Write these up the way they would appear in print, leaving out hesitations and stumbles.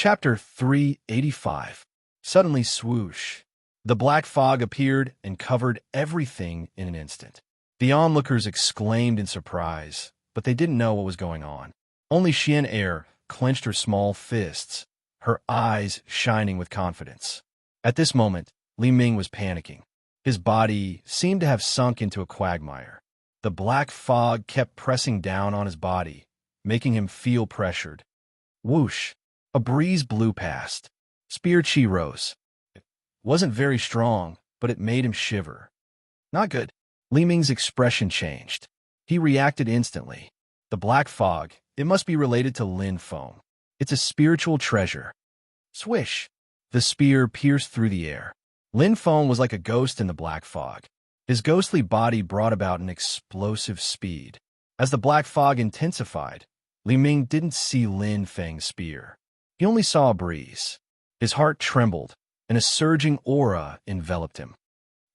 Chapter 385. Suddenly swoosh. The black fog appeared and covered everything in an instant. The onlookers exclaimed in surprise, but they didn't know what was going on. Only Xian Er clenched her small fists, her eyes shining with confidence. At this moment, Li Ming was panicking. His body seemed to have sunk into a quagmire. The black fog kept pressing down on his body, making him feel pressured. Whoosh! A breeze blew past. Spear Chi rose. It wasn't very strong, but it made him shiver. Not good. Li Ming's expression changed. He reacted instantly. The black fog, it must be related to Lin Feng. It's a spiritual treasure. Swish! The spear pierced through the air. Lin Feng was like a ghost in the black fog. His ghostly body brought about an explosive speed. As the black fog intensified, Li Ming didn't see Lin Feng's spear. He only saw a breeze. His heart trembled, and a surging aura enveloped him.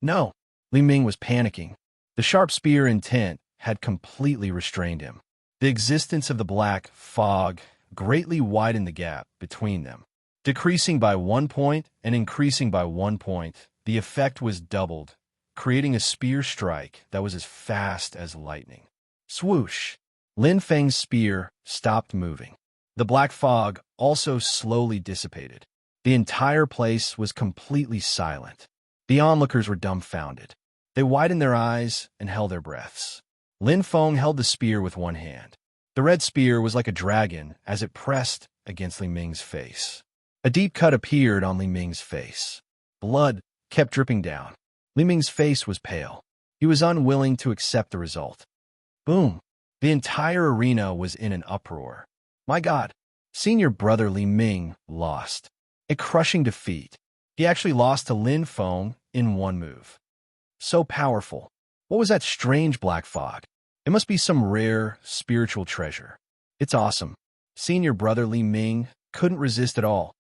No! Li Ming was panicking. The sharp spear intent had completely restrained him. The existence of the black fog greatly widened the gap between them. Decreasing by 1 point and increasing by 1 point, the effect was doubled, creating a spear strike that was as fast as lightning. Swoosh! Lin Feng's spear stopped moving. The black fog also slowly dissipated. The entire place was completely silent. The onlookers were dumbfounded. They widened their eyes and held their breaths. Lin Feng held the spear with one hand. The red spear was like a dragon as it pressed against Li Ming's face. A deep cut appeared on Li Ming's face. Blood kept dripping down. Li Ming's face was pale. He was unwilling to accept the result. Boom! The entire arena was in an uproar. My God! Senior brother Li Ming lost. A crushing defeat. He actually lost to Lin Feng in one move. So powerful. What was that strange black fog? It must be some rare spiritual treasure. It's awesome. Senior brother Li Ming couldn't resist at all.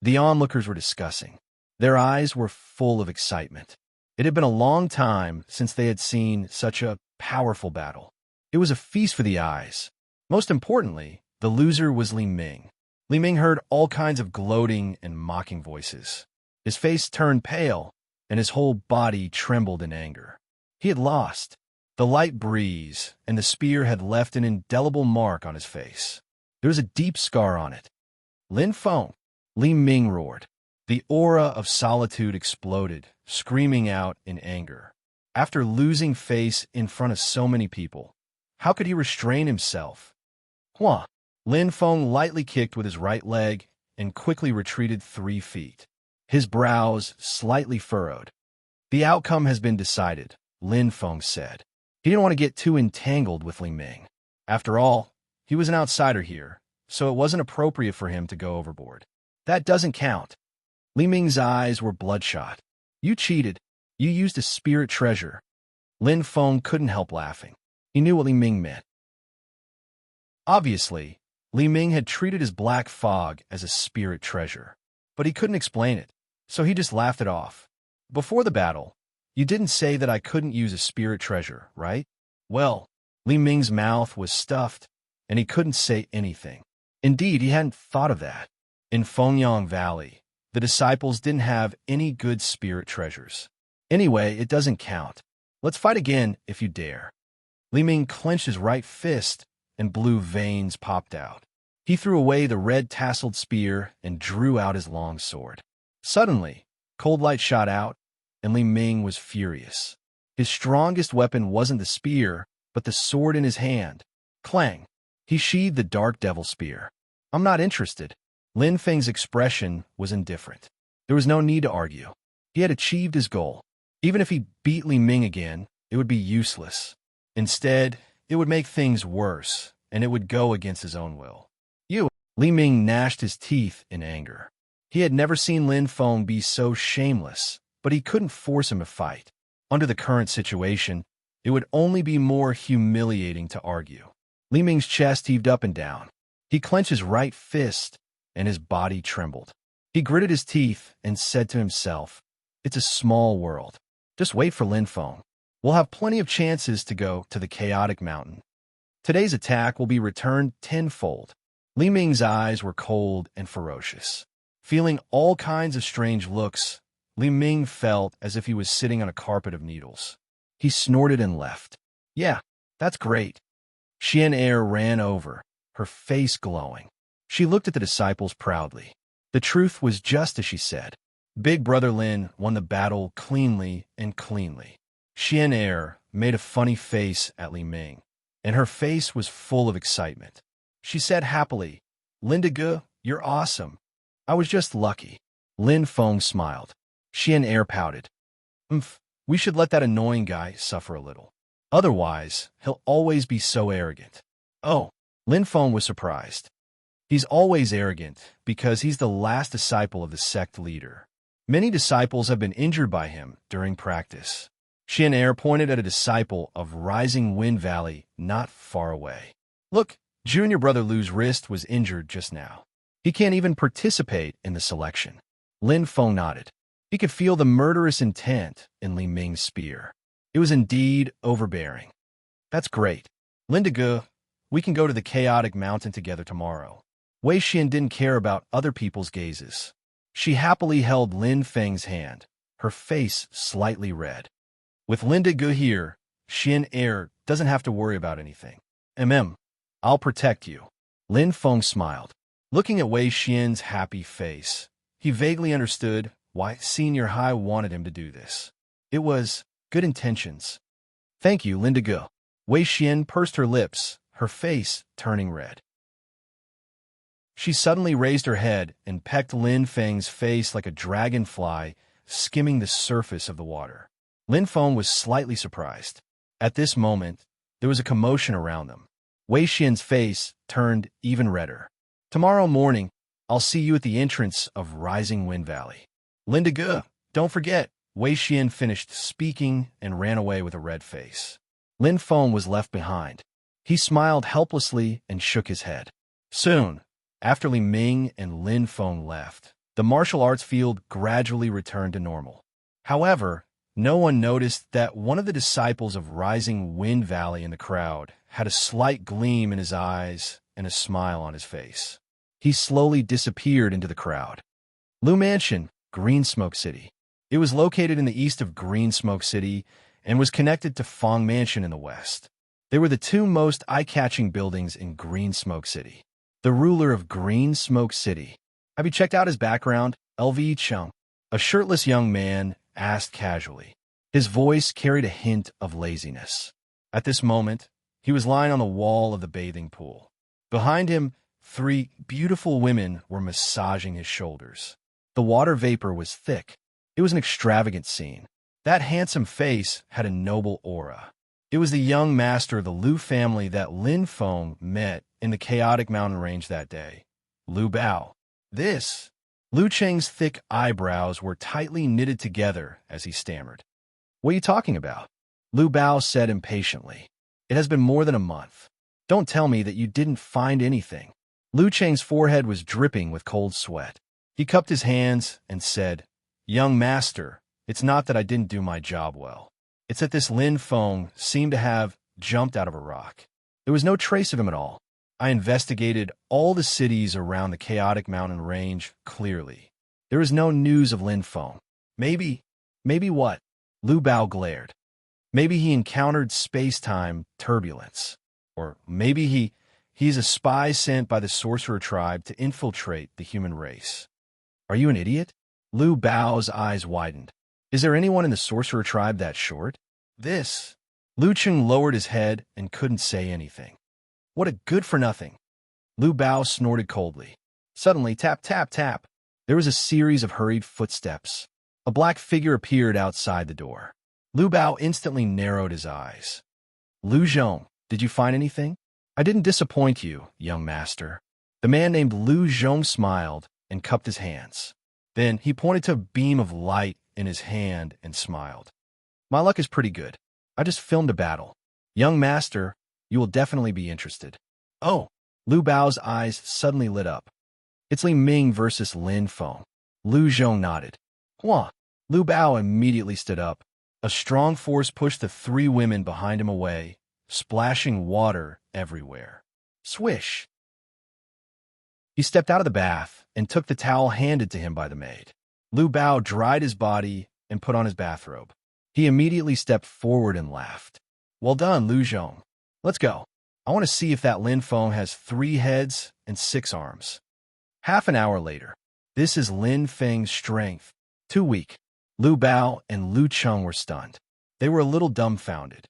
The onlookers were discussing. Their eyes were full of excitement. It had been a long time since they had seen such a powerful battle. It was a feast for the eyes. Most importantly, the loser was Li Ming. Li Ming heard all kinds of gloating and mocking voices. His face turned pale, and his whole body trembled in anger. He had lost. The light breeze and the spear had left an indelible mark on his face. There was a deep scar on it. Lin Feng! Li Ming roared. The aura of solitude exploded, screaming out in anger. After losing face in front of so many people, how could he restrain himself? Hua! Lin Feng lightly kicked with his right leg and quickly retreated 3 feet. His brows slightly furrowed. The outcome has been decided, Lin Feng said. He didn't want to get too entangled with Li Ming. After all, he was an outsider here, so it wasn't appropriate for him to go overboard. That doesn't count. Li Ming's eyes were bloodshot. You cheated. You used a spirit treasure. Lin Feng couldn't help laughing. He knew what Li Ming meant. Obviously, Li Ming had treated his black fog as a spirit treasure, but he couldn't explain it, so he just laughed it off. Before the battle, you didn't say that I couldn't use a spirit treasure, right? Well, Li Ming's mouth was stuffed, and he couldn't say anything. Indeed, he hadn't thought of that. In Fengyang Valley, the disciples didn't have any good spirit treasures. Anyway, it doesn't count. Let's fight again if you dare. Li Ming clenched his right fist, and blue veins popped out. He threw away the red tasseled spear and drew out his long sword. Suddenly, cold light shot out, and Li Ming was furious. His strongest weapon wasn't the spear, but the sword in his hand. Clang! He sheathed the dark devil spear. I'm not interested. Lin Feng's expression was indifferent. There was no need to argue. He had achieved his goal. Even if he beat Li Ming again, it would be useless. Instead, it would make things worse, and it would go against his own will. Li Ming gnashed his teeth in anger. He had never seen Lin Feng be so shameless, but he couldn't force him to fight. Under the current situation, it would only be more humiliating to argue. Li Ming's chest heaved up and down. He clenched his right fist, and his body trembled. He gritted his teeth and said to himself, it's a small world. Just wait for Lin Feng. We'll have plenty of chances to go to the chaotic mountain. Today's attack will be returned tenfold. Li Ming's eyes were cold and ferocious. Feeling all kinds of strange looks, Li Ming felt as if he was sitting on a carpet of needles. He snorted and left. Yeah, that's great. Xian Er ran over, her face glowing. She looked at the disciples proudly. The truth was just as she said. Big Brother Lin won the battle cleanly and cleanly. Xian Er made a funny face at Li Ming, and her face was full of excitement. She said happily, "Linda Ge, you're awesome. I was just lucky." Lin Feng smiled. Xian Er pouted. We should let that annoying guy suffer a little. Otherwise, he'll always be so arrogant." Oh, Lin Feng was surprised. He's always arrogant because he's the last disciple of the sect leader. Many disciples have been injured by him during practice. Xian Er pointed at a disciple of Rising Wind Valley not far away. Look, junior brother Lu's wrist was injured just now. He can't even participate in the selection. Lin Feng nodded. He could feel the murderous intent in Li Ming's spear. It was indeed overbearing. That's great. Linda Ge, we can go to the chaotic mountain together tomorrow. Wei Xian didn't care about other people's gazes. She happily held Lin Feng's hand, her face slightly red. With Linda Ge here, Xian Er doesn't have to worry about anything. I'll protect you. Lin Feng smiled. Looking at Wei Xian's happy face, he vaguely understood why Senior Hai wanted him to do this. It was good intentions. Thank you, Linda Ge. Wei Xian pursed her lips, her face turning red. She suddenly raised her head and pecked Lin Feng's face like a dragonfly skimming the surface of the water. Lin Feng was slightly surprised. At this moment, there was a commotion around them. Wei Xian's face turned even redder. Tomorrow morning, I'll see you at the entrance of Rising Wind Valley. Linda Ge, don't forget. Wei Xian finished speaking and ran away with a red face. Lin Feng was left behind. He smiled helplessly and shook his head. Soon, after Li Ming and Lin Feng left, the martial arts field gradually returned to normal. However, no one noticed that one of the disciples of Rising Wind Valley in the crowd had a slight gleam in his eyes and a smile on his face. He slowly disappeared into the crowd. Lu Mansion, Green Smoke City. It was located in the east of Green Smoke City and was connected to Fong Mansion in the west. They were the two most eye-catching buildings in Green Smoke City. The ruler of Green Smoke City. Have you checked out his background? LV Chung, a shirtless young man, asked casually. His voice carried a hint of laziness. At this moment, he was lying on the wall of the bathing pool. Behind him, 3 beautiful women were massaging his shoulders. The water vapor was thick. It was an extravagant scene. That handsome face had a noble aura. It was the young master of the Lu family that Lin Feng met in the chaotic mountain range that day, Lu Bao. Lu Cheng's thick eyebrows were tightly knitted together as he stammered. What are you talking about? Lu Bao said impatiently. It has been more than a month. Don't tell me that you didn't find anything. Lu Cheng's forehead was dripping with cold sweat. He cupped his hands and said, Young master, it's not that I didn't do my job well. It's that this Lin Feng seemed to have jumped out of a rock. There was no trace of him at all. I investigated all the cities around the chaotic mountain range clearly. There is no news of Lin Feng. Maybe what? Lu Bao glared. Maybe he encountered space-time turbulence. Or maybe he's a spy sent by the sorcerer tribe to infiltrate the human race. Are you an idiot? Lu Bao's eyes widened. Is there anyone in the sorcerer tribe that short? Lu Cheng lowered his head and couldn't say anything. What a good-for-nothing. Lu Bao snorted coldly. Suddenly, tap, tap, tap. There was a series of hurried footsteps. A black figure appeared outside the door. Lu Bao instantly narrowed his eyes. Lu Zhong, did you find anything? I didn't disappoint you, young master. The man named Lu Zhong smiled and cupped his hands. Then he pointed to a beam of light in his hand and smiled. My luck is pretty good. I just filmed a battle. Young master, you will definitely be interested. Oh, Lu Bao's eyes suddenly lit up. It's Li Ming versus Lin Feng. Lu Zhong nodded. Hua. Lu Bao immediately stood up. A strong force pushed the 3 women behind him away, splashing water everywhere. Swish. He stepped out of the bath and took the towel handed to him by the maid. Lu Bao dried his body and put on his bathrobe. He immediately stepped forward and laughed. Well done, Lu Zhong. Let's go. I want to see if that Lin Feng has 3 heads and 6 arms. Half an hour later. This is Lin Feng's strength. Too weak. Lu Bao and Lu Cheng were stunned. They were a little dumbfounded.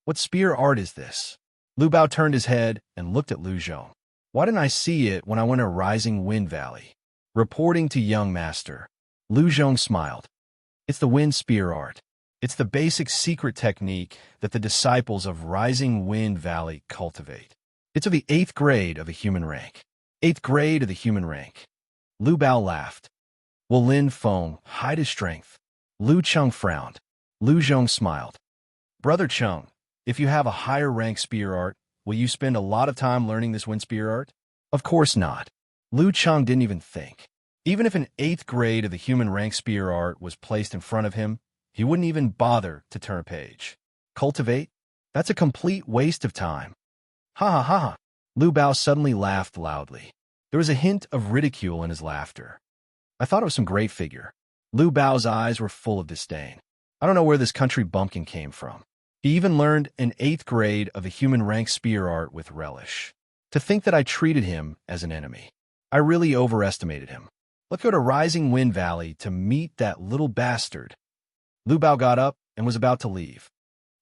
What spear art is this? Lu Bao turned his head and looked at Lu Zhong. Why didn't I see it when I went to Rising Wind Valley? Reporting to young master. Lu Zhong smiled. It's the wind spear art. It's the basic secret technique that the disciples of Rising Wind Valley cultivate. It's of the 8th grade of the human rank. 8th grade of the human rank. Lu Bao laughed. Will Lin Feng hide his strength? Lu Cheng frowned. Lu Zhong smiled. Brother Cheng, if you have a higher rank spear art, will you spend a lot of time learning this wind spear art? Of course not. Lu Cheng didn't even think. Even if an 8th grade of the human rank spear art was placed in front of him, he wouldn't even bother to turn a page. Cultivate? That's a complete waste of time. Ha ha ha ha. Lu Bao suddenly laughed loudly. There was a hint of ridicule in his laughter. I thought it was some great figure. Lu Bao's eyes were full of disdain. I don't know where this country bumpkin came from. He even learned an 8th grade of the human rank spear art with relish. To think that I treated him as an enemy. I really overestimated him. Let's go to Rising Wind Valley to meet that little bastard. Lu Bao got up and was about to leave.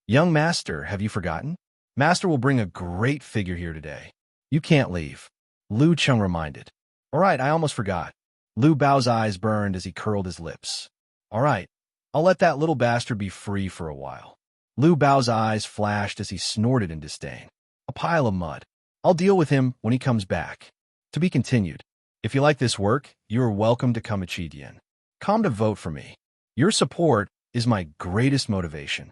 Young master, have you forgotten? Master will bring a great figure here today. You can't leave. Lu Cheng reminded. All right, I almost forgot. Lu Bao's eyes burned as he curled his lips. All right, I'll let that little bastard be free for a while. Lu Bao's eyes flashed as he snorted in disdain. A pile of mud. I'll deal with him when he comes back. To be continued. If you like this work, you are welcome to come to Chidian. Come to vote for me. Your support is my greatest motivation.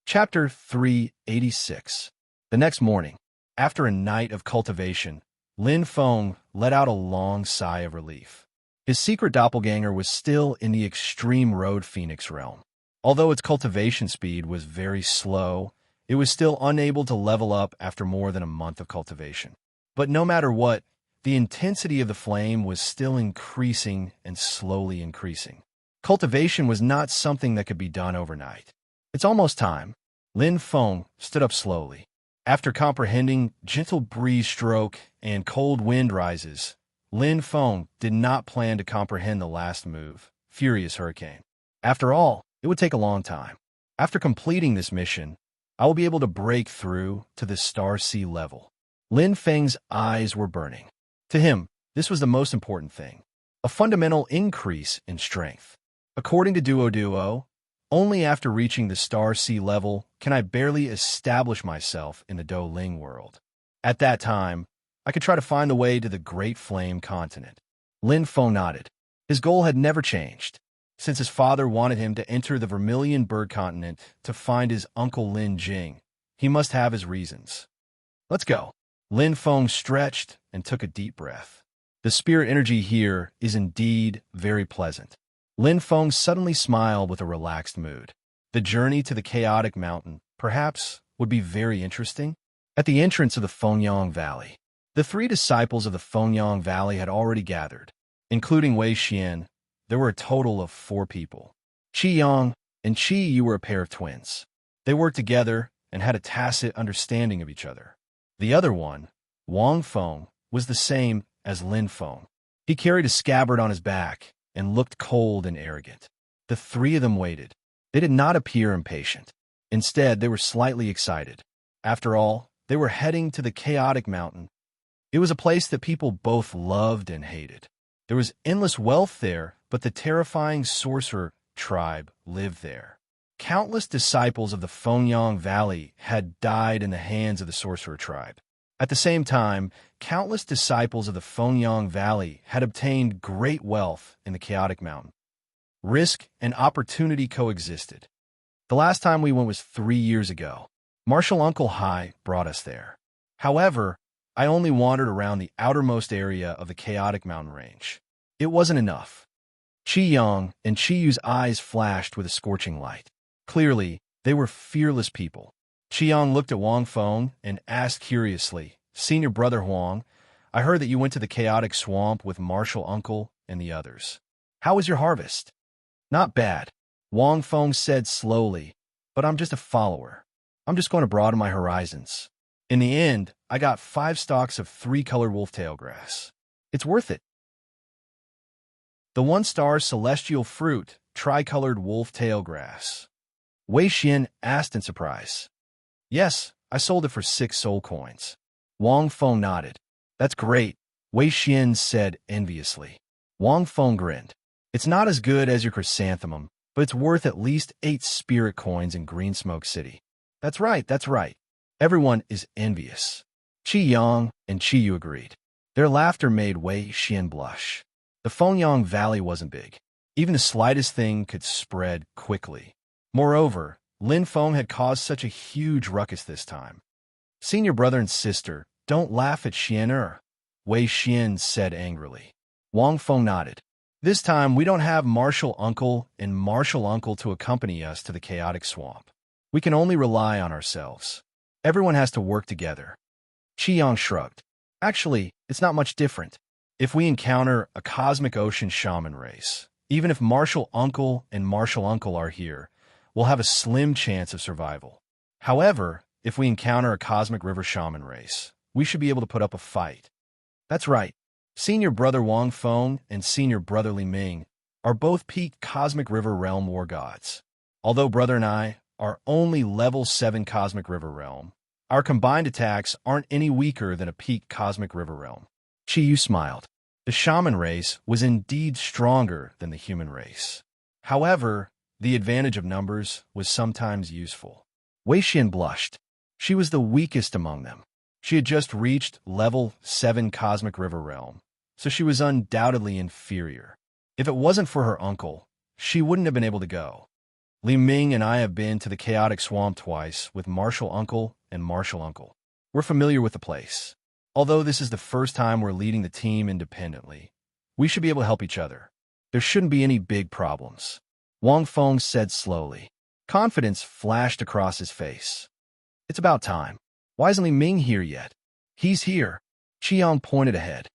Chapter 386. The next morning, after a night of cultivation, Lin Feng let out a long sigh of relief. His secret doppelganger was still in the extreme road phoenix realm. Although its cultivation speed was very slow, it was still unable to level up after more than a month of cultivation. But no matter what, the intensity of the flame was still increasing and slowly increasing. Cultivation was not something that could be done overnight. It's almost time. Lin Feng stood up slowly. After comprehending gentle breeze stroke and cold wind rises, Lin Feng did not plan to comprehend the last move, Furious Hurricane. After all, it would take a long time. After completing this mission, I will be able to break through to the Star Sea level. Lin Feng's eyes were burning. To him, this was the most important thing. A fundamental increase in strength. According to Duo, only after reaching the Star Sea level can I barely establish myself in the Do Ling world. At that time, I could try to find the way to the Great Flame Continent. Lin Feng nodded. His goal had never changed. Since his father wanted him to enter the Vermilion Bird Continent to find his uncle Lin Jing, he must have his reasons. Let's go. Lin Feng stretched and took a deep breath. The spirit energy here is indeed very pleasant. Lin Feng suddenly smiled with a relaxed mood. The journey to the chaotic mountain, perhaps, would be very interesting. At the entrance of the Fengyang Valley, the 3 disciples of the Fengyang Valley had already gathered. Including Wei Xian, there were a total of 4 people. Qi Yang and Qi Yu were a pair of twins. They worked together and had a tacit understanding of each other. The other one, Wang Feng, was the same as Lin Feng. He carried a scabbard on his back and looked cold and arrogant. The 3 of them waited. They did not appear impatient. Instead, they were slightly excited. After all, they were heading to the chaotic mountain. It was a place that people both loved and hated. There was endless wealth there, but the terrifying sorcerer tribe lived there. Countless disciples of the Fengyang Valley had died in the hands of the sorcerer tribe. At the same time, countless disciples of the Fengyang Valley had obtained great wealth in the chaotic mountain. Risk and opportunity coexisted. The last time we went was 3 years ago. Marshal Uncle Hai brought us there. However, I only wandered around the outermost area of the chaotic mountain range. It wasn't enough. Qi Yang and Qi Yu's eyes flashed with a scorching light. Clearly, they were fearless people. Qiang looked at Wang Feng and asked curiously, Senior Brother Huang, I heard that you went to the chaotic swamp with Martial Uncle and the others. How was your harvest? Not bad, Wang Feng said slowly, but I'm just a follower. I'm just going to broaden my horizons. In the end, I got 5 stalks of 3-colored wolf-tail grass. It's worth it. The 1-star celestial fruit, tricolored wolf-tail grass. Wei Xian asked in surprise. Yes, I sold it for 6 soul coins. Wang Feng nodded. That's great, Wei Xian said enviously. Wang Feng grinned. It's not as good as your chrysanthemum, but it's worth at least 8 spirit coins in Green Smoke City. That's right, that's right. Everyone is envious. Qi Yang and Qi Yu agreed. Their laughter made Wei Xian blush. The Fengyang Valley wasn't big. Even the slightest thing could spread quickly. Moreover, Lin Feng had caused such a huge ruckus this time. Senior brother and sister, don't laugh at Xian Wei Xian said angrily. Wang Feng nodded. This time, we don't have Martial Uncle and Martial Uncle to accompany us to the chaotic swamp. We can only rely on ourselves. Everyone has to work together. Qiyang shrugged. Actually, it's not much different. If we encounter a cosmic ocean shaman race, even if Martial Uncle and Martial Uncle are here, we'll have a slim chance of survival. However, if we encounter a cosmic river shaman race, we should be able to put up a fight. That's right. Senior brother Wang Feng and senior brother Li Ming are both peak cosmic river realm war gods. Although brother and I are only level 7 cosmic river realm, our combined attacks aren't any weaker than a peak cosmic river realm. Qi Yu smiled. The shaman race was indeed stronger than the human race. However, the advantage of numbers was sometimes useful. Wei Xian blushed. She was the weakest among them. She had just reached level 7 cosmic river realm, so she was undoubtedly inferior. If it wasn't for her uncle, she wouldn't have been able to go. Li Ming and I have been to the chaotic swamp twice with Martial Uncle and Martial Uncle. We're familiar with the place. Although this is the first time we're leading the team independently, we should be able to help each other. There shouldn't be any big problems. Wang Feng said slowly. Confidence flashed across his face. It's about time. Why isn't Li Ming here yet? He's here. Qiang pointed ahead.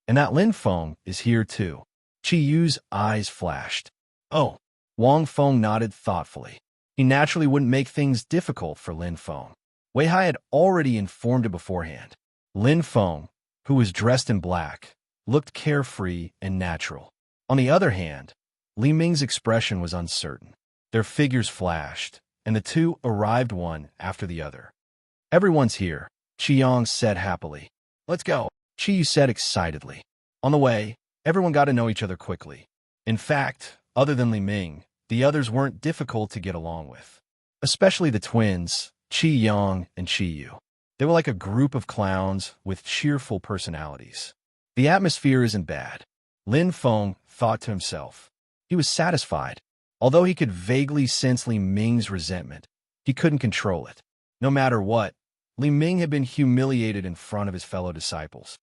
And that Lin Feng is here too. Qi Yu's eyes flashed. Oh, Wang Feng nodded thoughtfully. He naturally wouldn't make things difficult for Lin Feng. Wei Hai had already informed him beforehand. Lin Feng, who was dressed in black, looked carefree and natural. On the other hand, Li Ming's expression was uncertain. Their figures flashed, and the two arrived one after the other. Everyone's here, Qiang said happily. Let's go, Qi Yu said excitedly. On the way, everyone got to know each other quickly. In fact, other than Li Ming, the others weren't difficult to get along with. Especially the twins, Qi Yang and Qi Yu. They were like a group of clowns with cheerful personalities. The atmosphere isn't bad, Lin Feng thought to himself. He was satisfied. Although he could vaguely sense Li Ming's resentment, he couldn't control it. No matter what, Li Ming had been humiliated in front of his fellow disciples.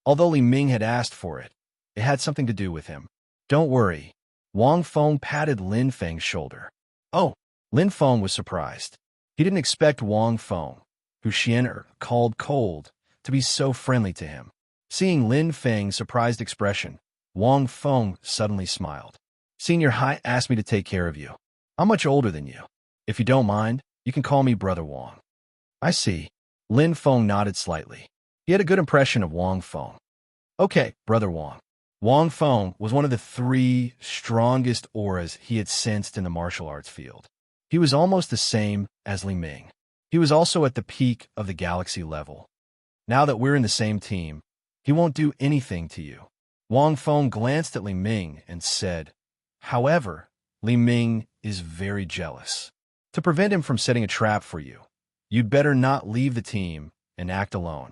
Although Li Ming had asked for it, it had something to do with him. Don't worry, Wang Feng patted Lin Feng's shoulder. Oh, Lin Feng was surprised. He didn't expect Wang Feng, who Xian called cold, to be so friendly to him. Seeing Lin Feng's surprised expression, Wang Feng suddenly smiled. Senior Hai asked me to take care of you. I'm much older than you. If you don't mind, you can call me Brother Wang. I see. Lin Feng nodded slightly. He had a good impression of Wang Feng. Okay, Brother Wang. Wang Feng was one of the 3 strongest auras he had sensed in the martial arts field. He was almost the same as Li Ming. He was also at the peak of the galaxy level. Now that we're in the same team, he won't do anything to you. Wang Feng glanced at Li Ming and said, However, Li Ming is very jealous. To prevent him from setting a trap for you, you'd better not leave the team and act alone.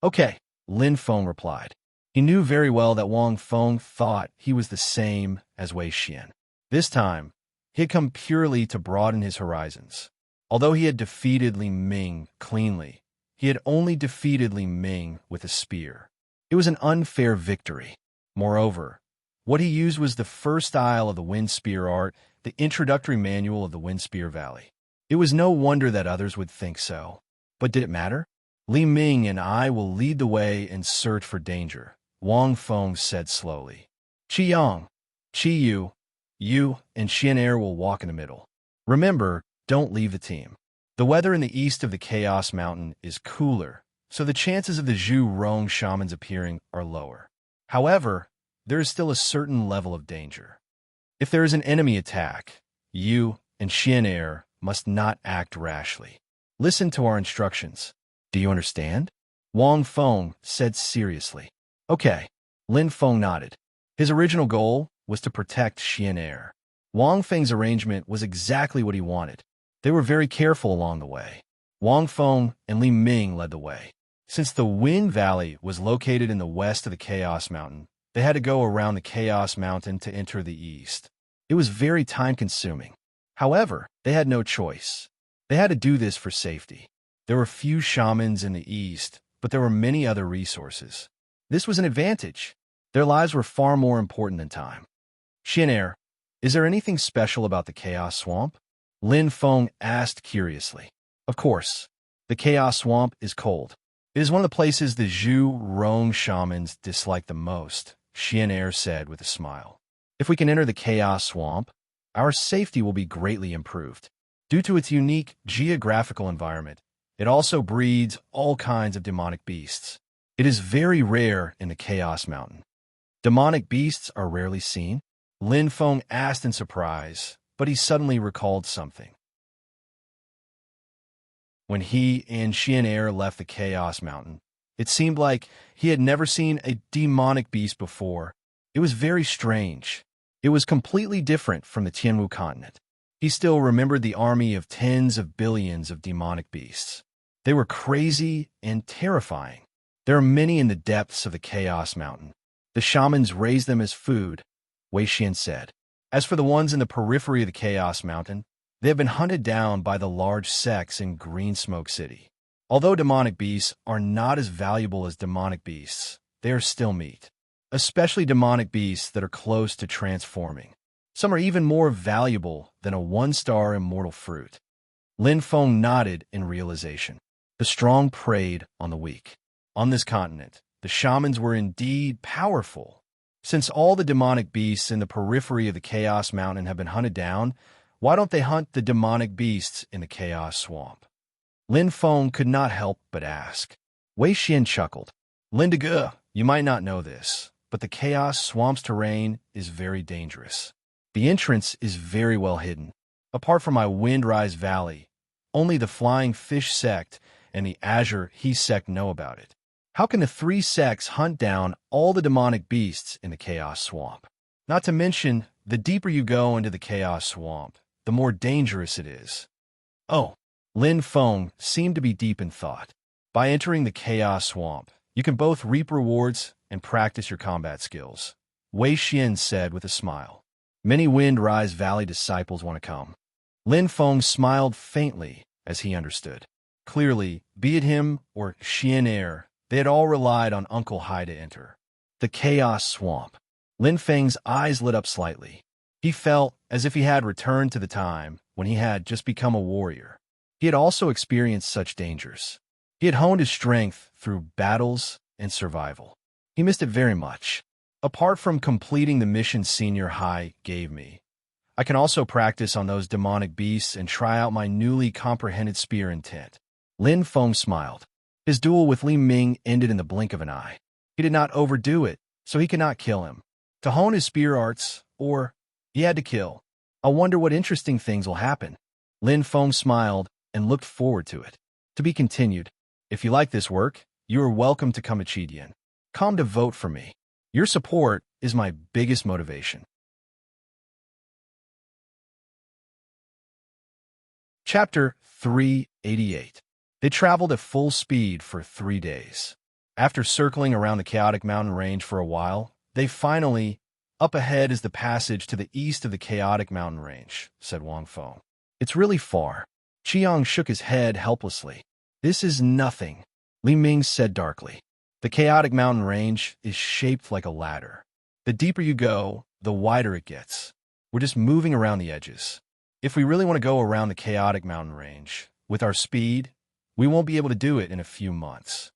Okay, Lin Feng replied. He knew very well that Wang Feng thought he was the same as Wei Xian. This time, he had come purely to broaden his horizons. Although he had defeated Li Ming cleanly, he had only defeated Li Ming with a spear. It was an unfair victory. Moreover, what he used was the first style of the Wind Spear art, the introductory manual of the Wind Spear Valley. It was no wonder that others would think so. But did it matter? Li Ming and I will lead the way and search for danger, Wang Feng said slowly. Qi Yang, Qi Yu, you and Xian Er will walk in the middle. Remember, don't leave the team. The weather in the east of the Chaos Mountain is cooler, so the chances of the Zhu Rong shamans appearing are lower. However, there is still a certain level of danger. If there is an enemy attack, you and Xian Er must not act rashly. Listen to our instructions. Do you understand? Wang Feng said seriously. Okay. Lin Feng nodded. His original goal was to protect Xian Er. Wang Feng's arrangement was exactly what he wanted. They were very careful along the way. Wang Feng and Li Ming led the way. Since the Wind Valley was located in the west of the Chaos Mountain, they had to go around the Chaos Mountain to enter the east. It was very time-consuming. However, they had no choice. They had to do this for safety. There were few shamans in the east, but there were many other resources. This was an advantage. Their lives were far more important than time. Xian Er, is there anything special about the Chaos Swamp? Lin Feng asked curiously. Of course. The Chaos Swamp is cold. It is one of the places the Zhu Rong shamans dislike the most, Xian Er said with a smile. If we can enter the Chaos Swamp, our safety will be greatly improved. Due to its unique geographical environment, it also breeds all kinds of demonic beasts. It is very rare in the Chaos Mountain. Demonic beasts are rarely seen? Lin Feng asked in surprise, but he suddenly recalled something. When he and Xian Er left the Chaos Mountain, it seemed like he had never seen a demonic beast before. It was very strange. It was completely different from the Tianwu continent. He still remembered the army of tens of billions of demonic beasts. They were crazy and terrifying. There are many in the depths of the Chaos Mountain. The shamans raise them as food, Wei Xian said. As for the ones in the periphery of the Chaos Mountain, they have been hunted down by the large sects in Green Smoke City. Although demonic beasts are not as valuable as demonic beasts, they are still meat. Especially demonic beasts that are close to transforming. Some are even more valuable than a one-star immortal fruit. Lin Feng nodded in realization. The strong preyed on the weak. On this continent, the shamans were indeed powerful. Since all the demonic beasts in the periphery of the Chaos Mountain have been hunted down, why don't they hunt the demonic beasts in the Chaos Swamp? Lin Feng could not help but ask. Wei Xian chuckled. Linda, you might not know this, but the Chaos Swamp's terrain is very dangerous. The entrance is very well hidden. Apart from my Windrise Valley, only the Flying Fish sect and the Azure He sect know about it. How can the three sects hunt down all the demonic beasts in the Chaos Swamp? Not to mention, the deeper you go into the Chaos Swamp, the more dangerous it is. Oh, Lin Feng seemed to be deep in thought. By entering the Chaos Swamp, you can both reap rewards and practice your combat skills, Wei Xian said with a smile. Many Windrise Valley disciples want to come. Lin Feng smiled faintly as he understood. Clearly, be it him or Xian Er, they had all relied on Uncle Hai to enter. The Chaos Swamp. Lin Feng's eyes lit up slightly. He felt as if he had returned to the time when he had just become a warrior. He had also experienced such dangers. He had honed his strength through battles and survival. He missed it very much. Apart from completing the mission Senior Hai gave me, I can also practice on those demonic beasts and try out my newly comprehended spear intent. Lin Feng smiled. His duel with Li Ming ended in the blink of an eye. He did not overdo it, so he could not kill him. To hone his spear arts, or he had to kill. I wonder what interesting things will happen. Lin Feng smiled and looked forward to it. To be continued. If you like this work, you are welcome to come to Chidian. Come to vote for me. Your support is my biggest motivation. Chapter 388. They traveled at full speed for 3 days. After circling around the chaotic mountain range for a while, they finally, up ahead is the passage to the east of the chaotic mountain range, said Wang Feng. It's really far. Qiang shook his head helplessly. This is nothing, Li Ming said darkly. The chaotic mountain range is shaped like a ladder. The deeper you go, the wider it gets. We're just moving around the edges. If we really want to go around the chaotic mountain range with our speed, we won't be able to do it in a few months.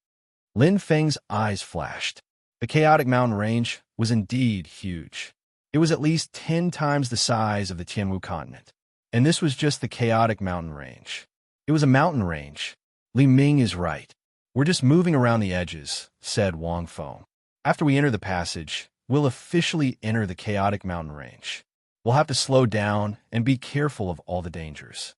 Lin Feng's eyes flashed. The chaotic mountain range was indeed huge. It was at least 10 times the size of the Tianwu continent. And this was just the chaotic mountain range. It was a mountain range. Li Ming is right. We're just moving around the edges, said Wang Feng. After we enter the passage, we'll officially enter the chaotic mountain range. We'll have to slow down and be careful of all the dangers.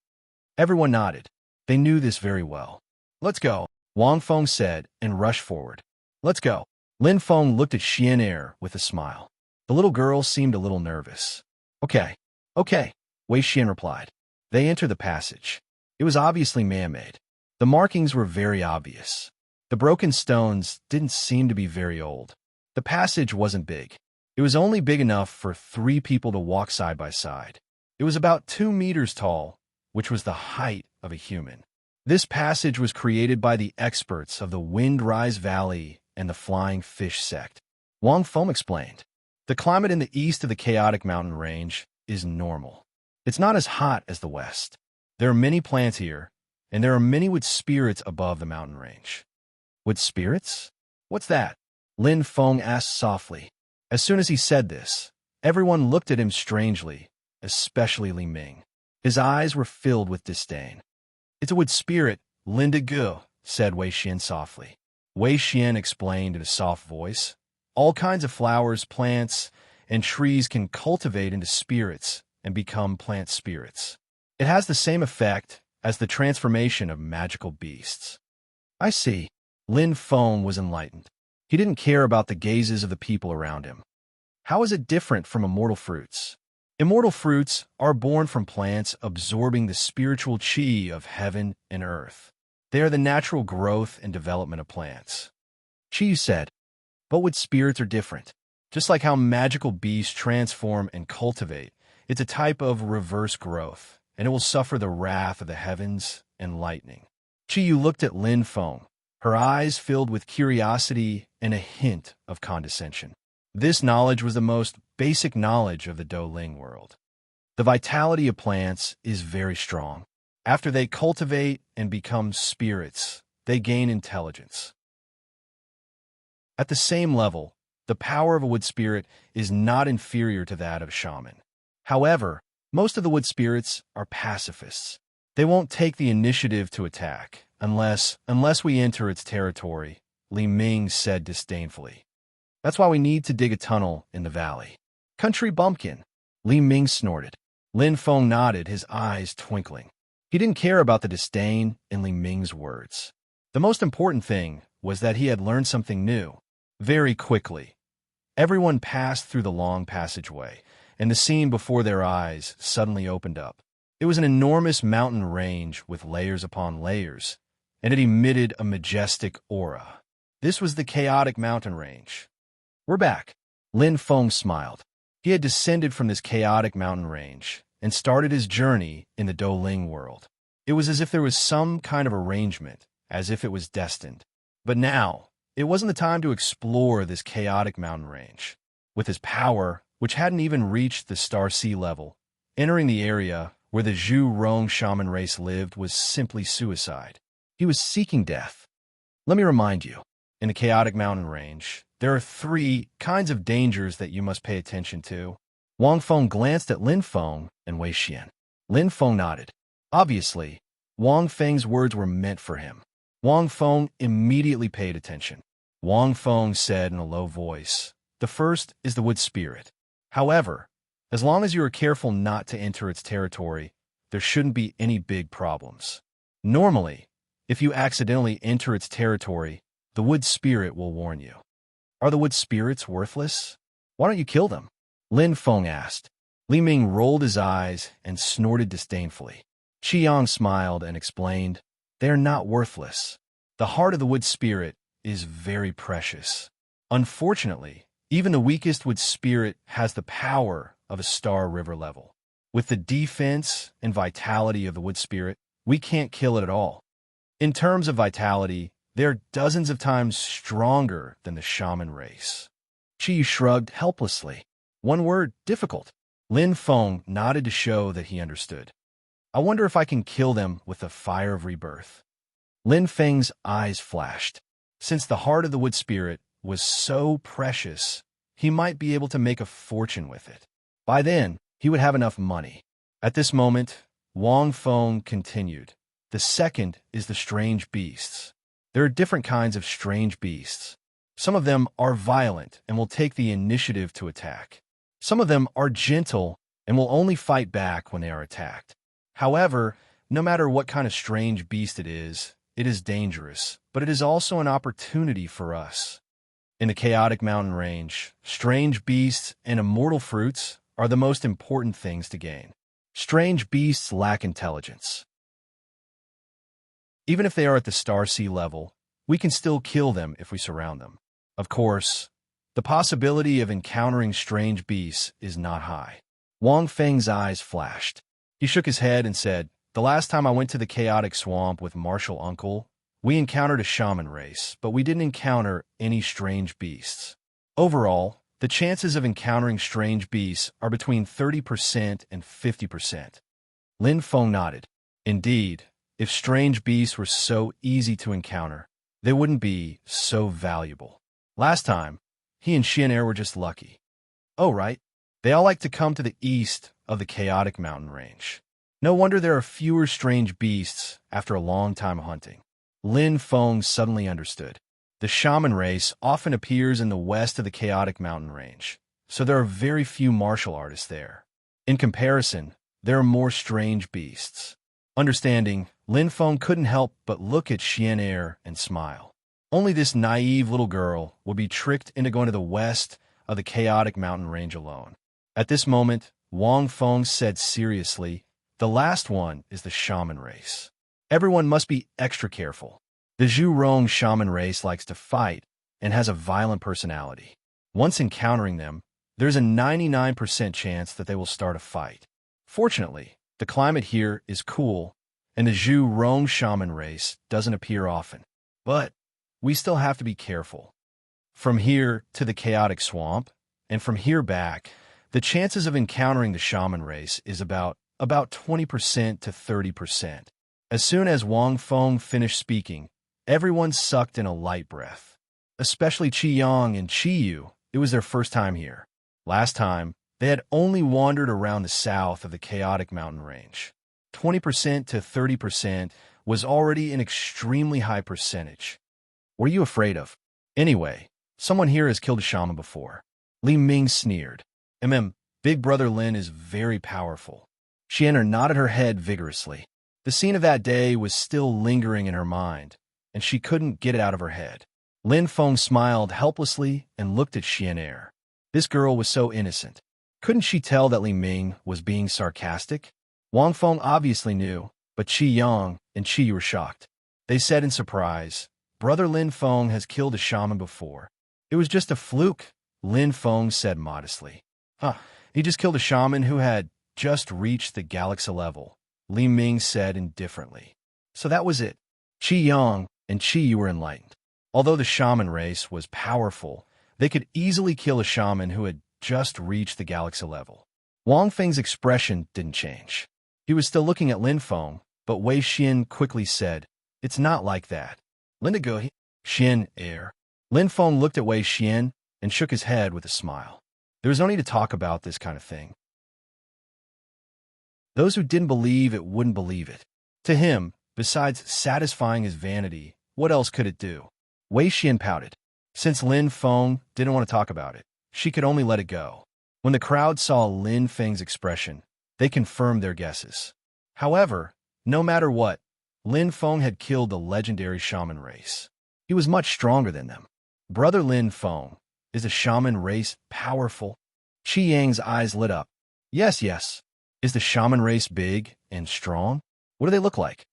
Everyone nodded. They knew this very well. Let's go, Wang Feng said and rushed forward. Let's go. Lin Feng looked at Xian Er with a smile. The little girl seemed a little nervous. Okay, Wei Xian replied. They entered the passage. It was obviously man-made. The markings were very obvious. The broken stones didn't seem to be very old. The passage wasn't big. It was only big enough for 3 people to walk side by side. It was about 2 meters tall, which was the height of a human. This passage was created by the experts of the Windrise Valley and the Flying Fish sect. Wang Feng explained. The climate in the east of the chaotic mountain range is normal. It's not as hot as the west. There are many plants here, and there are many wood spirits above the mountain range. Wood spirits? What's that? Lin Feng asked softly. As soon as he said this, everyone looked at him strangely, especially Li Ming. His eyes were filled with disdain. It's a wood spirit, Linda Gu, said Wei Xian softly. Wei Xian explained in a soft voice. All kinds of flowers, plants, and trees can cultivate into spirits and become plant spirits. It has the same effect as the transformation of magical beasts. I see. Lin Feng was enlightened. He didn't care about the gazes of the people around him. How is it different from immortal fruits? Immortal fruits are born from plants absorbing the spiritual qi of heaven and earth. They are the natural growth and development of plants. Qi said, but wood spirits are different. Just like how magical beasts transform and cultivate, it's a type of reverse growth, and it will suffer the wrath of the heavens and lightning. Qiyu looked at Lin Feng, her eyes filled with curiosity and a hint of condescension. This knowledge was the most basic knowledge of the Douling world. The vitality of plants is very strong. After they cultivate and become spirits, they gain intelligence. At the same level, the power of a wood spirit is not inferior to that of a shaman. However, most of the wood spirits are pacifists. They won't take the initiative to attack, unless we enter its territory, Li Ming said disdainfully. That's why we need to dig a tunnel in the valley. Country bumpkin, Li Ming snorted. Lin Feng nodded, his eyes twinkling. He didn't care about the disdain in Li Ming's words. The most important thing was that he had learned something new. Very quickly, everyone passed through the long passageway, and the scene before their eyes suddenly opened up. It was an enormous mountain range with layers upon layers, and it emitted a majestic aura. This was the chaotic mountain range. We're back. Lin Feng smiled. He had descended from this chaotic mountain range and started his journey in the Douling world. It was as if there was some kind of arrangement, as if it was destined. But now, it wasn't the time to explore this chaotic mountain range. With his power, which hadn't even reached the star sea level, entering the area where the Zhu Rong shaman race lived was simply suicide. He was seeking death. Let me remind you, in the chaotic mountain range, there are 3 kinds of dangers that you must pay attention to. Wang Feng glanced at Lin Feng and Wei Xian. Lin Feng nodded. Obviously, Wang Feng's words were meant for him. Wang Feng immediately paid attention. Wang Feng said in a low voice, the first is the wood spirit. However, as long as you are careful not to enter its territory, there shouldn't be any big problems. Normally, if you accidentally enter its territory, the wood spirit will warn you. Are the wood spirits worthless? Why don't you kill them? Lin Feng asked. Li Ming rolled his eyes and snorted disdainfully. Qiang smiled and explained, they are not worthless. The heart of the wood spirit is very precious. Unfortunately, even the weakest wood spirit has the power of a star river level. With the defense and vitality of the wood spirit, we can't kill it at all. In terms of vitality, they're dozens of times stronger than the shaman race. Qi shrugged helplessly. One word, difficult. Lin Feng nodded to show that he understood. I wonder if I can kill them with the fire of rebirth. Lin Feng's eyes flashed. Since the heart of the wood spirit was so precious, he might be able to make a fortune with it. By then, he would have enough money. At this moment, Wang Feng continued. The second is the strange beasts. There are different kinds of strange beasts. Some of them are violent and will take the initiative to attack. Some of them are gentle and will only fight back when they are attacked. However, no matter what kind of strange beast it is dangerous, but it is also an opportunity for us. In the chaotic mountain range, strange beasts and immortal fruits are the most important things to gain. Strange beasts lack intelligence. Even if they are at the star sea level, we can still kill them if we surround them. Of course, the possibility of encountering strange beasts is not high. Wang Feng's eyes flashed. He shook his head and said, "The last time I went to the chaotic swamp with Martial Uncle, we encountered a shaman race, but we didn't encounter any strange beasts. Overall, the chances of encountering strange beasts are between 30% and 50%. Lin Feng nodded. Indeed, if strange beasts were so easy to encounter, they wouldn't be so valuable. Last time, he and Xianair were just lucky. Oh, right. They all like to come to the east of the chaotic mountain range. No wonder there are fewer strange beasts after a long time of hunting." Lin Feng suddenly understood. The shaman race often appears in the west of the chaotic mountain range, so there are very few martial artists there. In comparison, there are more strange beasts. Understanding, Lin Feng couldn't help but look at Xianair and smile. Only this naive little girl would be tricked into going to the west of the chaotic mountain range alone. At this moment, Wang Feng said seriously, "The last one is the shaman race. Everyone must be extra careful. The Zhurong shaman race likes to fight and has a violent personality. Once encountering them, there's a 99% chance that they will start a fight. Fortunately, the climate here is cool, and the Zhurong shaman race doesn't appear often. But we still have to be careful. From here to the chaotic swamp, and from here back, the chances of encountering the shaman race is about 20% to 30%. As soon as Wang Feng finished speaking, everyone sucked in a light breath. Especially Qi Yang and Qi Yu, it was their first time here. Last time, they had only wandered around the south of the chaotic mountain range. 20% to 30% was already an extremely high percentage. What are you afraid of? Anyway, someone here has killed a shaman before." Li Ming sneered. Big brother Lin is very powerful." Xian'er nodded her head vigorously. The scene of that day was still lingering in her mind, and she couldn't get it out of her head. Lin Feng smiled helplessly and looked at Xian'er. This girl was so innocent. Couldn't she tell that Li Ming was being sarcastic? Wang Feng obviously knew, but Qi Yang and Qi Yu were shocked. They said in surprise, "Brother Lin Feng has killed a shaman before." "It was just a fluke," Lin Feng said modestly. He just killed a shaman who had just reached the galaxy level," Li Ming said indifferently. So that was it. Qi Yang and Qi Yu were enlightened. Although the shaman race was powerful, they could easily kill a shaman who had just reached the galaxy level. Wang Feng's expression didn't change. He was still looking at Lin Feng, but Wei Xian quickly said, "It's not like that. Linda go Xian air." Lin Feng looked at Wei Xian and shook his head with a smile. There was no need to talk about this kind of thing. Those who didn't believe it wouldn't believe it. To him, besides satisfying his vanity, what else could it do? Wei Xian pouted. Since Lin Feng didn't want to talk about it, she could only let it go. When the crowd saw Lin Feng's expression, they confirmed their guesses. However, no matter what, Lin Feng had killed the legendary shaman race. He was much stronger than them. Brother Lin Feng, is the shaman race powerful? Qi Yang's eyes lit up. Yes. Is the shaman race big and strong? What do they look like?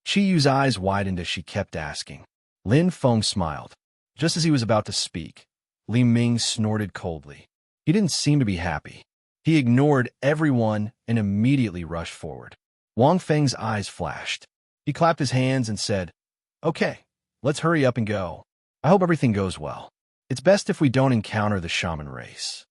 Qi Yu's eyes widened as she kept asking. Lin Feng smiled. Just as he was about to speak, Li Ming snorted coldly. He didn't seem to be happy. He ignored everyone and immediately rushed forward. Wang Feng's eyes flashed. He clapped his hands and said, "Okay, let's hurry up and go. I hope everything goes well. It's best if we don't encounter the shaman race."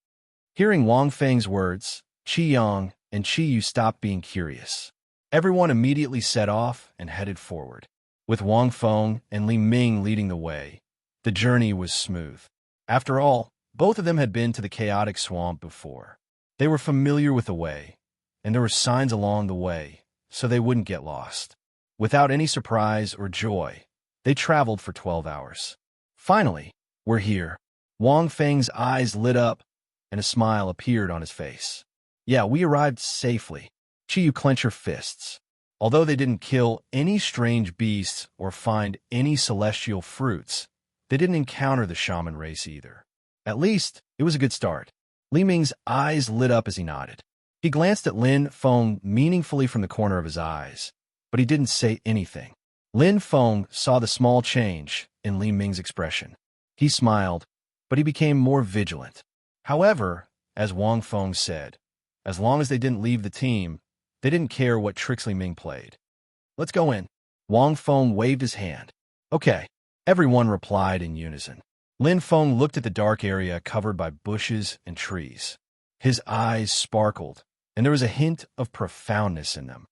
Hearing Wang Feng's words, Qi Yang and Qi Yu stopped being curious. Everyone immediately set off and headed forward. With Wang Feng and Li Ming leading the way, the journey was smooth. After all, both of them had been to the chaotic swamp before. They were familiar with the way, and there were signs along the way, so they wouldn't get lost. Without any surprise or joy, they traveled for 12 hours. Finally, we're here. Wang Feng's eyes lit up, and a smile appeared on his face. Yeah, we arrived safely. Qiyu clenched her fists. Although they didn't kill any strange beasts or find any celestial fruits, they didn't encounter the shaman race either. At least, it was a good start. Li Ming's eyes lit up as he nodded. He glanced at Lin Feng meaningfully from the corner of his eyes, but he didn't say anything. Lin Feng saw the small change in Li Ming's expression. He smiled, but he became more vigilant. However, as Wang Feng said, as long as they didn't leave the team, they didn't care what tricks Li Ming played. Let's go in. Wang Feng waved his hand. Okay. Everyone replied in unison. Lin Feng looked at the dark area covered by bushes and trees. His eyes sparkled, and there was a hint of profoundness in them.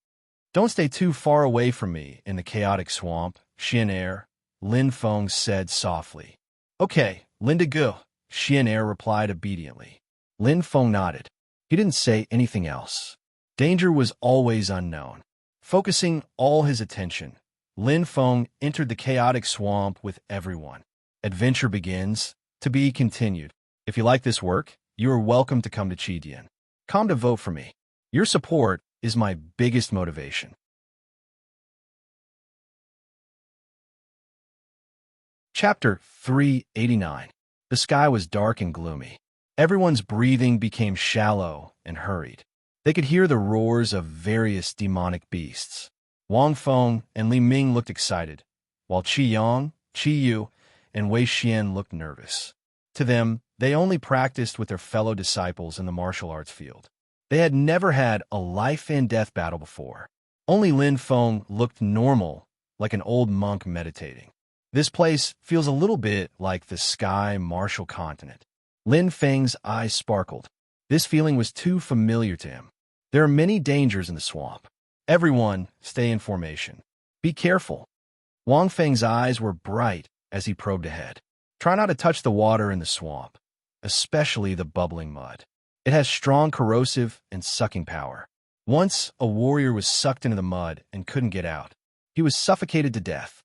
Don't stay too far away from me in the chaotic swamp, Xian Er, Lin Feng said softly. Okay, Linda Gu, Xian Er replied obediently. Lin Feng nodded. He didn't say anything else. Danger was always unknown. Focusing all his attention, Lin Feng entered the chaotic swamp with everyone. Adventure begins, to be continued. If you like this work, you are welcome to come to Qidian. Come to vote for me. Your support is my biggest motivation. Chapter 389. The sky was dark and gloomy. Everyone's breathing became shallow and hurried. They could hear the roars of various demonic beasts. Wang Feng and Li Ming looked excited, while Qi Yang, Qi Yu, and Wei Xian looked nervous. To them, they only practiced with their fellow disciples in the martial arts field. They had never had a life-and-death battle before. Only Lin Feng looked normal, like an old monk meditating. This place feels a little bit like the sky martial continent. Lin Feng's eyes sparkled. This feeling was too familiar to him. There are many dangers in the swamp. Everyone, stay in formation. Be careful. Wang Feng's eyes were bright as he probed ahead. Try not to touch the water in the swamp, especially the bubbling mud. It has strong corrosive and sucking power. Once, a warrior was sucked into the mud and couldn't get out. He was suffocated to death.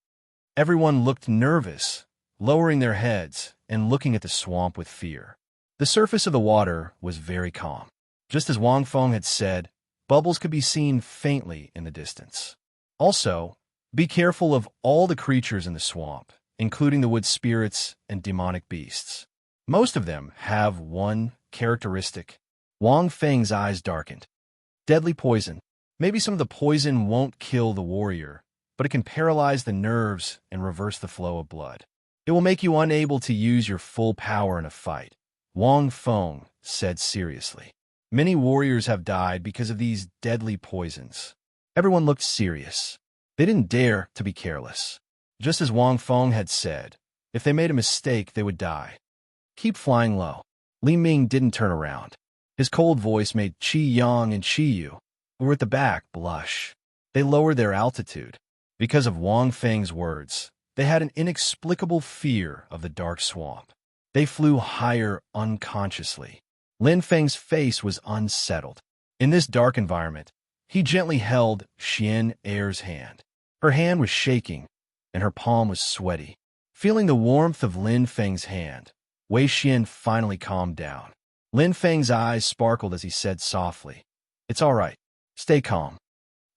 Everyone looked nervous, lowering their heads and looking at the swamp with fear. The surface of the water was very calm. Just as Wang Feng had said, bubbles could be seen faintly in the distance. Also, be careful of all the creatures in the swamp, including the wood spirits and demonic beasts. Most of them have one characteristic. Wang Feng's eyes darkened. Deadly poison. Maybe some of the poison won't kill the warrior, but it can paralyze the nerves and reverse the flow of blood. It will make you unable to use your full power in a fight, Wang Feng said seriously. Many warriors have died because of these deadly poisons. Everyone looked serious. They didn't dare to be careless. Just as Wang Feng had said, if they made a mistake, they would die. Keep flying low. Li Ming didn't turn around. His cold voice made Qi Yang and Qi Yu, who were at the back, blush. They lowered their altitude. Because of Wang Feng's words, they had an inexplicable fear of the dark swamp. They flew higher unconsciously. Lin Feng's face was unsettled. In this dark environment, he gently held Xian Er's hand. Her hand was shaking, and her palm was sweaty. Feeling the warmth of Lin Feng's hand, Wei Xian finally calmed down. Lin Feng's eyes sparkled as he said softly, "It's all right. Stay calm."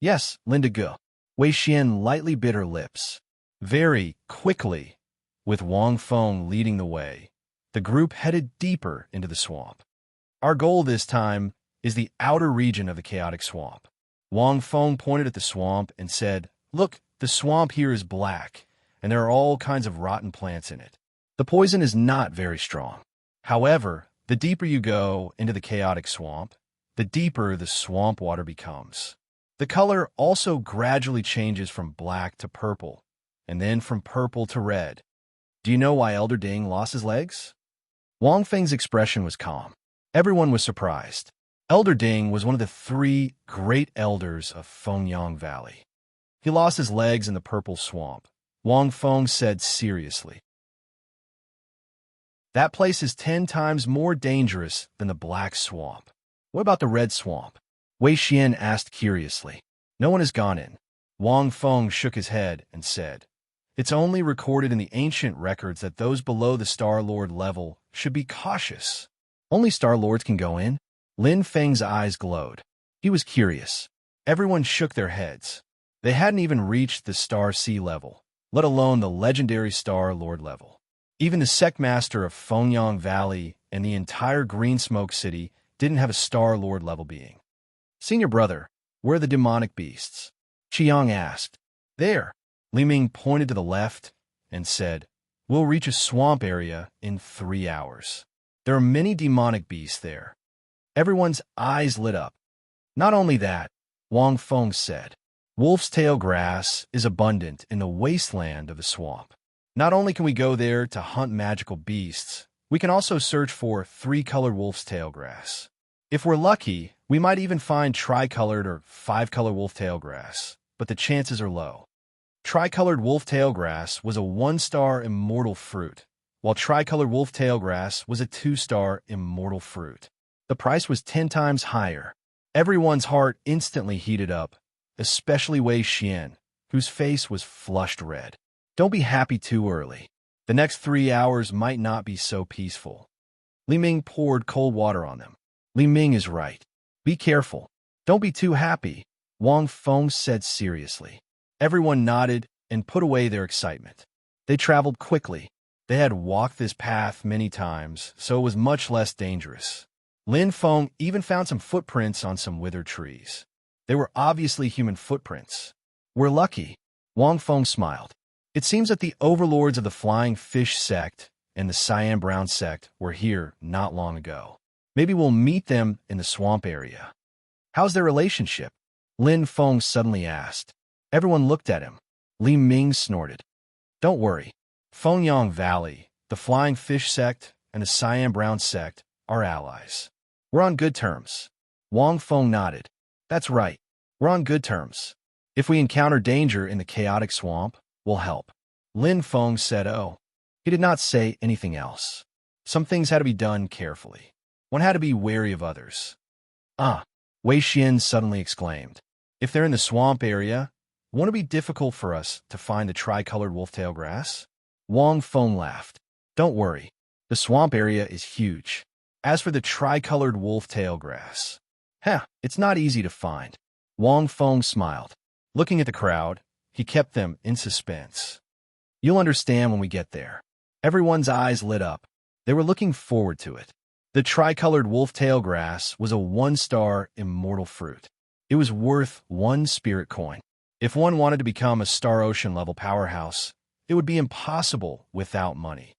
"Yes, Linda Gu." Wei Xian lightly bit her lips. Very quickly, with Wang Feng leading the way, the group headed deeper into the swamp. Our goal this time is the outer region of the chaotic swamp. Wang Feng pointed at the swamp and said, "Look, the swamp here is black, and there are all kinds of rotten plants in it. The poison is not very strong. However, the deeper you go into the chaotic swamp, the deeper the swamp water becomes. The color also gradually changes from black to purple, and then from purple to red. Do you know why Elder Ding lost his legs?" Wang Feng's expression was calm. Everyone was surprised. Elder Ding was one of the three great elders of Fengyang Valley. He lost his legs in the purple swamp. Wang Feng said seriously. That place is 10 times more dangerous than the black swamp. What about the red swamp? Wei Xian asked curiously. No one has gone in. Wang Feng shook his head and said, it's only recorded in the ancient records that those below the Star Lord level should be cautious. Only Star Lords can go in? Lin Feng's eyes glowed. He was curious. Everyone shook their heads. They hadn't even reached the Star Sea level, let alone the legendary Star Lord level. Even the Sectmaster of Fengyang Valley and the entire Green Smoke City didn't have a Star Lord level being. Senior brother, where are the demonic beasts? Chiang asked. There. Li Ming pointed to the left and said, we'll reach a swamp area in 3 hours. There are many demonic beasts there. Everyone's eyes lit up. Not only that, Wang Feng said, wolf's tail grass is abundant in the wasteland of the swamp. Not only can we go there to hunt magical beasts, we can also search for 3-colored wolf's tail grass. If we're lucky, we might even find tricolored or 5-color wolf tail grass, but the chances are low. Tricolored wolf tail grass was a 1-star immortal fruit, while tricolored wolf tail grass was a 2-star immortal fruit. The price was 10 times higher. Everyone's heart instantly heated up, especially Wei Xian, whose face was flushed red. Don't be happy too early. The next 3 hours might not be so peaceful. Li Ming poured cold water on them. Li Ming is right. Be careful. Don't be too happy, Wang Feng said seriously. Everyone nodded and put away their excitement. They traveled quickly. They had walked this path many times, so it was much less dangerous. Lin Feng even found some footprints on some withered trees. They were obviously human footprints. We're lucky. Wang Feng smiled. It seems that the overlords of the Flying Fish sect and the Cyan Brown sect were here not long ago. Maybe we'll meet them in the swamp area. How's their relationship? Lin Feng suddenly asked. Everyone looked at him. Li Ming snorted. Don't worry. Fengyang Valley, the Flying Fish sect, and the Cyan Brown sect are allies. We're on good terms. Wang Feng nodded. That's right. We're on good terms. If we encounter danger in the chaotic swamp, we'll help. Lin Feng said, oh. He did not say anything else. Some things had to be done carefully. One had to be wary of others. Wei Xian suddenly exclaimed. If they're in the swamp area, won't it be difficult for us to find the tricolored wolf-tail grass? Wang Feng laughed. Don't worry. The swamp area is huge. As for the tricolored wolf-tail grass, it's not easy to find. Wang Feng smiled. Looking at the crowd, he kept them in suspense. You'll understand when we get there. Everyone's eyes lit up. They were looking forward to it. The tricolored wolf-tail grass was a 1-star immortal fruit. It was worth 1 spirit coin. If one wanted to become a Star Ocean level powerhouse, it would be impossible without money.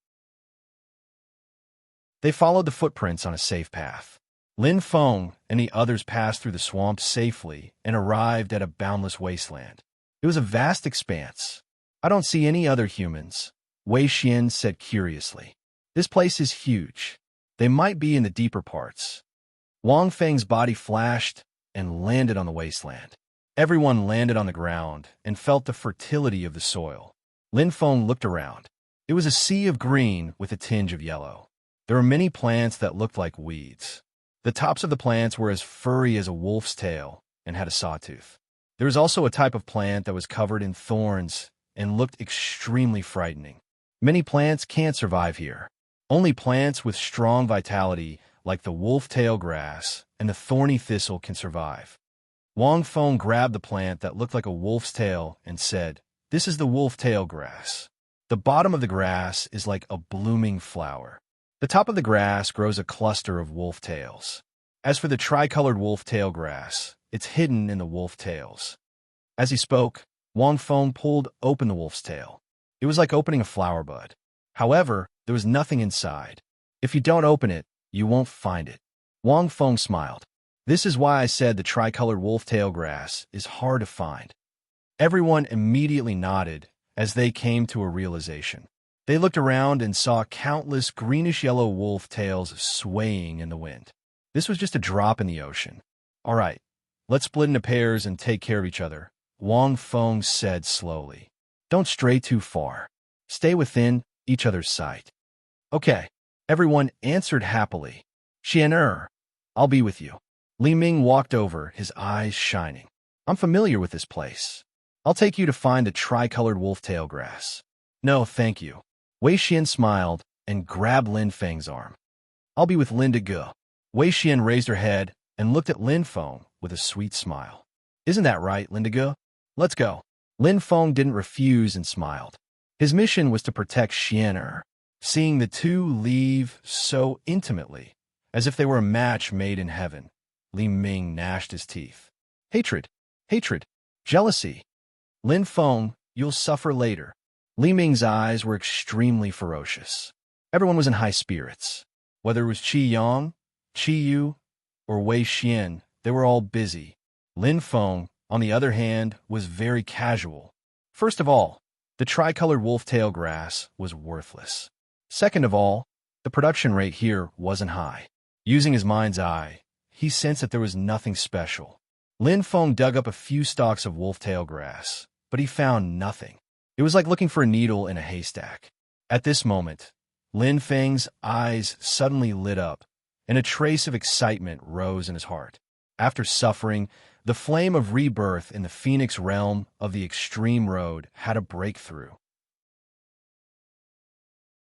They followed the footprints on a safe path. Lin Feng and the others passed through the swamp safely and arrived at a boundless wasteland. It was a vast expanse. I don't see any other humans, Wei Xian said curiously. This place is huge. They might be in the deeper parts. Wang Feng's body flashed and landed on the wasteland. Everyone landed on the ground and felt the fertility of the soil. Lin Feng looked around. It was a sea of green with a tinge of yellow. There were many plants that looked like weeds. The tops of the plants were as furry as a wolf's tail and had a sawtooth. There was also a type of plant that was covered in thorns and looked extremely frightening. Many plants can't survive here. Only plants with strong vitality, like the wolf-tail grass and the thorny thistle, can survive. Wang Feng grabbed the plant that looked like a wolf's tail and said, "This is the wolf-tail grass. The bottom of the grass is like a blooming flower. The top of the grass grows a cluster of wolf tails. As for the tricolored wolf-tail grass, it's hidden in the wolf tails." As he spoke, Wang Feng pulled open the wolf's tail. It was like opening a flower bud. However, there was nothing inside. If you don't open it, you won't find it. Wang Feng smiled. This is why I said the tricolored wolf-tail grass is hard to find. Everyone immediately nodded as they came to a realization. They looked around and saw countless greenish-yellow wolf tails swaying in the wind. This was just a drop in the ocean. All right, let's split into pairs and take care of each other, Wang Feng said slowly. Don't stray too far. Stay within each other's sight. Okay, everyone answered happily. Xian I'll be with you. Li Ming walked over, his eyes shining. I'm familiar with this place. I'll take you to find the tricolored wolf-tail grass. No, thank you. Wei Xian smiled and grabbed Lin Feng's arm. I'll be with Lin De Ge. Wei Xian raised her head and looked at Lin Feng with a sweet smile. Isn't that right, Lin De Ge? Let's go. Lin Feng didn't refuse and smiled. His mission was to protect Xian Seeing the two leave so intimately, as if they were a match made in heaven, Li Ming gnashed his teeth. Hatred, jealousy. Lin Feng, you'll suffer later. Li Ming's eyes were extremely ferocious. Everyone was in high spirits. Whether it was Qi Yang, Qi Yu, or Wei Xian, they were all busy. Lin Feng, on the other hand, was very casual. First of all, the tricolored wolf-tail grass was worthless. Second of all, the production rate here wasn't high. Using his mind's eye, he sensed that there was nothing special. Lin Feng dug up a few stalks of wolf-tail grass, but he found nothing. It was like looking for a needle in a haystack. At this moment, Lin Feng's eyes suddenly lit up, and a trace of excitement rose in his heart. After suffering, the flame of rebirth in the Phoenix realm of the extreme road had a breakthrough.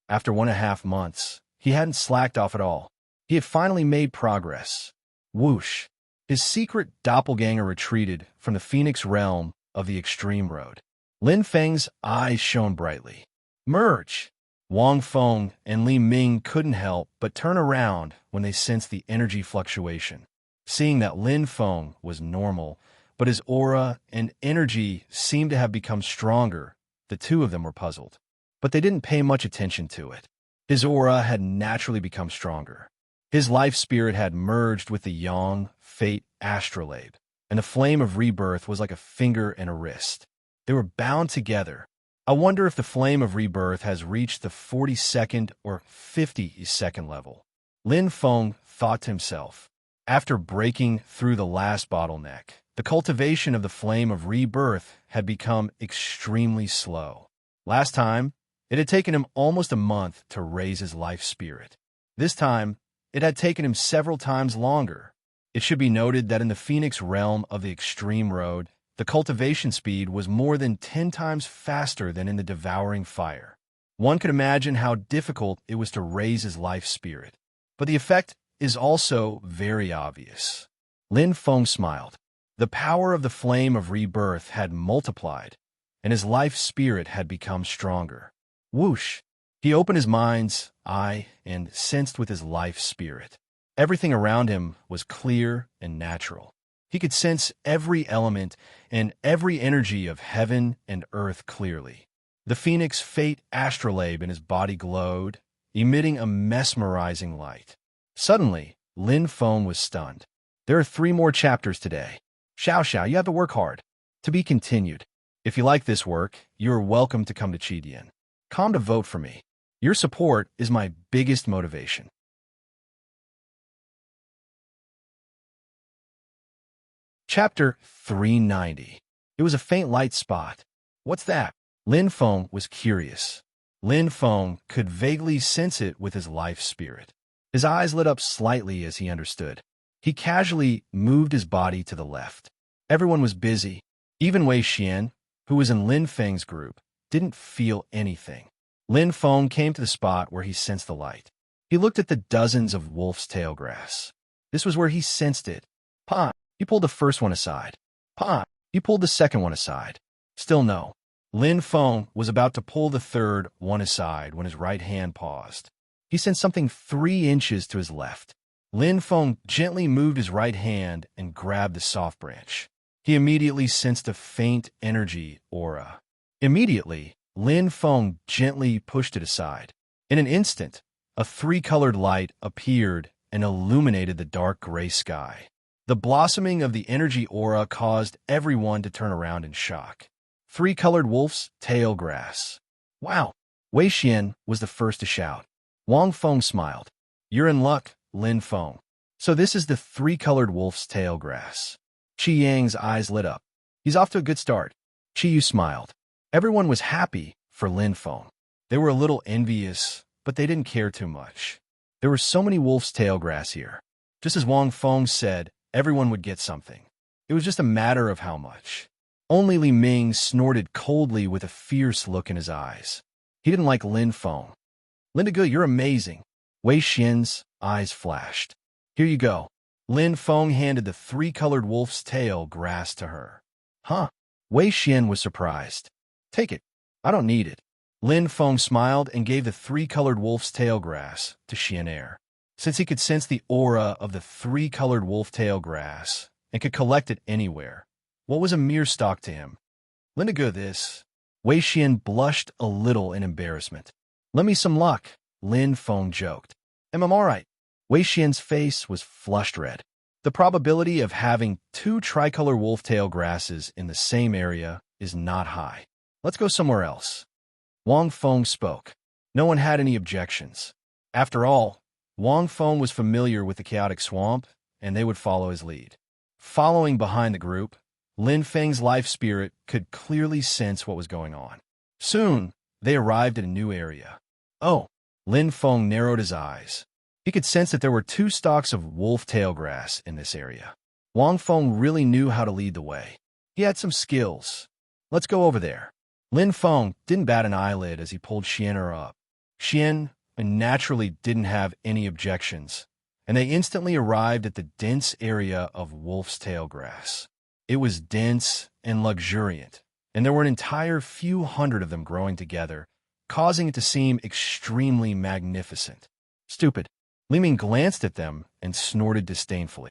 After 1.5 months, he hadn't slacked off at all. He had finally made progress. Whoosh! His secret doppelganger retreated from the Phoenix realm of the extreme road. Lin Feng's eyes shone brightly. Merge! Wang Feng and Li Ming couldn't help but turn around when they sensed the energy fluctuation. Seeing that Lin Feng was normal, but his aura and energy seemed to have become stronger, the two of them were puzzled. But they didn't pay much attention to it. His aura had naturally become stronger. His life spirit had merged with the Yang Fate Astrolabe, and the flame of rebirth was like a finger and a wrist. They were bound together. I wonder if the flame of rebirth has reached the 42nd or 52nd level. Lin Feng thought to himself. After breaking through the last bottleneck, the cultivation of the flame of rebirth had become extremely slow. Last time, it had taken him almost a month to raise his life spirit. This time, it had taken him several times longer. It should be noted that in the Phoenix realm of the extreme road, the cultivation speed was more than 10 times faster than in the devouring fire. One could imagine how difficult it was to raise his life spirit. But the effect is also very obvious. Lin Feng smiled. The power of the flame of rebirth had multiplied, and his life spirit had become stronger. Whoosh! He opened his mind's eye and sensed with his life spirit. Everything around him was clear and natural. He could sense every element and every energy of heaven and earth clearly. The Phoenix Fate Astrolabe in his body glowed, emitting a mesmerizing light. Suddenly, Lin Feng was stunned. There are 3 more chapters today. Xiao, you have to work hard. To be continued. If you like this work, you are welcome to come to Qidian. Come to vote for me. Your support is my biggest motivation. Chapter 390. It was a faint light spot. What's that? Lin Feng was curious. Lin Feng could vaguely sense it with his life spirit. His eyes lit up slightly as he understood. He casually moved his body to the left. Everyone was busy. Even Wei Xian, who was in Lin Feng's group, didn't feel anything. Lin Feng came to the spot where he sensed the light. He looked at the dozens of wolf's tail grass. This was where he sensed it. Pa! He pulled the first one aside. Pa! He pulled the second one aside. Still no. Lin Feng was about to pull the third one aside when his right hand paused. He sensed something 3 inches to his left. Lin Feng gently moved his right hand and grabbed the soft branch. He immediately sensed a faint energy aura. Immediately, Lin Feng gently pushed it aside. In an instant, a 3-colored light appeared and illuminated the dark gray sky. The blossoming of the energy aura caused everyone to turn around in shock. 3-colored wolf's tail grass. Wow! Wei Xian was the first to shout. Wang Feng smiled. You're in luck, Lin Feng. So this is the three-colored wolf's tail grass. Qi Yang's eyes lit up. He's off to a good start. Qi Yu smiled. Everyone was happy for Lin Feng. They were a little envious, but they didn't care too much. There were so many wolf's tail grass here. Just as Wang Feng said, everyone would get something. It was just a matter of how much. Only Li Ming snorted coldly with a fierce look in his eyes. He didn't like Lin Feng. Linda Gu, you're amazing. Wei Xian's eyes flashed. Here you go. Lin Feng handed the three-colored wolf's tail grass to her. Huh? Wei Xian was surprised. Take it. I don't need it. Lin Feng smiled and gave the three-colored wolf's tail grass to Xian. Since he could sense the aura of the three-colored wolf tail grass and could collect it anywhere, what was a mere stock to him? Linda Gu, this. Wei Xian blushed a little in embarrassment. Let me some luck, Lin Feng joked. I'm all right. Wei Xian's face was flushed red. The probability of having two tricolor wolf-tail grasses in the same area is not high. Let's go somewhere else. Wang Feng spoke. No one had any objections. After all, Wang Feng was familiar with the chaotic swamp, and they would follow his lead. Following behind the group, Lin Feng's life spirit could clearly sense what was going on. Soon, they arrived at a new area. Oh, Lin Feng narrowed his eyes. He could sense that there were two stalks of wolf tail grass in this area. Wang Feng really knew how to lead the way. He had some skills. Let's go over there. Lin Feng didn't bat an eyelid as he pulled Xian up. Xian naturally didn't have any objections, and they instantly arrived at the dense area of wolf's tail grass. It was dense and luxuriant, and there were an entire few hundred of them growing together, causing it to seem extremely magnificent. Stupid. Li Ming glanced at them and snorted disdainfully.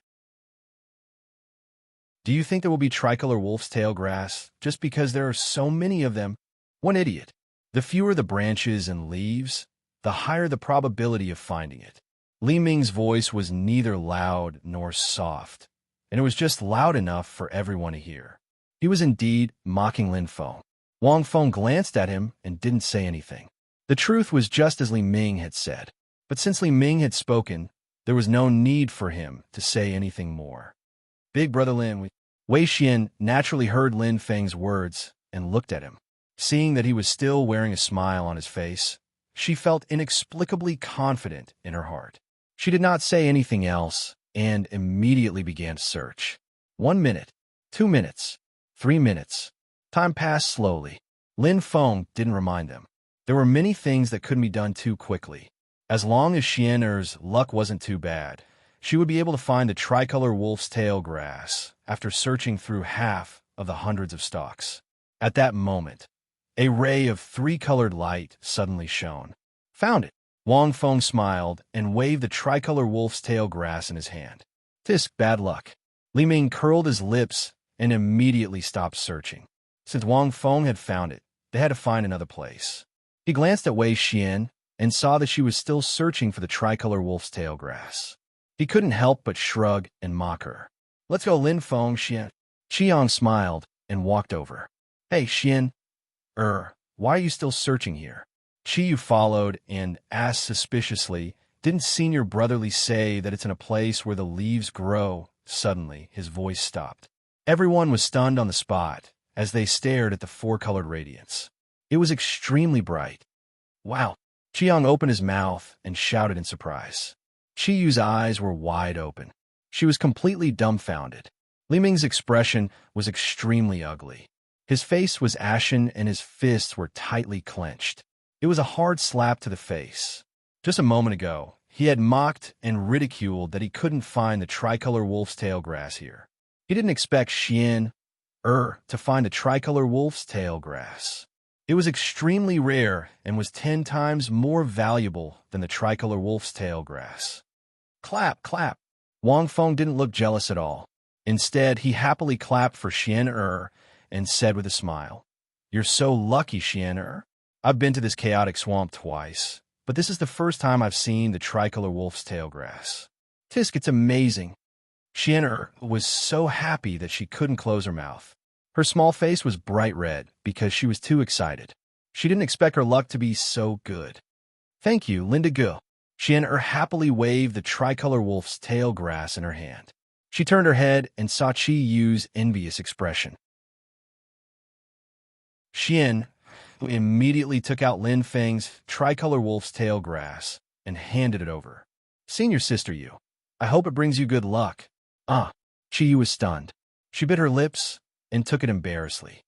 Do you think there will be tricolor wolf's tail grass just because there are so many of them? One idiot. The fewer the branches and leaves, the higher the probability of finding it. Li Ming's voice was neither loud nor soft, and it was just loud enough for everyone to hear. He was indeed mocking Lin Feng. Wang Feng glanced at him and didn't say anything. The truth was just as Li Ming had said. But since Li Ming had spoken, there was no need for him to say anything more. Big Brother Lin, Wei Xian naturally heard Lin Feng's words and looked at him. Seeing that he was still wearing a smile on his face, she felt inexplicably confident in her heart. She did not say anything else and immediately began to search. 1 minute, 2 minutes, 3 minutes. Time passed slowly. Lin Feng didn't remind them. There were many things that couldn't be done too quickly. As long as Xian's luck wasn't too bad, she would be able to find the tricolor wolf's tail grass after searching through half of the hundreds of stalks. At that moment, a ray of three-colored light suddenly shone. Found it. Wang Feng smiled and waved the tricolor wolf's tail grass in his hand. Tisk, bad luck. Li Ming curled his lips and immediately stopped searching. Since Wang Feng had found it, they had to find another place. He glanced at Wei Xian and saw that she was still searching for the tricolor wolf's tail grass. He couldn't help but shrug and mock her. Let's go, Lin Feng, Xian. Qiang smiled and walked over. Hey, Xian. Why are you still searching here? Qi Yu followed and asked suspiciously, didn't Senior Brotherly say that it's in a place where the leaves grow? Suddenly, his voice stopped. Everyone was stunned on the spot as they stared at the four-colored radiance. It was extremely bright. Wow. Qiang opened his mouth and shouted in surprise. Qi Yu's eyes were wide open. She was completely dumbfounded. Li Ming's expression was extremely ugly. His face was ashen and his fists were tightly clenched. It was a hard slap to the face. Just a moment ago, he had mocked and ridiculed that he couldn't find the tricolor wolf's tail grass here. He didn't expect Xian to find the tricolor wolf's tail grass. It was extremely rare and was 10 times more valuable than the tricolor wolf's tail grass. Clap, clap. Wang Feng didn't look jealous at all. Instead, he happily clapped for Xian and said with a smile, You're so lucky, Xian. I've been to this chaotic swamp twice, but this is the first time I've seen the tricolor wolf's tail grass. Tisk, it's amazing. Xian was so happy that she couldn't close her mouth. Her small face was bright red because she was too excited. She didn't expect her luck to be so good. Thank you, Linda Gu. Xian happily waved the tricolor wolf's tail grass in her hand. She turned her head and saw Qi Yu's envious expression. Xian immediately took out Lin Feng's tricolor wolf's tail grass and handed it over. Senior sister Yu, I hope it brings you good luck. Ah, Qi Yu was stunned. She bit her lips and took it embarrassedly.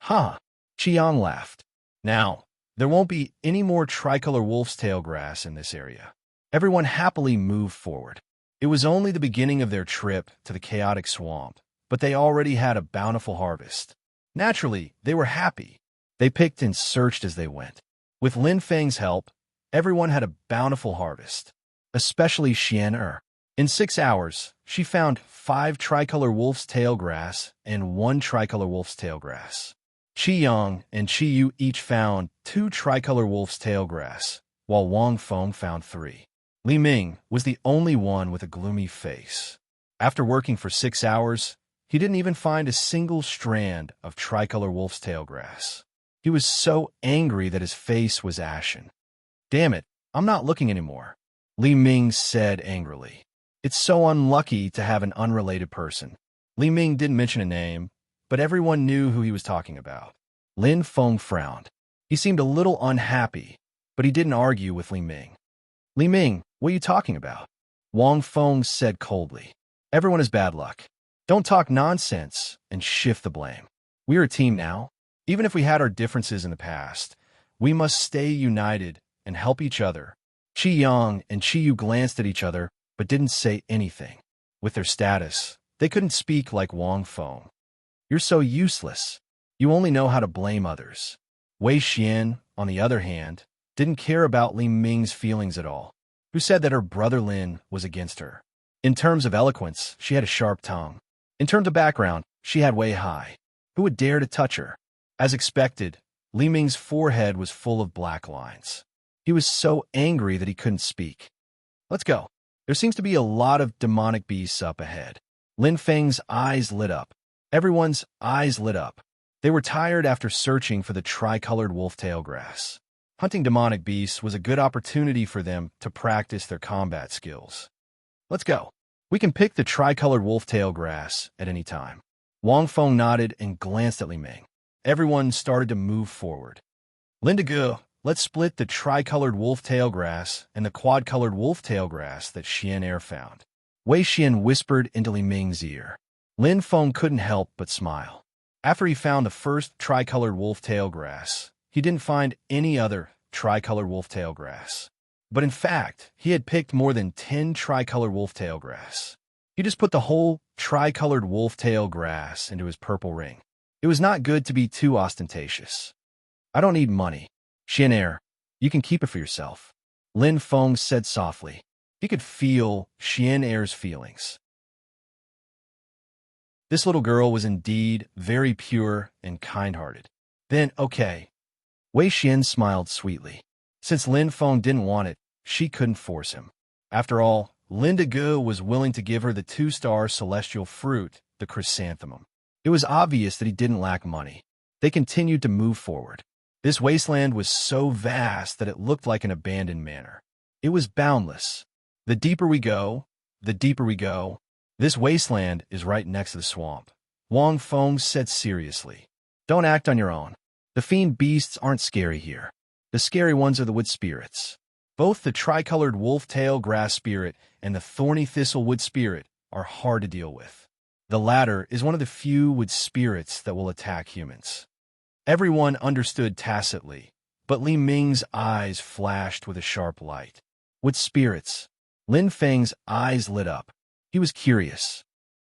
Ha! Qiang laughed. Now, there won't be any more tricolor wolf's tail grass in this area. Everyone happily moved forward. It was only the beginning of their trip to the chaotic swamp, but they already had a bountiful harvest. Naturally, they were happy. They picked and searched as they went. With Lin Feng's help, everyone had a bountiful harvest, especially Xian. In 6 hours, she found 5 tricolor wolf's tail grass and 1 tricolor wolf's tail grass. Qi Yang and Qi Yu each found 2 tricolor wolf's tail grass, while Wang Feng found 3. Li Ming was the only one with a gloomy face. After working for 6 hours, he didn't even find a single strand of tricolor wolf's tail grass. He was so angry that his face was ashen. Damn it, I'm not looking anymore, Li Ming said angrily. It's so unlucky to have an unrelated person. Li Ming didn't mention a name, but everyone knew who he was talking about. Lin Feng frowned. He seemed a little unhappy, but he didn't argue with Li Ming. Li Ming, what are you talking about? Wang Feng said coldly. Everyone has bad luck. Don't talk nonsense and shift the blame. We're a team now. Even if we had our differences in the past, we must stay united and help each other. Qi Yang and Qi Yu glanced at each other, but didn't say anything. With their status, they couldn't speak like Wang Feng. You're so useless. You only know how to blame others. Wei Xian, on the other hand, didn't care about Li Ming's feelings at all, who said that her brother Lin was against her. In terms of eloquence, she had a sharp tongue. In terms of background, she had Wei Hai. Who would dare to touch her? As expected, Li Ming's forehead was full of black lines. He was so angry that he couldn't speak. Let's go. There seems to be a lot of demonic beasts up ahead. Lin Feng's eyes lit up. Everyone's eyes lit up. They were tired after searching for the tricolored wolf-tail grass. Hunting demonic beasts was a good opportunity for them to practice their combat skills. Let's go. We can pick the tricolored wolf-tail grass at any time. Wang Feng nodded and glanced at Li Ming. Everyone started to move forward. Linda Gu, let's split the tricolored wolf-tail grass and the quad-colored wolf-tail grass that Xian found. Wei Xian whispered into Li Ming's ear. Lin Feng couldn't help but smile. After he found the first tricolored wolf-tail grass, he didn't find any other tricolored wolf-tail grass. But in fact, he had picked more than 10 tricolored wolf-tail grass. He just put the whole tricolored wolf-tail grass into his purple ring. It was not good to be too ostentatious. I don't need money. Xian, you can keep it for yourself, Lin Feng said softly. He could feel Xian's feelings. This little girl was indeed very pure and kind-hearted. Then, okay. Wei Xian smiled sweetly. Since Lin Feng didn't want it, she couldn't force him. After all, Linda Gu was willing to give her the 2-star celestial fruit, the chrysanthemum. It was obvious that he didn't lack money. They continued to move forward. This wasteland was so vast that it looked like an abandoned manor. It was boundless. The deeper we go, the deeper we go. This wasteland is right next to the swamp, Wang Feng said seriously. Don't act on your own. The fiend beasts aren't scary here. The scary ones are the wood spirits. Both the tricolored wolf-tail grass spirit and the thorny thistlewood spirit are hard to deal with. The latter is one of the few wood spirits that will attack humans. Everyone understood tacitly, but Li Ming's eyes flashed with a sharp light. Wood spirits. Lin Feng's eyes lit up. He was curious.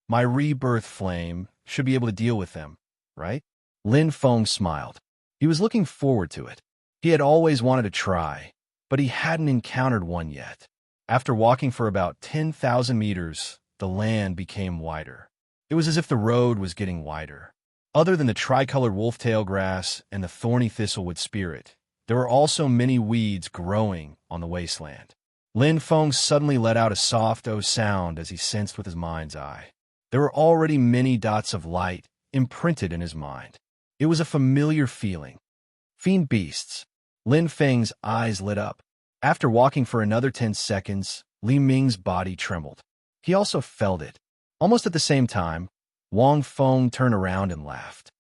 My rebirth flame should be able to deal with them, right? Lin Feng smiled. He was looking forward to it. He had always wanted to try, but he hadn't encountered one yet. After walking for about 10,000 meters, the land became wider. It was as if the road was getting wider. Other than the tricolored wolf-tail grass and the thorny thistlewood spirit, there were also many weeds growing on the wasteland. Lin Feng suddenly let out a soft sound as he sensed with his mind's eye. There were already many dots of light imprinted in his mind. It was a familiar feeling. Fiend beasts. Lin Feng's eyes lit up. After walking for another 10 seconds, Li Ming's body trembled. He also felt it. Almost at the same time, Wang Feng turned around and laughed.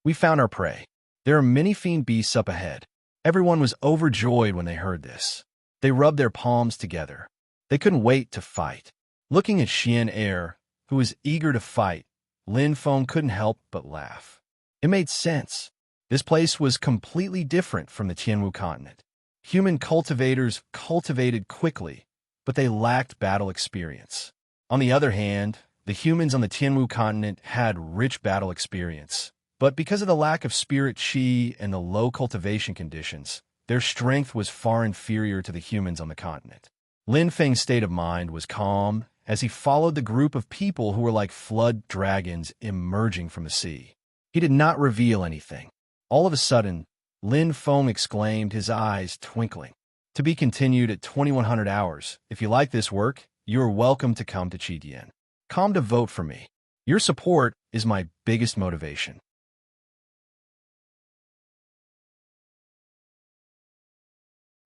We found our prey. There are many fiend beasts up ahead. Everyone was overjoyed when they heard this. They rubbed their palms together. They couldn't wait to fight. Looking at Xian Er, who was eager to fight, Lin Feng couldn't help but laugh. It made sense. This place was completely different from the Tianwu continent. Human cultivators cultivated quickly, but they lacked battle experience. On the other hand, the humans on the Tianwu continent had rich battle experience, but because of the lack of spirit qi and the low cultivation conditions, their strength was far inferior to the humans on the continent. Lin Feng's state of mind was calm as he followed the group of people who were like flood dragons emerging from the sea. He did not reveal anything. All of a sudden, Lin Feng exclaimed, his eyes twinkling. To be continued at 2100 hours. If you like this work, you are welcome to come to Qi Come to vote for me. Your support is my biggest motivation.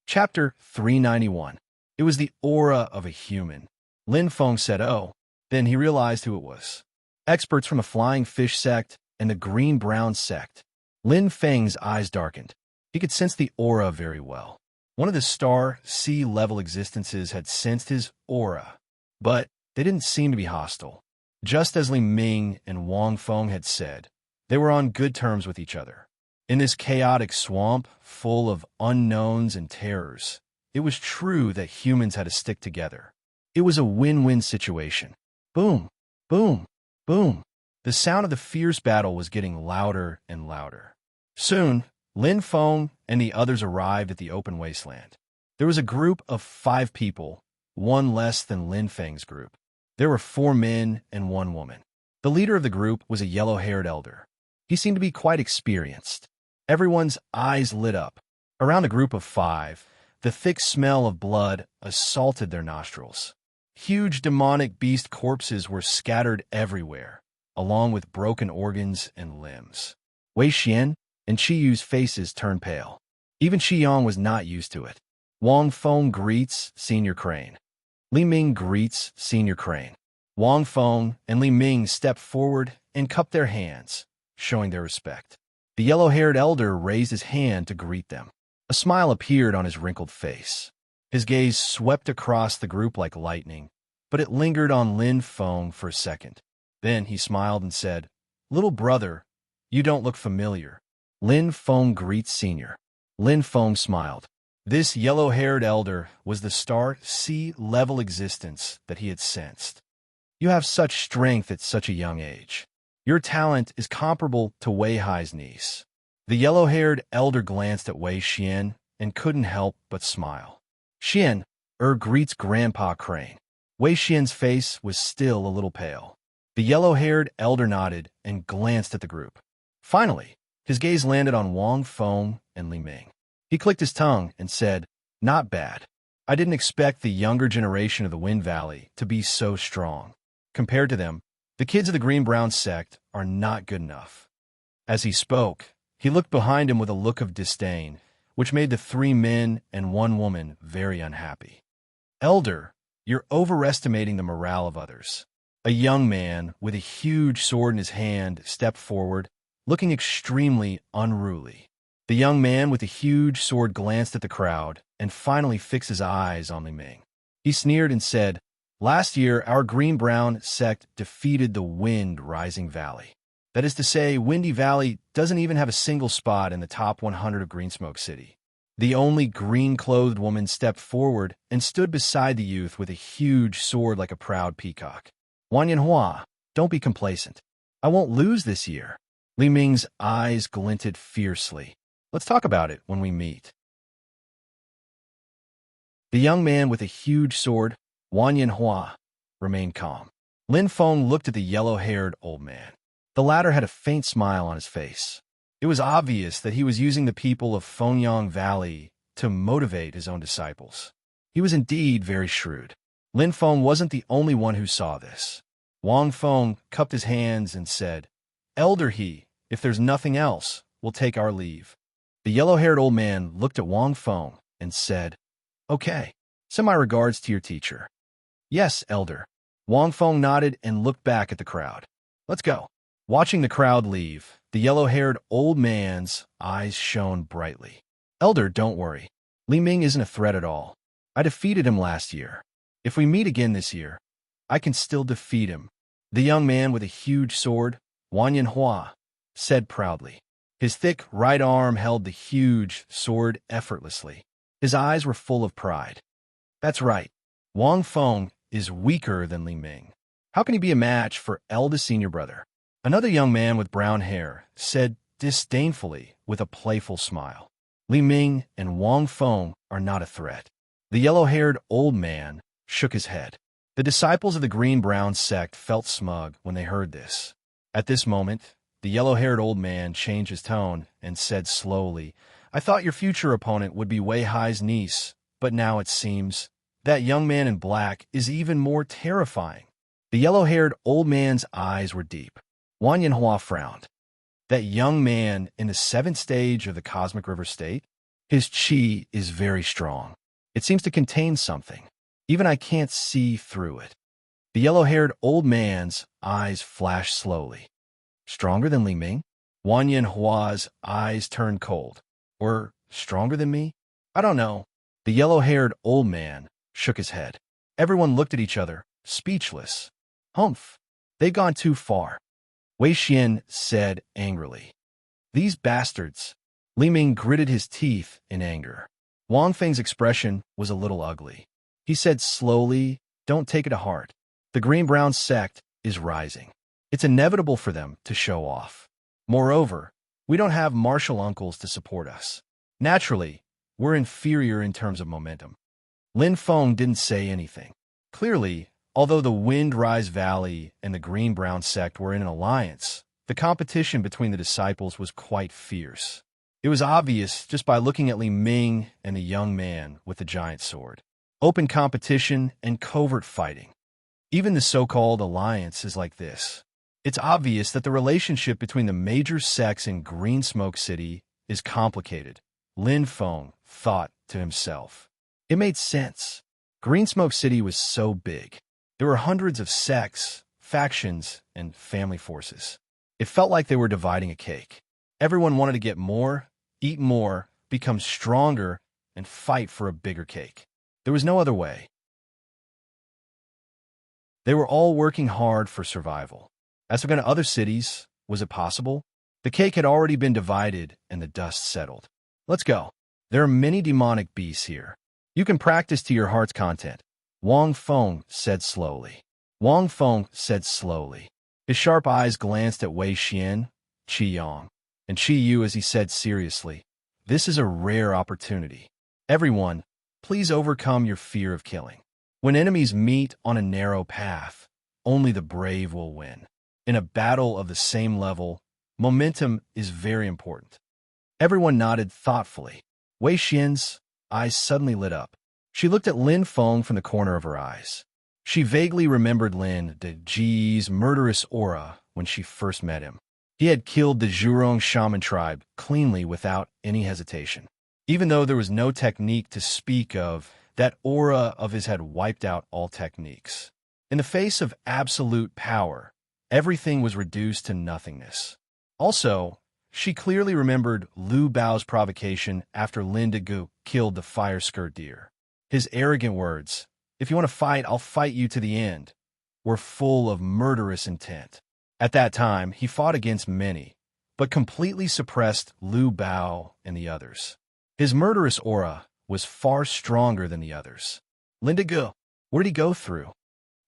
Chapter 391. It was the aura of a human. Lin Feng said, oh. Then he realized who it was. Experts from the Flying Fish sect and the Green-Brown sect. Lin Feng's eyes darkened. He could sense the aura very well. One of the star sea-level existences had sensed his aura, but they didn't seem to be hostile. Just as Li Ming and Wang Feng had said, they were on good terms with each other. In this chaotic swamp full of unknowns and terrors, it was true that humans had to stick together. It was a win-win situation. Boom, boom, boom. The sound of the fierce battle was getting louder and louder. Soon, Lin Feng and the others arrived at the open wasteland. There was a group of 5 people, one less than Lin Feng's group. There were 4 men and 1 woman. The leader of the group was a yellow-haired elder. He seemed to be quite experienced. Everyone's eyes lit up. Around the group of 5, the thick smell of blood assaulted their nostrils. Huge demonic beast corpses were scattered everywhere, along with broken organs and limbs. Wei Xian and Qi Yu's faces turned pale. Even Qi Yang was not used to it. Wang Feng greets Senior Crane. Li Ming greets Senior Crane. Wang Feng and Li Ming stepped forward and cupped their hands, showing their respect. The yellow-haired elder raised his hand to greet them. A smile appeared on his wrinkled face. His gaze swept across the group like lightning, but it lingered on Lin Feng for a second. Then he smiled and said, "Little brother, you don't look familiar." Lin Feng greets Senior. Lin Feng smiled. This yellow-haired elder was the star sea-level existence that he had sensed. You have such strength at such a young age. Your talent is comparable to Wei Hai's niece. The yellow-haired elder glanced at Wei Xian and couldn't help but smile. Xian, greets Grandpa Crane. Wei Xian's face was still a little pale. The yellow-haired elder nodded and glanced at the group. Finally, his gaze landed on Wang Feng and Li Ming. He clicked his tongue and said, "Not bad. I didn't expect the younger generation of the Wind Valley to be so strong. Compared to them, the kids of the Green-Brown sect are not good enough." As he spoke, he looked behind him with a look of disdain, which made the 3 men and 1 woman very unhappy. "Elder, you're overestimating the morale of others." A young man with a huge sword in his hand stepped forward, looking extremely unruly. The young man with the huge sword glanced at the crowd and finally fixed his eyes on Li Ming. He sneered and said, "Last year, our Green-Brown sect defeated the Wind Rising Valley. That is to say, Windy Valley doesn't even have a single spot in the top 100 of Greensmoke City." The only green-clothed woman stepped forward and stood beside the youth with a huge sword like a proud peacock. "Wan Yanhua, don't be complacent. I won't lose this year." Li Ming's eyes glinted fiercely. "Let's talk about it when we meet." The young man with a huge sword, Wan Yanhua, remained calm. Lin Feng looked at the yellow-haired old man. The latter had a faint smile on his face. It was obvious that he was using the people of Fengyang Valley to motivate his own disciples. He was indeed very shrewd. Lin Feng wasn't the only one who saw this. Wang Feng cupped his hands and said, "Elder He, if there's nothing else, we'll take our leave." The yellow-haired old man looked at Wang Feng and said, Okay. Send my regards to your teacher. Yes, elder. Wang Feng nodded and looked back at the crowd. Let's go. Watching the crowd leave, the yellow-haired old man's eyes shone brightly. Elder, don't worry. Li Ming isn't a threat at all. I defeated him last year. If we meet again this year, I can still defeat him. The young man with a huge sword, Wan Yanhua, said proudly. His thick right arm held the huge sword effortlessly. His eyes were full of pride. That's right. Wang Feng is weaker than Li Ming. How can he be a match for eldest senior brother? Another young man with brown hair said disdainfully with a playful smile. Li Ming and Wang Feng are not a threat. The yellow-haired old man shook his head. The disciples of the green-brown sect felt smug when they heard this. At this moment, the yellow-haired old man changed his tone and said slowly, I thought your future opponent would be Wei Hai's niece, but now it seems that young man in black is even more terrifying. The yellow-haired old man's eyes were deep. Wan Yanhua frowned. That young man in the 7th stage of the Cosmic River State? His chi is very strong. It seems to contain something. Even I can't see through it. The yellow-haired old man's eyes flashed slowly. Stronger than Li Ming? Wan Yanhua's eyes turned cold. Or stronger than me? I don't know. The yellow-haired old man shook his head. Everyone looked at each other, speechless. Humph, they've gone too far. Wei Xian said angrily. These bastards. Li Ming gritted his teeth in anger. Wang Feng's expression was a little ugly. He said slowly, don't take it to heart. The green-brown sect is rising. It's inevitable for them to show off. Moreover, we don't have martial uncles to support us. Naturally, we're inferior in terms of momentum. Lin Feng didn't say anything. Clearly, although the Wind Rise Valley and the green-brown sect were in an alliance, the competition between the disciples was quite fierce. It was obvious just by looking at Li Ming and the young man with the giant sword. Open competition and covert fighting. Even the so-called alliance is like this. It's obvious that the relationship between the major sects in Green Smoke City is complicated, Lin Feng thought to himself. It made sense. Green Smoke City was so big. There were hundreds of sects, factions, and family forces. It felt like they were dividing a cake. Everyone wanted to get more, eat more, become stronger, and fight for a bigger cake. There was no other way. They were all working hard for survival. As for other cities, was it possible? The cake had already been divided and the dust settled. Let's go. There are many demonic beasts here. You can practice to your heart's content. Wang Feng said slowly. Wang Feng said slowly. His sharp eyes glanced at Wei Xian, Qi Yang, and Qi Yu as he said seriously, this is a rare opportunity. Everyone, please overcome your fear of killing. When enemies meet on a narrow path, only the brave will win. In a battle of the same level, momentum is very important. Everyone nodded thoughtfully. Wei Xian's eyes suddenly lit up. She looked at Lin Feng from the corner of her eyes. She vaguely remembered Lin Deji's murderous aura when she first met him. He had killed the Zhurong shaman tribe cleanly without any hesitation. Even though there was no technique to speak of, that aura of his had wiped out all techniques. In the face of absolute power, everything was reduced to nothingness. Also, she clearly remembered Lu Bao's provocation after Lin Degu killed the fire skirt deer. His arrogant words, if you want to fight, I'll fight you to the end, were full of murderous intent. At that time, he fought against many, but completely suppressed Lu Bao and the others. His murderous aura was far stronger than the others. Lin Degu, what did he go through?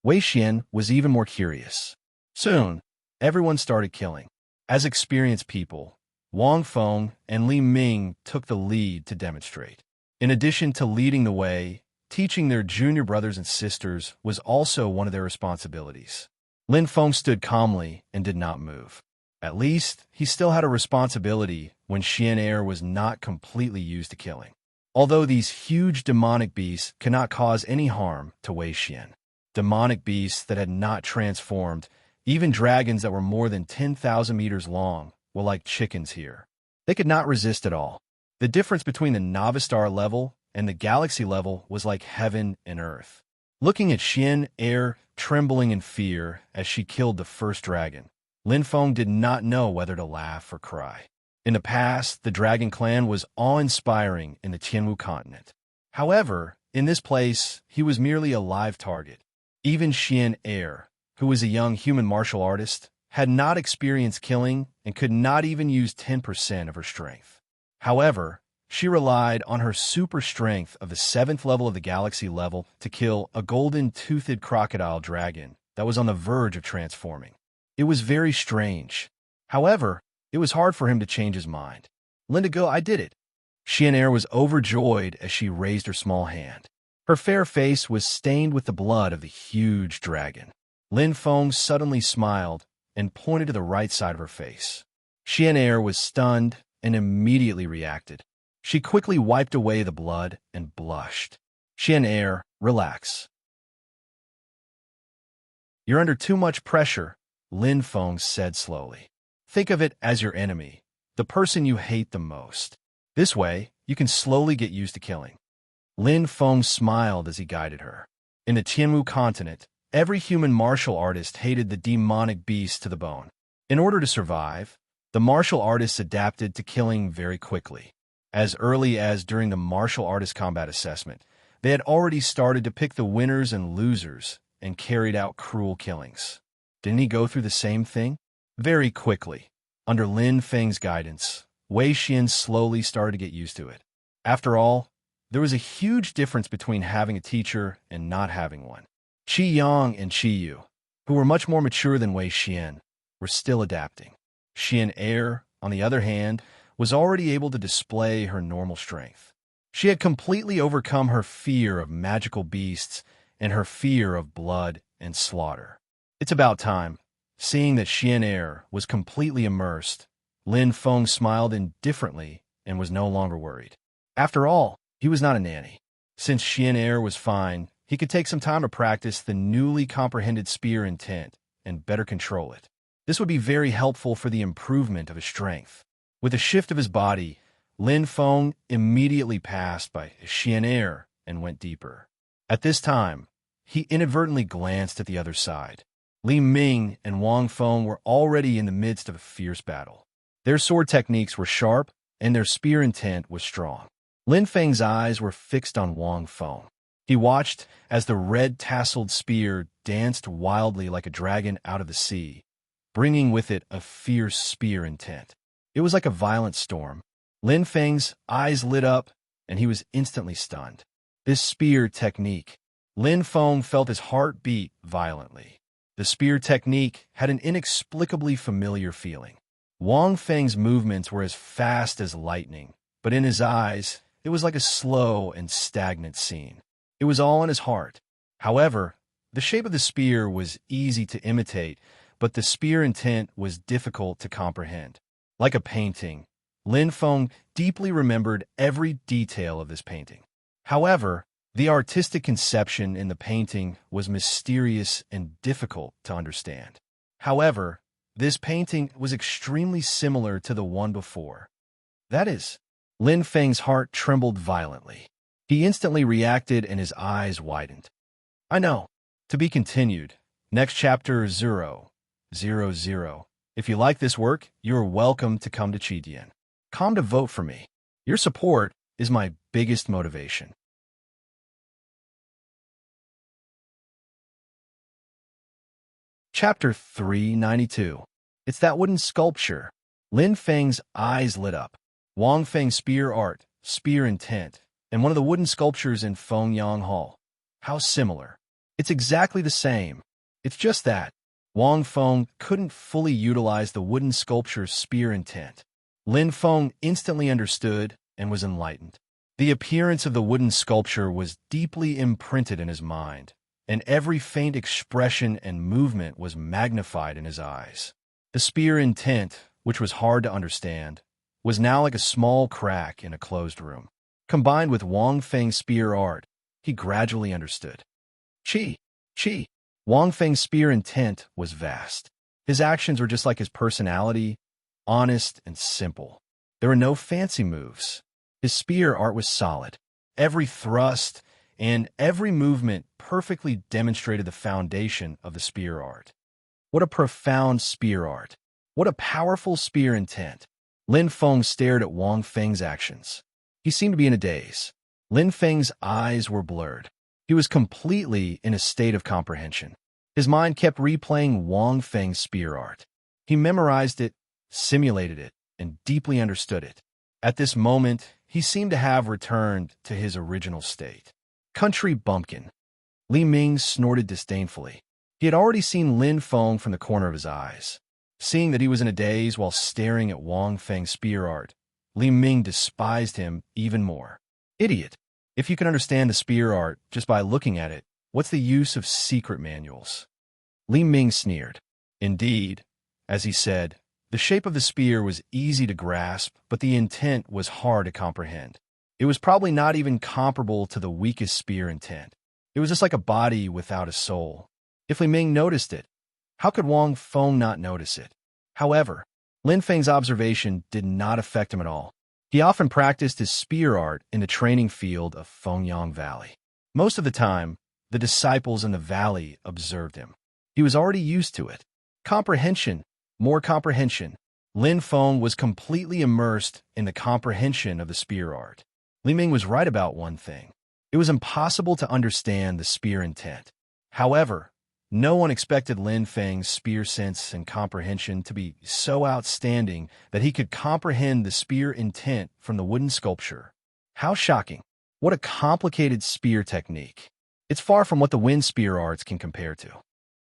Wei Xian was even more curious. Soon, everyone started killing. As experienced people, Wang Feng and Li Ming took the lead to demonstrate. In addition to leading the way, teaching their junior brothers and sisters was also one of their responsibilities. Lin Feng stood calmly and did not move. At least, he still had a responsibility when Xian Air was not completely used to killing. Although these huge demonic beasts cannot cause any harm to Wei Xian. Demonic beasts that had not transformed, even dragons that were more than 10,000 meters long, were like chickens here. They could not resist at all. The difference between the novice star level and the galaxy level was like heaven and earth. Looking at Xian Er, trembling in fear as she killed the first dragon, Lin Feng did not know whether to laugh or cry. In the past, the dragon clan was awe-inspiring in the Tianwu continent. However, in this place, he was merely a live target. Even Xian Er, who was a young human martial artist, had not experienced killing and could not even use 10% of her strength. However, she relied on her super strength of the 7th level of the galaxy level to kill a golden-toothed crocodile dragon that was on the verge of transforming. It was very strange. However, it was hard for him to change his mind. Lindigo, I did it. Xian Er was overjoyed as she raised her small hand. Her fair face was stained with the blood of the huge dragon. Lin Feng suddenly smiled and pointed to the right side of her face. Xian Er was stunned and immediately reacted. She quickly wiped away the blood and blushed. Xian Er, relax. You're under too much pressure, Lin Feng said slowly. Think of it as your enemy, the person you hate the most. This way, you can slowly get used to killing. Lin Feng smiled as he guided her. In the Tianwu continent, every human martial artist hated the demonic beast to the bone. In order to survive, the martial artists adapted to killing very quickly. As early as during the martial artist combat assessment, they had already started to pick the winners and losers and carried out cruel killings. Didn't he go through the same thing? Very quickly, under Lin Feng's guidance, Wei Xian slowly started to get used to it. After all, there was a huge difference between having a teacher and not having one. Qi Yang and Qi Yu, who were much more mature than Wei Xian, were still adapting. Xian Er, on the other hand, was already able to display her normal strength. She had completely overcome her fear of magical beasts and her fear of blood and slaughter. It's about time. Seeing that Xian Er was completely immersed, Lin Feng smiled indifferently and was no longer worried. After all, he was not a nanny. Since Xian Er was fine, he could take some time to practice the newly comprehended spear intent and better control it. This would be very helpful for the improvement of his strength. With a shift of his body, Lin Feng immediately passed by Xian Er and went deeper. At this time, he inadvertently glanced at the other side. Li Ming and Wang Feng were already in the midst of a fierce battle. Their sword techniques were sharp, and their spear intent was strong. Lin Feng's eyes were fixed on Wang Feng. He watched as the red-tasseled spear danced wildly like a dragon out of the sea, bringing with it a fierce spear intent. It was like a violent storm. Lin Feng's eyes lit up, and he was instantly stunned. This spear technique. Lin Feng felt his heart beat violently. The spear technique had an inexplicably familiar feeling. Wang Feng's movements were as fast as lightning, but in his eyes, it was like a slow and stagnant scene. It was all in his heart. However, the shape of the spear was easy to imitate, but the spear intent was difficult to comprehend. Like a painting, Lin Feng deeply remembered every detail of this painting. However, the artistic conception in the painting was mysterious and difficult to understand. However, this painting was extremely similar to the one before. That is, Lin Feng's heart trembled violently. He instantly reacted and his eyes widened. I know. To be continued. Next chapter 000. If you like this work, you are welcome to come to Qidian. Come to vote for me. Your support is my biggest motivation. Chapter 392. It's that wooden sculpture. Lin Feng's eyes lit up. Wang Feng's spear art, spear intent, and one of the wooden sculptures in Fengyang Hall. How similar. It's exactly the same. It's just that Wang Feng couldn't fully utilize the wooden sculpture's spear intent. Lin Feng instantly understood and was enlightened. The appearance of the wooden sculpture was deeply imprinted in his mind, and every faint expression and movement was magnified in his eyes. The spear intent, which was hard to understand, was now like a small crack in a closed room. Combined with Wang Feng's spear art, he gradually understood. Qi. Wang Feng's spear intent was vast. His actions were just like his personality, honest and simple. There were no fancy moves. His spear art was solid. Every thrust and every movement perfectly demonstrated the foundation of the spear art. What a profound spear art. What a powerful spear intent. Lin Feng stared at Wang Feng's actions. He seemed to be in a daze. Lin Feng's eyes were blurred. He was completely in a state of comprehension. His mind kept replaying Wang Feng's spear art. He memorized it, simulated it, and deeply understood it. At this moment, he seemed to have returned to his original state. Country bumpkin. Li Ming snorted disdainfully. He had already seen Lin Feng from the corner of his eyes. Seeing that he was in a daze while staring at Wang Feng's spear art, Li Ming despised him even more. Idiot! If you can understand the spear art just by looking at it, what's the use of secret manuals? Li Ming sneered. Indeed, as he said, the shape of the spear was easy to grasp, but the intent was hard to comprehend. It was probably not even comparable to the weakest spear intent. It was just like a body without a soul. If Li Ming noticed it, how could Wang Feng not notice it? However, Lin Feng's observation did not affect him at all. He often practiced his spear art in the training field of Fengyang Valley. Most of the time, the disciples in the valley observed him. He was already used to it. Comprehension, more comprehension. Lin Feng was completely immersed in the comprehension of the spear art. Li Ming was right about one thing. It was impossible to understand the spear intent. However, no one expected Lin Feng's spear sense and comprehension to be so outstanding that he could comprehend the spear intent from the wooden sculpture. How shocking. What a complicated spear technique. It's far from what the wind spear arts can compare to.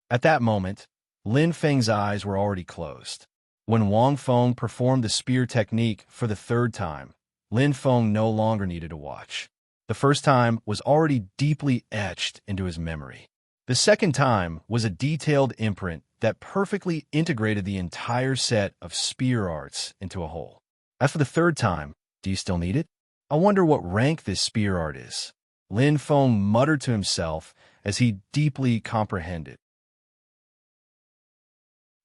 At that moment, Lin Feng's eyes were already closed. When Wang Feng performed the spear technique for the third time, Lin Feng no longer needed to watch. The first time was already deeply etched into his memory. The second time was a detailed imprint that perfectly integrated the entire set of spear arts into a whole. As for the third time, do you still need it? I wonder what rank this spear art is. Lin Feng muttered to himself as he deeply comprehended.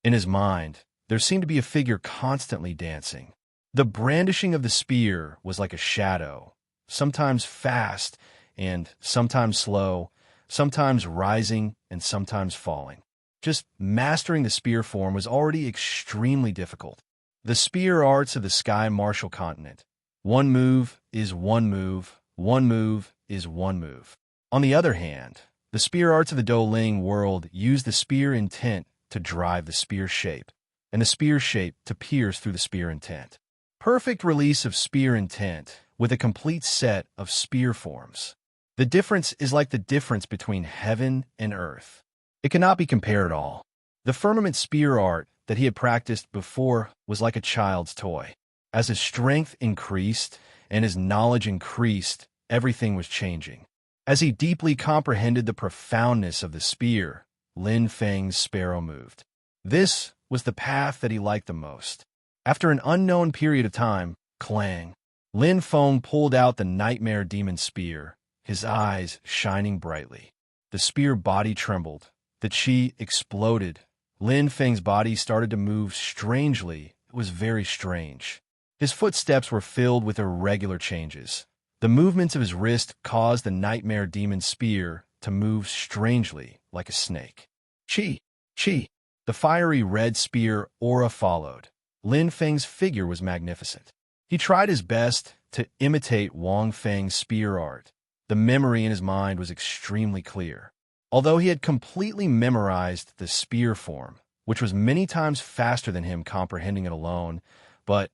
In his mind, there seemed to be a figure constantly dancing. The brandishing of the spear was like a shadow, sometimes fast and sometimes slow, sometimes rising and sometimes falling. Just mastering the spear form was already extremely difficult. The spear arts of the Sky Martial Continent. One move is one move, one move is one move. On the other hand, the spear arts of the Douling world use the spear intent to drive the spear shape, and the spear shape to pierce through the spear intent. Perfect release of spear intent with a complete set of spear forms. The difference is like the difference between heaven and earth. It cannot be compared at all. The firmament spear art that he had practiced before was like a child's toy. As his strength increased and his knowledge increased, everything was changing. As he deeply comprehended the profoundness of the spear, Lin Feng's sparrow moved. This was the path that he liked the most. After an unknown period of time, clang, Lin Feng pulled out the nightmare demon spear, his eyes shining brightly. The spear body trembled. The chi exploded. Lin Feng's body started to move strangely. It was very strange. His footsteps were filled with irregular changes. The movements of his wrist caused the nightmare demon spear to move strangely like a snake. Chi! Chi! The fiery red spear aura followed. Lin Feng's figure was magnificent. He tried his best to imitate Wang Feng's spear art. The memory in his mind was extremely clear. Although he had completely memorized the spear form, which was many times faster than him comprehending it alone, but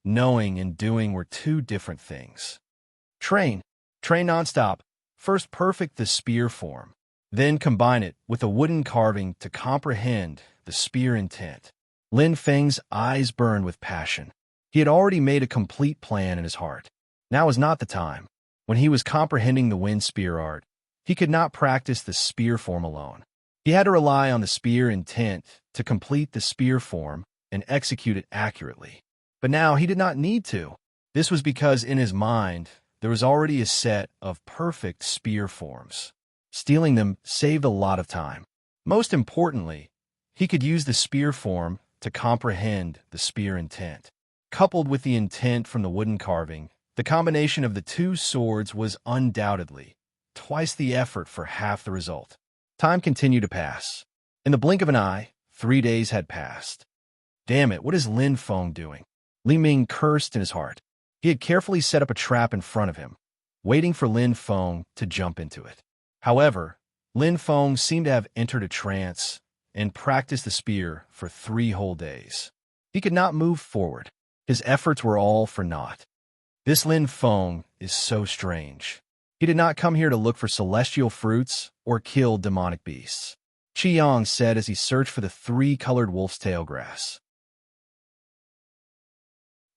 knowing and doing were two different things. Train nonstop. First perfect the spear form, then combine it with a wooden carving to comprehend the spear intent. Lin Feng's eyes burned with passion. He had already made a complete plan in his heart. Now was not the time. When he was comprehending the wind spear art, he could not practice the spear form alone. He had to rely on the spear intent to complete the spear form and execute it accurately. But now he did not need to. This was because in his mind, there was already a set of perfect spear forms. Stealing them saved a lot of time. Most importantly, he could use the spear form to comprehend the spear intent. Coupled with the intent from the wooden carving, The combination of the two swords was undoubtedly twice the effort for half the result. Time continued to pass. In the blink of an eye, 3 days had passed. Damn it, what is Lin Feng doing? Li Ming cursed in his heart. He had carefully set up a trap in front of him, waiting for Lin Feng to jump into it. However, Lin Feng seemed to have entered a trance and practiced the spear for 3 whole days. He could not move forward. His efforts were all for naught. This Lin Feng is so strange. He did not come here to look for celestial fruits or kill demonic beasts, Qi Yang said as he searched for the 3-colored wolf's tail grass.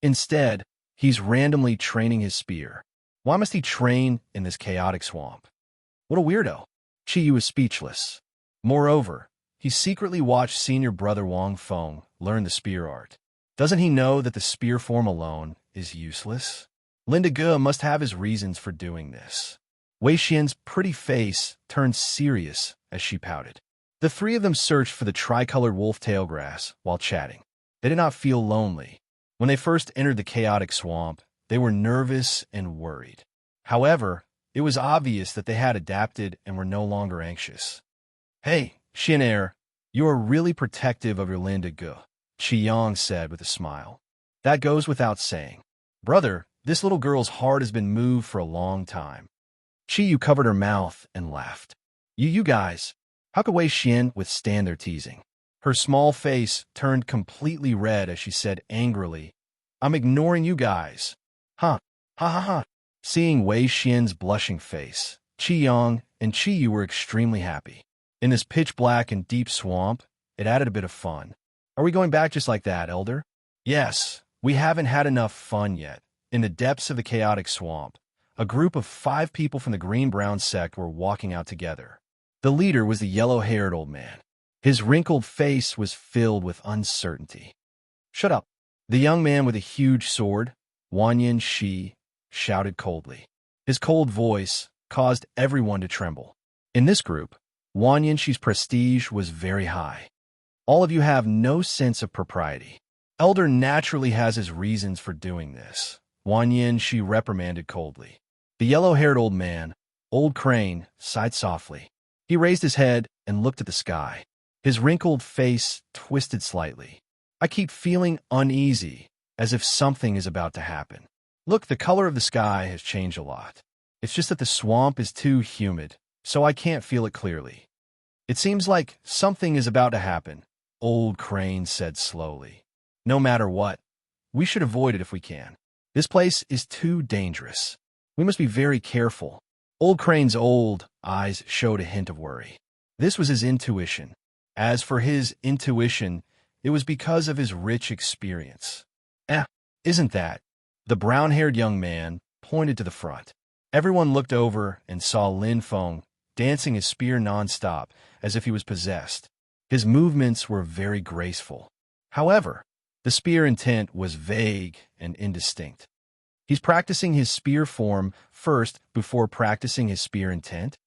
Instead, he's randomly training his spear. Why must he train in this chaotic swamp? What a weirdo. Qi Yu was speechless. Moreover, he secretly watched senior brother Wang Feng learn the spear art. Doesn't he know that the spear form alone is useless? Linda Ge must have his reasons for doing this. Wei Xian's pretty face turned serious as she pouted. The 3 of them searched for the tricolored wolf tail grass while chatting. They did not feel lonely. When they first entered the chaotic swamp, they were nervous and worried. However, it was obvious that they had adapted and were no longer anxious. Hey, Xian, you are really protective of your Linda Ge, Qi Yang said with a smile. That goes without saying. Brother, this little girl's heart has been moved for a long time. Qi Yu covered her mouth and laughed. You guys, how could Wei Xian withstand their teasing? Her small face turned completely red as she said angrily, I'm ignoring you guys. Huh, ha ha ha. Seeing Wei Xian's blushing face, Qi Yang and Qi Yu were extremely happy. In this pitch-black and deep swamp, it added a bit of fun. Are we going back just like that, Elder? Yes, we haven't had enough fun yet. In the depths of the chaotic swamp, a group of 5 people from the green-brown sect were walking out together. The leader was the yellow-haired old man. His wrinkled face was filled with uncertainty. Shut up. The young man with a huge sword, Wanyan Shi, shouted coldly. His cold voice caused everyone to tremble. In this group, Wanyan Shi's prestige was very high. All of you have no sense of propriety. Elder naturally has his reasons for doing this, Wanyan Shi reprimanded coldly. The yellow-haired old man, Old Crane, sighed softly. He raised his head and looked at the sky. His wrinkled face twisted slightly. I keep feeling uneasy, as if something is about to happen. Look, the color of the sky has changed a lot. It's just that the swamp is too humid, so I can't feel it clearly. It seems like something is about to happen, Old Crane said slowly. No matter what, we should avoid it if we can. This place is too dangerous. We must be very careful. Old Crane's old eyes showed a hint of worry. This was his intuition. As for his intuition, it was because of his rich experience. Isn't that? The brown-haired young man pointed to the front. Everyone looked over and saw Lin Feng dancing his spear nonstop as if he was possessed. His movements were very graceful. However, the spear intent was vague and indistinct. He's practicing his spear form first before practicing his spear intent?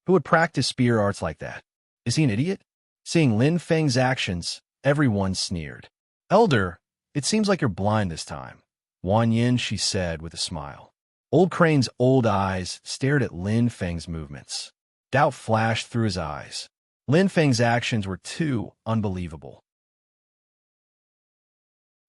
Who would practice spear arts like that? Is he an idiot? Seeing Lin Feng's actions, everyone sneered. Elder, it seems like you're blind this time, Wanyan, she said with a smile. Old Crane's old eyes stared at Lin Feng's movements. Doubt flashed through his eyes. Lin Feng's actions were too unbelievable.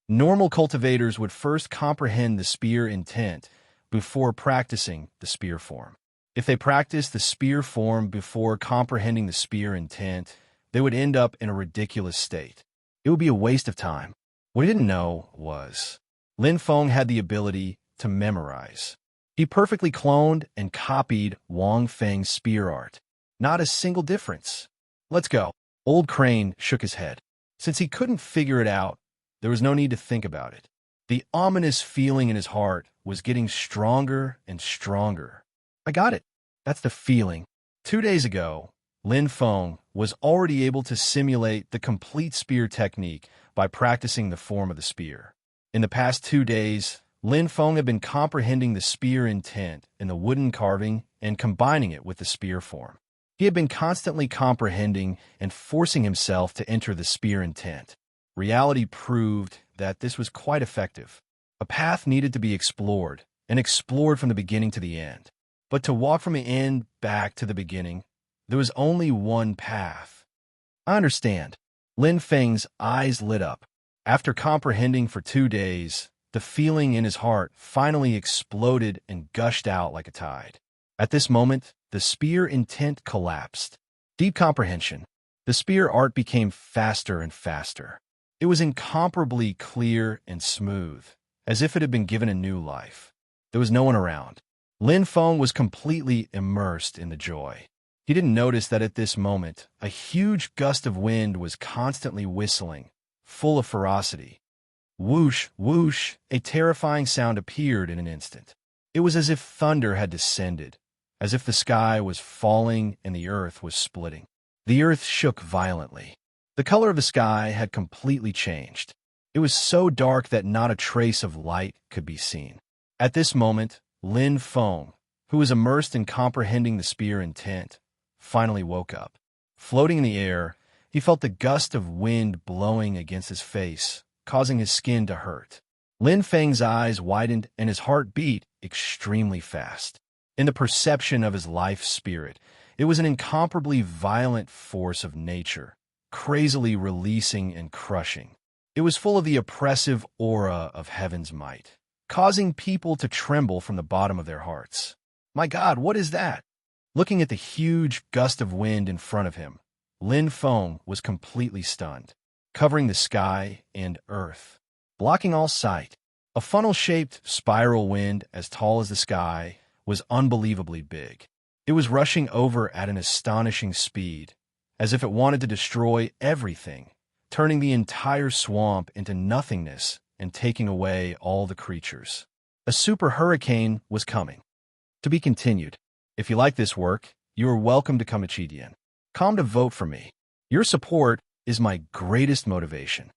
Normal cultivators would first comprehend the spear intent before practicing the spear form. If they practiced the spear form before comprehending the spear intent, they would end up in a ridiculous state. It would be a waste of time. What he didn't know was Lin Feng had the ability to memorize. He perfectly cloned and copied Wang Feng's spear art. Not a single difference. Let's go. Old Crane shook his head. Since he couldn't figure it out, there was no need to think about it. The ominous feeling in his heart was getting stronger and stronger. I got it. That's the feeling. 2 days ago, Lin Feng was already able to simulate the complete spear technique by practicing the form of the spear. In the past 2 days, Lin Feng had been comprehending the spear intent in the wooden carving and combining it with the spear form. He had been constantly comprehending and forcing himself to enter the spear intent. Reality proved that this was quite effective. A path needed to be explored, and explored from the beginning to the end. But to walk from the end back to the beginning, there was only one path. I understand. Lin Feng's eyes lit up. After comprehending for 2 days, the feeling in his heart finally exploded and gushed out like a tide. At this moment, the spear intent collapsed. Deep comprehension. The spear art became faster and faster. It was incomparably clear and smooth, as if it had been given a new life. There was no one around. Lin Feng was completely immersed in the joy. He didn't notice that at this moment, a huge gust of wind was constantly whistling, full of ferocity. Whoosh, whoosh, a terrifying sound appeared in an instant. It was as if thunder had descended, as if the sky was falling and the earth was splitting. The earth shook violently. The color of the sky had completely changed. It was so dark that not a trace of light could be seen. At this moment, Lin Feng, who was immersed in comprehending the spear intent, finally woke up. Floating in the air, he felt the gust of wind blowing against his face, causing his skin to hurt. Lin Feng's eyes widened and his heart beat extremely fast. In the perception of his life spirit, it was an incomparably violent force of nature, crazily releasing and crushing. It was full of the oppressive aura of heaven's might, causing people to tremble from the bottom of their hearts. My God, what is that? Looking at the huge gust of wind in front of him, Lin Feng was completely stunned, covering the sky and earth, blocking all sight. A funnel-shaped spiral wind as tall as the sky was unbelievably big. It was rushing over at an astonishing speed, as if it wanted to destroy everything, turning the entire swamp into nothingness and taking away all the creatures. A super hurricane was coming. To be continued. If you like this work, you are welcome to come to Chidian. Come to vote for me. Your support is my greatest motivation.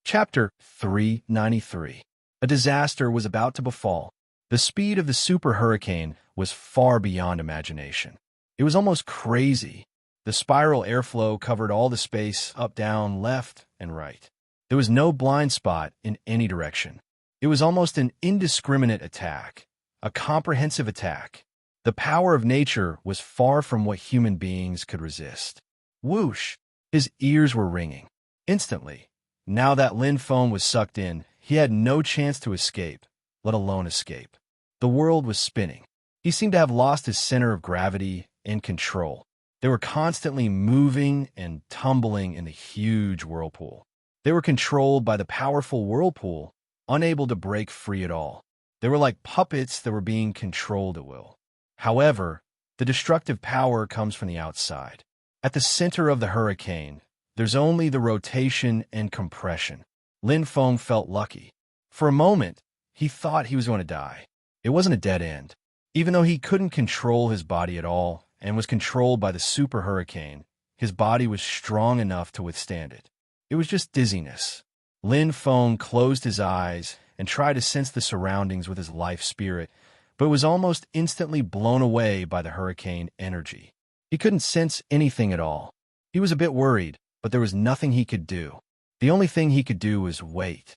Chapter 393. A disaster was about to befall. The speed of the super hurricane was far beyond imagination. It was almost crazy. The spiral airflow covered all the space up, down, left, and right. There was no blind spot in any direction. It was almost an indiscriminate attack, a comprehensive attack. The power of nature was far from what human beings could resist. Whoosh! His ears were ringing. Instantly, now that Lin Feng was sucked in, he had no chance to escape, let alone escape. The world was spinning. He seemed to have lost his center of gravity and control. They were constantly moving and tumbling in the huge whirlpool. They were controlled by the powerful whirlpool, unable to break free at all. They were like puppets that were being controlled at will. However, the destructive power comes from the outside. At the center of the hurricane, there's only the rotation and compression. Lin Feng felt lucky. For a moment, he thought he was going to die. It wasn't a dead end. Even though he couldn't control his body at all and was controlled by the super hurricane, his body was strong enough to withstand it. It was just dizziness. Lin Feng closed his eyes and tried to sense the surroundings with his life spirit, but was almost instantly blown away by the hurricane energy. He couldn't sense anything at all. He was a bit worried, but there was nothing he could do. The only thing he could do was wait.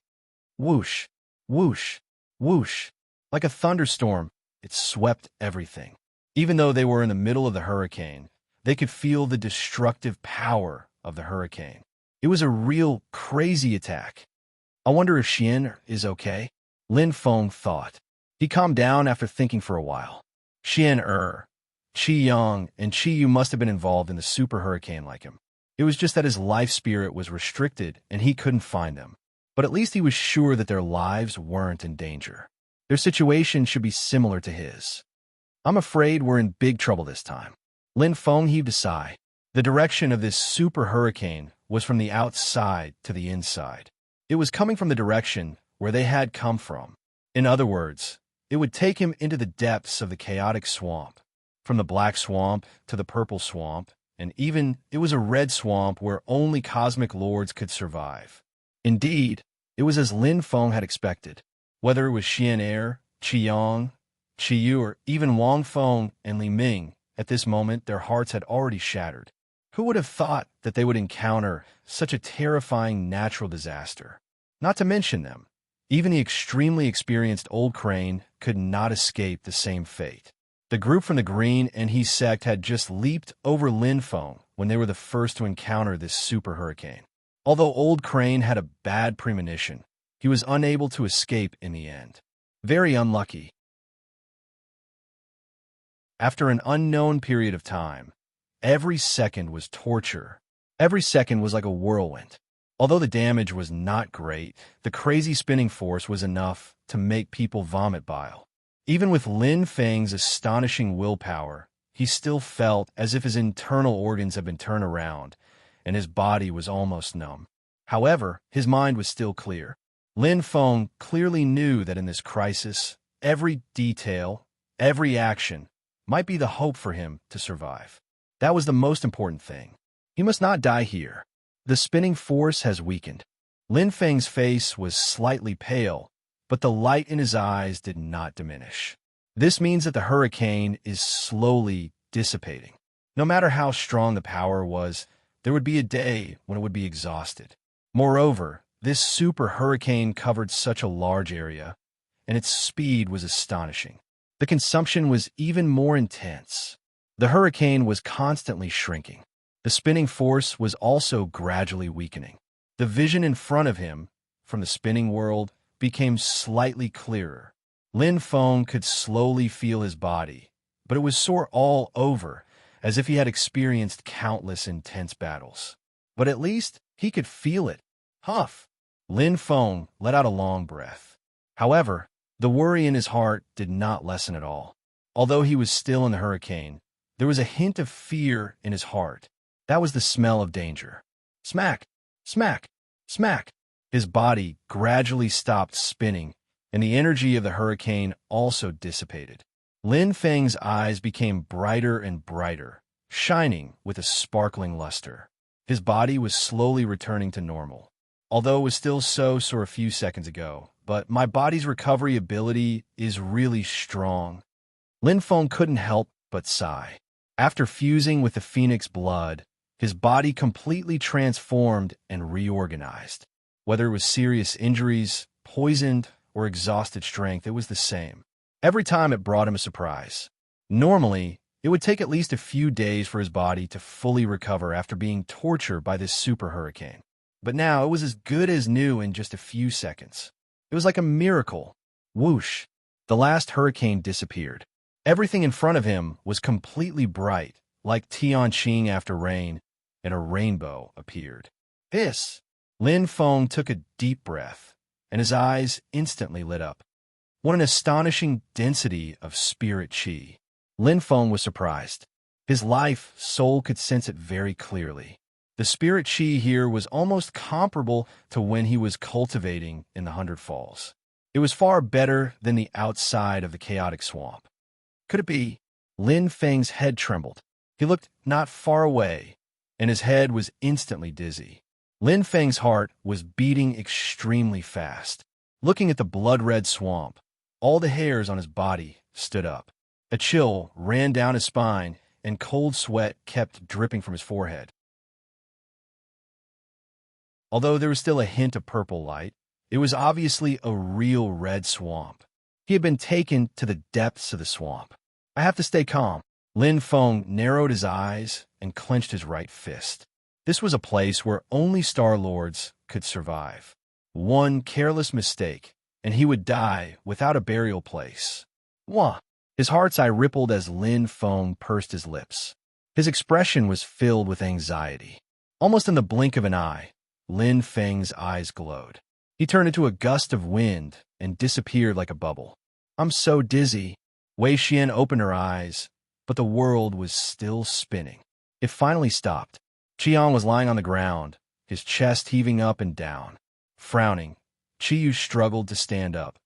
Whoosh, whoosh, whoosh. Like a thunderstorm, it swept everything. Even though they were in the middle of the hurricane, they could feel the destructive power of the hurricane. It was a real crazy attack. I wonder if Xian is okay? Lin Feng thought. He calmed down after thinking for a while. Xian Qi Yang and Qi Yu must have been involved in the super hurricane like him. It was just that his life spirit was restricted and he couldn't find them. But at least he was sure that their lives weren't in danger. Their situation should be similar to his. I'm afraid we're in big trouble this time. Lin Feng heaved a sigh. The direction of this super hurricane was from the outside to the inside. It was coming from the direction where they had come from. In other words, it would take him into the depths of the chaotic swamp, from the black swamp to the purple swamp, and even it was a red swamp where only cosmic lords could survive. Indeed, it was as Lin Feng had expected. Whether it was Xian Qi Yang, Qi Yu, or even Wang Feng and Li Ming, at this moment their hearts had already shattered. Who would have thought that they would encounter such a terrifying natural disaster? Not to mention them, even the extremely experienced Old Crane could not escape the same fate. The group from the Green and He sect had just leaped over Linfeng when they were the first to encounter this super hurricane. Although Old Crane had a bad premonition, he was unable to escape in the end. Very unlucky. After an unknown period of time, every second was torture. Every second was like a whirlwind. Although the damage was not great, the crazy spinning force was enough to make people vomit bile. Even with Lin Feng's astonishing willpower, he still felt as if his internal organs had been turned around, and his body was almost numb. However, his mind was still clear. Lin Feng clearly knew that in this crisis, every detail, every action, might be the hope for him to survive. That was the most important thing. He must not die here. The spinning force has weakened. Lin Feng's face was slightly pale, but the light in his eyes did not diminish. This means that the hurricane is slowly dissipating. No matter how strong the power was, there would be a day when it would be exhausted. Moreover, this super hurricane covered such a large area, and its speed was astonishing. The consumption was even more intense. The hurricane was constantly shrinking. The spinning force was also gradually weakening. The vision in front of him, from the spinning world, became slightly clearer. Lin Feng could slowly feel his body, but it was sore all over, as if he had experienced countless intense battles. But at least he could feel it. Huff! Lin Feng let out a long breath. However, the worry in his heart did not lessen at all. Although he was still in the hurricane, there was a hint of fear in his heart. That was the smell of danger. Smack! Smack! Smack! His body gradually stopped spinning, and the energy of the hurricane also dissipated. Lin Feng's eyes became brighter and brighter, shining with a sparkling luster. His body was slowly returning to normal. Although it was still so sore a few seconds ago, but my body's recovery ability is really strong. Lin Feng couldn't help but sigh. After fusing with the phoenix blood, his body completely transformed and reorganized. Whether it was serious injuries, poisoned, or exhausted strength, it was the same. Every time it brought him a surprise. Normally, it would take at least a few days for his body to fully recover after being tortured by this super hurricane. But now it was as good as new in just a few seconds. It was like a miracle. Whoosh! The last hurricane disappeared. Everything in front of him was completely bright, like Tianqing after rain, and a rainbow appeared. Hiss! Lin Feng took a deep breath, and his eyes instantly lit up. What an astonishing density of spirit qi. Lin Feng was surprised. His life soul could sense it very clearly. The spirit qi here was almost comparable to when he was cultivating in the 100 Falls. It was far better than the outside of the chaotic swamp. Could it be? Lin Feng's head trembled. He looked not far away, and his head was instantly dizzy. Lin Feng's heart was beating extremely fast. Looking at the blood-red swamp, all the hairs on his body stood up. A chill ran down his spine, and cold sweat kept dripping from his forehead. Although there was still a hint of purple light, it was obviously a real red swamp. He had been taken to the depths of the swamp. I have to stay calm. Lin Feng narrowed his eyes and clenched his right fist. This was a place where only Star Lords could survive. One careless mistake, and he would die without a burial place. Wah! His heart's eye rippled as Lin Feng pursed his lips. His expression was filled with anxiety. Almost in the blink of an eye, Lin Feng's eyes glowed. He turned into a gust of wind and disappeared like a bubble. I'm so dizzy. Wei Xian opened her eyes, but the world was still spinning. It finally stopped. Qian was lying on the ground, his chest heaving up and down. Frowning, Qiyu struggled to stand up,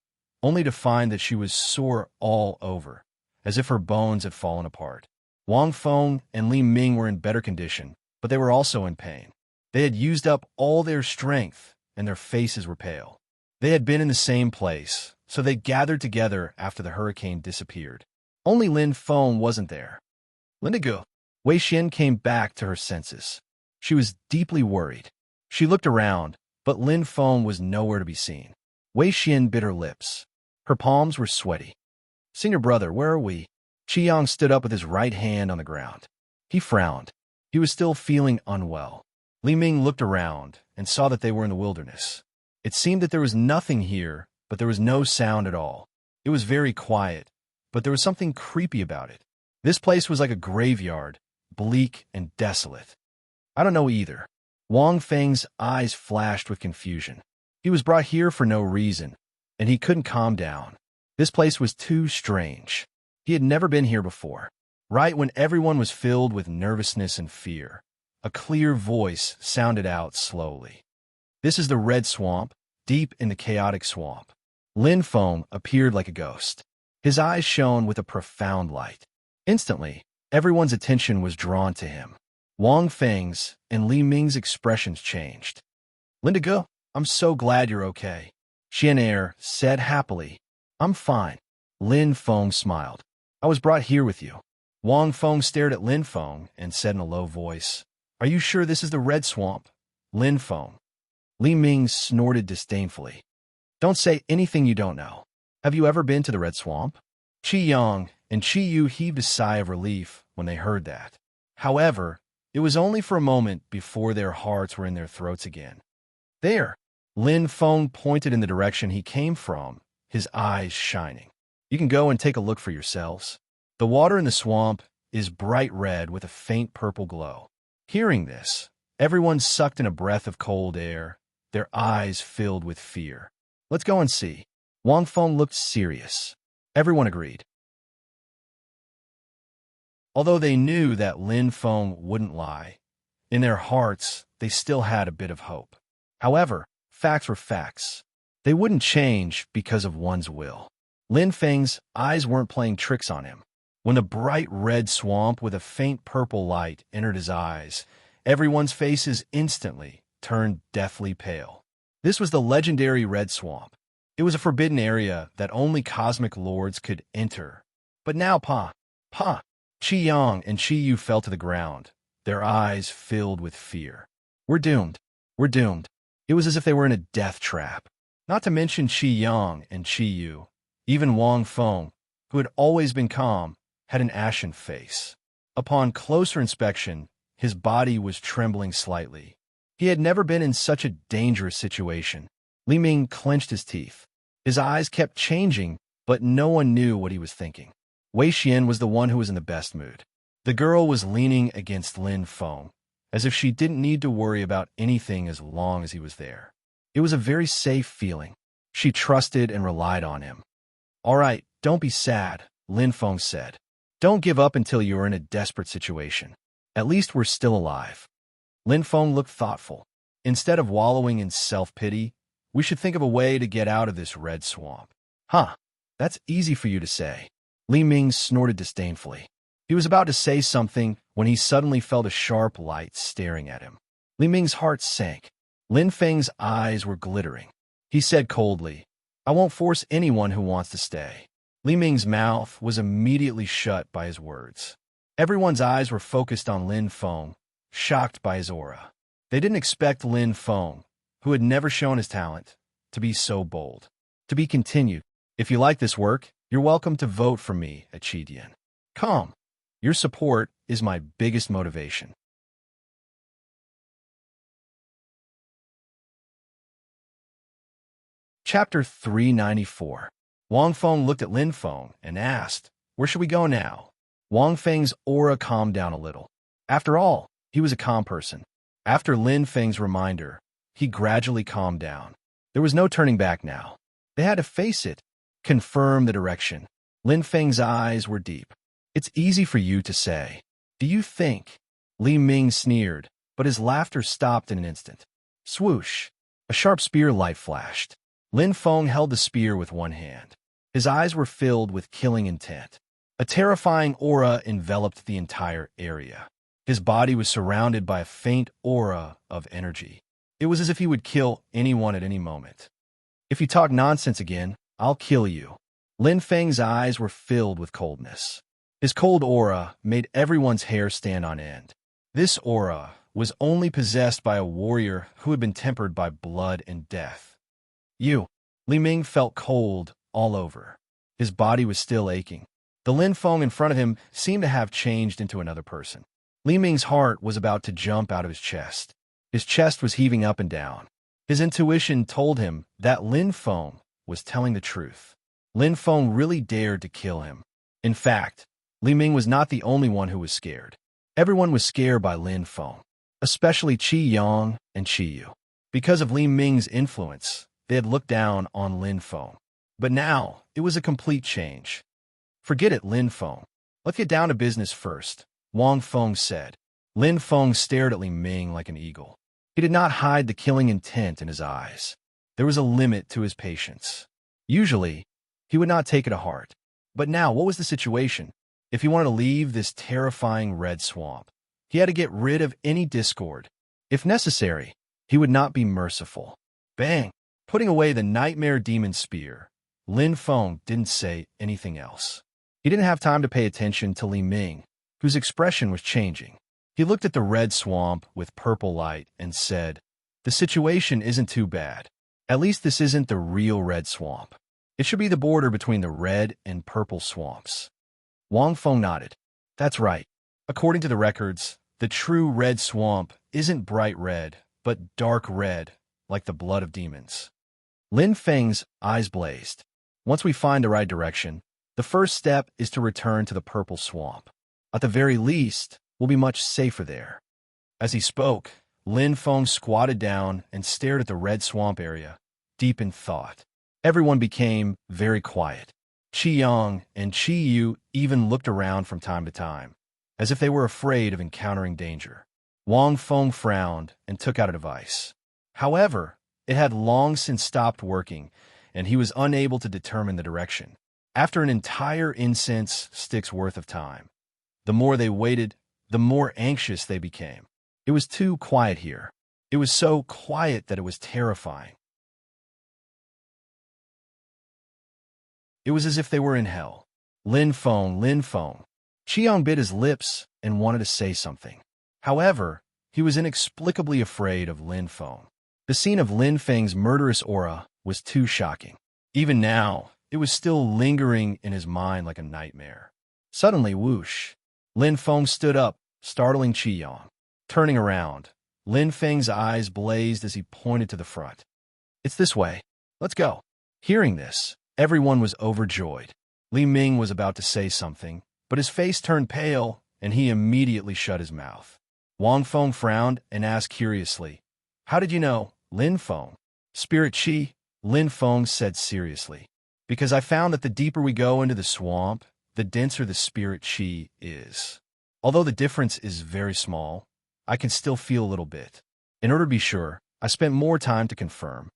only to find that she was sore all over, as if her bones had fallen apart. Wang Feng and Li Ming were in better condition, but they were also in pain. They had used up all their strength, and their faces were pale. They had been in the same place, so they gathered together after the hurricane disappeared. Only Lin Feng wasn't there. Lindigu. Wei Xian came back to her senses. She was deeply worried. She looked around, but Lin Feng was nowhere to be seen. Wei Xian bit her lips. Her palms were sweaty. "Senior brother, where are we?" Qi Yang stood up with his right hand on the ground. He frowned. He was still feeling unwell. Li Ming looked around and saw that they were in the wilderness. It seemed that there was nothing here, but there was no sound at all. It was very quiet, but there was something creepy about it. This place was like a graveyard, bleak and desolate. "I don't know either." Wang Feng's eyes flashed with confusion. He was brought here for no reason, and he couldn't calm down. This place was too strange. He had never been here before. Right when everyone was filled with nervousness and fear, a clear voice sounded out slowly. "This is the Red Swamp, deep in the chaotic swamp." Lin Feng appeared like a ghost. His eyes shone with a profound light. Instantly, everyone's attention was drawn to him. Wang Feng's and Li Ming's expressions changed. "Lindigo, I'm so glad you're okay," Xian Er said happily. "I'm fine." Lin Feng smiled. "I was brought here with you." Wang Feng stared at Lin Feng and said in a low voice, "Are you sure this is the Red Swamp?" Lin Feng. Li Ming snorted disdainfully. "Don't say anything you don't know. Have you ever been to the Red Swamp?" Qi Yang and Qi Yu heaved a sigh of relief when they heard that. However, it was only for a moment before their hearts were in their throats again. "There!" Lin Feng pointed in the direction he came from, his eyes shining. "You can go and take a look for yourselves. The water in the swamp is bright red with a faint purple glow." Hearing this, everyone sucked in a breath of cold air, their eyes filled with fear. "Let's go and see." Wang Feng looked serious. Everyone agreed. Although they knew that Lin Feng wouldn't lie, in their hearts they still had a bit of hope. However, facts were facts. They wouldn't change because of one's will. Lin Feng's eyes weren't playing tricks on him. When the bright red swamp with a faint purple light entered his eyes, everyone's faces instantly turned deathly pale. This was the legendary Red Swamp. It was a forbidden area that only cosmic lords could enter. But now, Qi Yang and Qi Yu fell to the ground, their eyes filled with fear. "We're doomed. We're doomed." It was as if they were in a death trap. Not to mention Qi Yang and Qi Yu. Even Wang Feng, who had always been calm, had an ashen face. Upon closer inspection, his body was trembling slightly. He had never been in such a dangerous situation. Li Ming clenched his teeth. His eyes kept changing, but no one knew what he was thinking. Wei Xian was the one who was in the best mood. The girl was leaning against Lin Feng, as if she didn't need to worry about anything as long as he was there. It was a very safe feeling. She trusted and relied on him. "All right, don't be sad," Lin Feng said. "Don't give up until you are in a desperate situation. At least we're still alive." Lin Feng looked thoughtful. "Instead of wallowing in self-pity, we should think of a way to get out of this red swamp." "Huh, that's easy for you to say." Li Ming snorted disdainfully. He was about to say something when he suddenly felt a sharp light staring at him. Li Ming's heart sank. Lin Feng's eyes were glittering. He said coldly, "I won't force anyone who wants to stay." Li Ming's mouth was immediately shut by his words. Everyone's eyes were focused on Lin Feng, shocked by his aura. They didn't expect Lin Feng, who had never shown his talent, to be so bold. To be continued. If you like this work, you're welcome to vote for me at Chidian. Come. Your support is my biggest motivation. Chapter 394. Wang Feng looked at Lin Feng and asked, "Where should we go now?" Wang Feng's aura calmed down a little. After all, he was a calm person. After Lin Feng's reminder, he gradually calmed down. There was no turning back now. They had to face it, confirm the direction. Lin Feng's eyes were deep. "It's easy for you to say. Do you think?" Li Ming sneered, but his laughter stopped in an instant. Swoosh! A sharp spear light flashed. Lin Feng held the spear with one hand. His eyes were filled with killing intent. A terrifying aura enveloped the entire area. His body was surrounded by a faint aura of energy. It was as if he would kill anyone at any moment. "If you talk nonsense again, I'll kill you." Lin Feng's eyes were filled with coldness. His cold aura made everyone's hair stand on end. This aura was only possessed by a warrior who had been tempered by blood and death. Li Ming felt cold all over. His body was still aching. The Lin Feng in front of him seemed to have changed into another person. Li Ming's heart was about to jump out of his chest. His chest was heaving up and down. His intuition told him that Lin Feng was telling the truth. Lin Feng really dared to kill him. In fact, Li Ming was not the only one who was scared. Everyone was scared by Lin Feng, especially Qi Yang and Qi Yu. Because of Li Ming's influence, they had looked down on Lin Feng. But now, it was a complete change. Forget it, Lin Feng. Let's get down to business first, Wang Feng said. Lin Feng stared at Li Ming like an eagle. He did not hide the killing intent in his eyes. There was a limit to his patience. Usually, he would not take it to heart. But now, what was the situation? If he wanted to leave this terrifying red swamp, he had to get rid of any discord. If necessary, he would not be merciful. Bang! Putting away the nightmare demon spear, Lin Feng didn't say anything else. He didn't have time to pay attention to Li Ming, whose expression was changing. He looked at the red swamp with purple light and said, "The situation isn't too bad. At least this isn't the real red swamp. It should be the border between the red and purple swamps." Wang Feng nodded. That's right. According to the records, the true red swamp isn't bright red, but dark red, like the blood of demons. Lin Feng's eyes blazed. Once we find the right direction, the first step is to return to the purple swamp. At the very least, we'll be much safer there. As he spoke, Lin Feng squatted down and stared at the red swamp area, deep in thought. Everyone became very quiet. Qi Yang and Qi Yu even looked around from time to time, as if they were afraid of encountering danger. Wang Feng frowned and took out a device. However, it had long since stopped working, and he was unable to determine the direction. After an entire incense stick's worth of time, the more they waited, the more anxious they became. It was too quiet here. It was so quiet that it was terrifying. It was as if they were in hell. Lin Feng, Lin Feng. Qiang bit his lips and wanted to say something. However, he was inexplicably afraid of Lin Feng. The scene of Lin Feng's murderous aura was too shocking. Even now, it was still lingering in his mind like a nightmare. Suddenly, whoosh! Lin Feng stood up, startling Qiang. Turning around, Lin Feng's eyes blazed as he pointed to the front. "It's this way. Let's go." Hearing this, everyone was overjoyed. Li Ming was about to say something, but his face turned pale, and he immediately shut his mouth. Wang Feng frowned and asked curiously, "How did you know, Lin Feng?" "Spirit Qi," Lin Feng said seriously. "Because I found that the deeper we go into the swamp, the denser the spirit Qi is. Although the difference is very small, I can still feel a little bit. In order to be sure, I spent more time to confirm."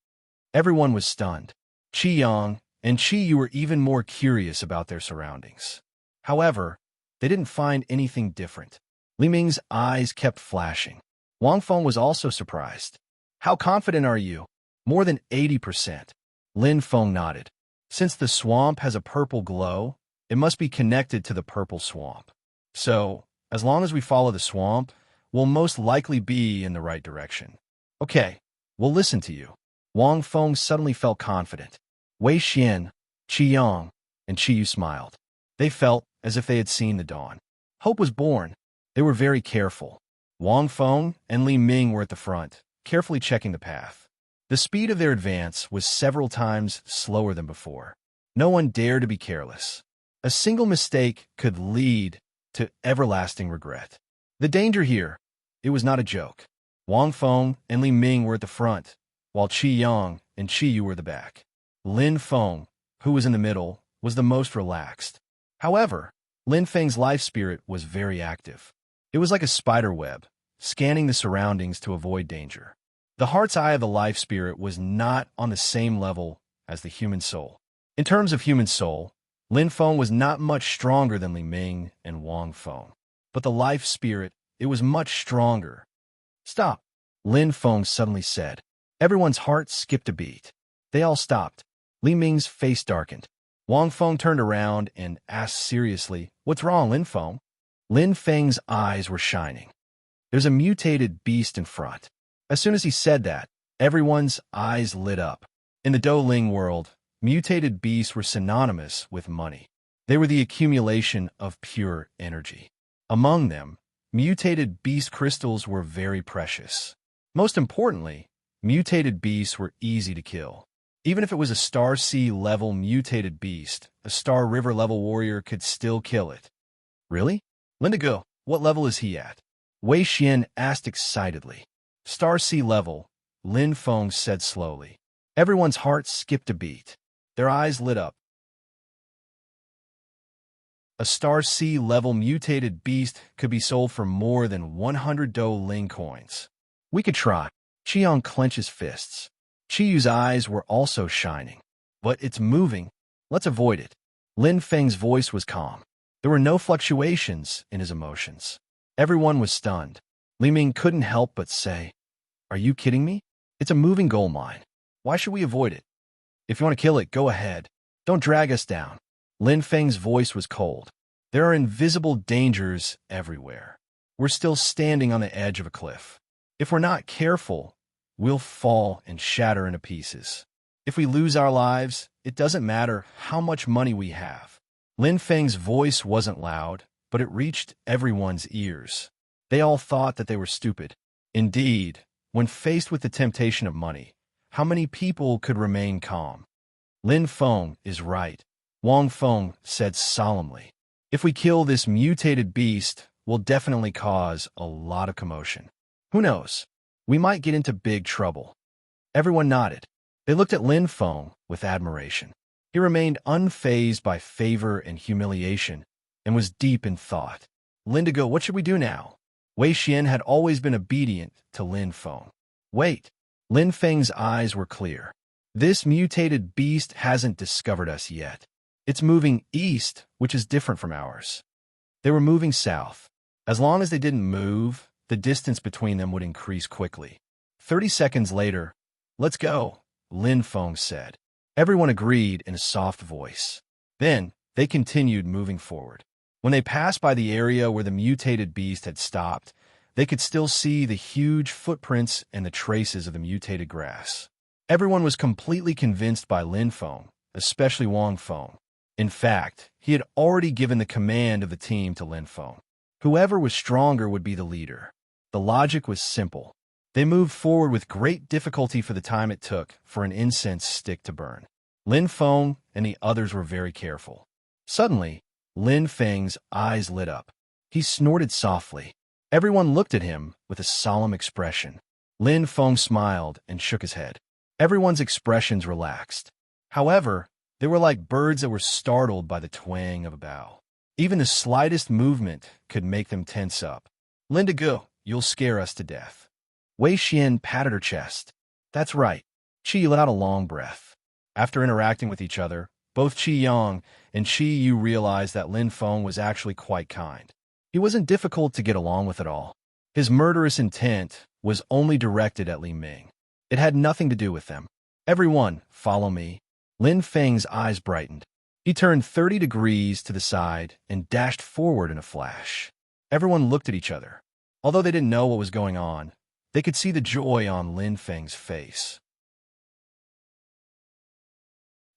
Everyone was stunned. Qi Yang and Qi Yu were even more curious about their surroundings. However, they didn't find anything different. Li Ming's eyes kept flashing. Wang Feng was also surprised. "How confident are you?" "More than 80%. Lin Feng nodded. "Since the swamp has a purple glow, it must be connected to the purple swamp. So, as long as we follow the swamp, we'll most likely be in the right direction." "Okay, we'll listen to you." Wang Feng suddenly felt confident. Wei Xian, Qi Yang, and Qi Yu smiled. They felt as if they had seen the dawn. Hope was born. They were very careful. Wang Feng and Li Ming were at the front, carefully checking the path. The speed of their advance was several times slower than before. No one dared to be careless. A single mistake could lead to everlasting regret. The danger here, it was not a joke. Wang Feng and Li Ming were at the front, while Qi Yang and Qi Yu were at the back. Lin Feng, who was in the middle, was the most relaxed. However, Lin Feng's life spirit was very active. It was like a spider web, scanning the surroundings to avoid danger. The heart's eye of the life spirit was not on the same level as the human soul. In terms of human soul, Lin Feng was not much stronger than Li Ming and Wang Feng. But the life spirit, it was much stronger. "Stop," Lin Feng suddenly said. Everyone's heart skipped a beat. They all stopped. Li Ming's face darkened. Wang Feng turned around and asked seriously, "What's wrong, Lin Feng?" Lin Feng's eyes were shining. "There's a mutated beast in front." As soon as he said that, everyone's eyes lit up. In the Douling world, mutated beasts were synonymous with money. They were the accumulation of pure energy. Among them, mutated beast crystals were very precious. Most importantly, mutated beasts were easy to kill. Even if it was a Star Sea level mutated beast, a Star River level warrior could still kill it. "Really? Lindigo, what level is he at?" Wei Xian asked excitedly. "Star Sea level," Lin Feng said slowly. Everyone's heart skipped a beat. Their eyes lit up. A Star Sea level mutated beast could be sold for more than 100 Douling coins. "We could try." Qiang clenches fists. Qiyu's eyes were also shining. "But it's moving. Let's avoid it." Lin Feng's voice was calm. There were no fluctuations in his emotions. Everyone was stunned. Li Ming couldn't help but say, "Are you kidding me? It's a moving gold mine. Why should we avoid it? If you want to kill it, go ahead. Don't drag us down." Lin Feng's voice was cold. "There are invisible dangers everywhere. We're still standing on the edge of a cliff. If we're not careful, we'll fall and shatter into pieces. If we lose our lives, it doesn't matter how much money we have." Lin Feng's voice wasn't loud, but it reached everyone's ears. They all thought that they were stupid. Indeed, when faced with the temptation of money, how many people could remain calm? "Lin Feng is right," Wang Feng said solemnly. "If we kill this mutated beast, we'll definitely cause a lot of commotion. Who knows? We might get into big trouble." Everyone nodded. They looked at Lin Feng with admiration. He remained unfazed by favor and humiliation and was deep in thought. "Lindigo, what should we do now?" Wei Xian had always been obedient to Lin Feng. "Wait." Lin Feng's eyes were clear. "This mutated beast hasn't discovered us yet. It's moving east, which is different from ours." They were moving south. As long as they didn't move, the distance between them would increase quickly. 30 seconds later, "Let's go," Lin Feng said. Everyone agreed in a soft voice. Then, they continued moving forward. When they passed by the area where the mutated beast had stopped, they could still see the huge footprints and the traces of the mutated grass. Everyone was completely convinced by Lin Feng, especially Wang Feng. In fact, he had already given the command of the team to Lin Feng. Whoever was stronger would be the leader. The logic was simple. They moved forward with great difficulty for the time it took for an incense stick to burn. Lin Feng and the others were very careful. Suddenly, Lin Feng's eyes lit up. He snorted softly. Everyone looked at him with a solemn expression. Lin Feng smiled and shook his head. Everyone's expressions relaxed. However, they were like birds that were startled by the twang of a bough. Even the slightest movement could make them tense up. "Lindigo, you'll scare us to death." Wei Xian patted her chest. "That's right." Qi let out a long breath. After interacting with each other, both Qi Yang and Qi Yu realized that Lin Feng was actually quite kind. He wasn't difficult to get along with at all. His murderous intent was only directed at Li Ming. It had nothing to do with them. "Everyone, follow me." Lin Feng's eyes brightened. He turned 30 degrees to the side and dashed forward in a flash. Everyone looked at each other. Although they didn't know what was going on, they could see the joy on Lin Feng's face.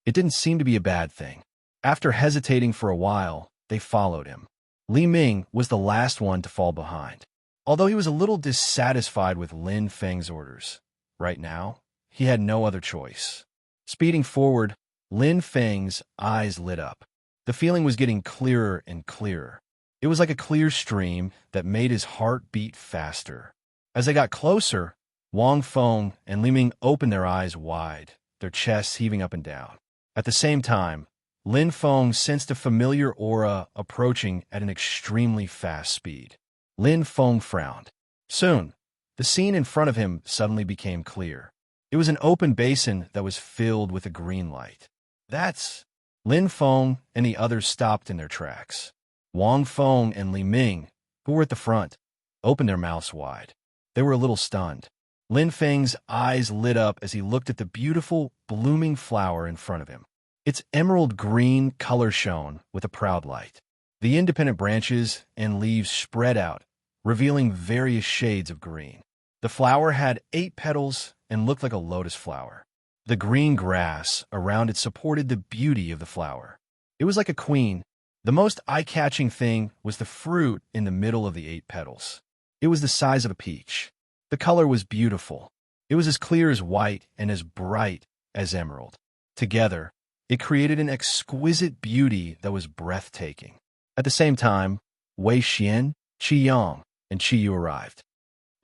It didn't seem to be a bad thing. After hesitating for a while, they followed him. Li Ming was the last one to fall behind. Although he was a little dissatisfied with Lin Feng's orders, right now, he had no other choice. Speeding forward, Lin Feng's eyes lit up. The feeling was getting clearer and clearer. It was like a clear stream that made his heart beat faster. As they got closer, Wang Feng and Li Ming opened their eyes wide, their chests heaving up and down. At the same time, Lin Feng sensed a familiar aura approaching at an extremely fast speed. Lin Feng frowned. Soon, the scene in front of him suddenly became clear. It was an open basin that was filled with a green light. "That's..." Lin Feng and the others stopped in their tracks. Wang Feng and Li Ming, who were at the front, opened their mouths wide. They were a little stunned. Lin Feng's eyes lit up as he looked at the beautiful, blooming flower in front of him. Its emerald green color shone with a proud light. The independent branches and leaves spread out, revealing various shades of green. The flower had 8 petals and looked like a lotus flower. The green grass around it supported the beauty of the flower. It was like a queen. The most eye-catching thing was the fruit in the middle of the 8 petals. It was the size of a peach. The color was beautiful. It was as clear as white and as bright as emerald. Together, it created an exquisite beauty that was breathtaking. At the same time, Wei Xian, Qi Yang, and Qi Yu arrived.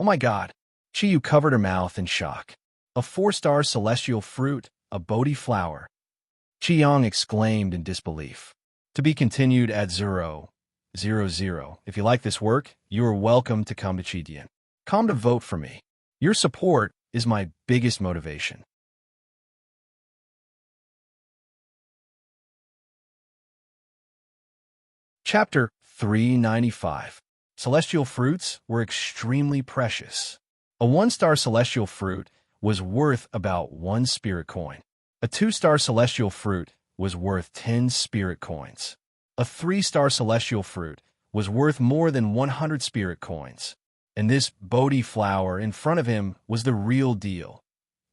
Oh my God! Qi Yu covered her mouth in shock. A 4-star celestial fruit, a Bodhi flower. Qi Yang exclaimed in disbelief. To be continued at 000. If you like this work, you are welcome to come to Qidian. Come to vote for me. Your support is my biggest motivation. Chapter 395. Celestial fruits were extremely precious. A 1-star celestial fruit was worth about 1 spirit coin. A 2-star celestial fruit was worth 10 spirit coins. A 3-star celestial fruit was worth more than 100 spirit coins. And this Bodhi flower in front of him was the real deal.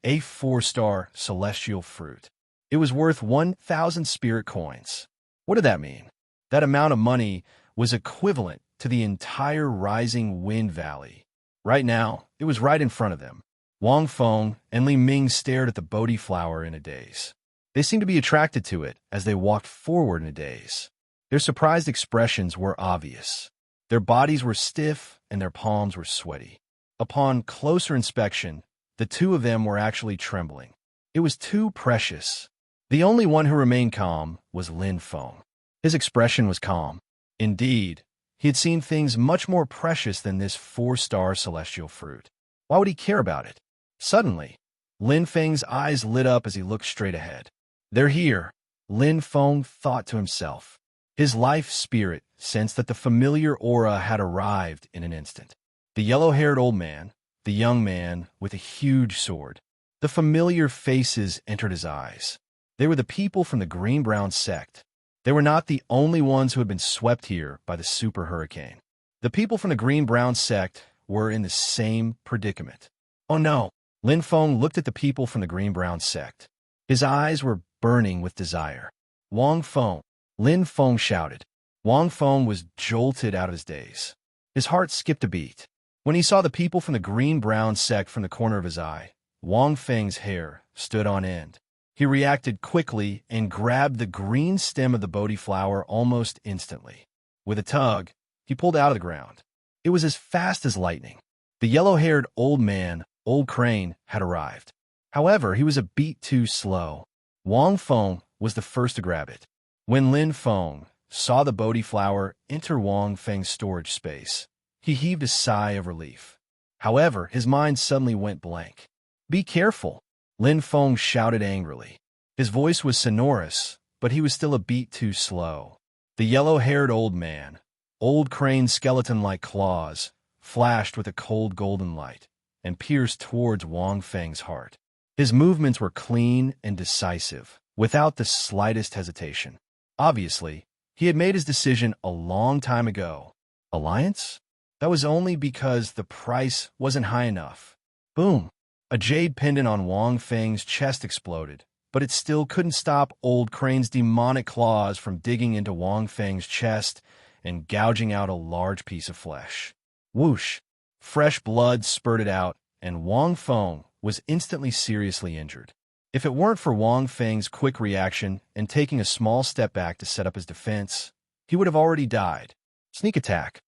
A 4-star celestial fruit. It was worth 1,000 spirit coins. What did that mean? That amount of money was equivalent to the entire Rising Wind Valley. Right now, it was right in front of them. Wang Feng and Li Ming stared at the Bodhi flower in a daze. They seemed to be attracted to it as they walked forward in a daze. Their surprised expressions were obvious. Their bodies were stiff and their palms were sweaty. Upon closer inspection, the two of them were actually trembling. It was too precious. The only one who remained calm was Lin Feng. His expression was calm. Indeed, he had seen things much more precious than this 4-star celestial fruit. Why would he care about it? Suddenly, Lin Feng's eyes lit up as he looked straight ahead. They're here, Lin Feng thought to himself. His life spirit sensed that the familiar aura had arrived in an instant. The yellow-haired old man, the young man with a huge sword. The familiar faces entered his eyes. They were the people from the green-brown sect. They were not the only ones who had been swept here by the super hurricane. The people from the green-brown sect were in the same predicament. Oh no! Lin Feng looked at the people from the green-brown sect. His eyes were burning with desire. Wang Feng! Lin Feng shouted. Wang Feng was jolted out of his daze. His heart skipped a beat. When he saw the people from the green-brown sect from the corner of his eye, Wang Feng's hair stood on end. He reacted quickly and grabbed the green stem of the Bodhi flower almost instantly. With a tug, he pulled out of the ground. It was as fast as lightning. The yellow-haired old man, Old Crane, had arrived. However, he was a beat too slow. Wang Feng was the first to grab it. When Lin Feng saw the Bodhi flower enter Wang Feng's storage space, he heaved a sigh of relief. However, his mind suddenly went blank. Be careful! Lin Feng shouted angrily. His voice was sonorous, but he was still a beat too slow. The yellow-haired old man, Old Crane's skeleton-like claws, flashed with a cold golden light and pierced towards Wang Feng's heart. His movements were clean and decisive, without the slightest hesitation. Obviously, he had made his decision a long time ago. Alliance? That was only because the price wasn't high enough. Boom! A jade pendant on Wang Feng's chest exploded, but it still couldn't stop Old Crane's demonic claws from digging into Wang Feng's chest and gouging out a large piece of flesh. Whoosh! Fresh blood spurted out, and Wang Feng was instantly seriously injured. If it weren't for Wang Feng's quick reaction and taking a small step back to set up his defense, he would have already died. Sneak attack.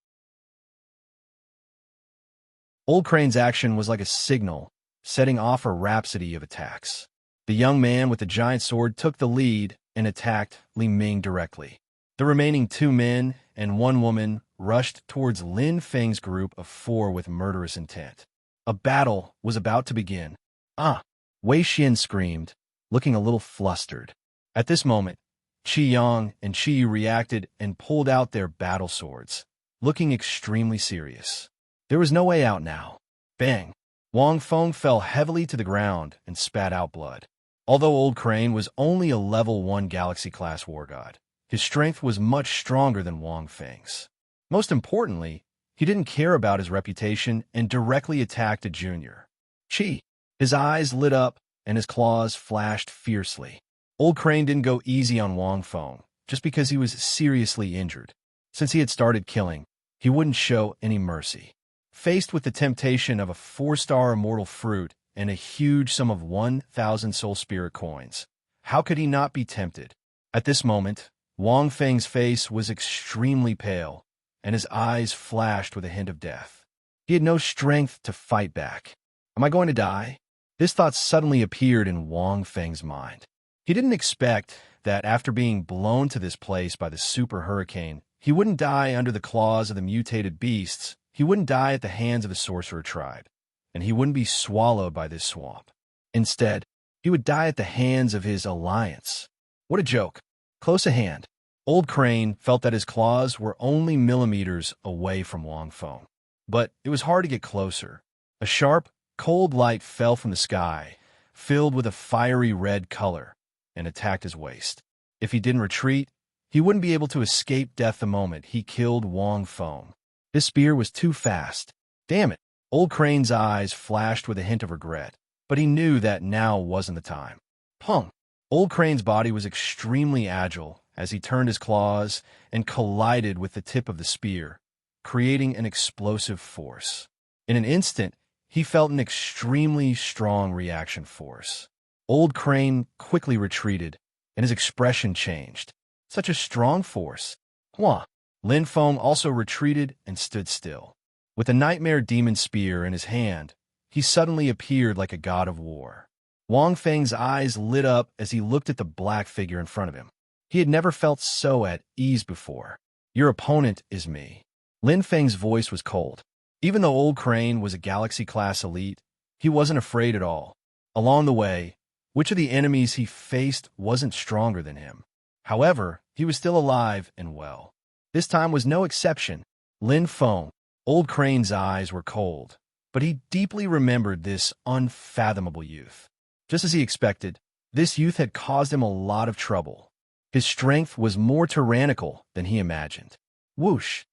Old Crane's action was like a signal, setting off a rhapsody of attacks. The young man with the giant sword took the lead and attacked Li Ming directly. The remaining 2 men and 1 woman rushed towards Lin Feng's group of 4 with murderous intent. A battle was about to begin. Ah! Wei Xian screamed, looking a little flustered. At this moment, Qi Yang and Qi Yu reacted and pulled out their battle swords, looking extremely serious. There was no way out now. Bang! Wang Feng fell heavily to the ground and spat out blood. Although Old Crane was only a level 1 Galaxy-class war god, his strength was much stronger than Wong Feng's. Most importantly, he didn't care about his reputation and directly attacked a junior. Chi. His eyes lit up and his claws flashed fiercely. Old Crane didn't go easy on Wong Feng just because he was seriously injured. Since he had started killing, he wouldn't show any mercy. Faced with the temptation of a 4-star immortal fruit and a huge sum of 1,000 soul spirit coins, how could he not be tempted? At this moment, Wong Feng's face was extremely pale, and his eyes flashed with a hint of death. He had no strength to fight back. Am I going to die? This thought suddenly appeared in Wong Feng's mind. He didn't expect that after being blown to this place by the super hurricane, he wouldn't die under the claws of the mutated beasts, he wouldn't die at the hands of the sorcerer tribe, and he wouldn't be swallowed by this swamp. Instead, he would die at the hands of his alliance. What a joke. Close at hand, Old Crane felt that his claws were only millimeters away from Wong Feng. But it was hard to get closer. A sharp, cold light fell from the sky, filled with a fiery red color, and attacked his waist. If he didn't retreat, he wouldn't be able to escape death the moment he killed Wong Feng. His spear was too fast. Damn it! Old Crane's eyes flashed with a hint of regret, but he knew that now wasn't the time. Pong! Old Crane's body was extremely agile as he turned his claws and collided with the tip of the spear, creating an explosive force. In an instant, he felt an extremely strong reaction force. Old Crane quickly retreated, and his expression changed. Such a strong force. Hua! Lin Feng also retreated and stood still. With a nightmare demon spear in his hand, he suddenly appeared like a god of war. Wong Feng's eyes lit up as he looked at the black figure in front of him. He had never felt so at ease before. Your opponent is me. Lin Feng's voice was cold. Even though Old Crane was a Galaxy-class elite, he wasn't afraid at all. Along the way, which of the enemies he faced wasn't stronger than him? However, he was still alive and well. This time was no exception. Lin Feng, Old Crane's eyes were cold, but he deeply remembered this unfathomable youth. Just as he expected, this youth had caused him a lot of trouble. His strength was more tyrannical than he imagined. Whoosh!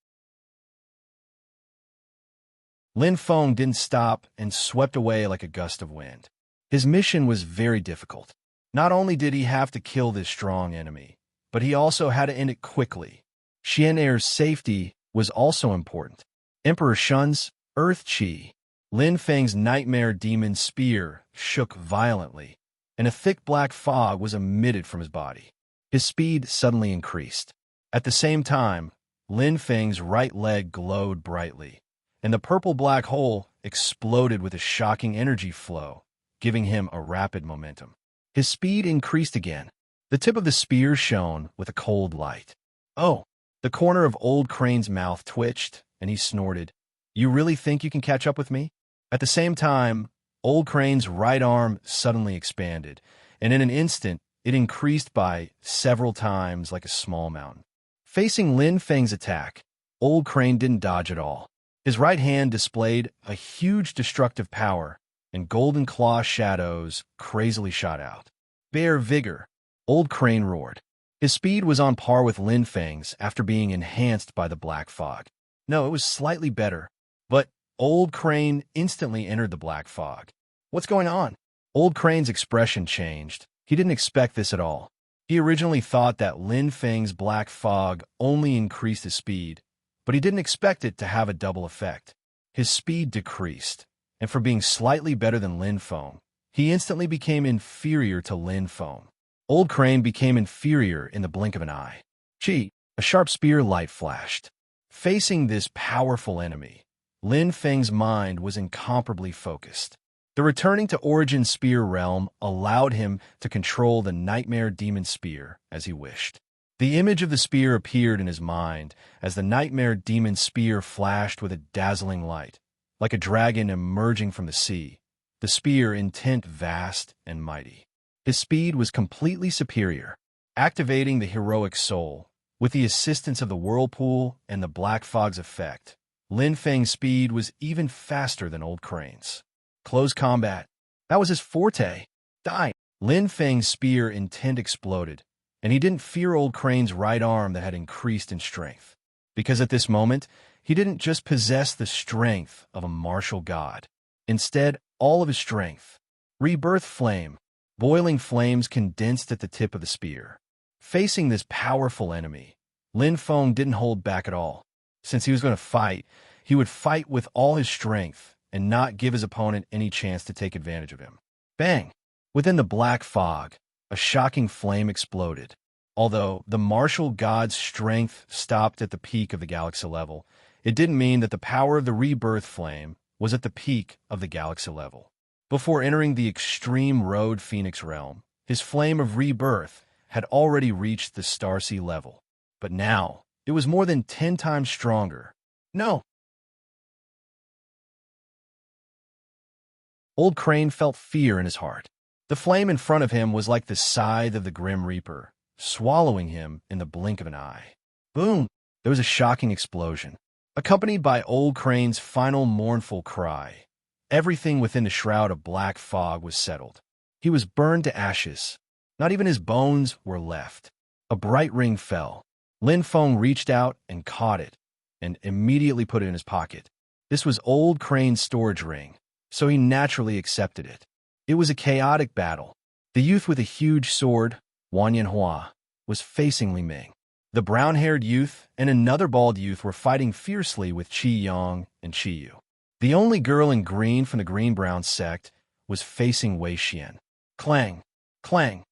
Lin Feng didn't stop and swept away like a gust of wind. His mission was very difficult. Not only did he have to kill this strong enemy, but he also had to end it quickly. Xian'er's safety was also important. Emperor Shun's Earth Qi. Lin Feng's nightmare demon spear shook violently, and a thick black fog was emitted from his body. His speed suddenly increased. At the same time, Lin Feng's right leg glowed brightly, and the purple-black hole exploded with a shocking energy flow, giving him a rapid momentum. His speed increased again. The tip of the spear shone with a cold light. Oh! The corner of Old Crane's mouth twitched, and he snorted. You really think you can catch up with me? At the same time, Old Crane's right arm suddenly expanded, and in an instant, it increased by several times like a small mountain. Facing Lin Feng's attack, Old Crane didn't dodge at all. His right hand displayed a huge destructive power, and golden claw shadows crazily shot out. Bear vigor! Old Crane roared. His speed was on par with Lin Feng's after being enhanced by the black fog. No, it was slightly better, but Old Crane instantly entered the black fog. What's going on? Old Crane's expression changed. He didn't expect this at all. He originally thought that Lin Feng's black fog only increased his speed, but he didn't expect it to have a double effect. His speed decreased, and for being slightly better than Lin Feng, he instantly became inferior to Lin Feng. Old Crane became inferior in the blink of an eye. Gee, a sharp spear light flashed. Facing this powerful enemy, Lin Feng's mind was incomparably focused. The returning to Origin Spear realm allowed him to control the Nightmare Demon Spear as he wished. The image of the spear appeared in his mind as the Nightmare Demon Spear flashed with a dazzling light, like a dragon emerging from the sea, the spear intent vast and mighty. His speed was completely superior, activating the heroic soul. With the assistance of the whirlpool and the black fog's effect, Lin Feng's speed was even faster than Old Crane's. Close combat. That was his forte. Die. Lin Feng's spear intent exploded, and he didn't fear Old Crane's right arm that had increased in strength. Because at this moment, he didn't just possess the strength of a martial god. Instead, all of his strength. Rebirth flame. Boiling flames condensed at the tip of the spear. Facing this powerful enemy, Lin Feng didn't hold back at all. Since he was going to fight, he would fight with all his strength and not give his opponent any chance to take advantage of him. Bang! Within the black fog, a shocking flame exploded. Although the martial god's strength stopped at the peak of the galaxy level, it didn't mean that the power of the rebirth flame was at the peak of the galaxy level. Before entering the extreme road Phoenix realm, his flame of rebirth had already reached the Starsea level. But now, it was more than 10 times stronger. No! Old Crane felt fear in his heart. The flame in front of him was like the scythe of the Grim Reaper, swallowing him in the blink of an eye. Boom! There was a shocking explosion, accompanied by Old Crane's final mournful cry. Everything within the shroud of black fog was settled. He was burned to ashes. Not even his bones were left. A bright ring fell. Lin Feng reached out and caught it, and immediately put it in his pocket. This was Old Crane's storage ring, so he naturally accepted it. It was a chaotic battle. The youth with a huge sword, Wan Yanhua, was facing Li Ming. The brown-haired youth and another bald youth were fighting fiercely with Qi Yang and Qi Yu. The only girl in green from the green-brown sect was facing Wei Xian. Clang! Clang!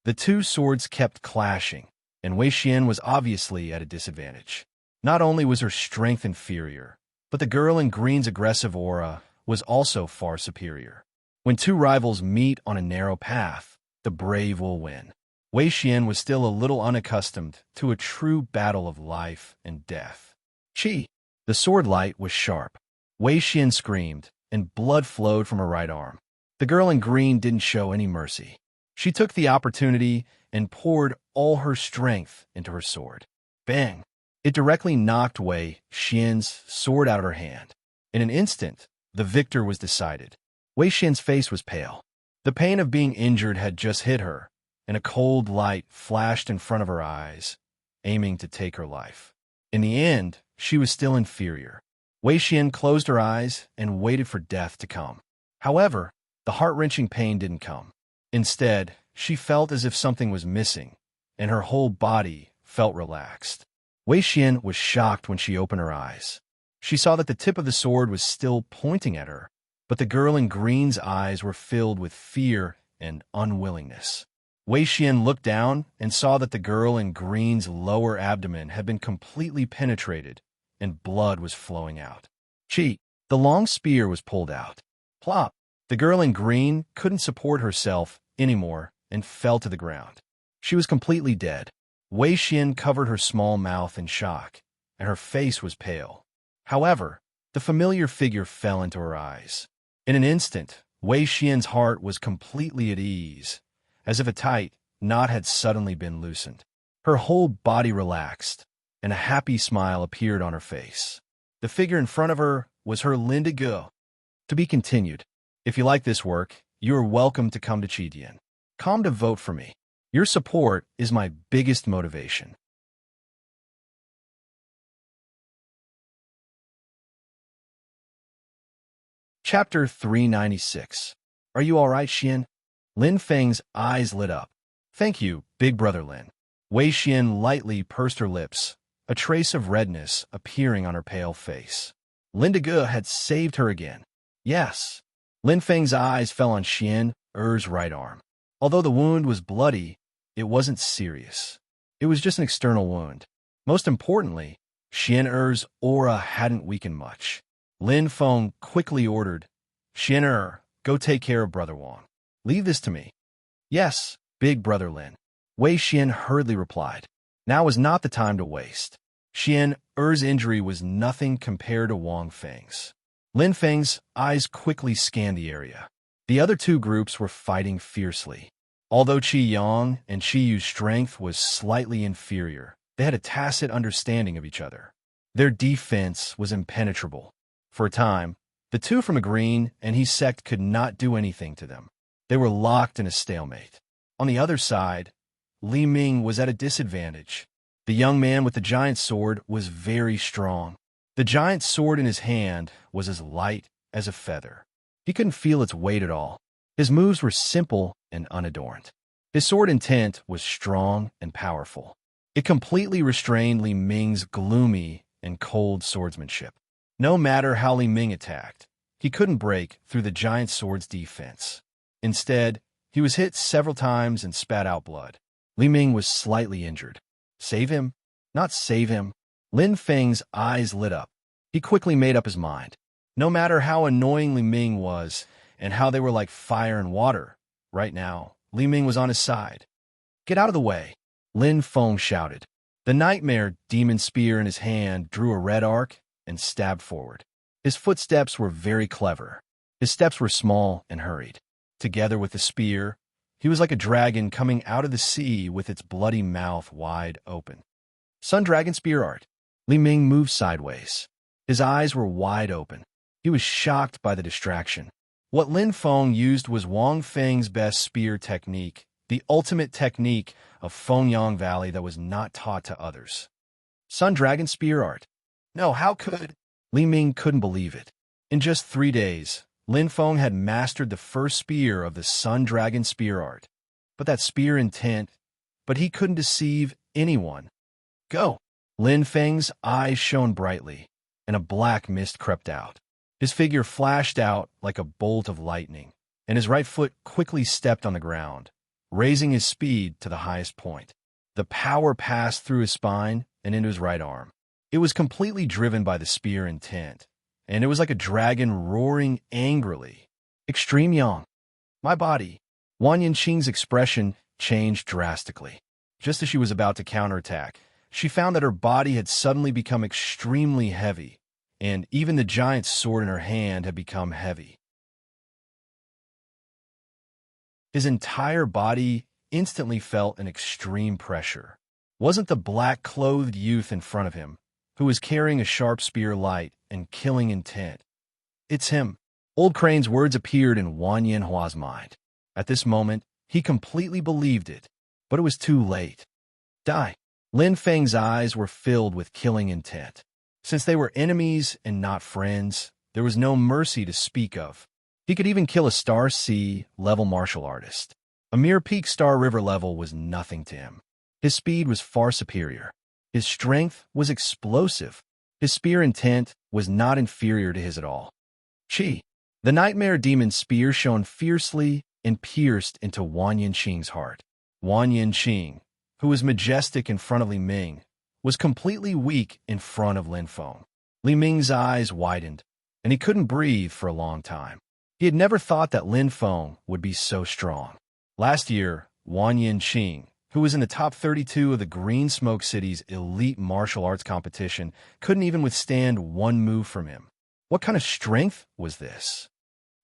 The two swords kept clashing, and Wei Xian was obviously at a disadvantage. Not only was her strength inferior, but the girl in green's aggressive aura was also far superior. When two rivals meet on a narrow path, the brave will win. Wei Xian was still a little unaccustomed to a true battle of life and death. Qi! The sword light was sharp. Wei Xian screamed, and blood flowed from her right arm. The girl in green didn't show any mercy. She took the opportunity and poured all her strength into her sword. Bang! It directly knocked Wei Xian's sword out of her hand. In an instant, the victor was decided. Wei Xian's face was pale. The pain of being injured had just hit her, and a cold light flashed in front of her eyes, aiming to take her life. In the end, she was still inferior. Wei Xian closed her eyes and waited for death to come. However, the heart-wrenching pain didn't come. Instead, she felt as if something was missing, and her whole body felt relaxed. Wei Xian was shocked when she opened her eyes. She saw that the tip of the sword was still pointing at her, but the girl in green's eyes were filled with fear and unwillingness. Wei Xian looked down and saw that the girl in green's lower abdomen had been completely penetrated, and blood was flowing out. Qi! The long spear was pulled out. Plop! The girl in green couldn't support herself anymore and fell to the ground. She was completely dead. Wei Xian covered her small mouth in shock, and her face was pale. However, the familiar figure fell into her eyes. In an instant, Wei Xian's heart was completely at ease, as if a tight knot had suddenly been loosened. Her whole body relaxed, and a happy smile appeared on her face. The figure in front of her was her Linda Ge. To be continued. If you like this work, you are welcome to come to Chidian. Come to vote for me. Your support is my biggest motivation. Chapter 396. Are you all right, Xian? Lin Feng's eyes lit up. Thank you, Big Brother Lin. Wei Xian lightly pursed her lips, a trace of redness appearing on her pale face. Linda Ge had saved her again. Yes. Lin Feng's eyes fell on Xian Er's right arm. Although the wound was bloody, it wasn't serious. It was just an external wound. Most importantly, Xian Er's aura hadn't weakened much. Lin Feng quickly ordered, Xian Er, go take care of Brother Wang. Leave this to me. Yes, Big Brother Lin. Wei Xian hurriedly replied. Now was not the time to waste. Xian Er's injury was nothing compared to Wang Feng's. Lin Feng's eyes quickly scanned the area. The other two groups were fighting fiercely. Although Qi Yang and Qi Yu's strength was slightly inferior, they had a tacit understanding of each other. Their defense was impenetrable. For a time, the two from the green and he sect could not do anything to them. They were locked in a stalemate. On the other side, Li Ming was at a disadvantage. The young man with the giant sword was very strong. The giant sword in his hand was as light as a feather. He couldn't feel its weight at all. His moves were simple and unadorned. His sword intent was strong and powerful. It completely restrained Li Ming's gloomy and cold swordsmanship. No matter how Li Ming attacked, he couldn't break through the giant sword's defense. Instead, he was hit several times and spat out blood. Li Ming was slightly injured. Save him? Not save him. Lin Feng's eyes lit up. He quickly made up his mind. No matter how annoying Li Ming was and how they were like fire and water, right now, Li Ming was on his side. Get out of the way, Lin Feng shouted. The nightmare demon spear in his hand drew a red arc and stabbed forward. His footsteps were very clever. His steps were small and hurried. Together with the spear, he was like a dragon coming out of the sea with its bloody mouth wide open. Sun Dragon Spear Art. Li Ming moved sideways. His eyes were wide open. He was shocked by the distraction. What Lin Feng used was Wang Feng's best spear technique, the ultimate technique of Fengyang Valley that was not taught to others. Sun Dragon Spear Art. No, how could? Li Ming couldn't believe it. In just 3 days, Lin Feng had mastered the first spear of the Sun Dragon Spear Art. But that spear intent, but he couldn't deceive anyone. Go! Lin Feng's eyes shone brightly, and a black mist crept out. His figure flashed out like a bolt of lightning, and his right foot quickly stepped on the ground, raising his speed to the highest point. The power passed through his spine and into his right arm. It was completely driven by the spear intent, and it was like a dragon roaring angrily. Extreme Yang. My body. Wang Yanqing's expression changed drastically. Just as she was about to counterattack, she found that her body had suddenly become extremely heavy, and even the giant sword in her hand had become heavy. His entire body instantly felt an extreme pressure. Wasn't the black-clothed youth in front of him, who was carrying a sharp spear light and killing intent? It's him. Old Crane's words appeared in Wang Yanhua's mind. At this moment, he completely believed it, but it was too late. Die. Lin Feng's eyes were filled with killing intent. Since they were enemies and not friends, there was no mercy to speak of. He could even kill a Star Sea level martial artist. A mere Peak Star River level was nothing to him. His speed was far superior. His strength was explosive. His spear intent was not inferior to his at all. Chi. The nightmare demon spear shone fiercely and pierced into Wang Yanqing's heart. Wang Yanqing, who was majestic in front of Li Ming, was completely weak in front of Lin Feng. Li Ming's eyes widened, and he couldn't breathe for a long time. He had never thought that Lin Feng would be so strong. Last year, Wang Yanqing, who was in the top 32 of the Green Smoke City's elite martial arts competition, couldn't even withstand one move from him. What kind of strength was this?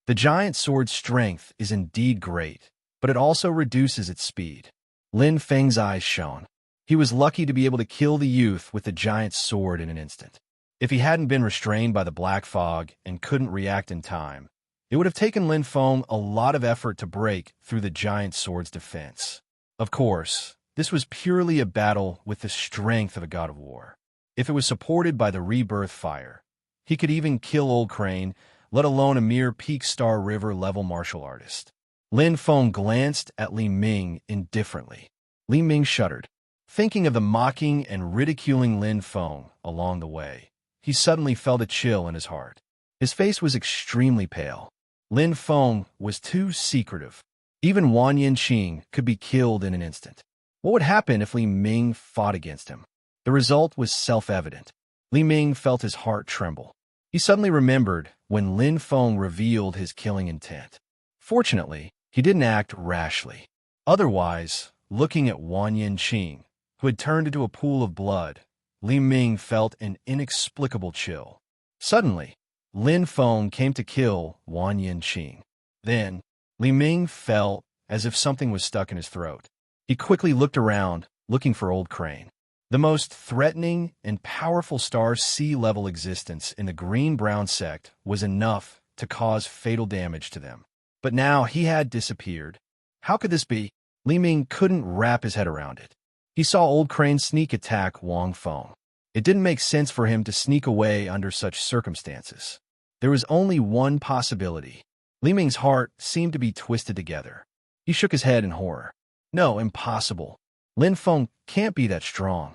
The giant sword's strength is indeed great, but it also reduces its speed. Lin Feng's eyes shone. He was lucky to be able to kill the youth with the giant sword in an instant. If he hadn't been restrained by the black fog and couldn't react in time, it would have taken Lin Feng a lot of effort to break through the giant sword's defense. Of course, this was purely a battle with the strength of a god of war. If it was supported by the rebirth fire, he could even kill Old Crane, let alone a mere Peak Star River level martial artist. Lin Feng glanced at Li Ming indifferently. Li Ming shuddered. Thinking of the mocking and ridiculing Lin Feng along the way, he suddenly felt a chill in his heart. His face was extremely pale. Lin Feng was too secretive. Even Wang Yanqing could be killed in an instant. What would happen if Li Ming fought against him? The result was self-evident. Li Ming felt his heart tremble. He suddenly remembered when Lin Feng revealed his killing intent. Fortunately, he didn't act rashly. Otherwise, looking at Wang Yanqing, who had turned into a pool of blood, Li Ming felt an inexplicable chill. Suddenly, Lin Feng came to kill Wang Yanqing. Then, Li Ming felt as if something was stuck in his throat. He quickly looked around, looking for Old Crane. The most threatening and powerful Star Sea-level existence in the Green-Brown sect was enough to cause fatal damage to them. But now he had disappeared. How could this be? Li Ming couldn't wrap his head around it. He saw Old Crane sneak attack Wang Feng. It didn't make sense for him to sneak away under such circumstances. There was only one possibility. Li Ming's heart seemed to be twisted together. He shook his head in horror. No, impossible. Lin Feng can't be that strong.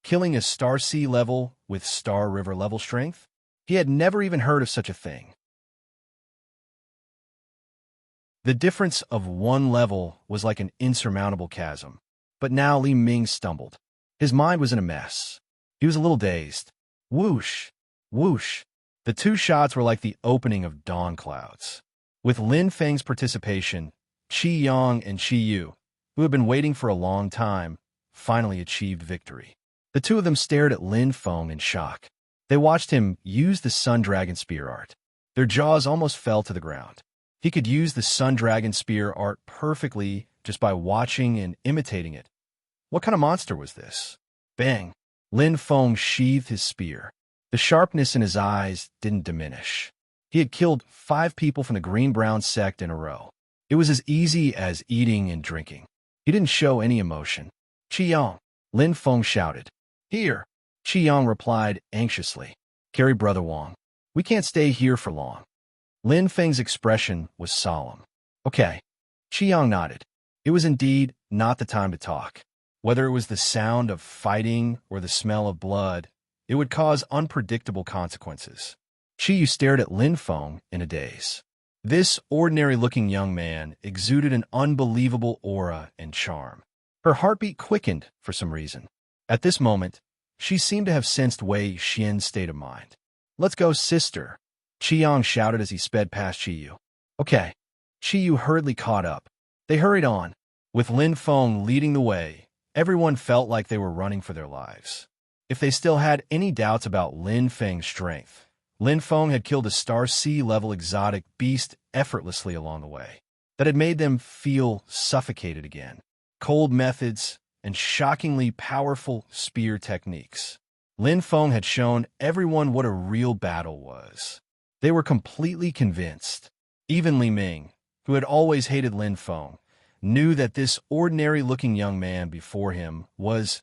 Killing a Star Sea level with Star River level strength? He had never even heard of such a thing. The difference of one level was like an insurmountable chasm. But now Li Ming stumbled. His mind was in a mess. He was a little dazed. Whoosh! Whoosh! The two shots were like the opening of dawn clouds. With Lin Feng's participation, Qi Yang and Qi Yu, who had been waiting for a long time, finally achieved victory. The two of them stared at Lin Feng in shock. They watched him use the Sun Dragon Spear art. Their jaws almost fell to the ground. He could use the Sun Dragon Spear art perfectly just by watching and imitating it. What kind of monster was this? Bang! Lin Feng sheathed his spear. The sharpness in his eyes didn't diminish. He had killed 5 people from the green-brown sect in a row. It was as easy as eating and drinking. He didn't show any emotion. Qi Yang! Lin Feng shouted. Here! Qi Yang replied anxiously. Carry Brother Wang. We can't stay here for long. Lin Feng's expression was solemn. Okay. Qi Yang nodded. It was indeed not the time to talk. Whether it was the sound of fighting or the smell of blood, it would cause unpredictable consequences. Qi Yu stared at Lin Feng in a daze. This ordinary-looking young man exuded an unbelievable aura and charm. Her heartbeat quickened for some reason. At this moment, she seemed to have sensed Wei Xian's state of mind. Let's go, sister, Qi Yang shouted as he sped past Qi Yu. Okay. Qi Yu hurriedly caught up. They hurried on. With Lin Feng leading the way, everyone felt like they were running for their lives. If they still had any doubts about Lin Feng's strength, Lin Feng had killed a Star Sea level exotic beast effortlessly along the way. That had made them feel suffocated again. Cold methods and shockingly powerful spear techniques. Lin Feng had shown everyone what a real battle was. They were completely convinced. Even Li Ming, who had always hated Lin Feng, knew that this ordinary-looking young man before him was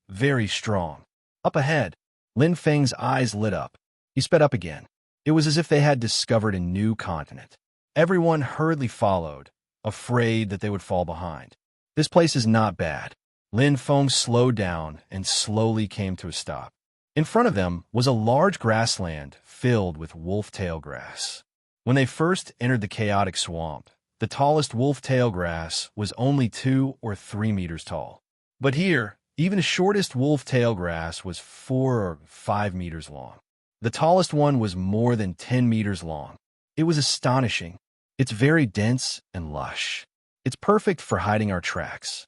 very strong. Up ahead, Lin Feng's eyes lit up. He sped up again. It was as if they had discovered a new continent. Everyone hurriedly followed, afraid that they would fall behind. This place is not bad. Lin Feng slowed down and slowly came to a stop. In front of them was a large grassland filled with wolf-tail grass. When they first entered the chaotic swamp, the tallest wolf-tail grass was only 2 or 3 meters tall. But here, even the shortest wolf-tail grass was 4 or 5 meters long. The tallest one was more than 10 meters long. It was astonishing. It's very dense and lush. It's perfect for hiding our tracks.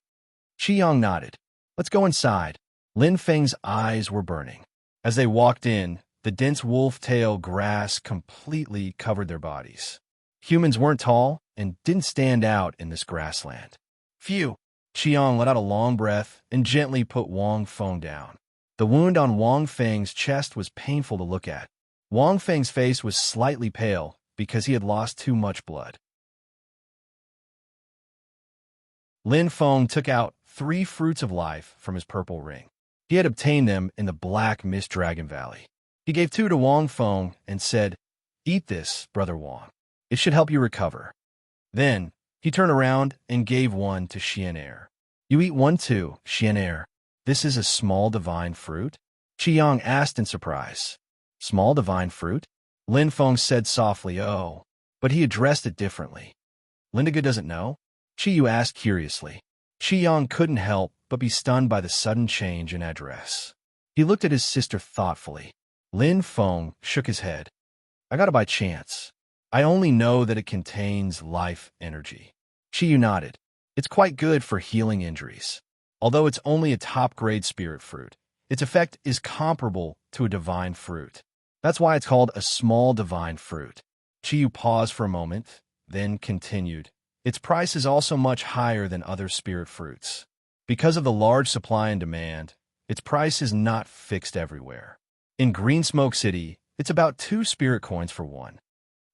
Qi Yang nodded. Let's go inside. Lin Feng's eyes were burning. As they walked in, the dense wolf-tail grass completely covered their bodies. Humans weren't tall and didn't stand out in this grassland. Phew! Qi Yang let out a long breath and gently put Wang Feng down. The wound on Wang Feng's chest was painful to look at. Wang Feng's face was slightly pale because he had lost too much blood. Lin Feng took out 3 fruits of life from his purple ring. He had obtained them in the Black Mist Dragon Valley. He gave 2 to Wang Feng and said, Eat this, Brother Wang. It should help you recover. Then, he turned around and gave 1 to Xian. You eat 1 too, Xian. This is a small divine fruit? Qi Yang asked in surprise. Small divine fruit? Lin Feng said softly, oh, but he addressed it differently. Lindiga doesn't know? Qi Yu asked curiously. Qi Yang couldn't help but be stunned by the sudden change in address. He looked at his sister thoughtfully. Lin Feng shook his head. I got it by chance. I only know that it contains life energy. Qi Yu nodded. It's quite good for healing injuries. Although it's only a top-grade spirit fruit, its effect is comparable to a divine fruit. That's why it's called a small divine fruit. Qi Yu paused for a moment, then continued. Its price is also much higher than other spirit fruits. Because of the large supply and demand, its price is not fixed everywhere. In Green Smoke City, it's about 2 spirit coins for 1.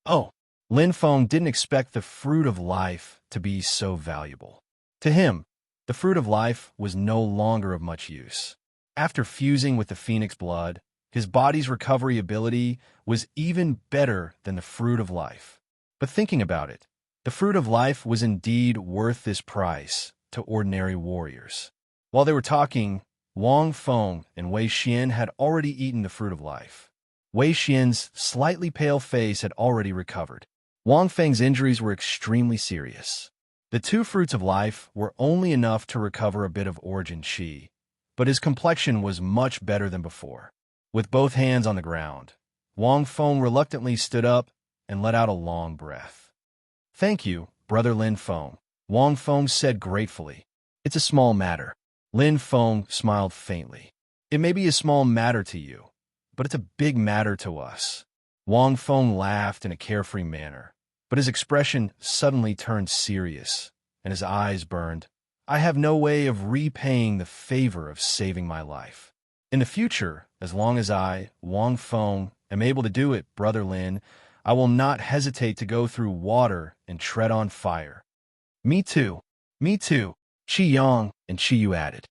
Oh, Lin Feng didn't expect the fruit of life to be so valuable. To him, the fruit of life was no longer of much use. After fusing with the phoenix blood, his body's recovery ability was even better than the fruit of life. But thinking about it, the fruit of life was indeed worth this price to ordinary warriors. While they were talking, Wang Feng and Wei Xian had already eaten the fruit of life. Wei Xian's slightly pale face had already recovered. Wang Feng's injuries were extremely serious. The two fruits of life were only enough to recover a bit of origin qi, but his complexion was much better than before. With both hands on the ground, Wang Feng reluctantly stood up and let out a long breath. "Thank you, Brother Lin Feng," Wang Feng said gratefully. "It's a small matter." Lin Feng smiled faintly. "It may be a small matter to you, but it's a big matter to us." Wang Feng laughed in a carefree manner, but his expression suddenly turned serious, and his eyes burned. "I have no way of repaying the favor of saving my life. In the future, as long as I, Wang Feng, am able to do it, Brother Lin, I will not hesitate to go through water and tread on fire." Me too, Qi Yang and Qi Yu added.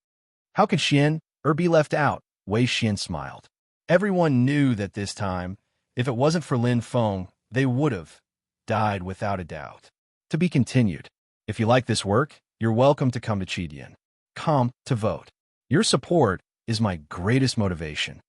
"How could Xian be left out?" Wei Xian smiled. Everyone knew that this time, if it wasn't for Lin Feng, they would have died without a doubt. To be continued. If you like this work, you're welcome to come to Qidian. Come to vote. Your support is my greatest motivation.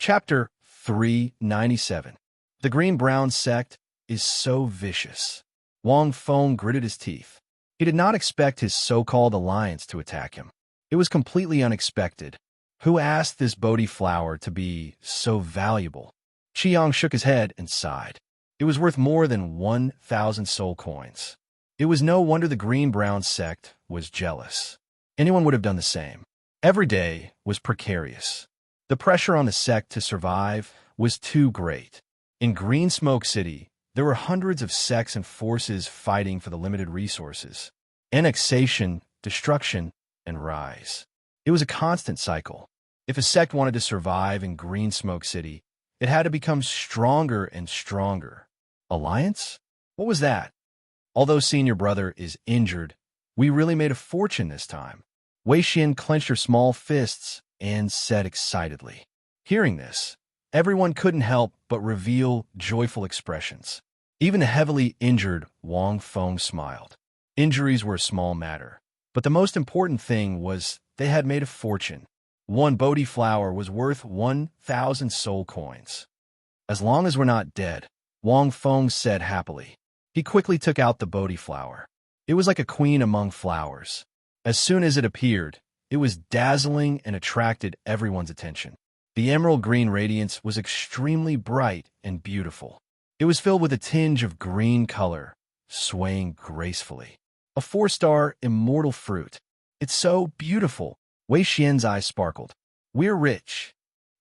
Chapter 397. The Green-Brown Sect is so vicious. Wang Feng gritted his teeth. He did not expect his so-called alliance to attack him. It was completely unexpected. Who asked this Bodhi flower to be so valuable? Qiang shook his head and sighed. It was worth more than 1,000 soul coins. It was no wonder the Green-Brown Sect was jealous. Anyone would have done the same. Every day was precarious. The pressure on the sect to survive was too great. In Green Smoke City, there were hundreds of sects and forces fighting for the limited resources. Annexation, destruction, and rise. It was a constant cycle. If a sect wanted to survive in Green Smoke City, it had to become stronger and stronger. Alliance? What was that? Although Senior Brother is injured, we really made a fortune this time. Wei Xian clenched her small fists and said excitedly. Hearing this, everyone couldn't help but reveal joyful expressions. Even the heavily injured Wang Feng smiled. Injuries were a small matter, but the most important thing was they had made a fortune. One Bodhi flower was worth 1,000 soul coins. "As long as we're not dead," Wang Feng said happily. He quickly took out the Bodhi flower. It was like a queen among flowers. As soon as it appeared, it was dazzling and attracted everyone's attention. The emerald green radiance was extremely bright and beautiful. It was filled with a tinge of green color, swaying gracefully. A 4-star immortal fruit. "It's so beautiful." Wei Xian's eyes sparkled. "We're rich,"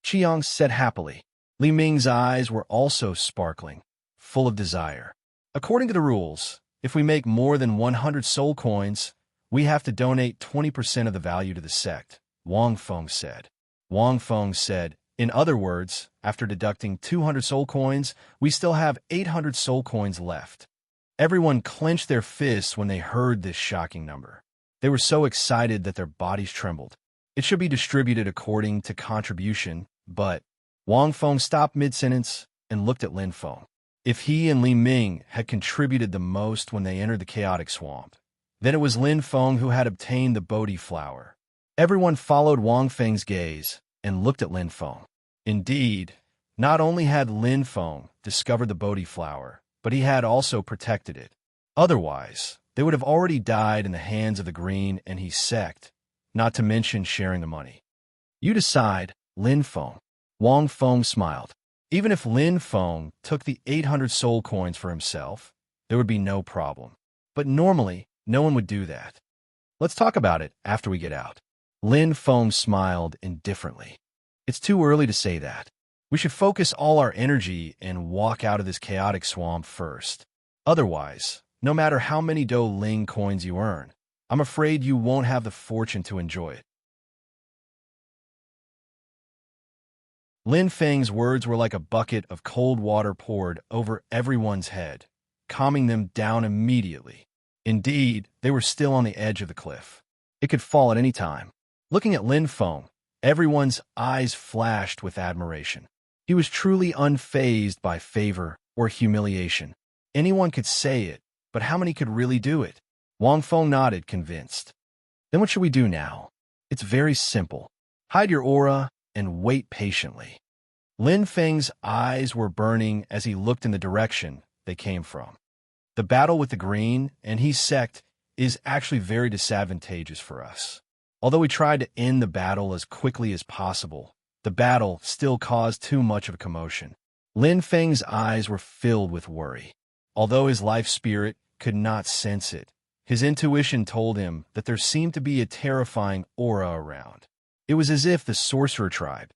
Qiang said happily. Li Ming's eyes were also sparkling, full of desire. "According to the rules, if we make more than 100 soul coins, we have to donate 20% of the value to the sect," Wang Feng said. Wang Feng said, "In other words, after deducting 200 soul coins, we still have 800 soul coins left." Everyone clenched their fists when they heard this shocking number. They were so excited that their bodies trembled. It should be distributed according to contribution, but Wang Feng stopped mid-sentence and looked at Lin Feng. If he and Li Ming had contributed the most when they entered the chaotic swamp, then it was Lin Feng who had obtained the Bodhi flower. Everyone followed Wang Feng's gaze and looked at Lin Feng. Indeed, not only had Lin Feng discovered the Bodhi flower, but he had also protected it. Otherwise, they would have already died in the hands of the Green and He sect, not to mention sharing the money. "You decide, Lin Feng." Wang Feng smiled. Even if Lin Feng took the 800 soul coins for himself, there would be no problem. But normally, no one would do that. "Let's talk about it after we get out." Lin Feng smiled indifferently. "It's too early to say that. We should focus all our energy and walk out of this chaotic swamp first. Otherwise, no matter how many Do Ling coins you earn, I'm afraid you won't have the fortune to enjoy it." Lin Feng's words were like a bucket of cold water poured over everyone's head, calming them down immediately. Indeed, they were still on the edge of the cliff. It could fall at any time. Looking at Lin Feng, everyone's eyes flashed with admiration. He was truly unfazed by favor or humiliation. Anyone could say it, but how many could really do it? Wang Feng nodded, convinced. Then what should we do now? It's very simple. Hide your aura and wait patiently. Lin Feng's eyes were burning as he looked in the direction they came from. The battle with the green and he sect is actually very disadvantageous for us. Although we tried to end the battle as quickly as possible, the battle still caused too much of a commotion. Lin Feng's eyes were filled with worry. Although his life spirit could not sense it, his intuition told him that there seemed to be a terrifying aura around. It was as if the sorcerer tribe.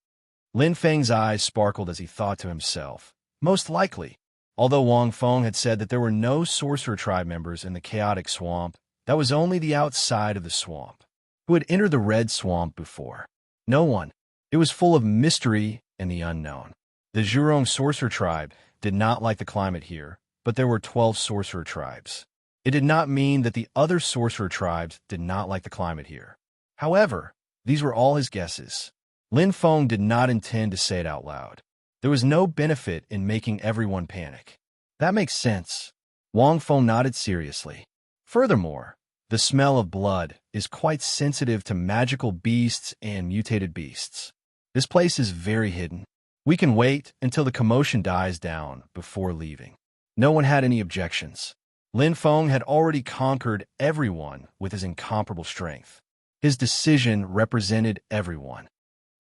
Lin Feng's eyes sparkled as he thought to himself, most likely. Although Wang Feng had said that there were no sorcerer tribe members in the chaotic swamp, that was only the outside of the swamp. Who had entered the red swamp before? No one. It was full of mystery and the unknown. The Zhurong sorcerer tribe did not like the climate here, but there were 12 sorcerer tribes. It did not mean that the other sorcerer tribes did not like the climate here. However, these were all his guesses. Lin Feng did not intend to say it out loud. There was no benefit in making everyone panic. That makes sense. Wang Feng nodded seriously. Furthermore, the smell of blood is quite sensitive to magical beasts and mutated beasts. This place is very hidden. We can wait until the commotion dies down before leaving. No one had any objections. Lin Feng had already conquered everyone with his incomparable strength. His decision represented everyone.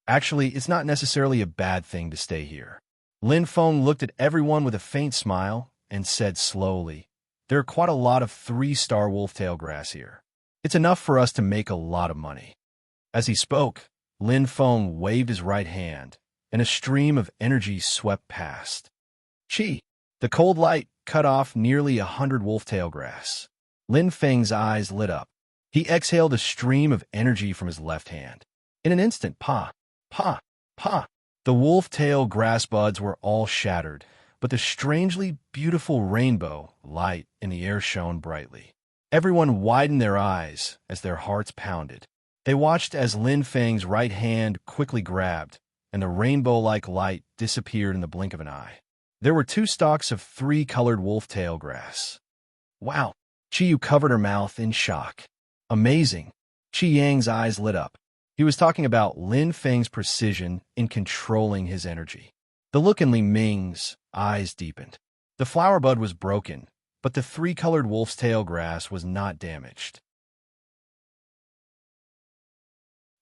Actually, it's not necessarily a bad thing to stay here. Lin Feng looked at everyone with a faint smile and said slowly, there are quite a lot of 3-star wolf-tail grass here. It's enough for us to make a lot of money. As he spoke, Lin Feng waved his right hand, and a stream of energy swept past. Chi! The cold light cut off nearly 100 wolf-tail grass. Lin Feng's eyes lit up. He exhaled a stream of energy from his left hand. In an instant, pa! The wolf-tail grass buds were all shattered, but the strangely beautiful rainbow light in the air shone brightly. Everyone widened their eyes as their hearts pounded. They watched as Lin Feng's right hand quickly grabbed, and the rainbow-like light disappeared in the blink of an eye. There were 2 stalks of 3-colored wolf-tail grass. Wow! Chiyu covered her mouth in shock. Amazing! Chi Yang's eyes lit up. He was talking about Lin Feng's precision in controlling his energy. The look in Li Ming's eyes deepened. The flower bud was broken, but the 3-colored wolf's tail grass was not damaged.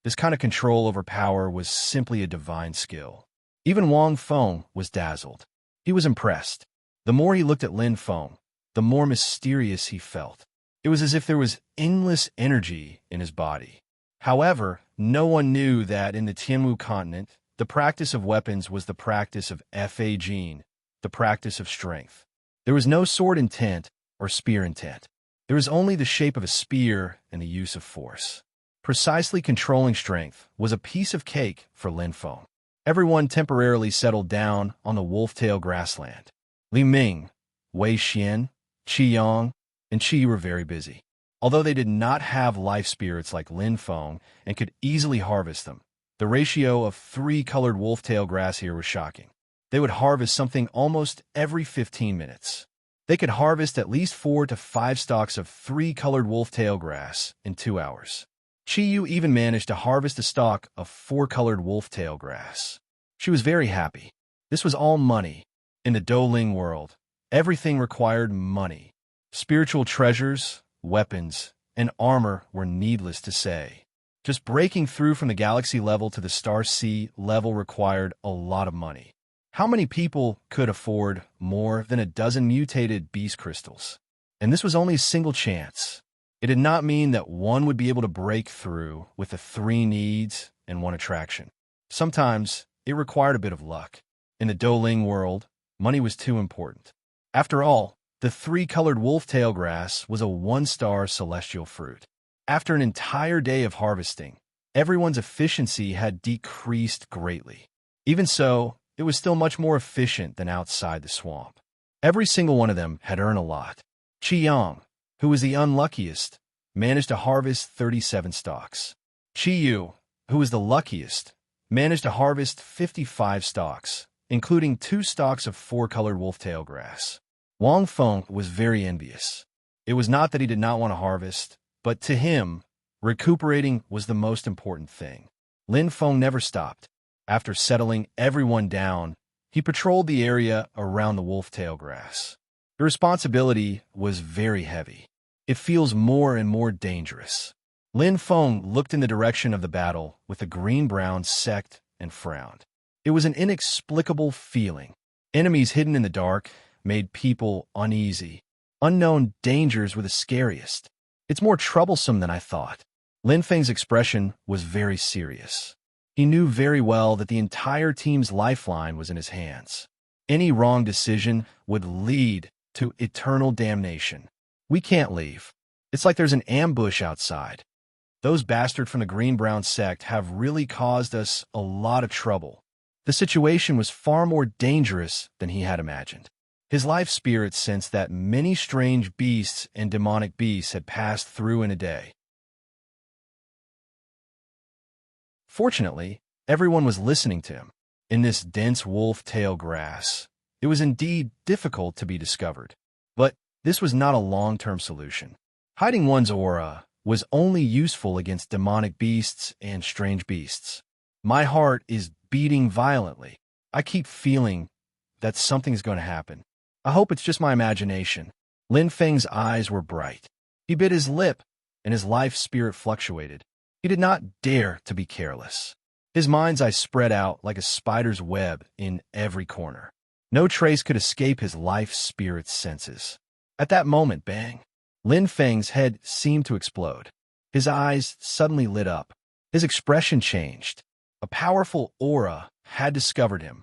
This kind of control over power was simply a divine skill. Even Wang Feng was dazzled. He was impressed. The more he looked at Lin Feng, the more mysterious he felt. It was as if there was endless energy in his body. However, no one knew that in the Tianwu continent, the practice of weapons was the practice of Fa Jin, the practice of strength. There was no sword intent or spear intent. There was only the shape of a spear and the use of force. Precisely controlling strength was a piece of cake for Lin Feng. Everyone temporarily settled down on the wolf-tail grassland. Li Ming, Wei Xian, Qi Yang, and Qi were very busy. Although they did not have life spirits like Lin Feng and could easily harvest them, the ratio of 3-colored wolf-tail grass here was shocking. They would harvest something almost every 15 minutes. They could harvest at least 4 to 5 stalks of 3-colored wolf-tail grass in 2 hours. Chiyu even managed to harvest a stalk of 4-colored wolf-tail grass. She was very happy. This was all money. In the Douling world, everything required money. Spiritual treasures, weapons, and armor were needless to say. Just breaking through from the galaxy level to the star sea level required a lot of money. How many people could afford more than a dozen mutated beast crystals? And this was only a single chance. It did not mean that one would be able to break through with the 3 needs and 1 attraction. Sometimes it required a bit of luck. In the Douling world, money was too important. After all, the 3-colored wolf-tail grass was a 1-star celestial fruit. After an entire day of harvesting, everyone's efficiency had decreased greatly. Even so, it was still much more efficient than outside the swamp. Every single one of them had earned a lot. Qi, who was the unluckiest, managed to harvest 37 stalks. Qiyu, who was the luckiest, managed to harvest 55 stalks, including 2 stalks of 4-colored wolf-tail grass. Wang Feng was very envious. It was not that he did not want to harvest, but to him, recuperating was the most important thing. Lin Feng never stopped. After settling everyone down, he patrolled the area around the wolf-tail grass. The responsibility was very heavy. It feels more and more dangerous. Lin Feng looked in the direction of the battle with a green-brown sect and frowned. It was an inexplicable feeling. Enemies hidden in the dark made people uneasy. Unknown dangers were the scariest. It's more troublesome than I thought. Lin Feng's expression was very serious. He knew very well that the entire team's lifeline was in his hands. Any wrong decision would lead to eternal damnation. We can't leave. It's like there's an ambush outside. Those bastards from the green-brown sect have really caused us a lot of trouble. The situation was far more dangerous than he had imagined. His life spirit sensed that many strange beasts and demonic beasts had passed through in a day. Fortunately, everyone was listening to him. In this dense wolf-tail grass, it was indeed difficult to be discovered. But this was not a long-term solution. Hiding one's aura was only useful against demonic beasts and strange beasts. My heart is beating violently. I keep feeling that something's going to happen. I hope it's just my imagination. Lin Feng's eyes were bright. He bit his lip, and his life spirit fluctuated. He did not dare to be careless. His mind's eye spread out like a spider's web in every corner. No trace could escape his life spirit's senses. At that moment, bang! Lin Feng's head seemed to explode. His eyes suddenly lit up. His expression changed. A powerful aura had discovered him.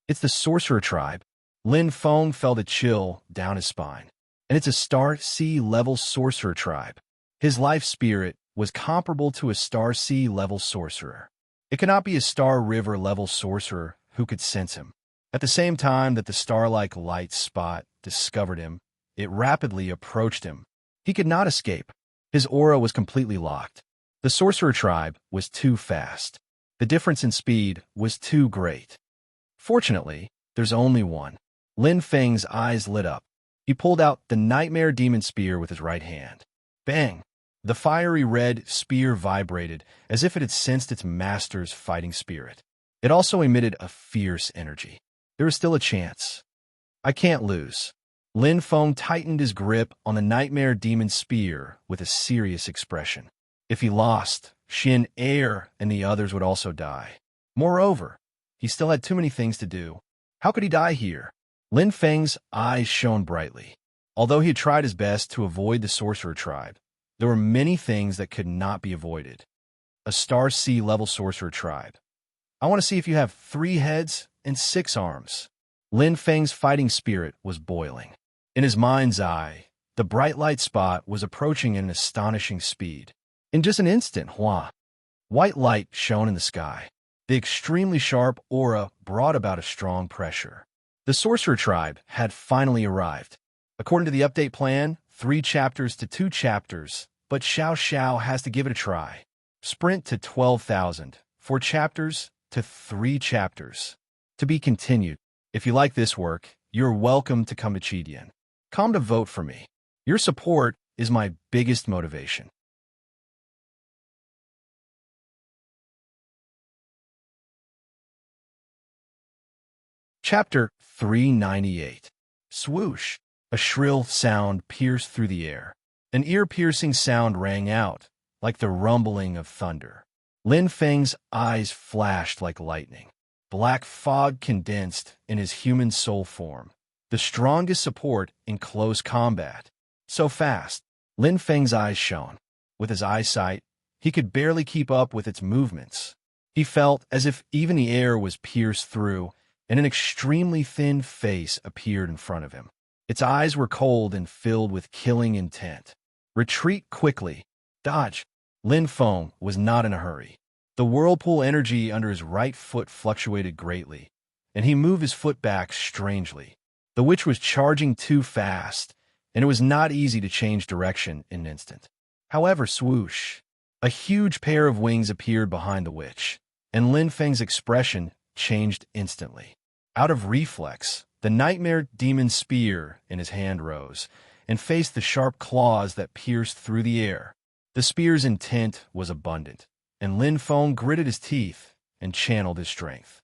It's the sorcerer tribe. Lin Feng felt a chill down his spine. And it's a Star Sea level sorcerer tribe. His life spirit was comparable to a Star Sea level sorcerer. It could not be a Star River level sorcerer who could sense him. At the same time that the star-like light spot discovered him, it rapidly approached him. He could not escape. His aura was completely locked. The sorcerer tribe was too fast. The difference in speed was too great. Fortunately, there's only one. Lin Feng's eyes lit up. He pulled out the Nightmare Demon Spear with his right hand. Bang! The fiery red spear vibrated as if it had sensed its master's fighting spirit. It also emitted a fierce energy. There is still a chance. I can't lose. Lin Feng tightened his grip on the Nightmare Demon Spear with a serious expression. If he lost, Xin Er and the others would also die. Moreover, he still had too many things to do. How could he die here? Lin Feng's eyes shone brightly. Although he had tried his best to avoid the sorcerer tribe, there were many things that could not be avoided. A Star Sea level sorcerer tribe. I want to see if you have 3 heads and 6 arms. Lin Feng's fighting spirit was boiling. In his mind's eye, the bright light spot was approaching at an astonishing speed. In just an instant, white light shone in the sky. The extremely sharp aura brought about a strong pressure. The sorcerer tribe had finally arrived. According to the update plan, 3 chapters to 2 chapters, but Xiao Xiao has to give it a try. Sprint to 12,000, 4 chapters to 3 chapters. To be continued. If you like this work, you're welcome to come to Chidian. Come to vote for me. Your support is my biggest motivation. Chapter 398. Swoosh. A shrill sound pierced through the air. An ear-piercing sound rang out, like the rumbling of thunder. Lin Feng's eyes flashed like lightning. Black fog condensed in his human soul form, the strongest support in close combat. So fast, Lin Feng's eyes shone. With his eyesight, he could barely keep up with its movements. He felt as if even the air was pierced through, and an extremely thin face appeared in front of him. Its eyes were cold and filled with killing intent. Retreat quickly. Dodge. Lin Feng was not in a hurry. The whirlpool energy under his right foot fluctuated greatly, and he moved his foot back strangely. The witch was charging too fast, and it was not easy to change direction in an instant. However, swoosh! A huge pair of wings appeared behind the witch, and Lin Feng's expression changed instantly. Out of reflex, the nightmare demon spear in his hand rose and faced the sharp claws that pierced through the air. The spear's intent was abundant, and Lin Feng gritted his teeth and channeled his strength.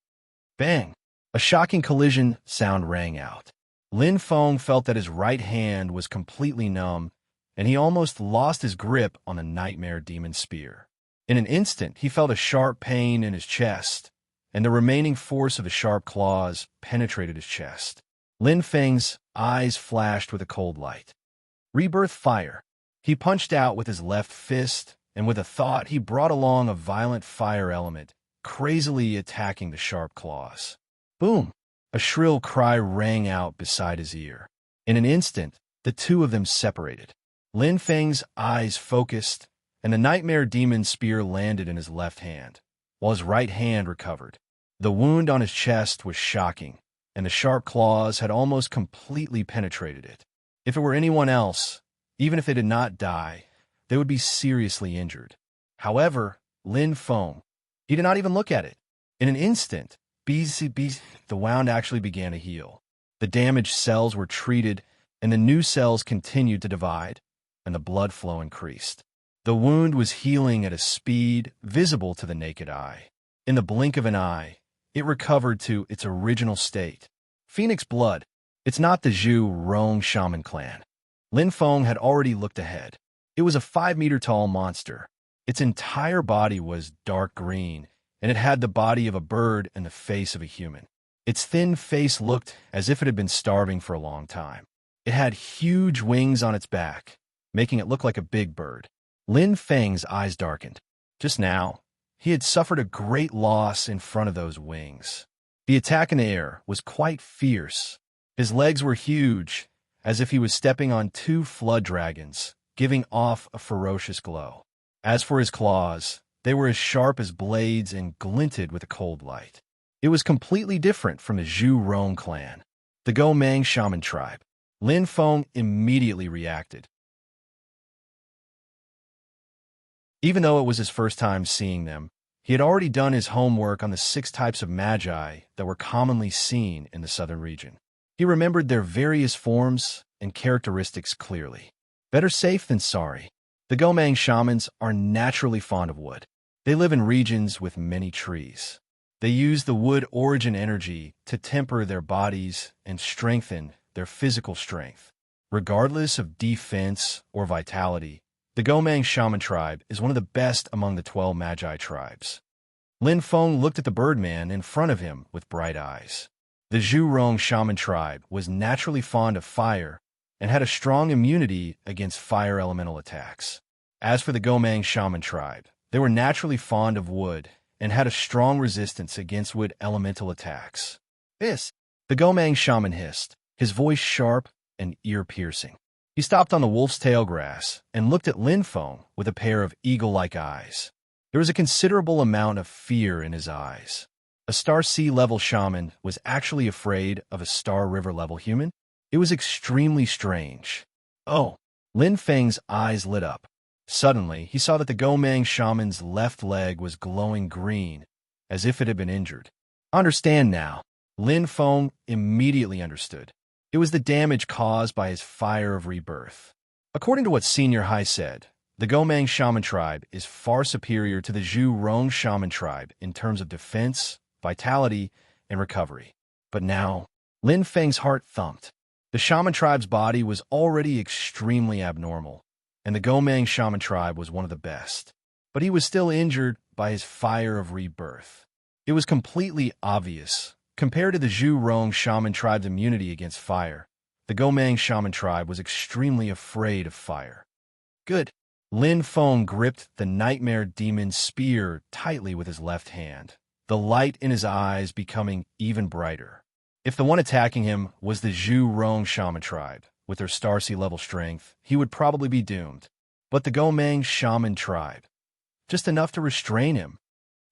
Bang! A shocking collision sound rang out. Lin Feng felt that his right hand was completely numb, and he almost lost his grip on the nightmare demon spear. In an instant, he felt a sharp pain in his chest, and the remaining force of the sharp claws penetrated his chest. Lin Feng's eyes flashed with a cold light. Rebirth fire. He punched out with his left fist, and with a thought he brought along a violent fire element, crazily attacking the sharp claws. Boom! A shrill cry rang out beside his ear. In an instant, the two of them separated. Lin Feng's eyes focused, and the nightmare demon spear landed in his left hand, while his right hand recovered. The wound on his chest was shocking, and the sharp claws had almost completely penetrated it. If it were anyone else, even if they did not die, they would be seriously injured. However, Lin Feng, he did not even look at it. In an instant, the wound actually began to heal. The damaged cells were treated, and the new cells continued to divide, and the blood flow increased. The wound was healing at a speed visible to the naked eye. In the blink of an eye, it recovered to its original state. Phoenix blood. It's not the Zhu Rong shaman clan. Lin Feng had already looked ahead. It was a 5-meter-tall monster. Its entire body was dark green, and it had the body of a bird and the face of a human. Its thin face looked as if it had been starving for a long time. It had huge wings on its back, making it look like a big bird. Lin Feng's eyes darkened. Just now, he had suffered a great loss in front of those wings. The attack in the air was quite fierce. His legs were huge, as if he was stepping on 2 flood dragons, giving off a ferocious glow. As for his claws, they were as sharp as blades and glinted with a cold light. It was completely different from the Zhu Rong clan, the Gomang shaman tribe. Lin Feng immediately reacted. Even though it was his first time seeing them, he had already done his homework on the 6 types of magi that were commonly seen in the southern region. He remembered their various forms and characteristics clearly. Better safe than sorry. The Gomang shamans are naturally fond of wood. They live in regions with many trees. They use the wood origin energy to temper their bodies and strengthen their physical strength. Regardless of defense or vitality, the Gomang shaman tribe is one of the best among the 12 magi tribes. Lin Feng looked at the birdman in front of him with bright eyes. The Zhu Rong shaman tribe was naturally fond of fire and had a strong immunity against fire elemental attacks. As for the Gomang shaman tribe, they were naturally fond of wood and had a strong resistance against wood elemental attacks. Hiss! The Gomang shaman hissed, his voice sharp and ear-piercing. He stopped on the wolf's tail grass and looked at Lin Feng with a pair of eagle-like eyes. There was a considerable amount of fear in his eyes. A Star Sea-level shaman was actually afraid of a Star River-level human? It was extremely strange. Oh! Lin Feng's eyes lit up. Suddenly, he saw that the Gomang shaman's left leg was glowing green, as if it had been injured. Understand now. Lin Feng immediately understood. It was the damage caused by his fire of rebirth. According to what Senior Hai said, the Gomang shaman tribe is far superior to the Zhu Rong shaman tribe in terms of defense, vitality, and recovery. But now, Lin Feng's heart thumped. The shaman tribe's body was already extremely abnormal, and the Gomang shaman tribe was one of the best. But he was still injured by his fire of rebirth. It was completely obvious. Compared to the Zhu Rong shaman tribe's immunity against fire, the Gomang shaman tribe was extremely afraid of fire. Good. Lin Feng gripped the nightmare demon spear tightly with his left hand, the light in his eyes becoming even brighter. If the one attacking him was the Zhu Rong shaman tribe, with their Star Sea level strength, he would probably be doomed. But the Gomang shaman tribe, just enough to restrain him.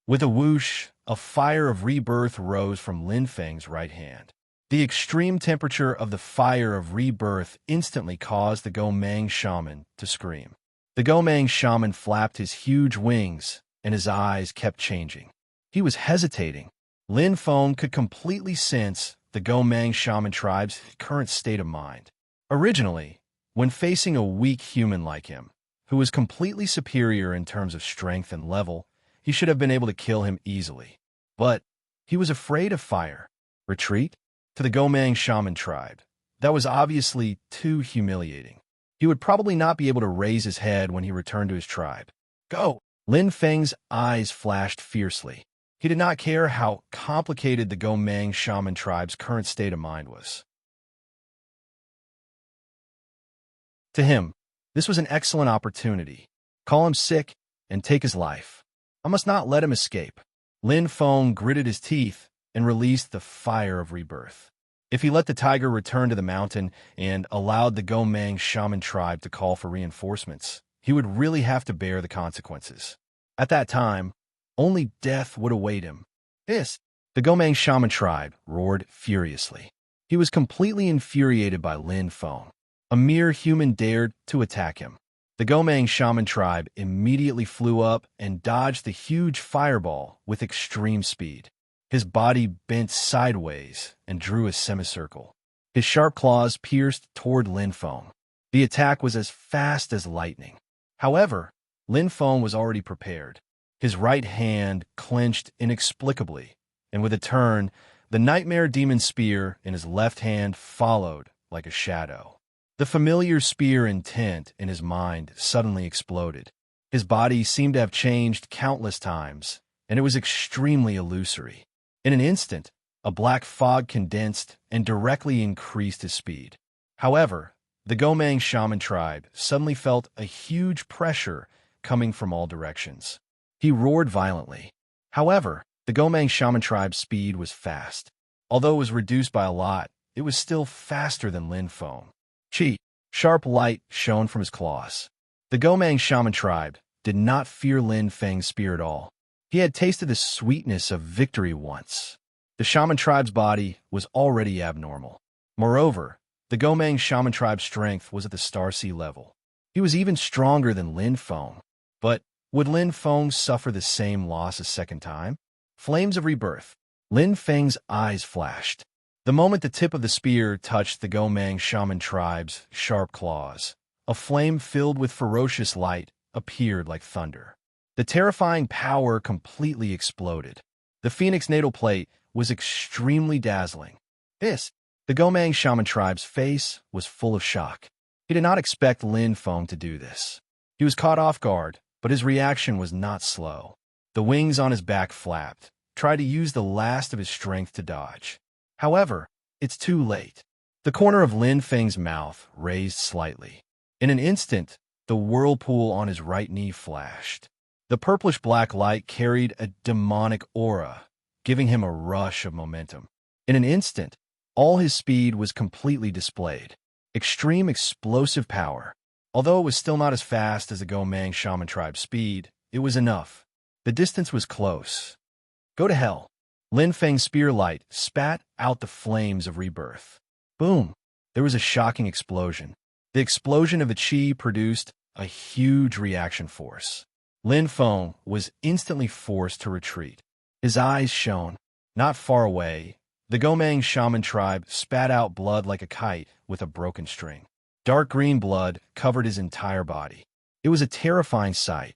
With a whoosh, a fire of rebirth rose from Lin Feng's right hand. The extreme temperature of the fire of rebirth instantly caused the Gomang shaman to scream. The Gomang shaman flapped his huge wings, and his eyes kept changing. He was hesitating. Lin Feng could completely sense the Gomang shaman tribe's current state of mind. Originally, when facing a weak human like him, who was completely superior in terms of strength and level, he should have been able to kill him easily. But he was afraid of fire. Retreat? To the Gomang shaman tribe. That was obviously too humiliating. He would probably not be able to raise his head when he returned to his tribe. Go! Lin Feng's eyes flashed fiercely. He did not care how complicated the Gomang shaman tribe's current state of mind was. To him, this was an excellent opportunity. Call him sick and take his life. I must not let him escape. Lin Feng gritted his teeth and released the fire of rebirth. If he let the tiger return to the mountain and allowed the Gomang shaman tribe to call for reinforcements, he would really have to bear the consequences. At that time, only death would await him. The Gomang shaman tribe roared furiously. He was completely infuriated by Lin Feng. A mere human dared to attack him. The Gomang shaman tribe immediately flew up and dodged the huge fireball with extreme speed. His body bent sideways and drew a semicircle. His sharp claws pierced toward Lin Feng. The attack was as fast as lightning. However, Lin Feng was already prepared. His right hand clenched inexplicably, and with a turn, the nightmare demon spear in his left hand followed like a shadow. The familiar spear intent in his mind suddenly exploded. His body seemed to have changed countless times, and it was extremely illusory. In an instant, a black fog condensed and directly increased his speed. However, the Gomang shaman tribe suddenly felt a huge pressure coming from all directions. He roared violently. However, the Gomang shaman tribe's speed was fast. Although it was reduced by a lot, it was still faster than Lin Feng. Sharp light shone from his claws. The Gomang shaman tribe did not fear Lin Feng's spear at all. He had tasted the sweetness of victory once. The shaman tribe's body was already abnormal. Moreover, the Gomang shaman tribe's strength was at the Starseed level. He was even stronger than Lin Feng. But would Lin Feng suffer the same loss a second time? Flames of rebirth. Lin Feng's eyes flashed. The moment the tip of the spear touched the Gomang shaman tribe's sharp claws, a flame filled with ferocious light appeared like thunder. The terrifying power completely exploded. The phoenix natal plate was extremely dazzling. The Gomang shaman tribe's face was full of shock. He did not expect Lin Feng to do this. He was caught off guard, but his reaction was not slow. The wings on his back flapped, tried to use the last of his strength to dodge. However, it's too late. The corner of Lin Feng's mouth raised slightly. In an instant, the whirlpool on his right knee flashed. The purplish-black light carried a demonic aura, giving him a rush of momentum. In an instant, all his speed was completely displayed. Extreme explosive power. Although it was still not as fast as the Gomang shaman tribe's speed, it was enough. The distance was close. Go to hell. Lin Feng's spear light spat out the flames of rebirth. Boom! There was a shocking explosion. The explosion of the chi produced a huge reaction force. Lin Feng was instantly forced to retreat. His eyes shone. Not far away, the Gomang shaman tribe spat out blood like a kite with a broken string. Dark green blood covered his entire body. It was a terrifying sight.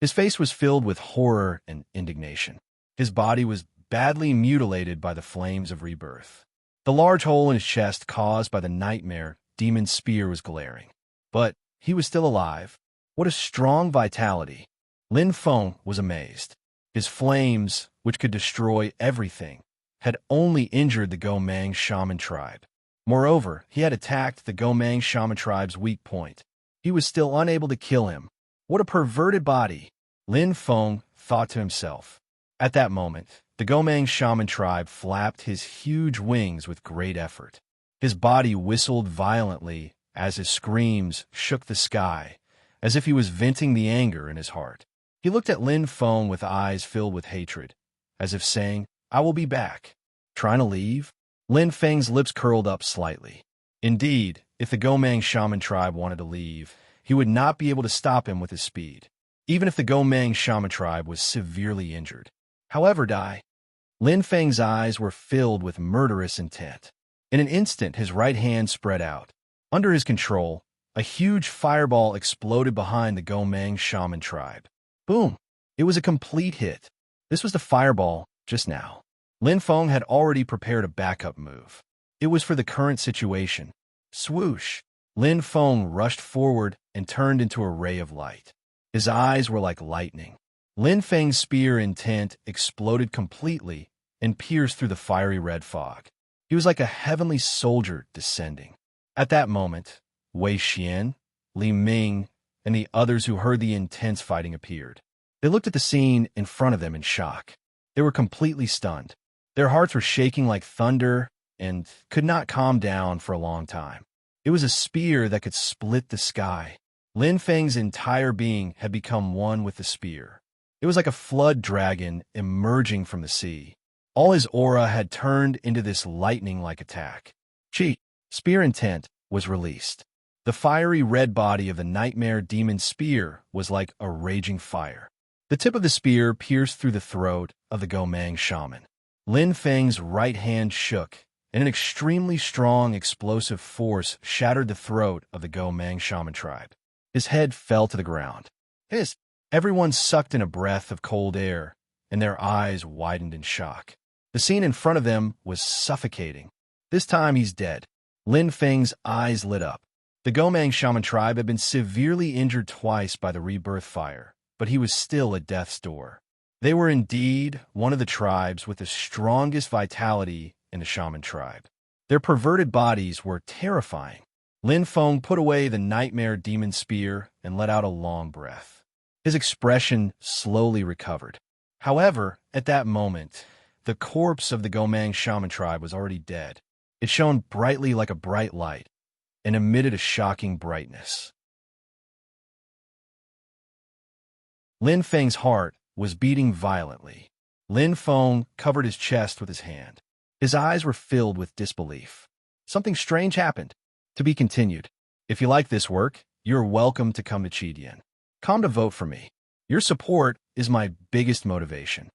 His face was filled with horror and indignation. His body was badly mutilated by the flames of rebirth. The large hole in his chest caused by the nightmare demon spear was glaring. But he was still alive. What a strong vitality. Lin Feng was amazed. His flames, which could destroy everything, had only injured the Gomang shaman tribe. Moreover, he had attacked the Gomang shaman tribe's weak point. He was still unable to kill him. What a perverted body, Lin Feng thought to himself. At that moment, the Gomang shaman tribe flapped his huge wings with great effort. His body whistled violently as his screams shook the sky, as if he was venting the anger in his heart. He looked at Lin Feng with eyes filled with hatred, as if saying, "I will be back." Trying to leave? Lin Feng's lips curled up slightly. Indeed, if the Gomang shaman tribe wanted to leave, he would not be able to stop him with his speed, even if the Gomang shaman tribe was severely injured. However, Lin Feng's eyes were filled with murderous intent. In an instant, his right hand spread out. Under his control, a huge fireball exploded behind the Gomang shaman tribe. Boom! It was a complete hit. This was the fireball just now. Lin Feng had already prepared a backup move. It was for the current situation. Swoosh! Lin Feng rushed forward and turned into a ray of light. His eyes were like lightning. Lin Feng's spear intent exploded completely and pierced through the fiery red fog. He was like a heavenly soldier descending. At that moment, Wei Xian, Li Ming, and the others who heard the intense fighting appeared. They looked at the scene in front of them in shock. They were completely stunned. Their hearts were shaking like thunder and could not calm down for a long time. It was a spear that could split the sky. Lin Feng's entire being had become one with the spear. It was like a flood dragon emerging from the sea. All his aura had turned into this lightning-like attack. Spear intent was released. The fiery red body of the nightmare demon spear was like a raging fire. The tip of the spear pierced through the throat of the Gomang shaman. Lin Feng's right hand shook, and an extremely strong explosive force shattered the throat of the Gomang shaman tribe. His head fell to the ground. Everyone sucked in a breath of cold air, and their eyes widened in shock. The scene in front of them was suffocating. This time he's dead. Lin Feng's eyes lit up. The Gomang shaman tribe had been severely injured twice by the rebirth fire, but he was still at death's door. They were indeed one of the tribes with the strongest vitality in the shaman tribe. Their perverted bodies were terrifying. Lin Feng put away the nightmare demon spear and let out a long breath. His expression slowly recovered. However, at that moment, the corpse of the Gomang shaman tribe was already dead. It shone brightly like a bright light and emitted a shocking brightness. Lin Feng's heart was beating violently. Lin Feng covered his chest with his hand. His eyes were filled with disbelief. Something strange happened. To be continued. If you like this work, you're welcome to come to Qidian. Come to vote for me. Your support is my biggest motivation.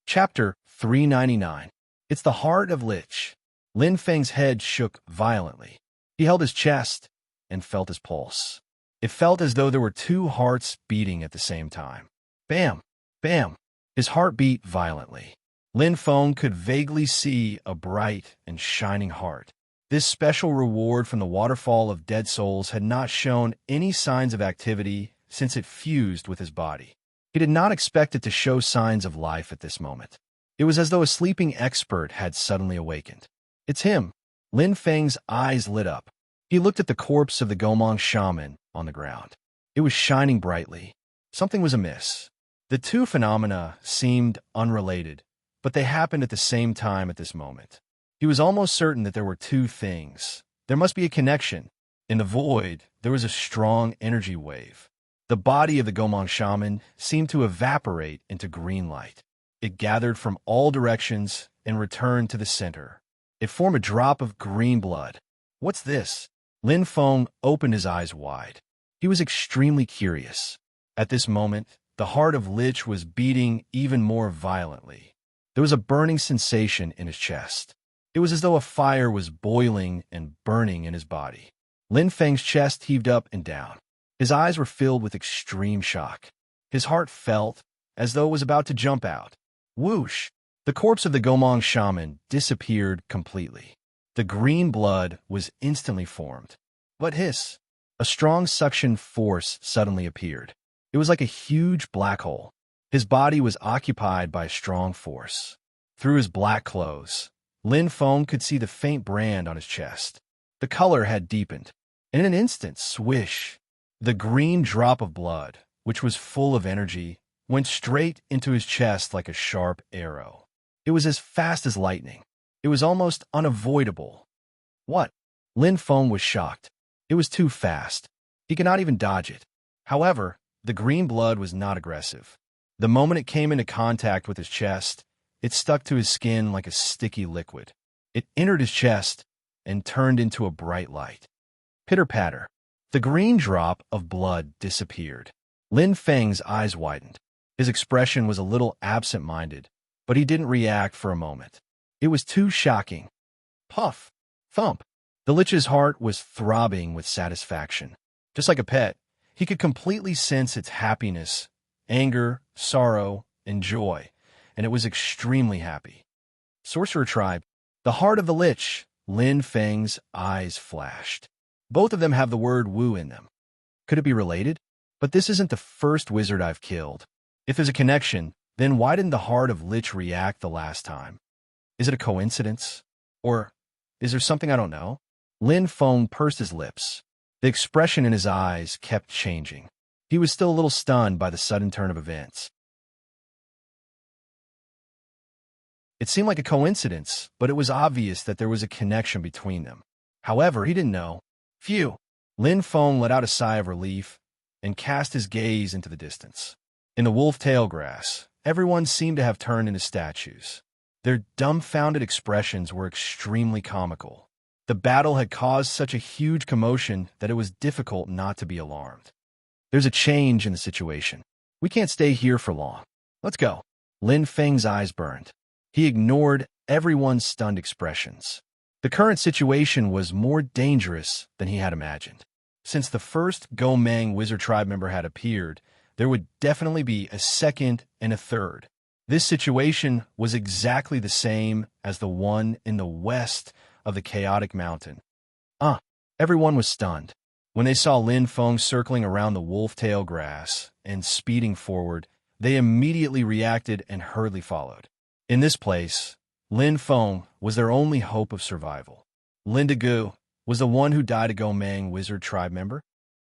Chapter 399. It's the Heart of Lich. Lin Feng's head shook violently. He held his chest and felt his pulse. It felt as though there were two hearts beating at the same time. Bam! Bam! His heart beat violently. Lin Feng could vaguely see a bright and shining heart. This special reward from the waterfall of dead souls had not shown any signs of activity since it fused with his body. He did not expect it to show signs of life at this moment. It was as though a sleeping expert had suddenly awakened. It's him. Lin Feng's eyes lit up. He looked at the corpse of the Gomang shaman on the ground. It was shining brightly. Something was amiss. The two phenomena seemed unrelated, but they happened at the same time at this moment. He was almost certain that there were two things. There must be a connection. In the void, there was a strong energy wave. The body of the Gomang shaman seemed to evaporate into green light. It gathered from all directions and returned to the center. It formed a drop of green blood. What's this? Lin Feng opened his eyes wide. He was extremely curious. At this moment, the heart of Lich was beating even more violently. There was a burning sensation in his chest. It was as though a fire was boiling and burning in his body. Lin Feng's chest heaved up and down. His eyes were filled with extreme shock. His heart felt as though it was about to jump out. Whoosh! The corpse of the Gomang shaman disappeared completely. The green blood was instantly formed. But hiss! A strong suction force suddenly appeared. It was like a huge black hole. His body was occupied by a strong force. Through his black clothes, Lin Feng could see the faint brand on his chest. The color had deepened. In an instant, swish! The green drop of blood, which was full of energy, went straight into his chest like a sharp arrow. It was as fast as lightning. It was almost unavoidable. What? Lin Feng was shocked. It was too fast. He could not even dodge it. However, the green blood was not aggressive. The moment it came into contact with his chest, it stuck to his skin like a sticky liquid. It entered his chest and turned into a bright light. Pitter-patter. The green drop of blood disappeared. Lin Feng's eyes widened. His expression was a little absent-minded, but he didn't react for a moment. It was too shocking. Puff. Thump. The Lich's heart was throbbing with satisfaction. Just like a pet, he could completely sense its happiness, anger, sorrow, and joy, and it was extremely happy. Sorcerer Tribe. The heart of the Lich. Lin Feng's eyes flashed. Both of them have the word Wu in them. Could it be related? But this isn't the first wizard I've killed. If there's a connection, then why didn't the heart of Lich react the last time? Is it a coincidence? Or is there something I don't know? Lin Feng pursed his lips. The expression in his eyes kept changing. He was still a little stunned by the sudden turn of events. It seemed like a coincidence, but it was obvious that there was a connection between them. However, he didn't know. Phew! Lin Feng let out a sigh of relief and cast his gaze into the distance. In the wolf-tail grass, everyone seemed to have turned into statues. Their dumbfounded expressions were extremely comical. The battle had caused such a huge commotion that it was difficult not to be alarmed. There's a change in the situation. We can't stay here for long. Let's go. Lin Feng's eyes burned. He ignored everyone's stunned expressions. The current situation was more dangerous than he had imagined. Since the first Gomang Wizard Tribe member had appeared, there would definitely be a second and a third. This situation was exactly the same as the one in the west of the Chaotic Mountain. Everyone was stunned. When they saw Lin Feng circling around the wolf-tail grass and speeding forward, they immediately reacted and hurriedly followed. In this place, Lin Feng was their only hope of survival. Lin Degu was the one who died a Gomang Wizard Tribe member.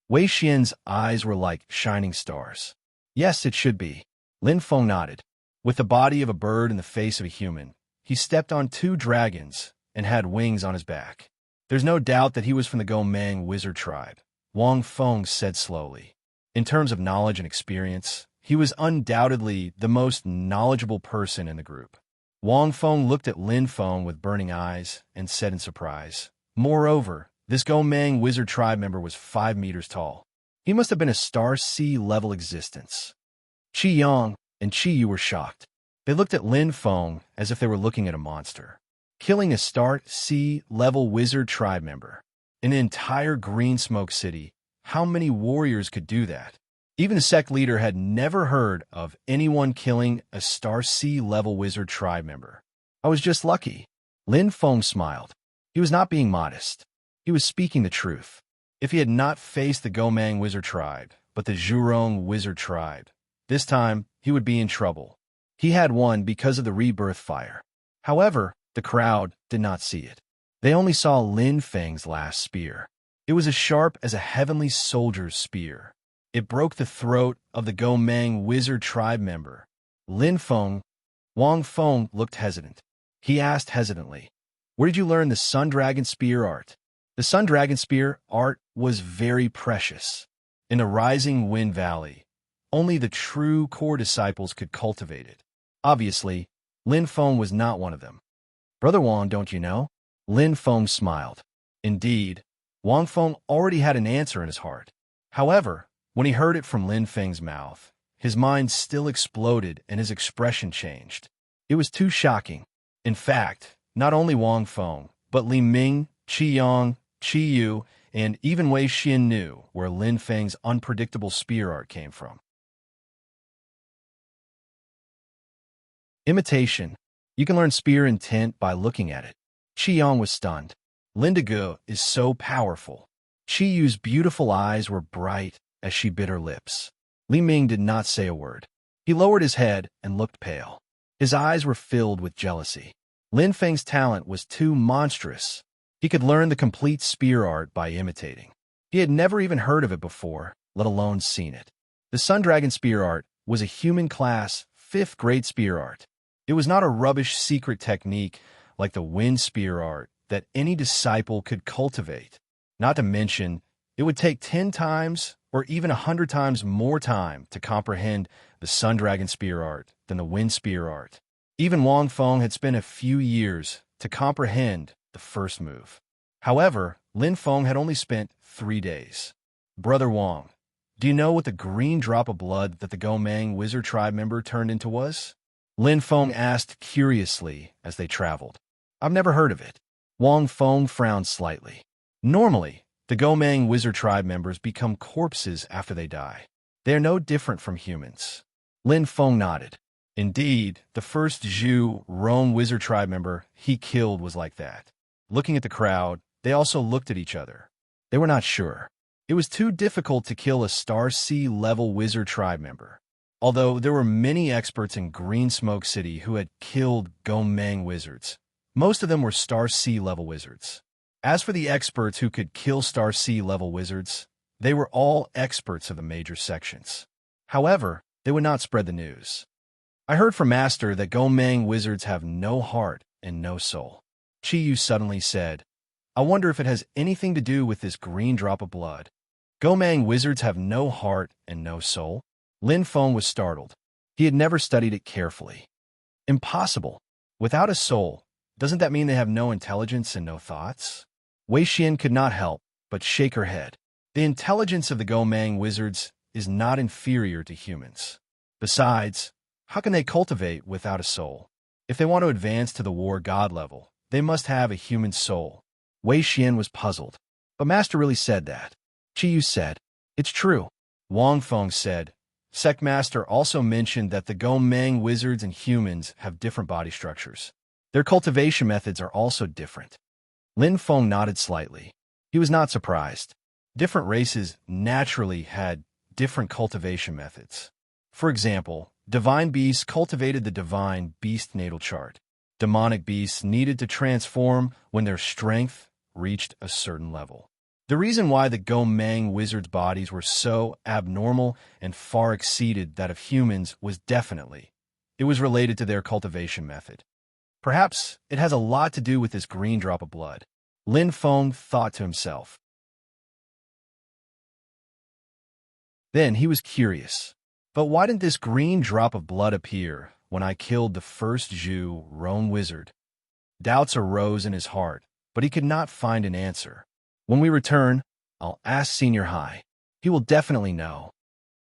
Wei Xian's eyes were like shining stars. Yes, it should be. Lin Feng nodded. With the body of a bird and the face of a human, he stepped on 2 dragons and had wings on his back. There's no doubt that he was from the Gomang Wizard Tribe, Wang Feng said slowly. In terms of knowledge and experience, he was undoubtedly the most knowledgeable person in the group. Wang Feng looked at Lin Feng with burning eyes and said in surprise, "Moreover, this Gomang Wizard Tribe member was 5 meters tall. He must have been a Star Sea-level existence." Qi Yang and Qi Yu were shocked. They looked at Lin Feng as if they were looking at a monster. Killing a Star Sea-level Wizard Tribe member in an entire Green Smoke City, how many warriors could do that? Even the sect leader had never heard of anyone killing a Star Sea-level Wizard Tribe member. I was just lucky. Lin Feng smiled. He was not being modest. He was speaking the truth. If he had not faced the Gomang Wizard Tribe, but the Zhurong Wizard Tribe, this time he would be in trouble. He had won because of the rebirth fire. However, the crowd did not see it. They only saw Lin Feng's last spear. It was as sharp as a heavenly soldier's spear. It broke the throat of the Gomang Wizard Tribe member. Lin Feng. Wang Feng looked hesitant. He asked hesitantly, "Where did you learn the Sun Dragon Spear art?" The Sun Dragon Spear art was very precious. In the Rising Wind Valley, only the true core disciples could cultivate it. Obviously, Lin Feng was not one of them. "Brother Wang, don't you know?" Lin Feng smiled. Indeed, Wang Feng already had an answer in his heart. However, when he heard it from Lin Feng's mouth, his mind still exploded and his expression changed. It was too shocking. In fact, not only Wang Feng, but Li Ming, Qi Yang, Qi Yu, and even Wei Xian knew where Lin Feng's unpredictable spear art came from. Imitation. You can learn spear intent by looking at it. Qi Yang was stunned. Lin Degu is so powerful. Qi Yu's beautiful eyes were bright as she bit her lips. Li Ming did not say a word. He lowered his head and looked pale. His eyes were filled with jealousy. Lin Feng's talent was too monstrous. He could learn the complete spear art by imitating. He had never even heard of it before, let alone seen it. The Sun Dragon Spear art was a human class 5th grade spear art. It was not a rubbish secret technique like the wind spear art that any disciple could cultivate. Not to mention, it would take 10 times or even 100 times more time to comprehend the sun dragon spear art than the wind spear art. Even Wang Feng had spent a few years to comprehend the first move. However, Lin Feng had only spent 3 days. Brother Wang, do you know what the green drop of blood that the Gomang wizard tribe member turned into was? Lin Feng asked curiously as they traveled. I've never heard of it. Wang Feng frowned slightly. Normally, the Gomang wizard tribe members become corpses after they die. They are no different from humans. Lin Feng nodded. Indeed, the first Zhu Rong wizard tribe member he killed was like that. Looking at the crowd, they also looked at each other. They were not sure. It was too difficult to kill a Star Sea level wizard tribe member. Although there were many experts in Green Smoke City who had killed Gomang wizards, most of them were Star Sea level wizards. As for the experts who could kill Star Sea level wizards, they were all experts of the major sections. However, they would not spread the news. I heard from Master that Gomang wizards have no heart and no soul. Chi Yu suddenly said, I wonder if it has anything to do with this green drop of blood. Gomang wizards have no heart and no soul? Lin Feng was startled. He had never studied it carefully. Impossible. Without a soul, doesn't that mean they have no intelligence and no thoughts? Wei Xian could not help but shake her head. The intelligence of the Gomang wizards is not inferior to humans. Besides, how can they cultivate without a soul? If they want to advance to the war god level, they must have a human soul. Wei Xian was puzzled. But Master really said that. Chi Yu said, it's true. Wang Feng said, Sect Master also mentioned that the Gomang wizards and humans have different body structures. Their cultivation methods are also different. Lin Feng nodded slightly. He was not surprised. Different races naturally had different cultivation methods. For example, divine beasts cultivated the divine beast natal chart. Demonic beasts needed to transform when their strength reached a certain level. The reason why the Gomang wizards' bodies were so abnormal and far exceeded that of humans was definitely, it was related to their cultivation method. Perhaps it has a lot to do with this green drop of blood. Lin Feng thought to himself. Then he was curious. But why didn't this green drop of blood appear when I killed the first Zhu Rong wizard? Doubts arose in his heart, but he could not find an answer. When we return, I'll ask Senior High. He will definitely know.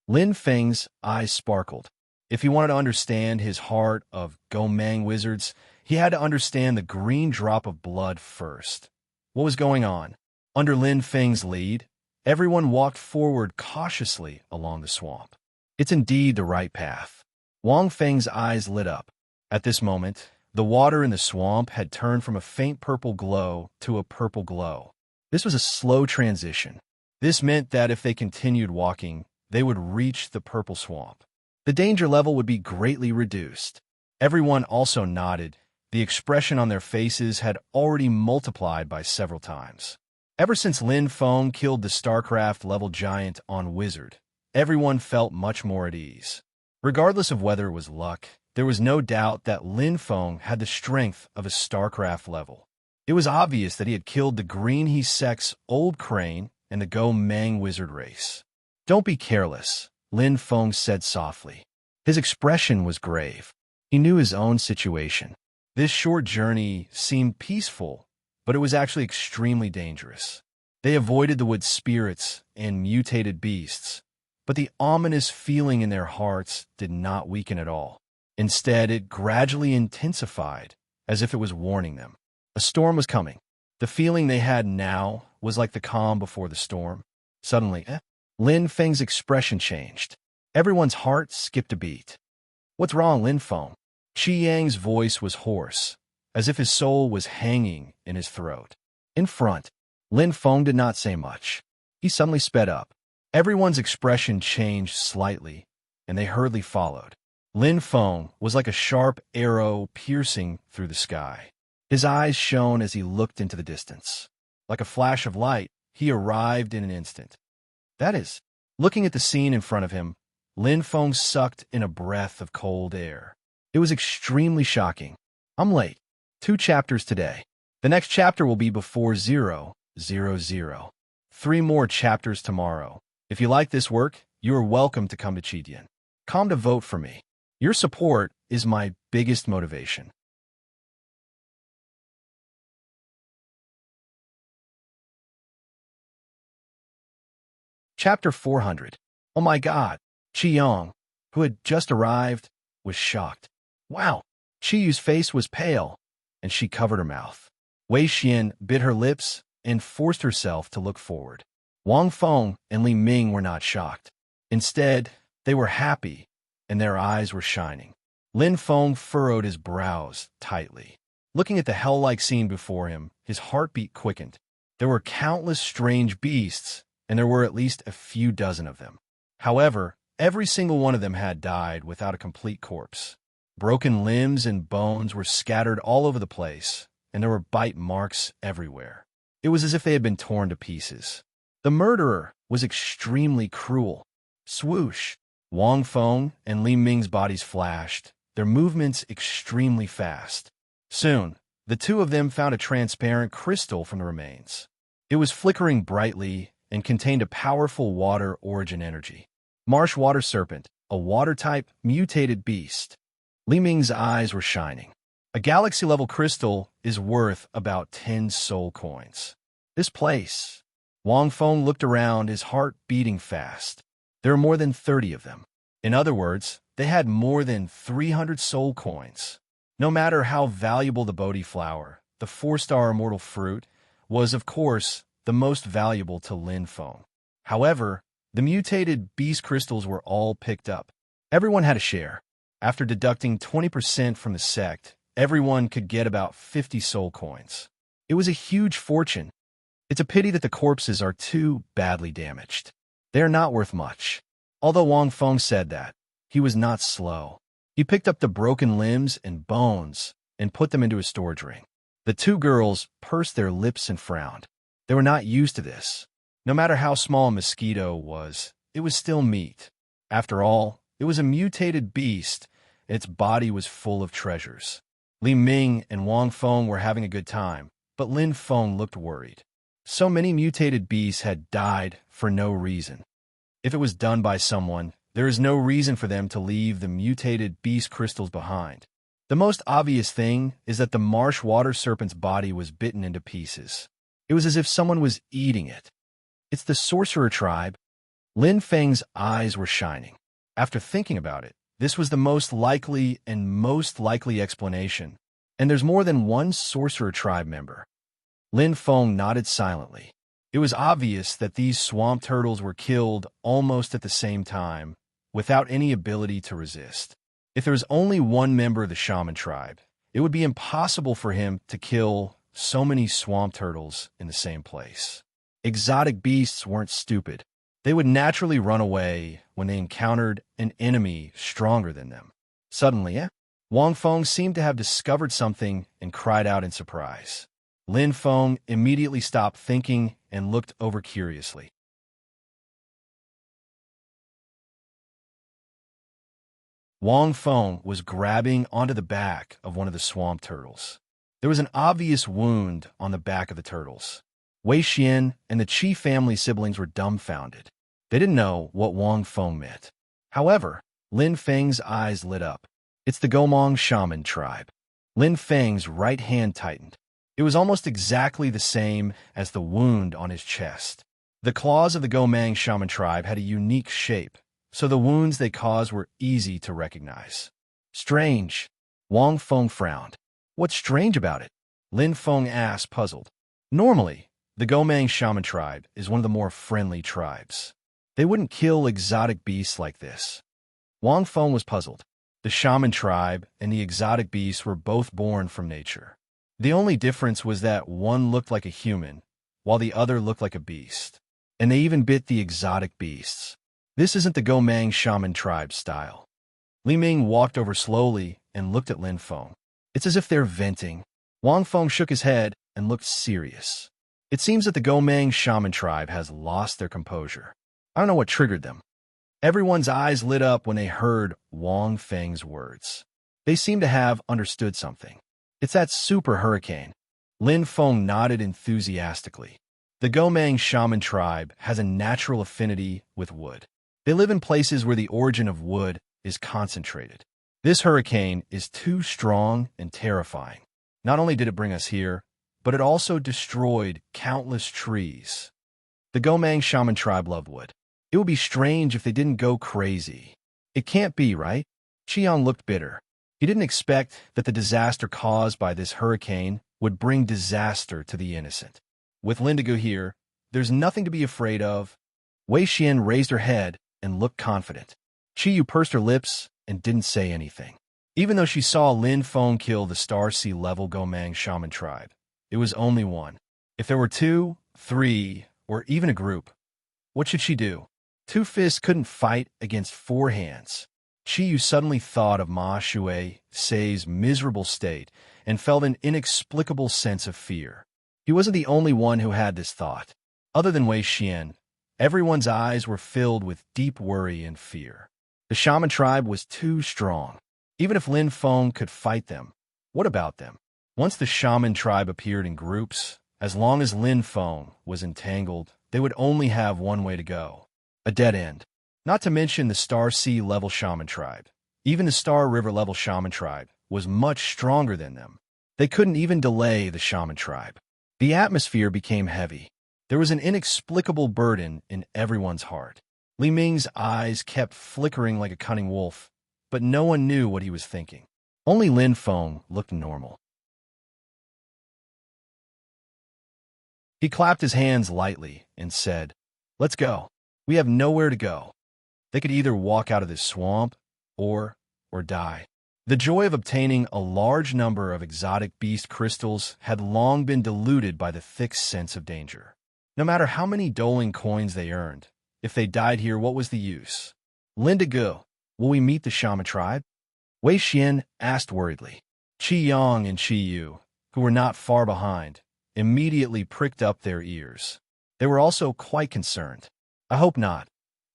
Lin Feng's eyes sparkled. If he wanted to understand his heart of Gomang wizards, he had to understand the green drop of blood first. What was going on? Under Lin Feng's lead, everyone walked forward cautiously along the swamp. It's indeed the right path. Wang Feng's eyes lit up. At this moment, the water in the swamp had turned from a faint purple glow to a purple glow. This was a slow transition. This meant that if they continued walking, they would reach the purple swamp. The danger level would be greatly reduced. Everyone also nodded. The expression on their faces had already multiplied by several times. Ever since Lin Feng killed the StarCraft-level giant on Wizard, everyone felt much more at ease. Regardless of whether it was luck, there was no doubt that Lin Feng had the strength of a StarCraft level. It was obvious that he had killed the Green He Sect's Old Crane and the Gomang wizard race. Don't be careless, Lin Feng said softly. His expression was grave. He knew his own situation. This short journey seemed peaceful, but it was actually extremely dangerous. They avoided the wood spirits and mutated beasts, but the ominous feeling in their hearts did not weaken at all. Instead, it gradually intensified, as if it was warning them. A storm was coming. The feeling they had now was like the calm before the storm. Suddenly, Lin Feng's expression changed. Everyone's heart skipped a beat. What's wrong, Lin Feng? Qi Yang's voice was hoarse, as if his soul was hanging in his throat. In front, Lin Feng did not say much. He suddenly sped up. Everyone's expression changed slightly, and they hurriedly followed. Lin Feng was like a sharp arrow piercing through the sky. His eyes shone as he looked into the distance. Like a flash of light, he arrived in an instant. That is, looking at the scene in front of him, Lin Feng sucked in a breath of cold air. It was extremely shocking. I'm late. 2 chapters today. The next chapter will be before 000. 3 more chapters tomorrow. If you like this work, you are welcome to come to Chidian. Come to vote for me. Your support is my biggest motivation. Chapter 400. Oh my god. Chi Yong, who had just arrived, was shocked. Wow. Chi Yu's face was pale, and she covered her mouth. Wei Xian bit her lips and forced herself to look forward. Wang Feng and Li Ming were not shocked. Instead, they were happy, and their eyes were shining. Lin Feng furrowed his brows tightly. Looking at the hell-like scene before him, his heartbeat quickened. There were countless strange beasts, and there were at least a few dozen of them. However, every single one of them had died without a complete corpse. Broken limbs and bones were scattered all over the place, and there were bite marks everywhere. It was as if they had been torn to pieces. The murderer was extremely cruel. Swoosh! Wang Feng and Li Ming's bodies flashed, their movements extremely fast. Soon, the two of them found a transparent crystal from the remains. It was flickering brightly and contained a powerful water origin energy. Marsh water serpent, a water-type mutated beast. Li Ming's eyes were shining. A galaxy-level crystal is worth about 10 soul coins. This place. Wang Feng looked around, his heart beating fast. There were more than 30 of them. In other words, they had more than 300 soul coins. No matter how valuable the Bodhi flower, the 4-star immortal fruit, was, of course, the most valuable to Lin Feng. However, the mutated beast crystals were all picked up. Everyone had a share. After deducting 20% from the sect, everyone could get about 50 soul coins. It was a huge fortune. It's a pity that the corpses are too badly damaged. They are not worth much. Although Wang Feng said that, he was not slow. He picked up the broken limbs and bones and put them into his storage ring. The two girls pursed their lips and frowned. They were not used to this. No matter how small a mosquito was, it was still meat. After all, it was a mutated beast, and its body was full of treasures. Li Ming and Wang Feng were having a good time, but Lin Feng looked worried. So many mutated beasts had died for no reason. If it was done by someone, there is no reason for them to leave the mutated beast crystals behind. The most obvious thing is that the marsh water serpent's body was bitten into pieces. It was as if someone was eating it. It's the sorcerer tribe. Lin Feng's eyes were shining. After thinking about it, this was the most likely explanation. And there's more than one sorcerer tribe member. Lin Feng nodded silently. It was obvious that these swamp turtles were killed almost at the same time, without any ability to resist. If there was only one member of the shaman tribe, it would be impossible for him to kill so many swamp turtles in the same place. Exotic beasts weren't stupid. They would naturally run away when they encountered an enemy stronger than them. Suddenly, Wang Feng seemed to have discovered something and cried out in surprise. Lin Feng immediately stopped thinking and looked over curiously. Wang Feng was grabbing onto the back of one of the swamp turtles. There was an obvious wound on the back of the turtles. Wei Xian and the Qi family siblings were dumbfounded. They didn't know what Wang Feng meant. However, Lin Feng's eyes lit up. It's the Gomang shaman tribe. Lin Feng's right hand tightened. It was almost exactly the same as the wound on his chest. The claws of the Gomang shaman tribe had a unique shape, so the wounds they caused were easy to recognize. Strange. Wang Feng frowned. What's strange about it? Lin Feng asked, puzzled. Normally, the Gomang shaman tribe is one of the more friendly tribes. They wouldn't kill exotic beasts like this. Wang Feng was puzzled. The shaman tribe and the exotic beasts were both born from nature. The only difference was that one looked like a human, while the other looked like a beast. And they even bit the exotic beasts. This isn't the Gomang shaman tribe style. Li Ming walked over slowly and looked at Lin Feng. It's as if they're venting. Wang Feng shook his head and looked serious. It seems that the Gomang shaman tribe has lost their composure. I don't know what triggered them. Everyone's eyes lit up when they heard Wang Feng's words. They seemed to have understood something. It's that super hurricane. Lin Feng nodded enthusiastically. The Gomang shaman tribe has a natural affinity with wood. They live in places where the origin of wood is concentrated. This hurricane is too strong and terrifying. Not only did it bring us here, but it also destroyed countless trees. The Gomang shaman tribe loved wood. It would be strange if they didn't go crazy. It can't be, right? Qiang looked bitter. He didn't expect that the disaster caused by this hurricane would bring disaster to the innocent. With Lindigo here, there's nothing to be afraid of. Wei Xian raised her head and looked confident. Qiyu pursed her lips and didn't say anything. Even though she saw Lin Feng kill the Star Sea level Gomang shaman tribe, it was only one. If there were 2, 3, or even a group, what should she do? 2 fists couldn't fight against 4 hands. Qiyu suddenly thought of Ma Shui's miserable state and felt an inexplicable sense of fear. He wasn't the only one who had this thought. Other than Wei Xian, everyone's eyes were filled with deep worry and fear. The shaman tribe was too strong. Even if Lin Feng could fight them, what about them? Once the shaman tribe appeared in groups, as long as Lin Feng was entangled, they would only have one way to go. A dead end. Not to mention the Star Sea level shaman tribe. Even the Star River level shaman tribe was much stronger than them. They couldn't even delay the shaman tribe. The atmosphere became heavy. There was an inexplicable burden in everyone's heart. Li Ming's eyes kept flickering like a cunning wolf, but no one knew what he was thinking. Only Lin Feng looked normal. He clapped his hands lightly and said, "Let's go. We have nowhere to go." They could either walk out of this swamp or die. The joy of obtaining a large number of exotic beast crystals had long been diluted by the thick sense of danger. No matter how many doling coins they earned, if they died here, what was the use? Lindigo, will we meet the shaman tribe? Wei Xian asked worriedly. Qi Yang and Qi Yu, who were not far behind, immediately pricked up their ears. They were also quite concerned. I hope not,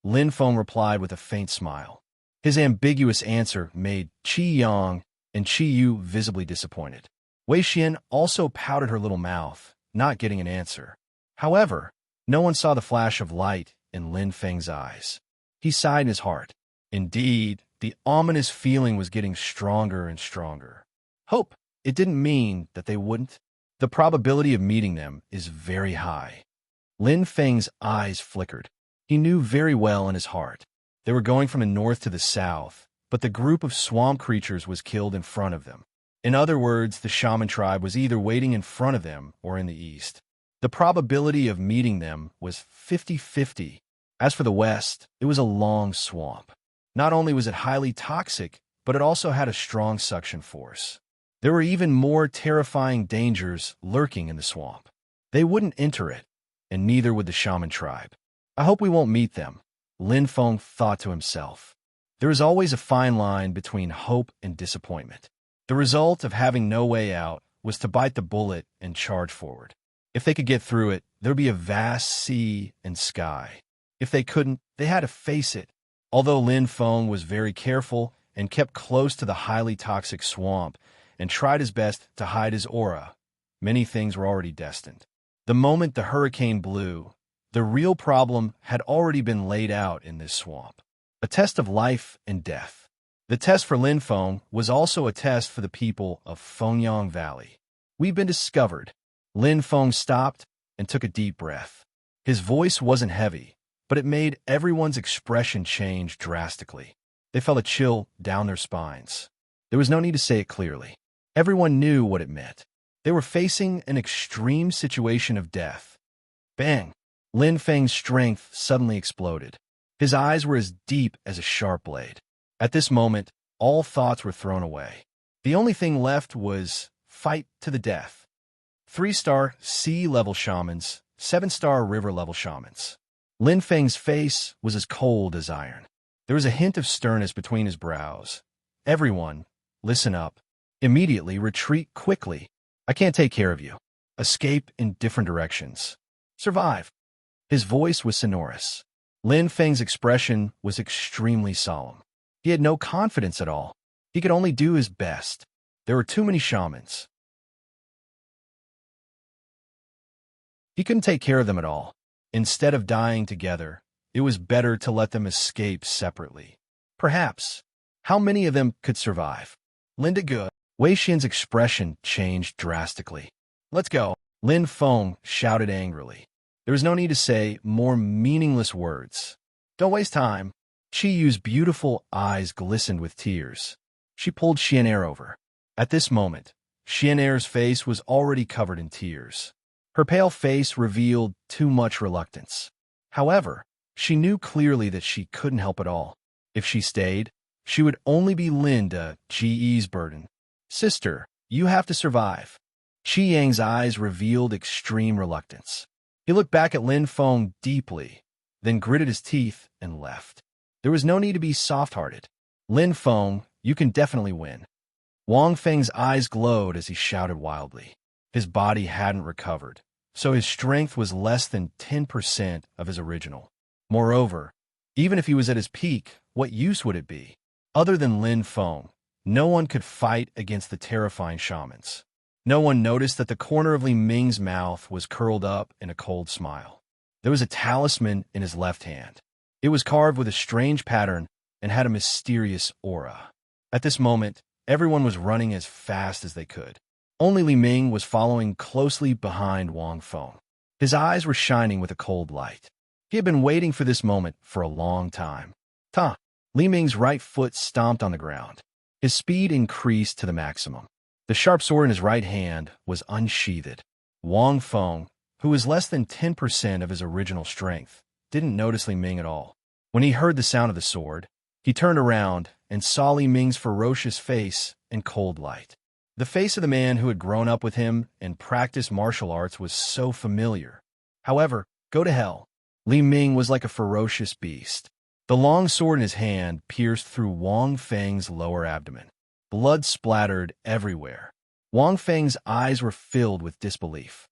Lin Feng replied with a faint smile. His ambiguous answer made Qi Yang and Qi Yu visibly disappointed. Wei Xian also pouted her little mouth, not getting an answer. However, no one saw the flash of light in Lin Feng's eyes. He sighed in his heart. Indeed, the ominous feeling was getting stronger and stronger. Hope, it didn't mean that they wouldn't. The probability of meeting them is very high. Lin Feng's eyes flickered. He knew very well in his heart. They were going from the north to the south, but the group of swamp creatures was killed in front of them. In other words, the shaman tribe was either waiting in front of them or in the east. The probability of meeting them was 50-50. As for the west, it was a long swamp. Not only was it highly toxic, but it also had a strong suction force. There were even more terrifying dangers lurking in the swamp. They wouldn't enter it, and neither would the shaman tribe. I hope we won't meet them, Lin Feng thought to himself. There is always a fine line between hope and disappointment. The result of having no way out was to bite the bullet and charge forward. If they could get through it, there would be a vast sea and sky. If they couldn't, they had to face it. Although Lin Feng was very careful and kept close to the highly toxic swamp and tried his best to hide his aura, many things were already destined. The moment the hurricane blew, the real problem had already been laid out in this swamp. A test of life and death. The test for Lin Feng was also a test for the people of Fengyang Valley. We've been discovered. Lin Feng stopped and took a deep breath. His voice wasn't heavy, but it made everyone's expression change drastically. They felt a chill down their spines. There was no need to say it clearly. Everyone knew what it meant. They were facing an extreme situation of death. Bang! Lin Feng's strength suddenly exploded. His eyes were as deep as a sharp blade. At this moment, all thoughts were thrown away. The only thing left was fight to the death. 3-star sea-level shamans, 7-star river-level shamans. Lin Feng's face was as cold as iron. There was a hint of sternness between his brows. Everyone, listen up. Immediately retreat quickly. I can't take care of you. Escape in different directions. Survive. His voice was sonorous. Lin Feng's expression was extremely solemn. He had no confidence at all. He could only do his best. There were too many shamans. He couldn't take care of them at all. Instead of dying together, it was better to let them escape separately. Perhaps. How many of them could survive? Linda Good. Wei Xin's expression changed drastically. Let's go, Lin Feng shouted angrily. There was no need to say more meaningless words. Don't waste time. Qi Yu's beautiful eyes glistened with tears. She pulled Xian'er over. At this moment, Xian'er's face was already covered in tears. Her pale face revealed too much reluctance. However, she knew clearly that she couldn't help at all. If she stayed, she would only be Linda Ge's burden. Sister, you have to survive. Qi Yang's eyes revealed extreme reluctance. He looked back at Lin Feng deeply, then gritted his teeth and left. There was no need to be soft-hearted. Lin Feng, you can definitely win. Wang Feng's eyes glowed as he shouted wildly. His body hadn't recovered, so his strength was less than 10% of his original. Moreover, even if he was at his peak, what use would it be? Other than Lin Feng, no one could fight against the terrifying shamans. No one noticed that the corner of Li Ming's mouth was curled up in a cold smile. There was a talisman in his left hand. It was carved with a strange pattern and had a mysterious aura. At this moment, everyone was running as fast as they could. Only Li Ming was following closely behind Wang Feng. His eyes were shining with a cold light. He had been waiting for this moment for a long time. Ta! Li Ming's right foot stomped on the ground. His speed increased to the maximum. The sharp sword in his right hand was unsheathed. Wang Feng, who was less than 10% of his original strength, didn't notice Li Ming at all. When he heard the sound of the sword, he turned around and saw Li Ming's ferocious face in cold light. The face of the man who had grown up with him and practiced martial arts was so familiar. However, go to hell. Li Ming was like a ferocious beast. The long sword in his hand pierced through Wang Feng's lower abdomen. Blood splattered everywhere. Wang Feng's eyes were filled with disbelief.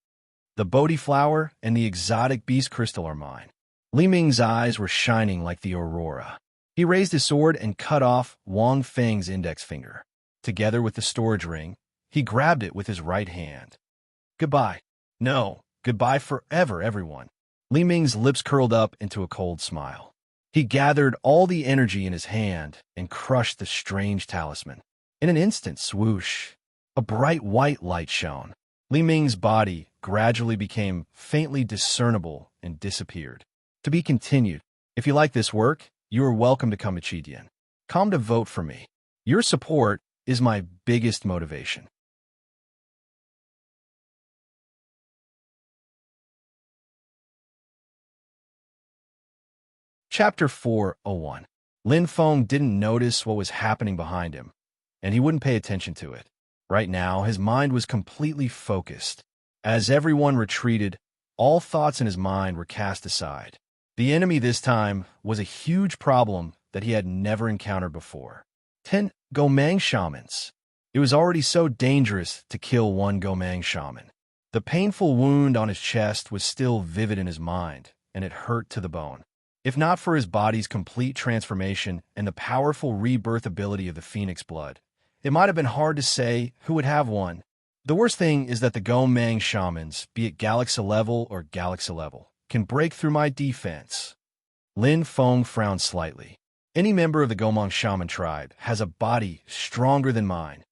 The Bodhi flower and the exotic beast crystal are mine. Li Ming's eyes were shining like the aurora. He raised his sword and cut off Wang Feng's index finger. Together with the storage ring, he grabbed it with his right hand. Goodbye. No, goodbye forever, everyone. Li Ming's lips curled up into a cold smile. He gathered all the energy in his hand and crushed the strange talisman. In an instant, swoosh, a bright white light shone. Li Ming's body gradually became faintly discernible and disappeared. To be continued. If you like this work, you are welcome to come to Chidian. Come to vote for me. Your support is my biggest motivation. Chapter 4:01. Lin Feng didn't notice what was happening behind him, and he wouldn't pay attention to it. Right now, his mind was completely focused. As everyone retreated, all thoughts in his mind were cast aside. The enemy this time was a huge problem that he had never encountered before. 10 Gomang shamans. It was already so dangerous to kill one Gomang shaman. The painful wound on his chest was still vivid in his mind, and it hurt to the bone. If not for his body's complete transformation and the powerful rebirth ability of the phoenix blood, it might have been hard to say who would have won. The worst thing is that the Gomang shamans, be it galaxy level or galaxy level, can break through my defense. Lin Feng frowned slightly. Any member of the Gomang shaman tribe has a body stronger than mine.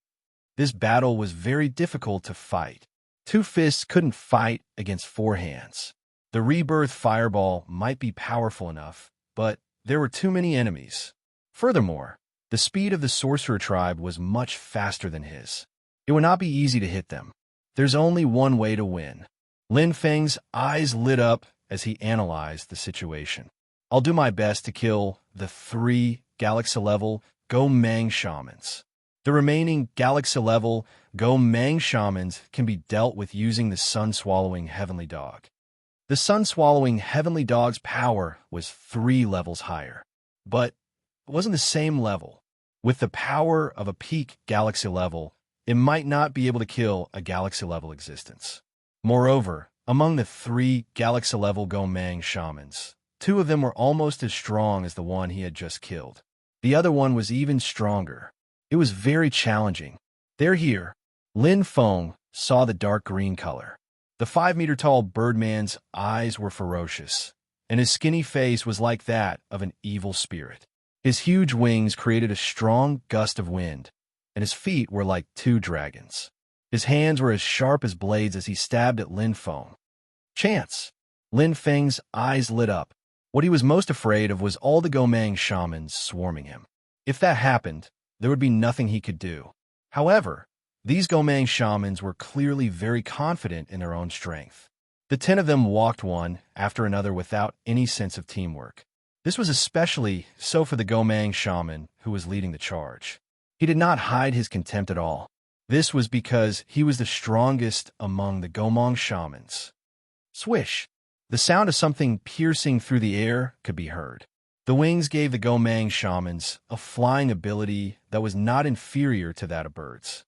This battle was very difficult to fight. Two fists couldn't fight against four hands. The rebirth fireball might be powerful enough, but there were too many enemies. Furthermore, the speed of the sorcerer tribe was much faster than his. It would not be easy to hit them. There's only one way to win. Lin Feng's eyes lit up as he analyzed the situation. I'll do my best to kill the 3 galaxy-level Gomang shamans. The remaining galaxy-level Gomang shamans can be dealt with using the sun-swallowing heavenly dog. The sun-swallowing heavenly dog's power was 3 levels higher, but it wasn't the same level. With the power of a peak galaxy level, it might not be able to kill a galaxy-level existence. Moreover, among the 3 galaxy-level Gomang shamans, 2 of them were almost as strong as the one he had just killed. The other one was even stronger. It was very challenging. They're here. Lin Feng saw the dark green color. The 5-meter-tall birdman's eyes were ferocious, and his skinny face was like that of an evil spirit. His huge wings created a strong gust of wind, and his feet were like 2 dragons. His hands were as sharp as blades as he stabbed at Lin Feng. Chance! Lin Feng's eyes lit up. What he was most afraid of was all the Gomang shamans swarming him. If that happened, there would be nothing he could do. However, these Gomang shamans were clearly very confident in their own strength. The 10 of them walked one after another without any sense of teamwork. This was especially so for the Gomang shaman who was leading the charge. He did not hide his contempt at all. This was because he was the strongest among the Gomang shamans. Swish! The sound of something piercing through the air could be heard. The wings gave the Gomang shamans a flying ability that was not inferior to that of birds.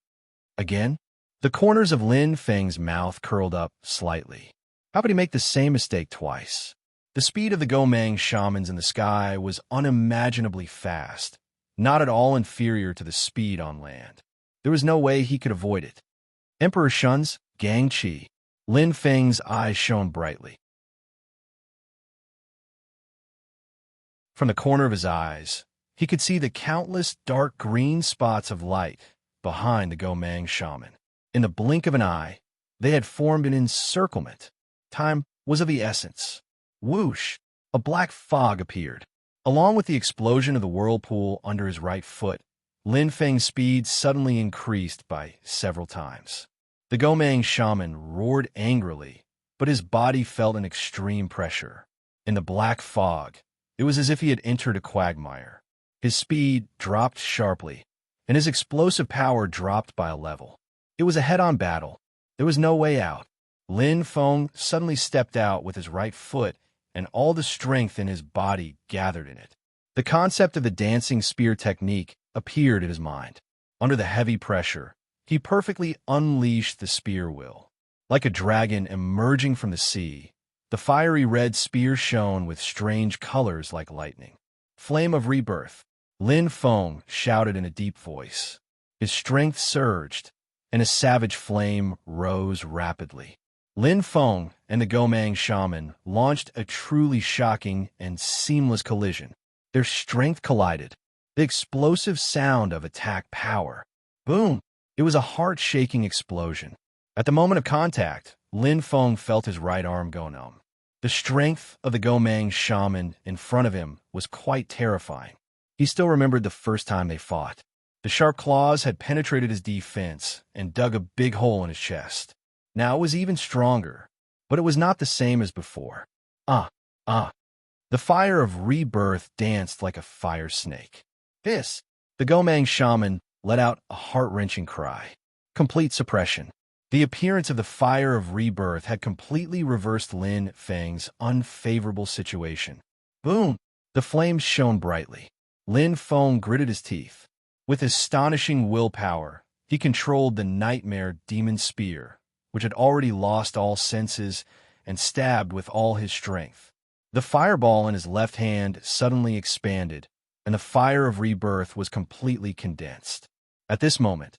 Again, the corners of Lin Feng's mouth curled up slightly. How could he make the same mistake twice? The speed of the Gomang shamans in the sky was unimaginably fast, not at all inferior to the speed on land. There was no way he could avoid it. Emperor Shun's Gang Qi. Lin Feng's eyes shone brightly. From the corner of his eyes, he could see the countless dark green spots of light behind the Gomang shaman. In the blink of an eye, they had formed an encirclement. Time was of the essence. Whoosh! A black fog appeared. Along with the explosion of the whirlpool under his right foot, Lin Feng's speed suddenly increased by several times. The Gomang shaman roared angrily, but his body felt an extreme pressure. In the black fog, it was as if he had entered a quagmire. His speed dropped sharply, and his explosive power dropped by a level. It was a head-on battle. There was no way out. Lin Feng suddenly stepped out with his right foot, and all the strength in his body gathered in it. The concept of the dancing spear technique appeared in his mind. Under the heavy pressure, he perfectly unleashed the spear will. Like a dragon emerging from the sea, the fiery red spear shone with strange colors like lightning. Flame of rebirth, Lin Feng shouted in a deep voice. His strength surged, and a savage flame rose rapidly. Lin Feng and the Gomang shaman launched a truly shocking and seamless collision. Their strength collided. The explosive sound of attack power. Boom! It was a heart-shaking explosion. At the moment of contact, Lin Feng felt his right arm go numb. The strength of the Gomang shaman in front of him was quite terrifying. He still remembered the first time they fought. The sharp claws had penetrated his defense and dug a big hole in his chest. Now it was even stronger, but it was not the same as before. The fire of rebirth danced like a fire snake. Hiss! The Gomang shaman let out a heart-wrenching cry. Complete suppression. The appearance of the fire of rebirth had completely reversed Lin Feng's unfavorable situation. Boom! The flames shone brightly. Lin Feng gritted his teeth. With astonishing willpower, he controlled the nightmare demon spear, which had already lost all senses, and stabbed with all his strength. The fireball in his left hand suddenly expanded, and the fire of rebirth was completely condensed. At this moment,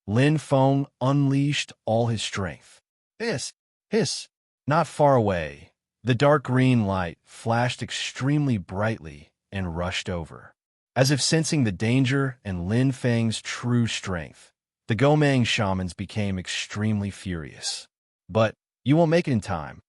Lin Feng unleashed all his strength. Hiss! Hiss! Not far away, the dark green light flashed extremely brightly and rushed over. As if sensing the danger and Lin Feng's true strength, the Gomang shamans became extremely furious. But you won't make it in time.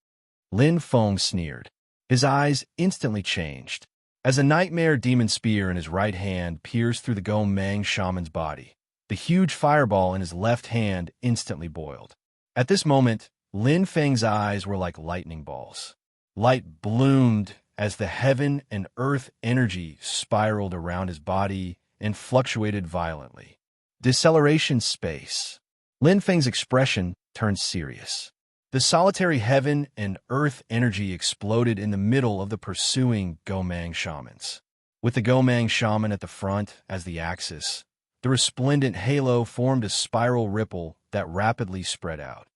Lin Feng sneered. His eyes instantly changed. As a nightmare demon spear in his right hand pierced through the Gomang shaman's body, the huge fireball in his left hand instantly boiled. At this moment, Lin Feng's eyes were like lightning balls. Light bloomed as the heaven and earth energy spiraled around his body and fluctuated violently. Deceleration space. Lin Feng's expression turned serious. The solitary heaven and earth energy exploded in the middle of the pursuing Gomang shamans. With the Gomang shaman at the front as the axis, the resplendent halo formed a spiral ripple that rapidly spread out.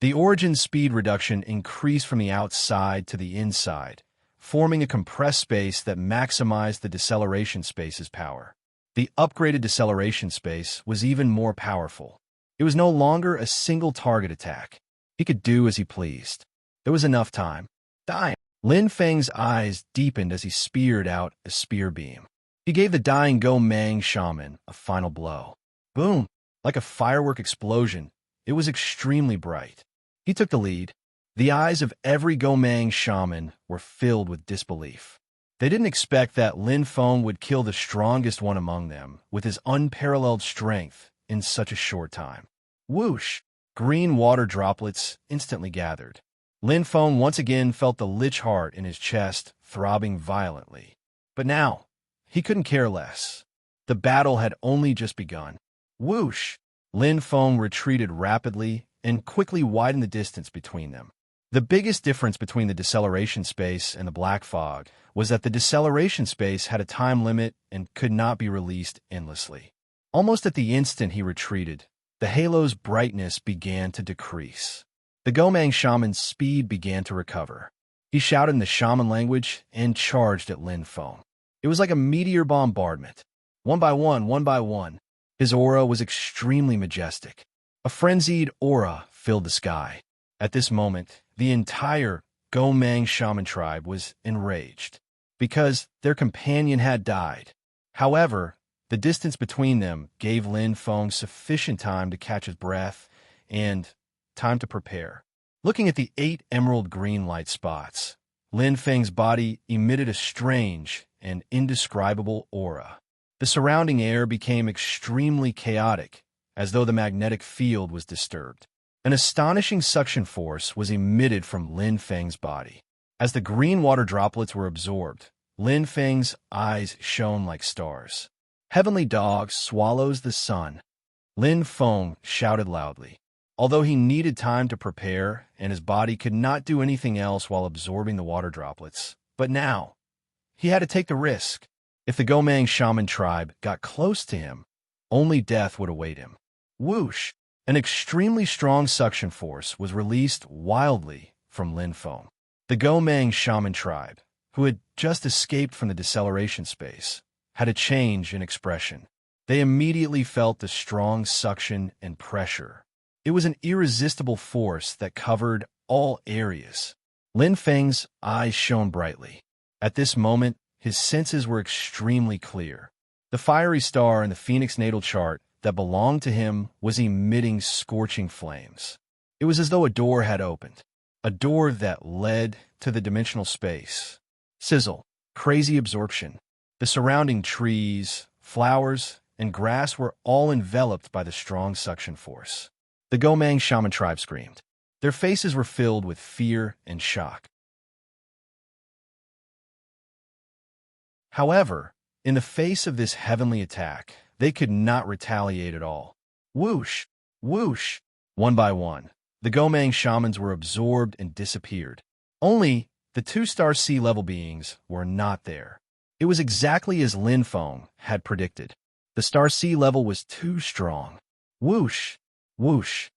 The origin speed reduction increased from the outside to the inside, forming a compressed space that maximized the deceleration space's power. The upgraded deceleration space was even more powerful. It was no longer a single target attack. He could do as he pleased. There was enough time. Dying. Lin Feng's eyes deepened as he speared out a spear beam. He gave the dying Go-Mang shaman a final blow. Boom! Like a firework explosion, it was extremely bright. He took the lead. The eyes of every Go-Mang shaman were filled with disbelief. They didn't expect that Lin Feng would kill the strongest one among them with his unparalleled strength in such a short time. Whoosh! Green water droplets instantly gathered. Lin Feng once again felt the lich heart in his chest throbbing violently. But now, he couldn't care less. The battle had only just begun. Whoosh! Lin Feng retreated rapidly and quickly widened the distance between them. The biggest difference between the deceleration space and the black fog was that the deceleration space had a time limit and could not be released endlessly. Almost at the instant he retreated, the halo's brightness began to decrease. The Go-Mang shaman's speed began to recover. He shouted in the shaman language and charged at Lin Feng. It was like a meteor bombardment. One by one. His aura was extremely majestic. A frenzied aura filled the sky. At this moment, the entire Go-Mang shaman tribe was enraged because their companion had died. However, the distance between them gave Lin Feng sufficient time to catch his breath and time to prepare. Looking at the 8 emerald green light spots, Lin Feng's body emitted a strange and indescribable aura. The surrounding air became extremely chaotic, as though the magnetic field was disturbed. An astonishing suction force was emitted from Lin Feng's body. As the green water droplets were absorbed, Lin Feng's eyes shone like stars. Heavenly dog swallows the sun. Lin Feng shouted loudly. Although he needed time to prepare, and his body could not do anything else while absorbing the water droplets. But now, he had to take the risk. If the Go-Mang shaman tribe got close to him, only death would await him. Whoosh! An extremely strong suction force was released wildly from Lin Feng. The Go-Mang shaman tribe, who had just escaped from the deceleration space, had a change in expression. They immediately felt the strong suction and pressure. It was an irresistible force that covered all areas. Lin Feng's eyes shone brightly. At this moment, his senses were extremely clear. The fiery star in the Phoenix natal chart that belonged to him was emitting scorching flames. It was as though a door had opened, a door that led to the dimensional space. Sizzle, crazy absorption. The surrounding trees, flowers, and grass were all enveloped by the strong suction force. The Go-Mang shaman tribe screamed. Their faces were filled with fear and shock. However, in the face of this heavenly attack, they could not retaliate at all. Whoosh! Whoosh! One by one, the Go-Mang shamans were absorbed and disappeared. Only the 2-star sea-level beings were not there. It was exactly as Lin Feng had predicted. The star sea level was too strong. Whoosh! Whoosh!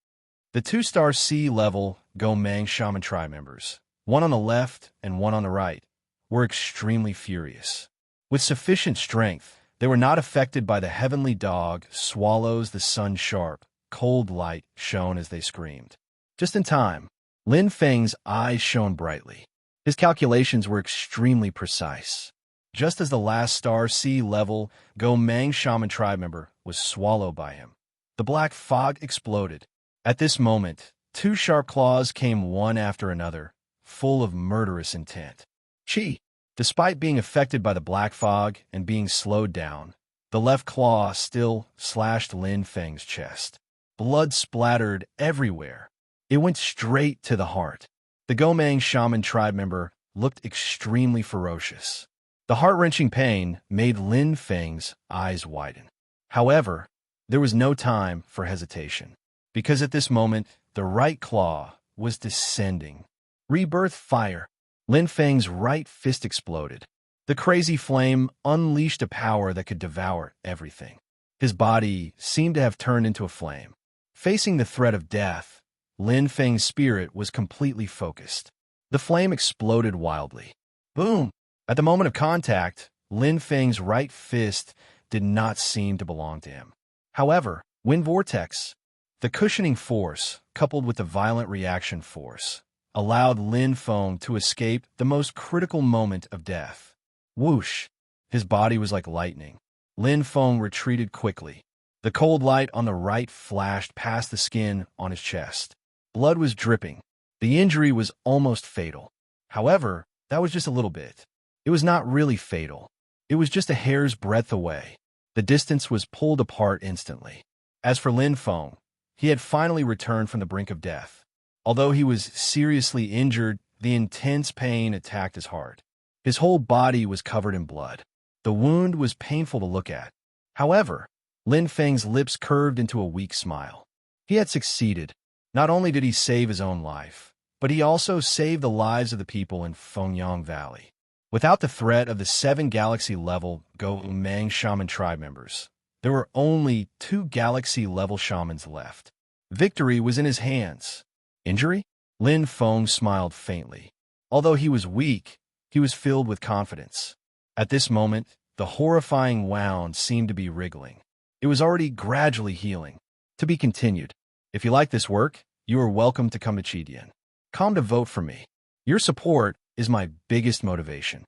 The 2-star sea level Go-Mang shaman tribe members, one on the left and one on the right, were extremely furious. With sufficient strength, they were not affected by the heavenly dog swallows the sun's sharp, cold light shone as they screamed. Just in time, Lin Feng's eyes shone brightly. His calculations were extremely precise. Just as the last star sea level Go-Mang shaman tribe member was swallowed by him, the black fog exploded. At this moment, 2 sharp claws came one after another, full of murderous intent. Chi! Despite being affected by the black fog and being slowed down, the left claw still slashed Lin Feng's chest. Blood splattered everywhere. It went straight to the heart. The Go-Mang shaman tribe member looked extremely ferocious. The heart-wrenching pain made Lin Feng's eyes widen. However, there was no time for hesitation, because at this moment, the right claw was descending. Rebirth fire. Lin Feng's right fist exploded. The crazy flame unleashed a power that could devour everything. His body seemed to have turned into a flame. Facing the threat of death, Lin Feng's spirit was completely focused. The flame exploded wildly. Boom! At the moment of contact, Lin Feng's right fist did not seem to belong to him. However, wind vortex. The cushioning force, coupled with the violent reaction force, allowed Lin Feng to escape the most critical moment of death. Whoosh! His body was like lightning. Lin Feng retreated quickly. The cold light on the right flashed past the skin on his chest. Blood was dripping. The injury was almost fatal. However, that was just a little bit. It was not really fatal. It was just a hair's breadth away. The distance was pulled apart instantly. As for Lin Feng, he had finally returned from the brink of death. Although he was seriously injured, the intense pain attacked his heart. His whole body was covered in blood. The wound was painful to look at. However, Lin Feng's lips curved into a weak smile. He had succeeded. Not only did he save his own life, but he also saved the lives of the people in Fengyang Valley. Without the threat of the 7 galaxy-level Go-Umang Shaman tribe members, there were only 2 galaxy-level shamans left. Victory was in his hands. Injury? Lin Feng smiled faintly. Although he was weak, he was filled with confidence. At this moment, the horrifying wound seemed to be wriggling. It was already gradually healing. To be continued. If you like this work, you are welcome to come to Chidian. Come to vote for me. Your support is my biggest motivation.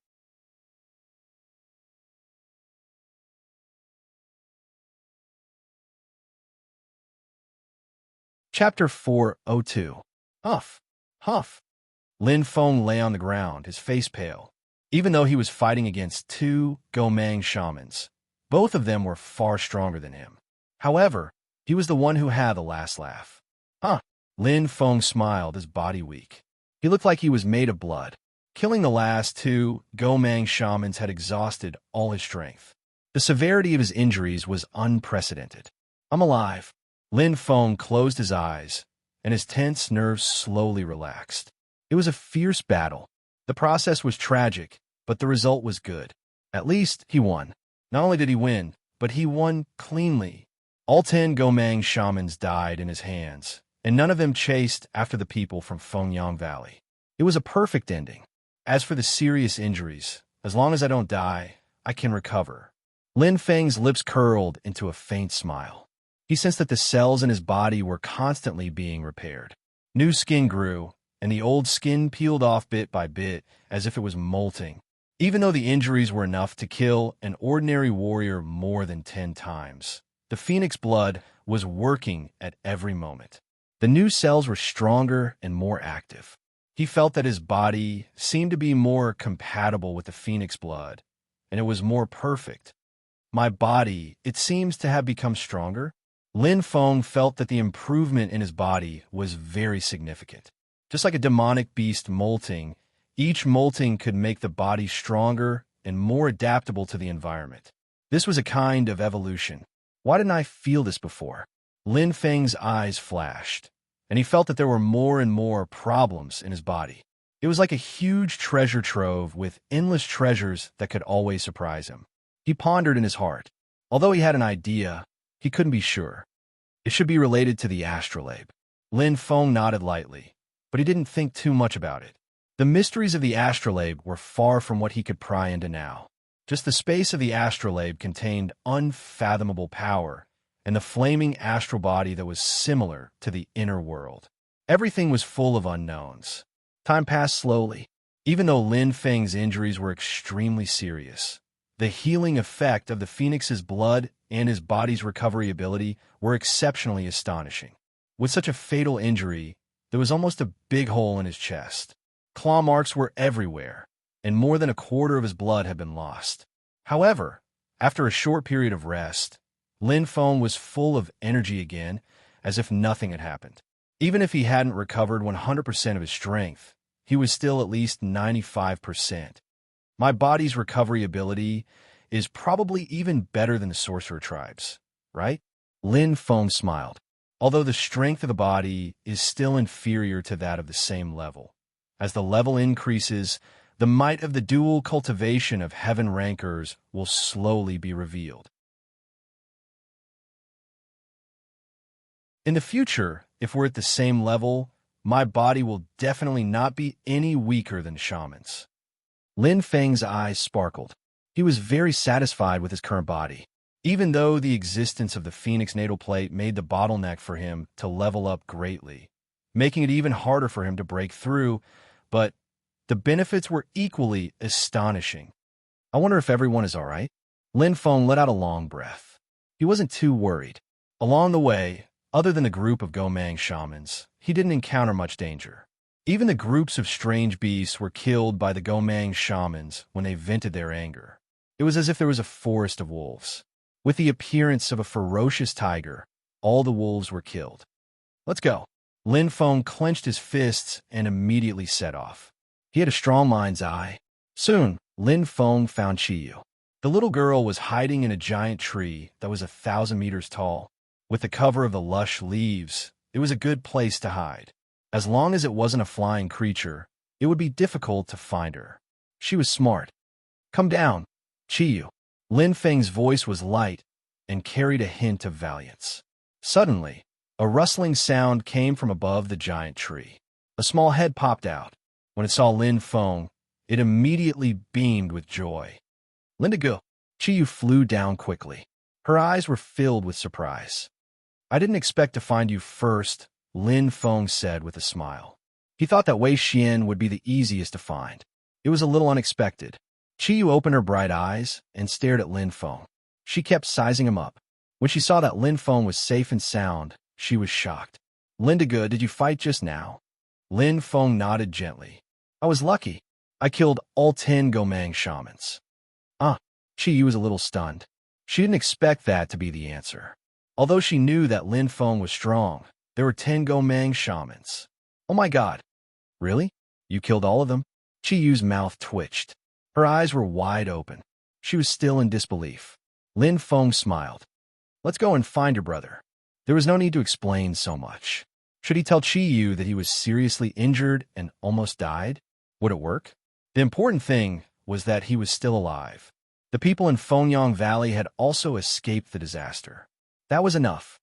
Chapter 402. Huff. Huff. Lin Feng lay on the ground, his face pale. Even though he was fighting against 2 Go-Mang shamans, both of them were far stronger than him. However, he was the one who had the last laugh. Huh. Lin Feng smiled, his body weak. He looked like he was made of blood. Killing the last 2 Go-Mang shamans had exhausted all his strength. The severity of his injuries was unprecedented. I'm alive. Lin Feng closed his eyes, and his tense nerves slowly relaxed. It was a fierce battle. The process was tragic, but the result was good. At least, he won. Not only did he win, but he won cleanly. All 10 Go-Mang shamans died in his hands, and none of them chased after the people from Fengyang Valley. It was a perfect ending. As for the serious injuries, as long as I don't die, I can recover. Lin Feng's lips curled into a faint smile. He sensed that the cells in his body were constantly being repaired. New skin grew, and the old skin peeled off bit by bit as if it was molting. Even though the injuries were enough to kill an ordinary warrior more than 10 times, the phoenix blood was working at every moment. The new cells were stronger and more active. He felt that his body seemed to be more compatible with the phoenix blood, and it was more perfect. My body, it seems to have become stronger. Lin Feng felt that the improvement in his body was very significant. Just like a demonic beast molting, each molting could make the body stronger and more adaptable to the environment. This was a kind of evolution. Why didn't I feel this before? Lin Feng's eyes flashed, and he felt that there were more and more problems in his body. It was like a huge treasure trove with endless treasures that could always surprise him. He pondered in his heart. Although he had an idea, he couldn't be sure. It should be related to the astrolabe. Lin Feng nodded lightly, but he didn't think too much about it. The mysteries of the astrolabe were far from what he could pry into now. Just the space of the astrolabe contained unfathomable power, and the flaming astral body that was similar to the inner world. Everything was full of unknowns. Time passed slowly. Even though Lin Feng's injuries were extremely serious, the healing effect of the phoenix's blood and his body's recovery ability were exceptionally astonishing. With such a fatal injury, there was almost a big hole in his chest. Claw marks were everywhere, and more than a quarter of his blood had been lost. However, after a short period of rest, Lin Feng was full of energy again, as if nothing had happened. Even if he hadn't recovered 100% of his strength, he was still at least 95%. My body's recovery ability is probably even better than the sorcerer tribes, right? Lin Feng smiled. Although the strength of the body is still inferior to that of the same level. As the level increases, the might of the dual cultivation of heaven rankers will slowly be revealed. In the future, if we're at the same level, my body will definitely not be any weaker than shamans. Lin Feng's eyes sparkled. He was very satisfied with his current body. even though the existence of the Phoenix natal plate made the bottleneck for him to level up greatly, making it even harder for him to break through, but the benefits were equally astonishing. I wonder if everyone is all right. Lin Feng let out a long breath. He wasn't too worried. Along the way, other than the group of Gomang shamans, he didn't encounter much danger. Even the groups of strange beasts were killed by the Gomang shamans when they vented their anger. It was as if there was a forest of wolves. With the appearance of a ferocious tiger, all the wolves were killed. Let's go. Lin Feng clenched his fists and immediately set off. He had a strong mind's eye. Soon, Lin Feng found Qiyu. The little girl was hiding in a giant tree that was 1,000 meters tall. With the cover of the lush leaves, it was a good place to hide. As long as it wasn't a flying creature, it would be difficult to find her. She was smart. Come down, Qiyu. Lin Feng's voice was light and carried a hint of valiance. Suddenly, a rustling sound came from above the giant tree. A small head popped out. When it saw Lin Feng, it immediately beamed with joy. Lindigo. Qiyu flew down quickly. Her eyes were filled with surprise. I didn't expect to find you first, Lin Feng said with a smile. He thought that Wei Xian would be the easiest to find. It was a little unexpected. Qiyu opened her bright eyes and stared at Lin Feng. She kept sizing him up. When she saw that Lin Feng was safe and sound, she was shocked. Lindigo, did you fight just now? Lin Feng nodded gently. I was lucky. I killed all 10 Gomang shamans. Qiyu was a little stunned. She didn't expect that to be the answer. Although she knew that Lin Feng was strong, there were 10 Gomang shamans. Oh my god. Really? You killed all of them? Qiyu's mouth twitched. Her eyes were wide open. She was still in disbelief. Lin Feng smiled. Let's go and find your brother. There was no need to explain so much. Should he tell Qiyu that he was seriously injured and almost died? Would it work? The important thing was that he was still alive. The people in Fengyang Valley had also escaped the disaster. That was enough.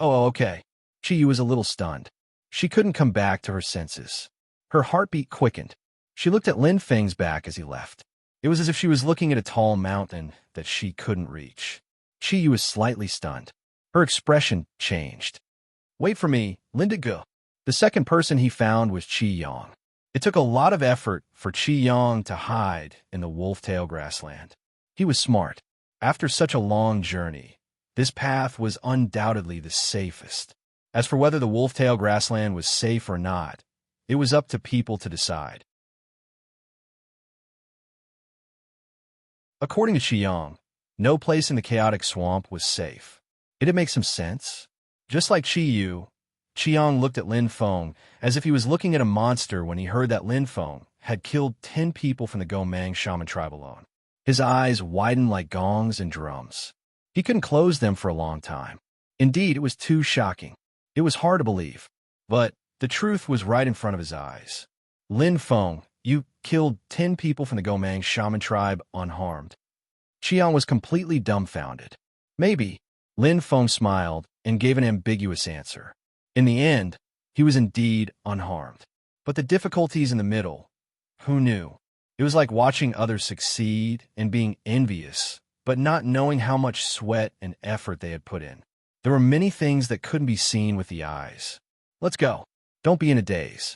Oh, okay. Qiyu was a little stunned. She couldn't come back to her senses. Her heartbeat quickened. She looked at Lin Feng's back as he left. It was as if she was looking at a tall mountain that she couldn't reach. Qiyu was slightly stunned. Her expression changed. Wait for me, Lindigo. The second person he found was Qi Yang. It took a lot of effort for Qi Yang to hide in the wolf-tail grassland. He was smart. After such a long journey, this path was undoubtedly the safest. As for whether the wolf-tail grassland was safe or not, it was up to people to decide. According to Qi Yang, no place in the chaotic swamp was safe. It'd make some sense. Just like Qiyu, Qi Yang looked at Lin Feng as if he was looking at a monster when he heard that Lin Feng had killed 10 people from the Gomang shaman tribe alone. His eyes widened like gongs and drums. He couldn't close them for a long time. Indeed, it was too shocking. It was hard to believe. But the truth was right in front of his eyes. Lin Feng, you killed 10 people from the Gomang shaman tribe unharmed. Qiang was completely dumbfounded. Maybe. Lin Feng smiled and gave an ambiguous answer. In the end, he was indeed unharmed. But the difficulties in the middle, who knew? It was like watching others succeed and being envious, but not knowing how much sweat and effort they had put in. There were many things that couldn't be seen with the eyes. Let's go. Don't be in a daze.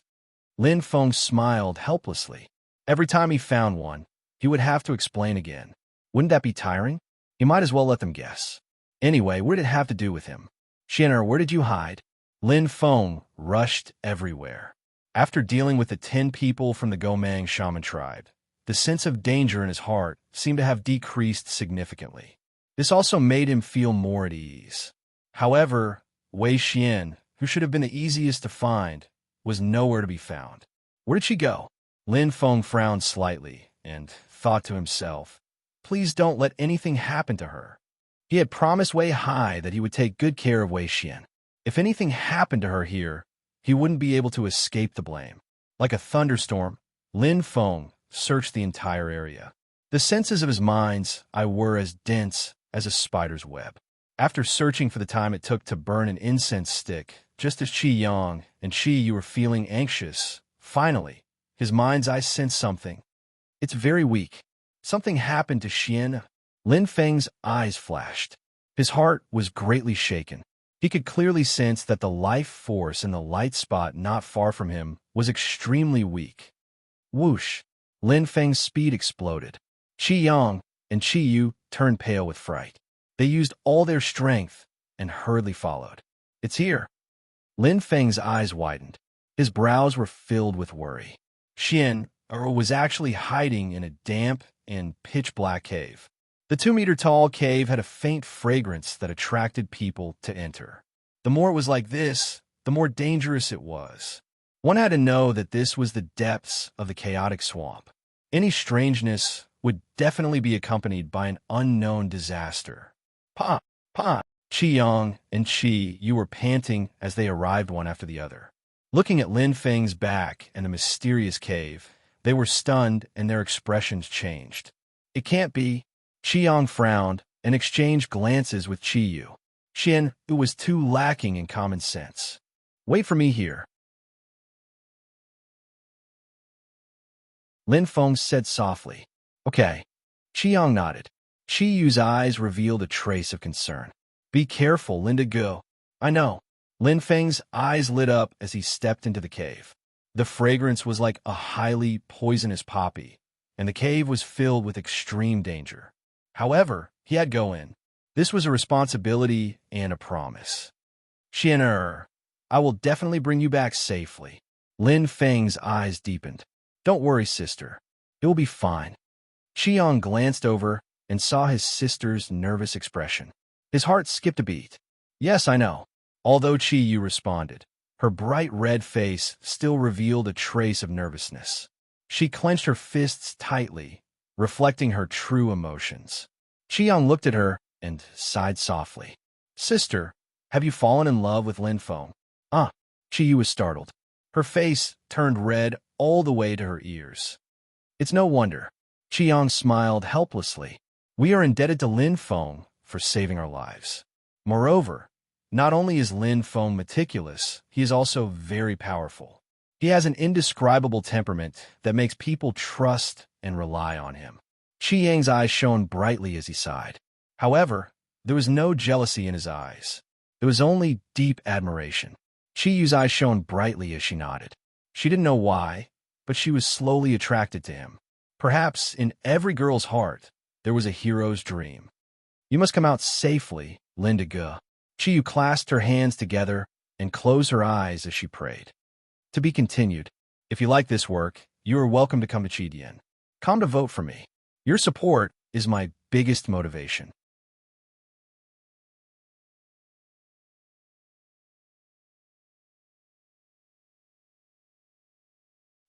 Lin Feng smiled helplessly. Every time he found one, he would have to explain again. Wouldn't that be tiring? He might as well let them guess. Anyway, what did it have to do with him? Xianer, where did you hide? Lin Feng rushed everywhere. After dealing with the 10 people from the Gomang shaman tribe, the sense of danger in his heart seemed to have decreased significantly. This also made him feel more at ease. However, Wei Xian, who should have been the easiest to find, was nowhere to be found. Where did she go? Lin Feng frowned slightly and thought to himself, please don't let anything happen to her. He had promised Wei Hai that he would take good care of Wei Xian. If anything happened to her here, he wouldn't be able to escape the blame. Like a thunderstorm, Lin Feng searched the entire area. The senses of his mind's eye were as dense as a spider's web. After searching for the time it took to burn an incense stick, just as Qi Yang and Qi were feeling anxious, finally, his mind's eye sensed something. It's very weak. Something happened to Xian. Lin Feng's eyes flashed. His heart was greatly shaken. He could clearly sense that the life force in the light spot not far from him was extremely weak. Whoosh! Lin Feng's speed exploded. Qi Yang and Qi Yu turned pale with fright. They used all their strength and hurriedly followed. It's here. Lin Feng's eyes widened. His brows were filled with worry. Xian was actually hiding in a damp and pitch-black cave. The 2-meter-tall cave had a faint fragrance that attracted people to enter. The more it was like this, the more dangerous it was. One had to know that this was the depths of the chaotic swamp. Any strangeness would definitely be accompanied by an unknown disaster. Pa! Qi Yang and Qi Yu were panting as they arrived one after the other. Looking at Lin Feng's back and the mysterious cave, they were stunned and their expressions changed. It can't be. Qi Yang frowned and exchanged glances with Qi Yu. Xian, who was too lacking in common sense. Wait for me here. Lin Feng said softly. Okay. Qi Yang nodded. Qi Yu's eyes revealed a trace of concern. Be careful, Linda Go. I know. Lin Feng's eyes lit up as he stepped into the cave. The fragrance was like a highly poisonous poppy, and the cave was filled with extreme danger. However, he had to go in. This was a responsibility and a promise. Xian, I will definitely bring you back safely. Lin Feng's eyes deepened. Don't worry, sister. It will be fine. Qi Yang glanced over and saw his sister's nervous expression. His heart skipped a beat. Yes, I know. Although Qi Yu responded, her bright red face still revealed a trace of nervousness. She clenched her fists tightly, reflecting her true emotions. Qi Yang looked at her and sighed softly. Sister, have you fallen in love with Lin Feng? Qi Yu was startled. Her face turned red all the way to her ears. It's no wonder. Qi Yang smiled helplessly. We are indebted to Lin Feng for saving our lives. Moreover, not only is Lin Feng meticulous, he is also very powerful. He has an indescribable temperament that makes people trust and rely on him. Qi Yang's eyes shone brightly as he sighed. However, there was no jealousy in his eyes. There was only deep admiration. Qi Yu's eyes shone brightly as she nodded. She didn't know why, but she was slowly attracted to him. Perhaps in every girl's heart, there was a hero's dream. You must come out safely, Linda Ge. Qi Yu clasped her hands together and closed her eyes as she prayed. To be continued. If you like this work, you are welcome to come to Qidian. Come to vote for me. Your support is my biggest motivation.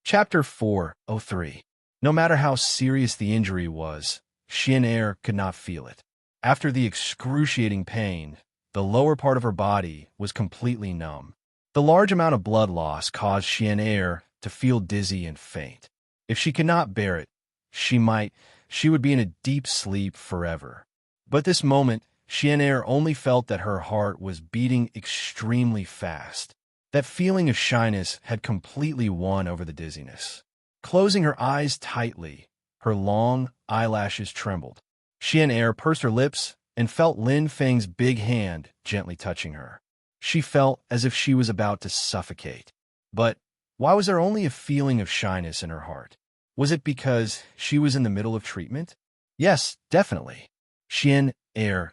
Chapter 403. No matter how serious the injury was, Xian could not feel it. After the excruciating pain, the lower part of her body was completely numb. The large amount of blood loss caused Xian to feel dizzy and faint. If she could not bear it, she would be in a deep sleep forever. But this moment, Xian only felt that her heart was beating extremely fast. That feeling of shyness had completely won over the dizziness. Closing her eyes tightly, her long eyelashes trembled. Xian pursed her lips and felt Lin Feng's big hand gently touching her. She felt as if she was about to suffocate. But why was there only a feeling of shyness in her heart? Was it because she was in the middle of treatment? Yes, definitely. Xian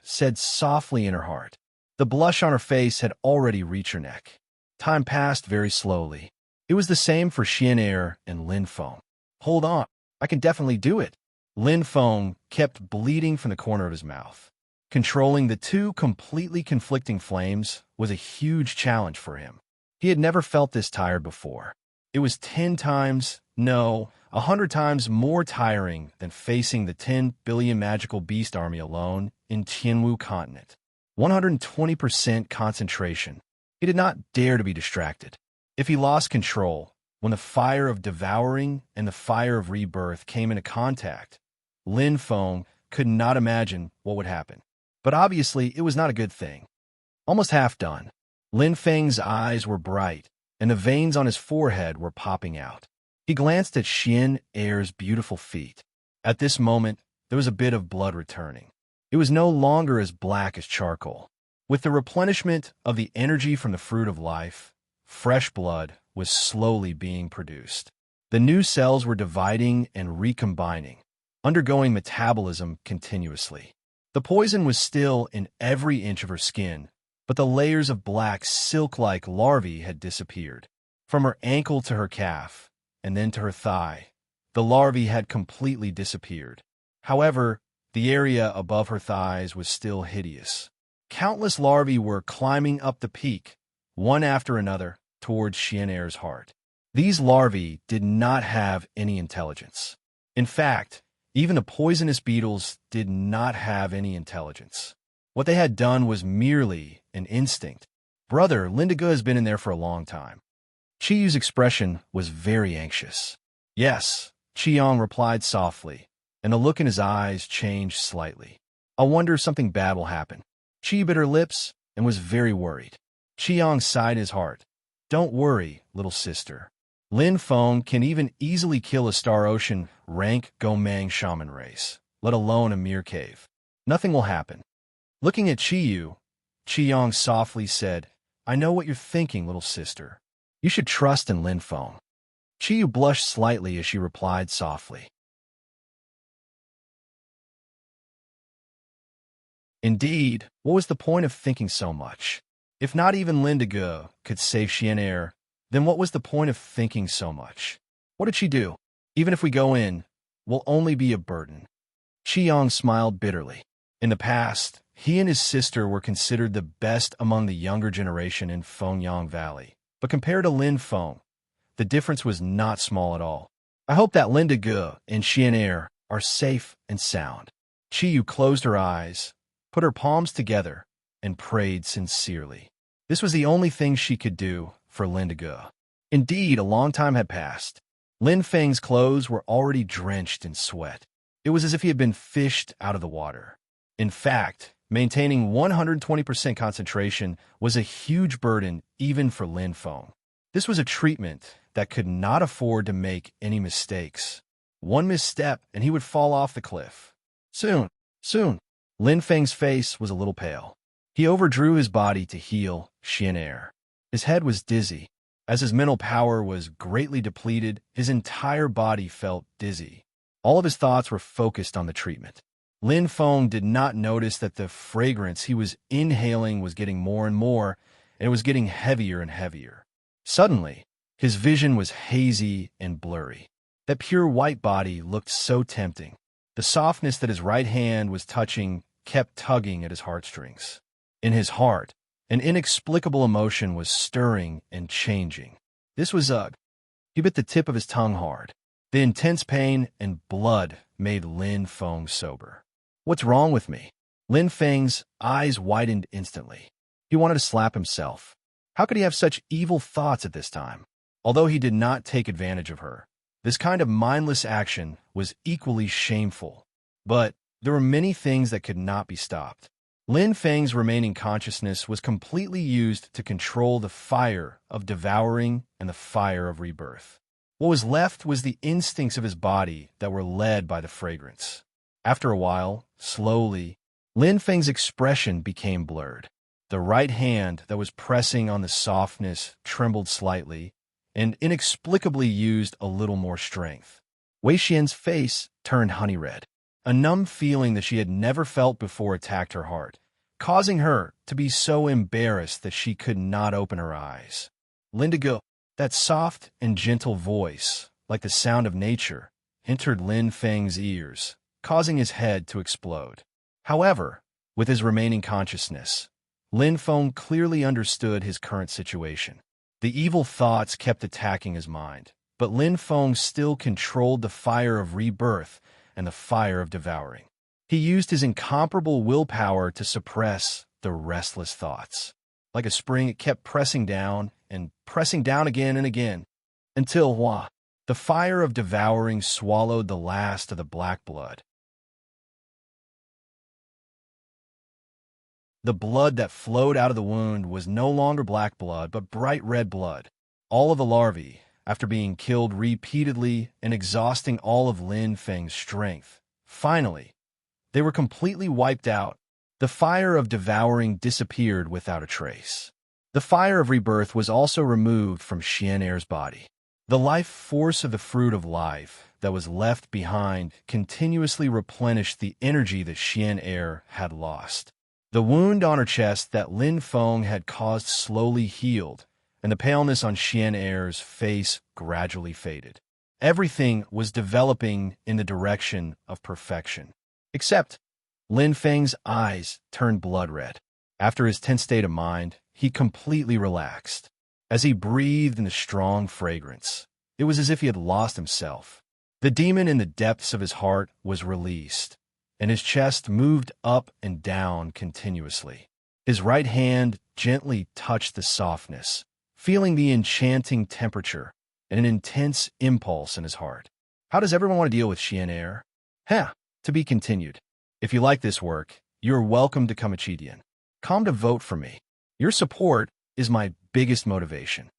said softly in her heart. The blush on her face had already reached her neck. Time passed very slowly. It was the same for Xian and Lin Feng. Hold on, I can definitely do it. Lin Feng kept bleeding from the corner of his mouth. Controlling the two completely conflicting flames was a huge challenge for him. He had never felt this tired before. It was 10 times, no, 100 times more tiring than facing the 10 billion magical beast army alone in Tianwu continent. 120% concentration. He did not dare to be distracted. If he lost control, when the fire of devouring and the fire of rebirth came into contact, Lin Feng could not imagine what would happen. But obviously, it was not a good thing. Almost half done. Lin Feng's eyes were bright, and the veins on his forehead were popping out. He glanced at Xian beautiful feet. At this moment, there was a bit of blood returning. It was no longer as black as charcoal. With the replenishment of the energy from the fruit of life, fresh blood was slowly being produced. The new cells were dividing and recombining, undergoing metabolism continuously. The poison was still in every inch of her skin, but the layers of black silk-like larvae had disappeared. From her ankle to her calf, and then to her thigh, the larvae had completely disappeared. However, the area above her thighs was still hideous. Countless larvae were climbing up the peak, one after another, towards Chienair's heart. These larvae did not have any intelligence. In fact, even the poisonous beetles did not have any intelligence. What they had done was merely an instinct. Brother, Lindigo has been in there for a long time. Chiyu's expression was very anxious. Yes, Chiyong replied softly, and the look in his eyes changed slightly. I wonder if something bad will happen. Chiyu bit her lips and was very worried. Chiyong sighed his heart. Don't worry, little sister. Lin Feng can even easily kill a Star Ocean rank Gomang shaman race, let alone a mere cave. Nothing will happen. Looking at Chiyu, Chiyong softly said, I know what you're thinking, little sister. You should trust in Lin Feng. Chiyu blushed slightly as she replied softly. Indeed, what was the point of thinking so much? If not even Lindigo could save Chienair, then what was the point of thinking so much? What did she do? Even if we go in, we'll only be a burden. Chiyong smiled bitterly. In the past, he and his sister were considered the best among the younger generation in Fengyang Valley. But compared to Lin Feng, the difference was not small at all. I hope that Lindigo and Chienair are safe and sound. Chiyu closed her eyes, put her palms together, and prayed sincerely. This was the only thing she could do for Lindigo. Indeed, a long time had passed. Lin Feng's clothes were already drenched in sweat. It was as if he had been fished out of the water. In fact, maintaining 120% concentration was a huge burden even for Lin Feng. This was a treatment that could not afford to make any mistakes. One misstep and he would fall off the cliff. Soon. Lin Feng's face was a little pale. He overdrew his body to heal Chienair. His head was dizzy. As his mental power was greatly depleted, his entire body felt dizzy. All of his thoughts were focused on the treatment. Lin Feng did not notice that the fragrance he was inhaling was getting more and more, and it was getting heavier and heavier. Suddenly, his vision was hazy and blurry. That pure white body looked so tempting. The softness that his right hand was touching kept tugging at his heartstrings. In his heart, an inexplicable emotion was stirring and changing. This was ugh. He bit the tip of his tongue hard. The intense pain and blood made Lin Feng sober. What's wrong with me? Lin Feng's eyes widened instantly. He wanted to slap himself. How could he have such evil thoughts at this time? Although he did not take advantage of her, this kind of mindless action was equally shameful. But there were many things that could not be stopped. Lin Feng's remaining consciousness was completely used to control the fire of devouring and the fire of rebirth. What was left was the instincts of his body that were led by the fragrance. After a while, slowly, Lin Feng's expression became blurred. The right hand that was pressing on the softness trembled slightly and inexplicably used a little more strength. Wei Xian's face turned honey red. A numb feeling that she had never felt before attacked her heart, causing her to be so embarrassed that she could not open her eyes. Lindigo, that soft and gentle voice, like the sound of nature, entered Lin Feng's ears, causing his head to explode. However, with his remaining consciousness, Lin Feng clearly understood his current situation. The evil thoughts kept attacking his mind, but Lin Feng still controlled the fire of rebirth and the fire of devouring. He used his incomparable willpower to suppress the restless thoughts. Like a spring, it kept pressing down and pressing down again and again, until, the fire of devouring swallowed the last of the black blood. The blood that flowed out of the wound was no longer black blood, but bright red blood. All of the larvae, after being killed repeatedly and exhausting all of Lin Feng's strength, finally, They were completely wiped out. The fire of devouring disappeared without a trace. The fire of rebirth was also removed from Xian'er's body. The life force of the fruit of life that was left behind continuously replenished the energy that Xian'er had lost. The wound on her chest that Lin Feng had caused slowly healed, and the paleness on Xian'er's face gradually faded. Everything was developing in the direction of perfection. Except Lin Feng's eyes turned blood red. After his tense state of mind, he completely relaxed. As he breathed in the strong fragrance, it was as if he had lost himself. The demon in the depths of his heart was released, and his chest moved up and down continuously. His right hand gently touched the softness, feeling the enchanting temperature and an intense impulse in his heart. How does everyone want to deal with Xian'er? To be continued. If you like this work, you are welcome to come a Chidian. Come to vote for me. Your support is my biggest motivation.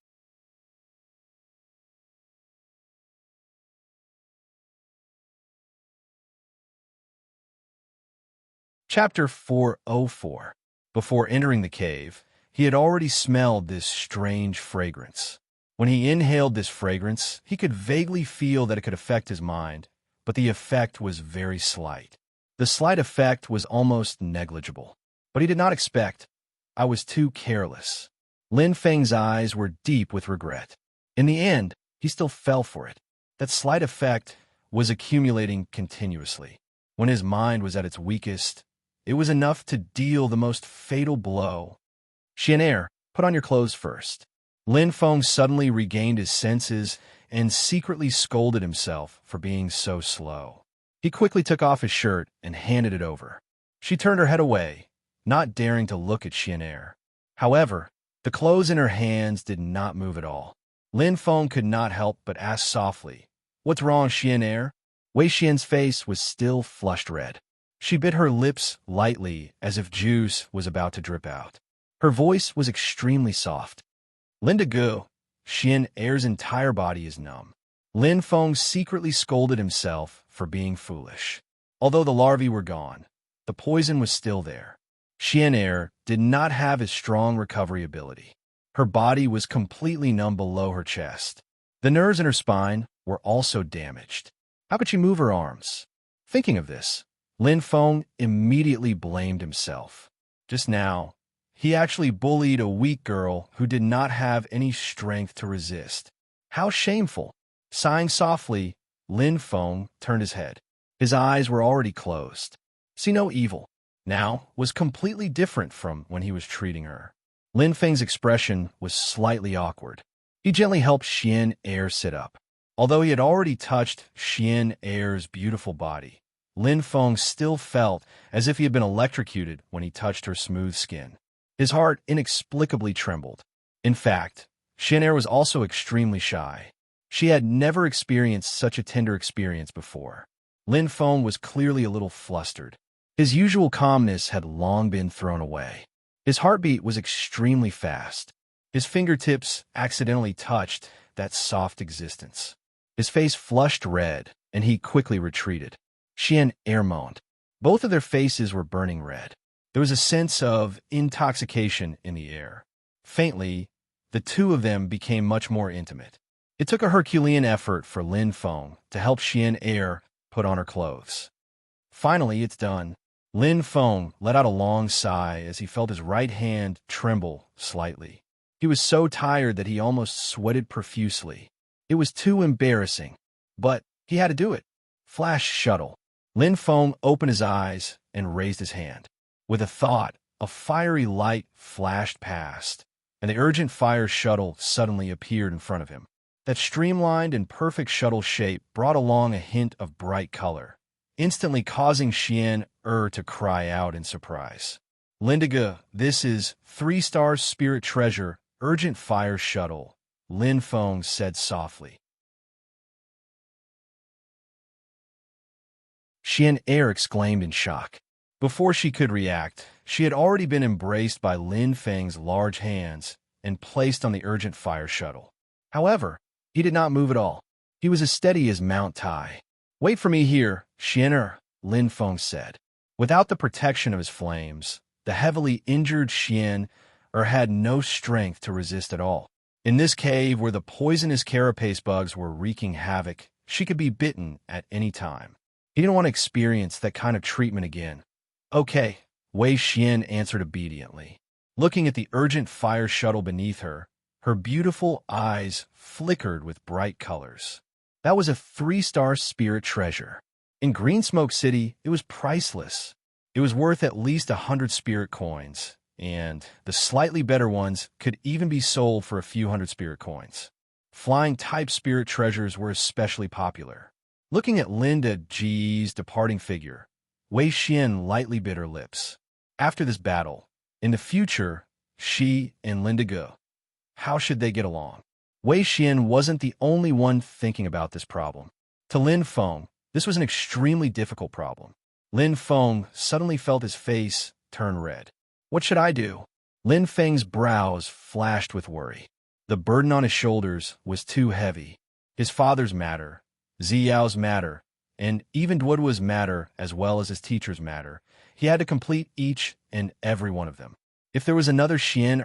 Chapter 404. Before entering the cave, he had already smelled this strange fragrance. When he inhaled this fragrance, he could vaguely feel that it could affect his mind, but the effect was very slight. The slight effect was almost negligible. But he did not expect. I was too careless. Lin Feng's eyes were deep with regret. In the end, he still fell for it. That slight effect was accumulating continuously. When his mind was at its weakest, it was enough to deal the most fatal blow. Xian'er, put on your clothes first. Lin Feng suddenly regained his senses and secretly scolded himself for being so slow. He quickly took off his shirt and handed it over. She turned her head away, not daring to look at Xian'er. However, the clothes in her hands did not move at all. Lin Feng could not help but ask softly, "What's wrong, Xian'er?" Wei Xian's face was still flushed red. She bit her lips lightly as if juice was about to drip out. Her voice was extremely soft. "Linda Gu, Xian'er's entire body is numb." Lin Feng secretly scolded himself for being foolish. Although the larvae were gone, the poison was still there. Xian'er did not have a strong recovery ability. Her body was completely numb below her chest. The nerves in her spine were also damaged. How could she move her arms? Thinking of this, Lin Feng immediately blamed himself. Just now, he actually bullied a weak girl who did not have any strength to resist. How shameful! Sighing softly, Lin Feng turned his head. His eyes were already closed. See no evil. Now was completely different from when he was treating her. Lin Feng's expression was slightly awkward. He gently helped Xian'er sit up. Although he had already touched Xian'er's beautiful body, Lin Feng still felt as if he had been electrocuted when he touched her smooth skin. His heart inexplicably trembled. In fact, Xian'er was also extremely shy. She had never experienced such a tender experience before. Lin Feng was clearly a little flustered. His usual calmness had long been thrown away. His heartbeat was extremely fast. His fingertips accidentally touched that soft existence. His face flushed red, and he quickly retreated. Xian'er moaned. Both of their faces were burning red. There was a sense of intoxication in the air. Faintly, the two of them became much more intimate. It took a Herculean effort for Lin Feng to help Xian'er put on her clothes. Finally, it's done. Lin Feng let out a long sigh as he felt his right hand tremble slightly. He was so tired that he almost sweated profusely. It was too embarrassing, but he had to do it. Flash shuttle. Lin Feng opened his eyes and raised his hand. With a thought, a fiery light flashed past, and the urgent fire shuttle suddenly appeared in front of him. That streamlined and perfect shuttle shape brought along a hint of bright color, instantly causing Xian'er to cry out in surprise. "Lindiga, this is 3-star spirit treasure, urgent fire shuttle," Lin Feng said softly. Xian'er exclaimed in shock. Before she could react, she had already been embraced by Lin Feng's large hands and placed on the urgent fire shuttle. However, he did not move at all. He was as steady as Mount Tai. "Wait for me here, Xian'er," Lin Feng said. Without the protection of his flames, the heavily injured Xian had no strength to resist at all. In this cave where the poisonous carapace bugs were wreaking havoc, she could be bitten at any time. He didn't want to experience that kind of treatment again. Okay, Wei Xian answered obediently. Looking at the urgent fire shuttle beneath her, her beautiful eyes flickered with bright colors. That was a 3-star spirit treasure. In Green Smoke City, it was priceless. It was worth at least 100 spirit coins, and the slightly better ones could even be sold for a few hundred spirit coins. Flying-type spirit treasures were especially popular. Looking at Linda G's departing figure, Wei Xian lightly bit her lips. After this battle, in the future, she and Linda Ge, how should they get along? Wei Xian wasn't the only one thinking about this problem. To Lin Feng, this was an extremely difficult problem. Lin Feng suddenly felt his face turn red. What should I do? Lin Feng's brows flashed with worry. The burden on his shoulders was too heavy. His father's matter, Ziyao's matter, and even Duoduo's matter as well as his teacher's matter. He had to complete each and every one of them. If there was another Xian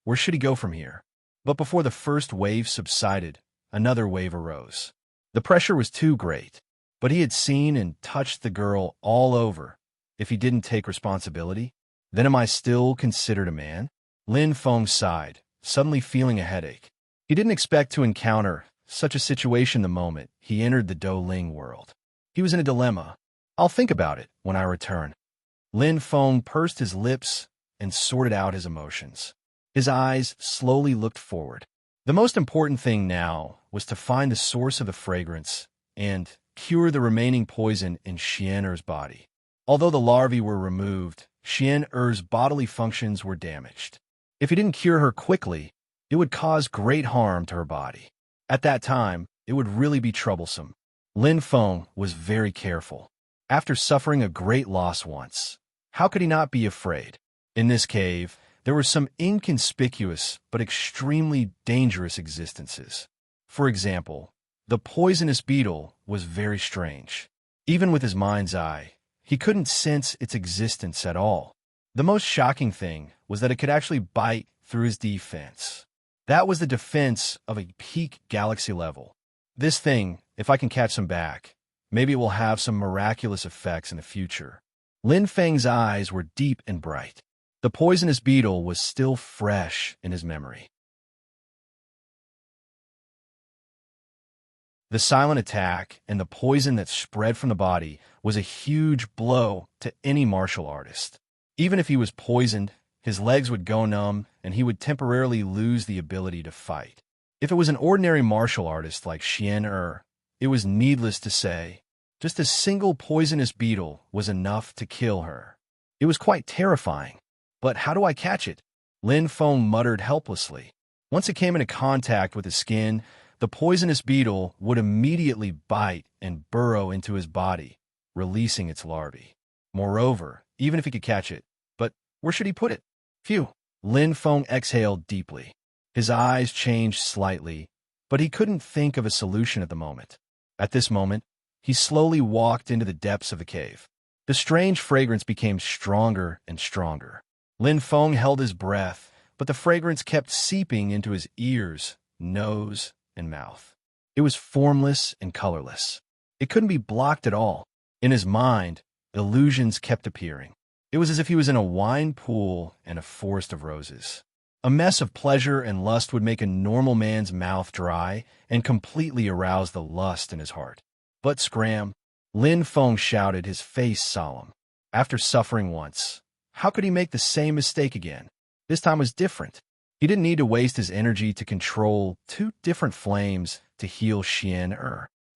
where should he go from here? But before the first wave subsided, another wave arose. The pressure was too great, but he had seen and touched the girl all over. If he didn't take responsibility, then am I still considered a man? Lin Feng sighed, suddenly feeling a headache. He didn't expect to encounter such a situation the moment he entered the Douling world. He was in a dilemma. I'll think about it when I return. Lin Feng pursed his lips and sorted out his emotions. His eyes slowly looked forward. The most important thing now was to find the source of the fragrance and cure the remaining poison in Xian body. Although the larvae were removed, Xian bodily functions were damaged. If he didn't cure her quickly, it would cause great harm to her body. At that time, it would really be troublesome. Lin Feng was very careful. After suffering a great loss once, how could he not be afraid? In this cave, there were some inconspicuous but extremely dangerous existences. For example, the poisonous beetle was very strange. Even with his mind's eye, he couldn't sense its existence at all. The most shocking thing was that it could actually bite through his defense. That was the defense of a peak galaxy level. This thing, if I can catch some back, maybe it will have some miraculous effects in the future. Lin Feng's eyes were deep and bright. The poisonous beetle was still fresh in his memory. The silent attack and the poison that spread from the body was a huge blow to any martial artist. Even if he was poisoned, his legs would go numb and he would temporarily lose the ability to fight. If it was an ordinary martial artist like Xian it was needless to say, just a single poisonous beetle was enough to kill her. It was quite terrifying. But how do I catch it? Lin Feng muttered helplessly. Once it came into contact with his skin, the poisonous beetle would immediately bite and burrow into his body, releasing its larvae. Moreover, even if he could catch it, but where should he put it? Phew! Lin Feng exhaled deeply. His eyes changed slightly, but he couldn't think of a solution at the moment. At this moment, he slowly walked into the depths of the cave. The strange fragrance became stronger and stronger. Lin Feng held his breath, but the fragrance kept seeping into his ears, nose, and mouth. It was formless and colorless. It couldn't be blocked at all. In his mind, illusions kept appearing. It was as if he was in a wine pool and a forest of roses. A mess of pleasure and lust would make a normal man's mouth dry and completely arouse the lust in his heart. But scram! Lin Feng shouted, his face solemn. After suffering once, how could he make the same mistake again? This time was different. He didn't need to waste his energy to control two different flames to heal Xian.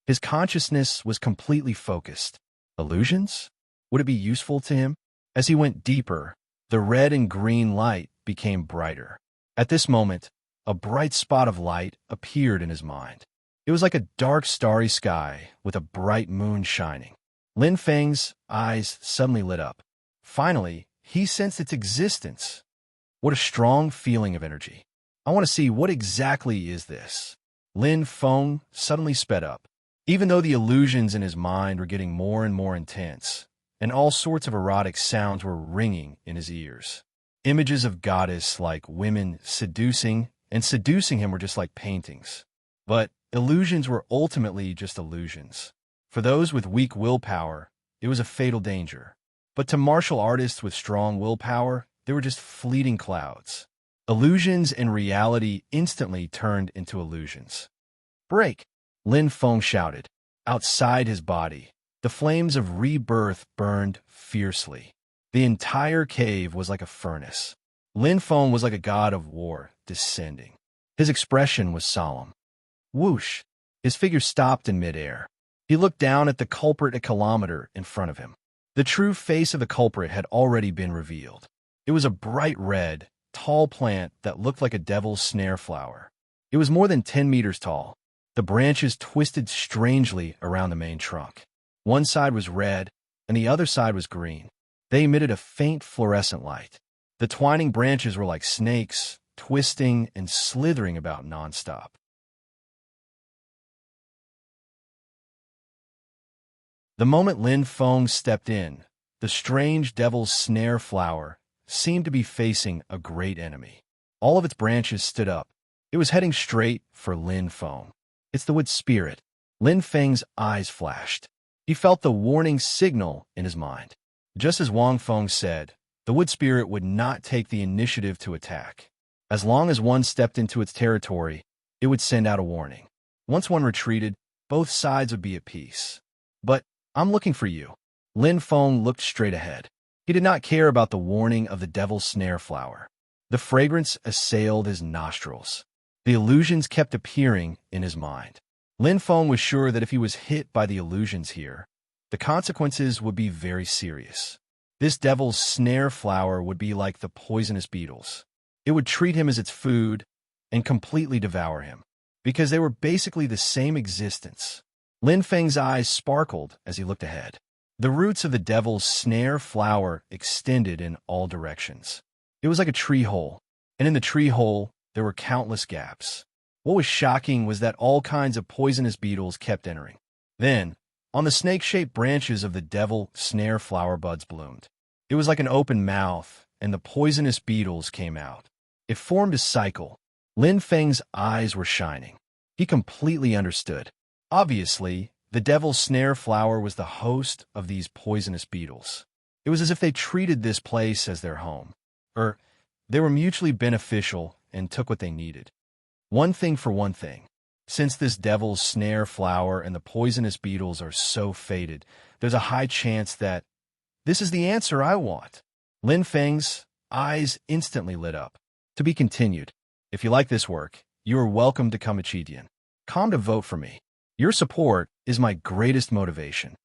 His consciousness was completely focused. Illusions? Would it be useful to him? As he went deeper, the red and green light became brighter. At this moment, a bright spot of light appeared in his mind. It was like a dark starry sky with a bright moon shining. Lin Feng's eyes suddenly lit up. Finally, he sensed its existence. What a strong feeling of energy. I want to see what exactly is this. Lin Feng suddenly sped up. Even though the illusions in his mind were getting more and more intense, and all sorts of erotic sounds were ringing in his ears. Images of goddess-like women seducing him were just like paintings. But illusions were ultimately just illusions. For those with weak willpower, it was a fatal danger. But to martial artists with strong willpower, they were just fleeting clouds. Illusions and reality instantly turned into illusions. "Break!" Lin Feng shouted. Outside his body, the flames of rebirth burned fiercely. The entire cave was like a furnace. Lin Feng was like a god of war descending. His expression was solemn. Whoosh! His figure stopped in midair. He looked down at the culprit a kilometer in front of him. The true face of the culprit had already been revealed. It was a bright red, tall plant that looked like a devil's snare flower. It was more than 10 meters tall. The branches twisted strangely around the main trunk. One side was red, and the other side was green. They emitted a faint fluorescent light. The twining branches were like snakes, twisting and slithering about nonstop. The moment Lin Feng stepped in, the strange devil's snare flower seemed to be facing a great enemy. All of its branches stood up. It was heading straight for Lin Feng. "It's the wood spirit." Lin Feng's eyes flashed. He felt the warning signal in his mind. Just as Wang Feng said, the wood spirit would not take the initiative to attack. As long as one stepped into its territory, it would send out a warning. Once one retreated, both sides would be at peace. "But I'm looking for you." Lin Feng looked straight ahead. He did not care about the warning of the devil's snare flower. The fragrance assailed his nostrils. The illusions kept appearing in his mind. Lin Feng was sure that if he was hit by the illusions here, the consequences would be very serious. This devil's snare flower would be like the poisonous beetles. It would treat him as its food and completely devour him, because they were basically the same existence. Lin Feng's eyes sparkled as he looked ahead. The roots of the devil's snare flower extended in all directions. It was like a tree hole, and in the tree hole, there were countless gaps. What was shocking was that all kinds of poisonous beetles kept entering. Then, on the snake-shaped branches of the devil snare flower buds bloomed. It was like an open mouth, and the poisonous beetles came out. It formed a cycle. Lin Feng's eyes were shining. He completely understood. Obviously, the devil's snare flower was the host of these poisonous beetles. It was as if they treated this place as their home. They were mutually beneficial and took what they needed. One thing for one thing. Since this devil's snare flower and the poisonous beetles are so fated, there's a high chance that this is the answer I want. Lin Feng's eyes instantly lit up. To be continued. If you like this work, you are welcome to come to Chidian. Come to vote for me. Your support is my greatest motivation.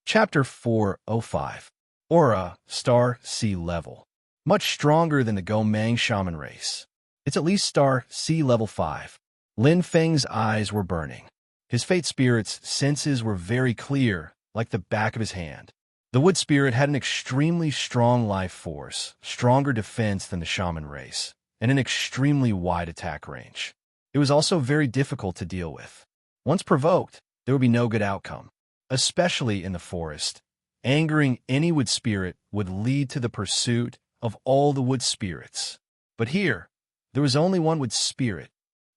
Chapter 405. Aura, Star, Sea Level. Much stronger than the Gomang Shaman race. It's at least Star, Sea Level 5. Lin Feng's eyes were burning. His fate spirit's senses were very clear, like the back of his hand. The wood spirit had an extremely strong life force, stronger defense than the shaman race, and an extremely wide attack range. It was also very difficult to deal with. Once provoked, there would be no good outcome. Especially in the forest, angering any wood spirit would lead to the pursuit of all the wood spirits. But here, there was only one wood spirit.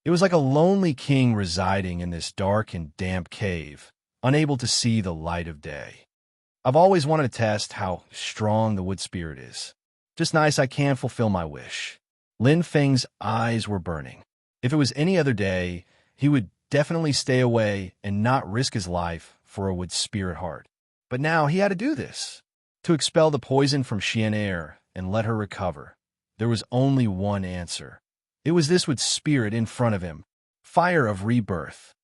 It was like a lonely king residing in this dark and damp cave, unable to see the light of day. I've always wanted to test how strong the wood spirit is. Just nice I can fulfill my wish. Lin Feng's eyes were burning. If it was any other day, he would definitely stay away and not risk his life for a wood spirit heart. But now he had to do this. To expel the poison from Xian'er and let her recover, there was only one answer. It was this wood spirit in front of him, fire of rebirth.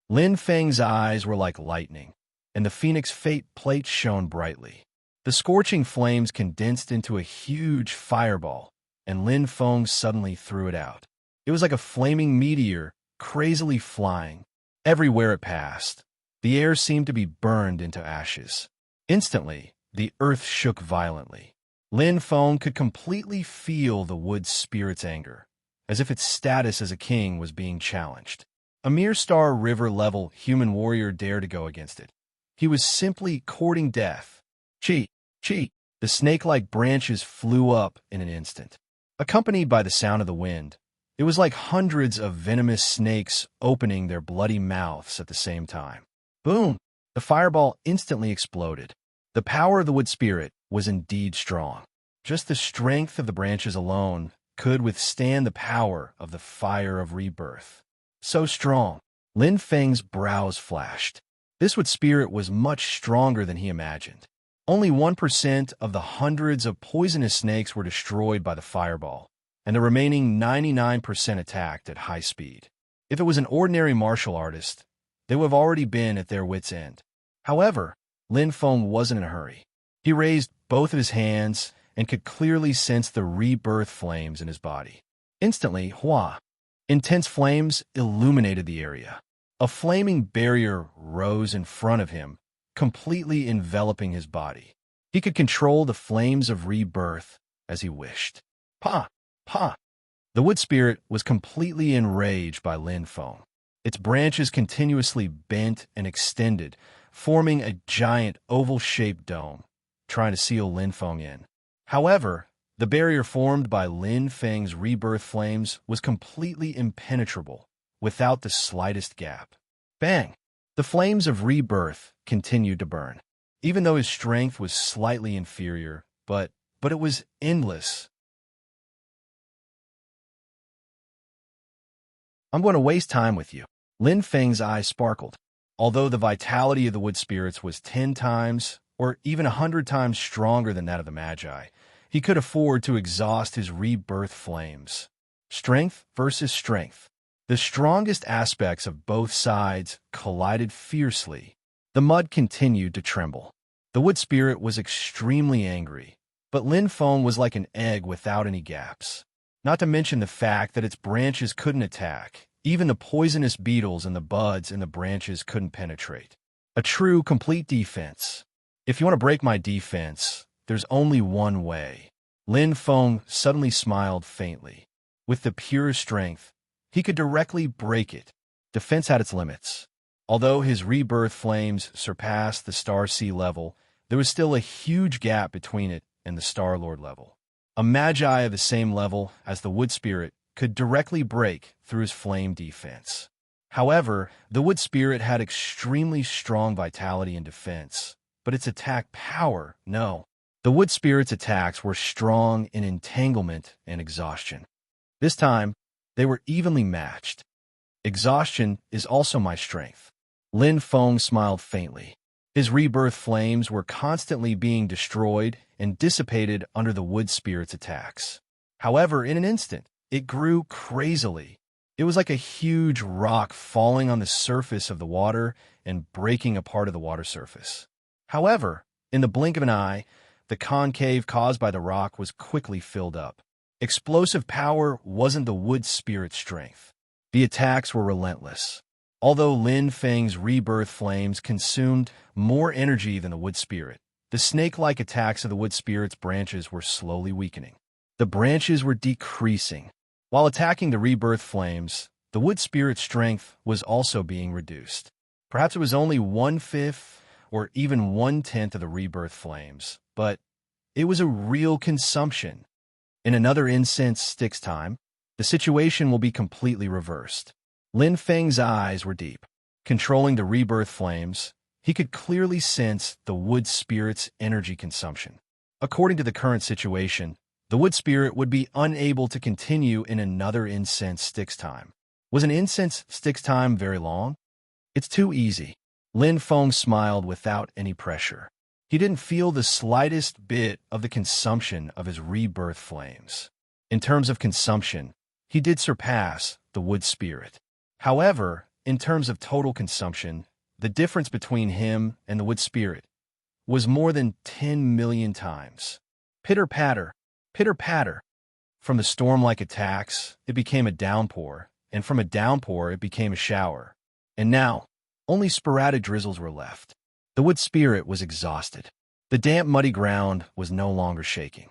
Lin Feng's eyes were like lightning, and the phoenix fate plate shone brightly. The scorching flames condensed into a huge fireball, and Lin Feng suddenly threw it out. It was like a flaming meteor, crazily flying. Everywhere it passed, the air seemed to be burned into ashes. Instantly, the earth shook violently. Lin Feng could completely feel the wood spirit's anger. as if its status as a king was being challenged. A mere star river-level human warrior dared to go against it. He was simply courting death. Chi, chi. The snake-like branches flew up in an instant. Accompanied by the sound of the wind, it was like hundreds of venomous snakes opening their bloody mouths at the same time. Boom! The fireball instantly exploded. The power of the wood spirit was indeed strong. Just the strength of the branches alone could withstand the power of the fire of rebirth. So strong, Lin Feng's brows flashed. This wood spirit was much stronger than he imagined. Only 1% of the hundreds of poisonous snakes were destroyed by the fireball, and the remaining 99% attacked at high speed. If it was an ordinary martial artist, they would have already been at their wits' end. However, Lin Feng wasn't in a hurry. He raised both of his hands and could clearly sense the rebirth flames in his body. Instantly, hua! Intense flames illuminated the area. A flaming barrier rose in front of him, completely enveloping his body. He could control the flames of rebirth as he wished. Pa! Pa! The wood spirit was completely enraged by Lin Feng. Its branches continuously bent and extended, forming a giant oval-shaped dome, trying to seal Lin Feng in. However, the barrier formed by Lin Feng's rebirth flames was completely impenetrable, without the slightest gap. Bang! The flames of rebirth continued to burn. Even though his strength was slightly inferior, but it was endless. I'm going to waste time with you. Lin Feng's eyes sparkled. Although the vitality of the wood spirits was 10 times, or even 100 times stronger than that of the Magi, he could afford to exhaust his rebirth flames. Strength versus strength. The strongest aspects of both sides collided fiercely. The mud continued to tremble. The wood spirit was extremely angry, but Lin Feng was like an egg without any gaps. Not to mention the fact that its branches couldn't attack. Even the poisonous beetles and the buds in the branches couldn't penetrate. A true, complete defense. If you want to break my defense, there's only one way. Lin Feng suddenly smiled faintly. With the pure strength, he could directly break it. Defense had its limits. Although his rebirth flames surpassed the Star Sea level, there was still a huge gap between it and the Star Lord level. A Magi of the same level as the wood spirit could directly break through his flame defense. However, the wood spirit had extremely strong vitality and defense, but its attack power, no. The wood spirit's attacks were strong in entanglement and exhaustion. This time, they were evenly matched. Exhaustion is also my strength. Lin Feng smiled faintly. His rebirth flames were constantly being destroyed and dissipated under the wood spirit's attacks. However, in an instant, it grew crazily. It was like a huge rock falling on the surface of the water and breaking a part of the water surface. However, in the blink of an eye, the concave caused by the rock was quickly filled up. Explosive power wasn't the wood spirit's strength. The attacks were relentless. Although Lin Feng's rebirth flames consumed more energy than the wood spirit, the snake-like attacks of the wood spirit's branches were slowly weakening. The branches were decreasing. While attacking the rebirth flames, the wood spirit's strength was also being reduced. Perhaps it was only 1/5 or even 1/10 of the rebirth flames, but it was a real consumption. In another incense stick's time, the situation will be completely reversed. Lin Feng's eyes were deep. Controlling the rebirth flames, he could clearly sense the wood spirit's energy consumption. According to the current situation, the wood spirit would be unable to continue in another incense stick's time. Was an incense stick's time very long? It's too easy. Lin Feng smiled without any pressure. He didn't feel the slightest bit of the consumption of his rebirth flames. In terms of consumption, he did surpass the wood spirit. However, in terms of total consumption, the difference between him and the wood spirit was more than 10 million times. Pitter-patter, pitter-patter. From the storm-like attacks, it became a downpour, and from a downpour it became a shower. And now, only sporadic drizzles were left. The wood spirit was exhausted. The damp, muddy ground was no longer shaking.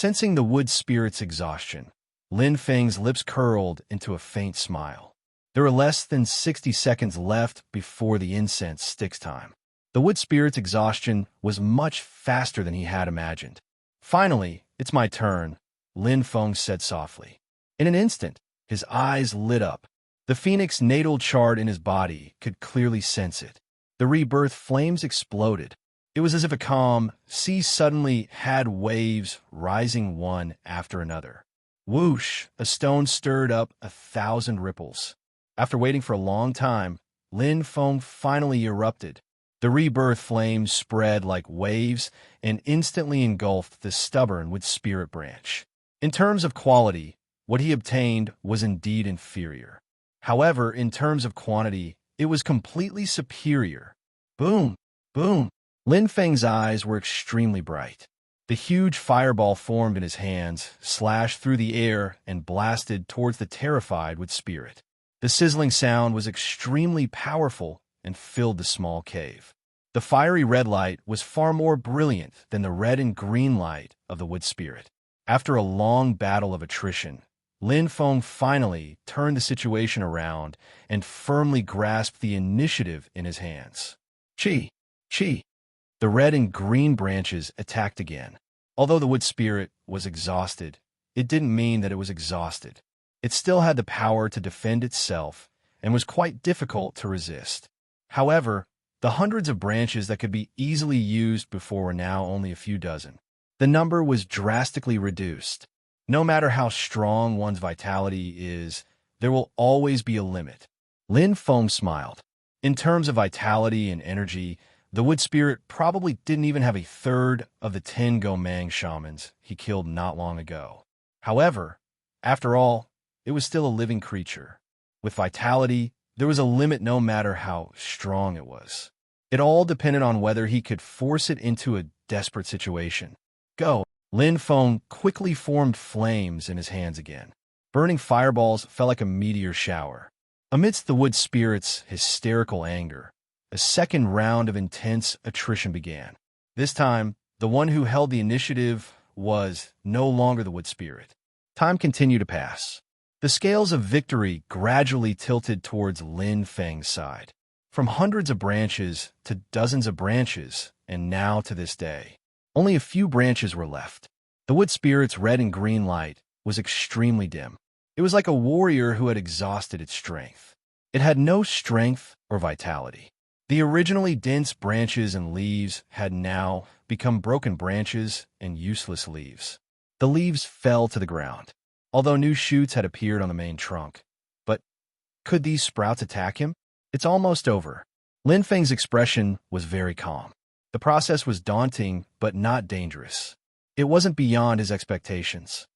Sensing the wood spirit's exhaustion, Lin Feng's lips curled into a faint smile. There were less than 60 seconds left before the incense sticks time. The wood spirit's exhaustion was much faster than he had imagined. Finally, it's my turn, Lin Feng said softly. In an instant, his eyes lit up. The phoenix natal chart in his body could clearly sense it. The rebirth flames exploded. It was as if a calm sea suddenly had waves rising one after another. Whoosh! A stone stirred up 1,000 ripples. After waiting for a long time, Lin Feng finally erupted. The rebirth flames spread like waves and instantly engulfed the stubborn wood spirit branch. In terms of quality, what he obtained was indeed inferior. However, in terms of quantity, it was completely superior. Boom! Boom! Lin Feng's eyes were extremely bright. The huge fireball formed in his hands, slashed through the air, and blasted towards the terrified wood spirit. The sizzling sound was extremely powerful and filled the small cave. The fiery red light was far more brilliant than the red and green light of the wood spirit. After a long battle of attrition, Lin Feng finally turned the situation around and firmly grasped the initiative in his hands. Chi! Chi! The red and green branches attacked again. Although the wood spirit was exhausted, it didn't mean that it was exhausted. It still had the power to defend itself and was quite difficult to resist. However, the hundreds of branches that could be easily used before were now only a few dozen. The number was drastically reduced. No matter how strong one's vitality is, there will always be a limit. Lin Feng smiled. In terms of vitality and energy, the wood spirit probably didn't even have a third of the 10 Gomang shamans he killed not long ago. However, after all, it was still a living creature. With vitality, there was a limit no matter how strong it was. It all depended on whether he could force it into a desperate situation. Go! Lin Feng quickly formed flames in his hands again. Burning fireballs fell like a meteor shower. Amidst the wood spirit's hysterical anger, a second round of intense attrition began. This time, the one who held the initiative was no longer the wood spirit. Time continued to pass. The scales of victory gradually tilted towards Lin Feng's side. From hundreds of branches to dozens of branches, and now to this day, only a few branches were left. The wood spirit's red and green light was extremely dim. It was like a warrior who had exhausted its strength. It had no strength or vitality. The originally dense branches and leaves had now become broken branches and useless leaves. The leaves fell to the ground, although new shoots had appeared on the main trunk. But could these sprouts attack him? It's almost over. Lin Feng's expression was very calm. The process was daunting, but not dangerous. It wasn't beyond his expectations.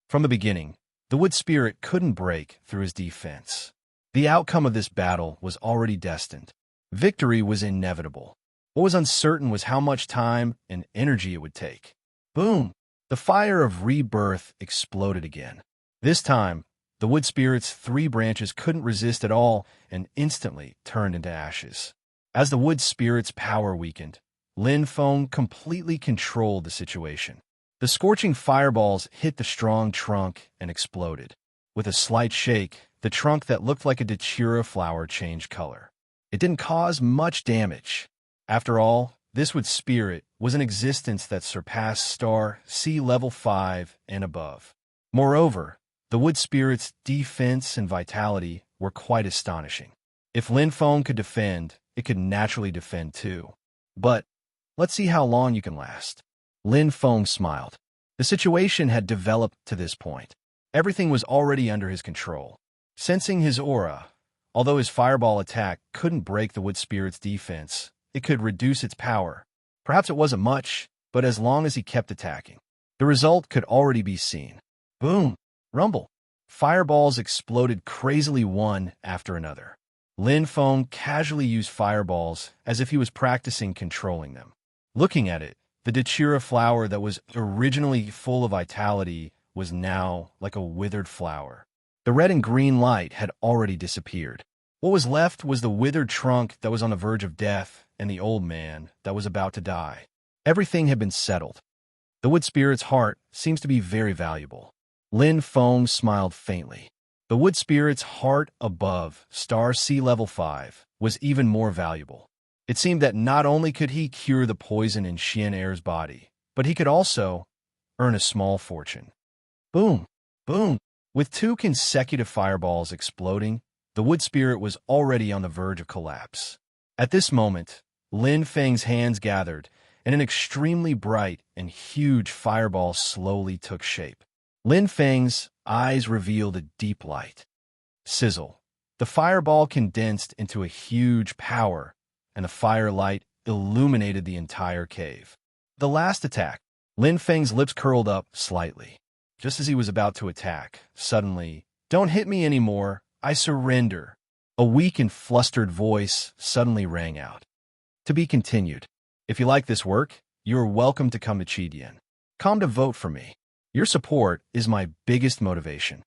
From the beginning, the wood spirit couldn't break through his defense. The outcome of this battle was already destined. Victory was inevitable. What was uncertain was how much time and energy it would take. Boom! The fire of rebirth exploded again. This time, the wood spirit's 3 branches couldn't resist at all and instantly turned into ashes. As the wood spirit's power weakened, Lin Feng completely controlled the situation. The scorching fireballs hit the strong trunk and exploded. With a slight shake, the trunk that looked like a datura flower changed color. It didn't cause much damage. After all, this wood spirit was an existence that surpassed star sea level 5 and above. Moreover, the wood spirit's defense and vitality were quite astonishing. If Lin Feng could defend, it could naturally defend too. But let's see how long you can last. Lin Feng smiled. The situation had developed to this point. Everything was already under his control. Sensing his aura, although his fireball attack couldn't break the wood spirit's defense, it could reduce its power. Perhaps it wasn't much, but as long as he kept attacking, the result could already be seen. Boom! Rumble! Fireballs exploded crazily one after another. Lin Feng casually used fireballs as if he was practicing controlling them. Looking at it, the datura flower that was originally full of vitality was now like a withered flower. The red and green light had already disappeared. What was left was the withered trunk that was on the verge of death and the old man that was about to die. Everything had been settled. The wood spirit's heart seems to be very valuable. Lin Feng smiled faintly. The wood spirit's heart above star sea level 5 was even more valuable. It seemed that not only could he cure the poison in Xian Er's body, but he could also earn a small fortune. Boom! Boom! With 2 consecutive fireballs exploding, the wood spirit was already on the verge of collapse. At this moment, Lin Feng's hands gathered, and an extremely bright and huge fireball slowly took shape. Lin Feng's eyes revealed a deep light. Sizzle. The fireball condensed into a huge power, and the firelight illuminated the entire cave. The last attack. Lin Feng's lips curled up slightly. Just as he was about to attack, suddenly, "Don't hit me anymore, I surrender." A weak and flustered voice suddenly rang out. To be continued. If you like this work, you are welcome to come to Chidian. Come to vote for me. Your support is my biggest motivation.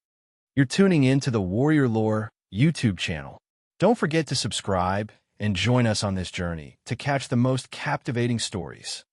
You're tuning in to the Warrior Lore YouTube channel. Don't forget to subscribe and join us on this journey to catch the most captivating stories.